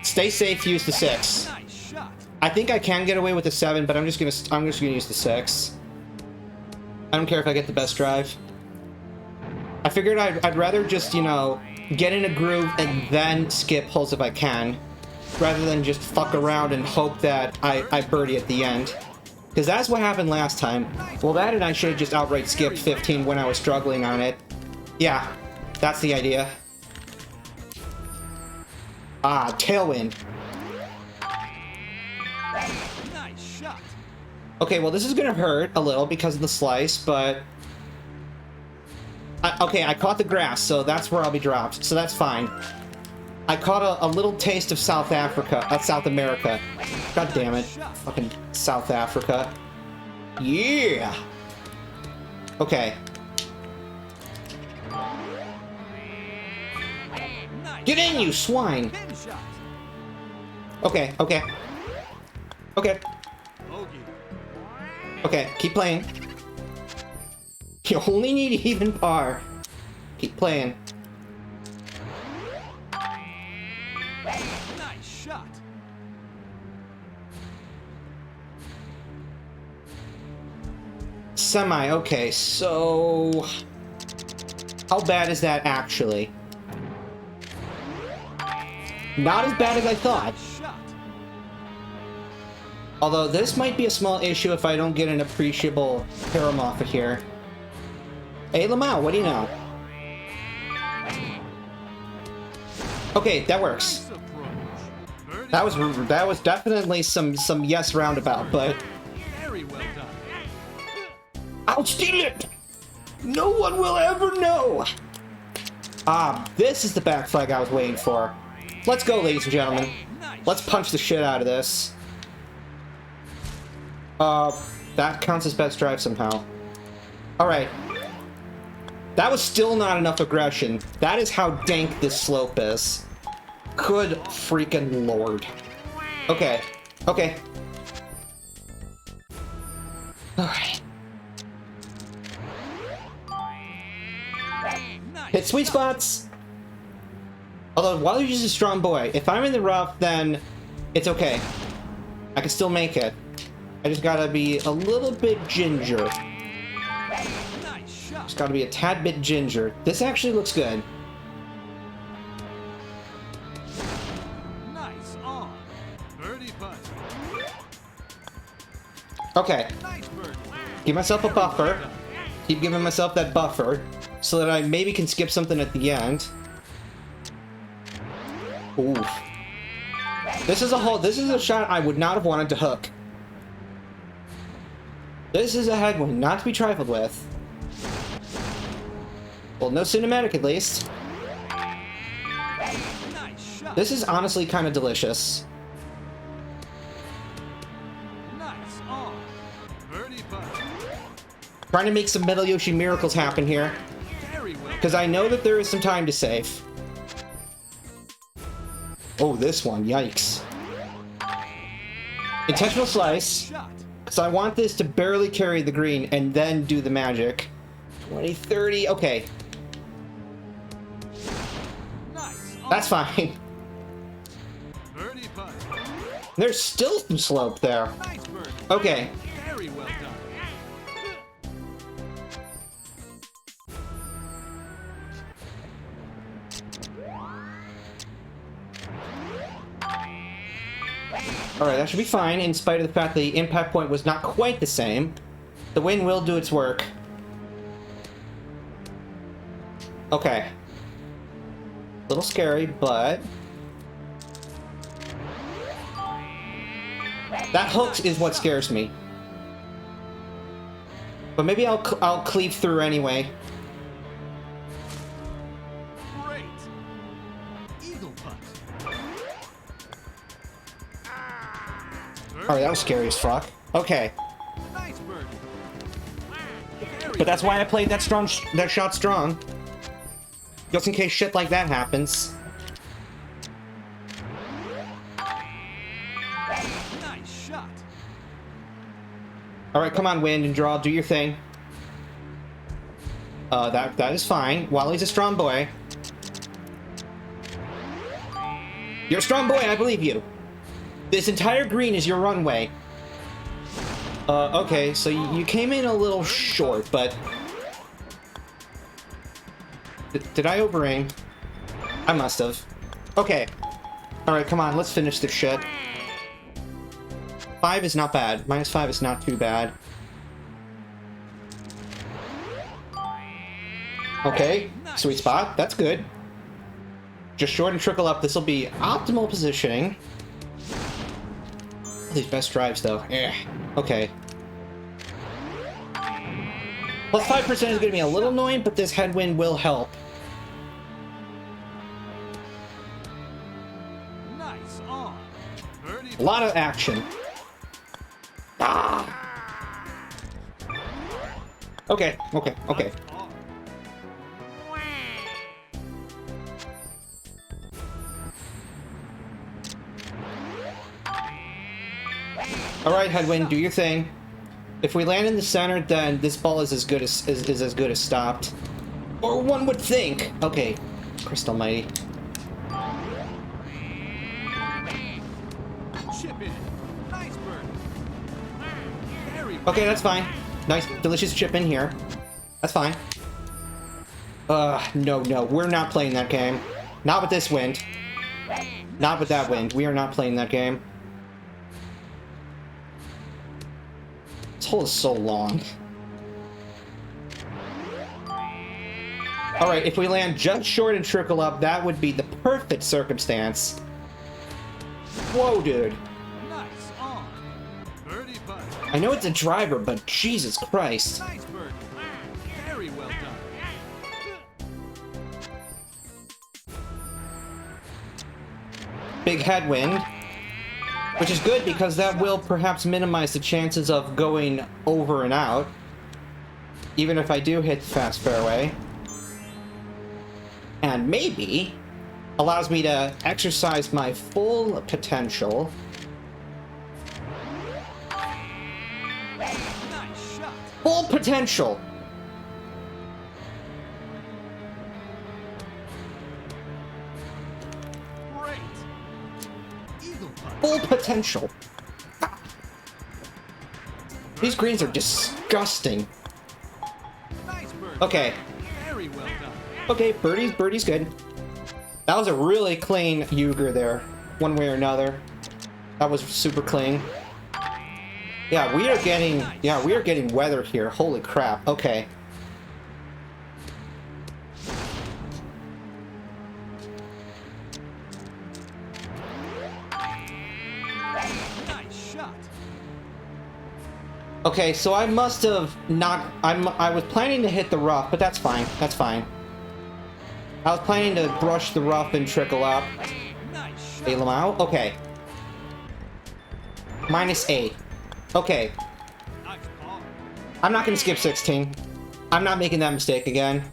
Stay safe, use the 6. I think I can get away with the 7, but I'm just gonna use the 6. I don't care if I get the best drive. I figured I'd rather just, you know, get in a groove and then skip holes if I can, rather than just fuck around and hope that I birdie at the end. Because that's what happened last time. Well, that and I should have just outright skipped 15 when I was struggling on it. Yeah, that's the idea. Ah, tailwind. Nice shot. Okay, well, this is gonna hurt a little because of the slice, but... okay, I caught the grass, so that's where I'll be dropped, so that's fine. I caught a little taste of South America. God damn it. Fucking South Africa. Yeah! Okay. Get in, you swine! Okay, okay. Okay. Okay, keep playing. You only need even par. Keep playing. Nice shot. Semi, okay, so... how bad is that actually? Not as bad as I thought. Although this might be a small issue if I don't get an appreciable param off of here. Hey, Lamau, what do you know? Okay, that works. That was definitely some yes roundabout, but Very well done. I'll steal it. No one will ever know. Ah, this is the back flag I was waiting for. Let's go, ladies and gentlemen. Let's punch the shit out of this. That counts as best drive somehow. Alright. That was still not enough aggression. That is how dank this slope is. Good freaking lord. Okay. Okay. Alright. Hit sweet spots! Although, Waluigi's a strong boy. If I'm in the rough, then it's okay. I can still make it. I just gotta be a little bit ginger. Just gotta be a tad bit ginger. This actually looks good. Okay. Nice bird. Give myself a buffer. Keep giving myself that buffer so that I maybe can skip something at the end. Oof. This is a shot I would not have wanted to hook. This is a headwind, not to be trifled with. Well, no cinematic at least. Nice shot. This is honestly kind of delicious. Nice on. Birdie putt. Trying to make some Metal Yoshi miracles happen here. Very well. Because I know that there is some time to save. Oh, this one. Yikes. Intentional slice. Shot. Because I want this to barely carry the green and then do the magic. 20, 30. Okay. Nice on. That's fine. Birdie putt. There's still some slope there. Nice bird. Okay. Very well done. Alright, that should be fine, in spite of the fact the impact point was not quite the same. The wind will do its work. Okay. A little scary, but... that hook is what scares me. But maybe I'll cleave through anyway. Great. Eagle putt. Alright, that was scary as fuck. Okay. Nice bird. Very But that's why I played that shot strong. Just in case shit like that happens. nice shot. Alright, come on, wind and draw, do your thing. That is fine. Wally's a strong boy. You're a strong boy, I believe you. This entire green is your runway. Okay, so you came in a little short, but... Did I over-aim? I must have. Okay. Alright, come on, let's finish this shit. 5 is not bad. -5 is not too bad. Okay, sweet spot. That's good. Just short and trickle up. This will be optimal positioning. These best drives, though. Eh. Okay. Plus 5% is going to be a little annoying, but this headwind will help. Nice on. Birdie A lot of action. Ah! Okay, okay, okay. on. Alright, headwind, do your thing. If we land in the center, then this ball is as good as stopped. Or one would think. Okay, Christ almighty. Chip in. Nice bird. Very well. Okay, that's fine. Nice, delicious chip in here. That's fine. No, we're not playing that game. Not with this wind. Not with that wind. We are not playing that game. This hole is so long. Alright, if we land just short and trickle up, that would be the perfect circumstance. Whoa, dude. Nice on. Birdie putt. I know it's a driver, but Jesus Christ. Nice bird. Very well done. Big headwind. Which is good because that will perhaps minimize the chances of going over and out. Even if I do hit the fast fairway. And maybe allows me to exercise my full potential. Nice shot. Full potential! Great. Eagle putt. Full potential. These greens are disgusting. Nice bird. Okay. Very well done. Okay, birdie's good. That was a really clean euchre there, one way or another. That was super clean. Yeah, we are getting weather here. Holy crap. Okay. Nice shot. Okay, so I must have not... I was planning to hit the rough, but that's fine. That's fine. I was planning to brush the rough and trickle up. Nice shot. Hey, Lamau? Okay. -8. Okay. Nice ball. I'm not gonna skip 16. I'm not making that mistake again.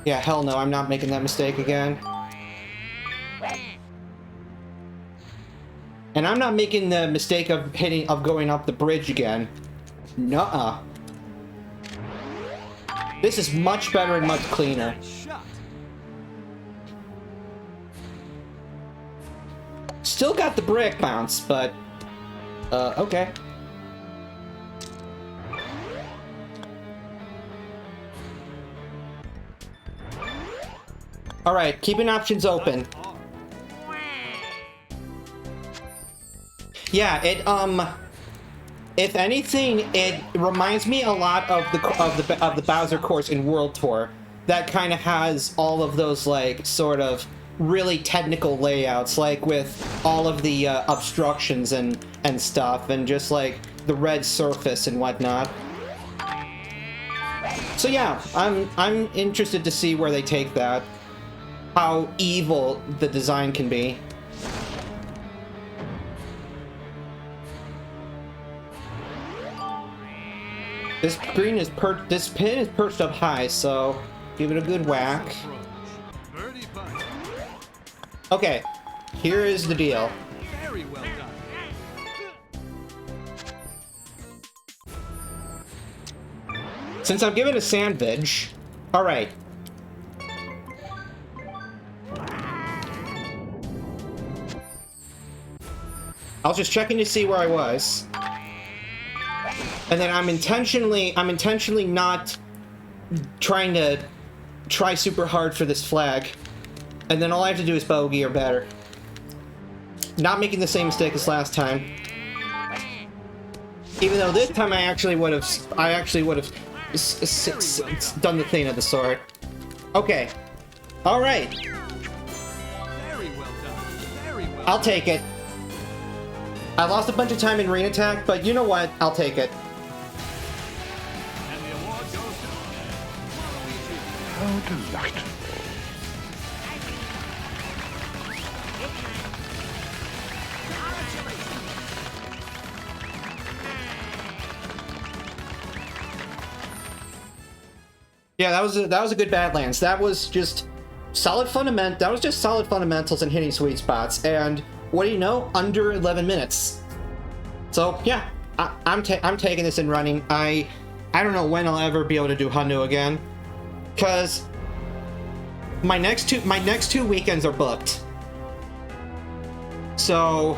Yeah, hell no, I'm not making that mistake again. And I'm not making the mistake of going up the bridge again. Nuh-uh. This is much better and much cleaner. Nice shot. Still got the brick bounce, but... okay. Alright, keeping options open. Yeah, if anything, it reminds me a lot of the Bowser course in World Tour. That kind of has all of those, like, sort of really technical layouts, like with all of the obstructions and stuff, and just like the red surface and whatnot. So yeah, I'm interested to see where they take that. How evil the design can be. This pin is perched up high, so give it a good whack. Birdie putt. Okay, here is the deal. Very well done. Since I'm given a sandwich, all right. I was just checking to see where I was. And then I'm intentionally not trying to try super hard for this flag. And then all I have to do is bogey or better. Not making the same mistake as last time. Even though this time I actually would have done the thing of the sort. Okay. All right. Very well done. Very well I'll take it. I lost a bunch of time in rain attack, but you know what? I'll take it. And the award goes to Waluigi. How delightful. Yeah, that was a good Badlands. That was just solid solid fundamentals and hitting sweet spots. And what do you know? Under 11 minutes. So yeah, I'm taking this and running. I don't know when I'll ever be able to do Hundo again, cause my next two weekends are booked. So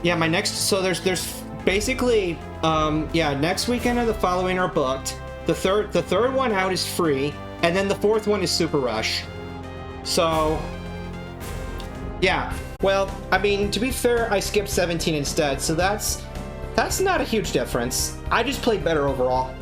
yeah, there's basically next weekend or the following are booked. The third one out is free, and then the fourth one is Super Rush. So yeah. Well, I mean, to be fair, I skipped 17 instead, so that's not a huge difference. I just played better overall.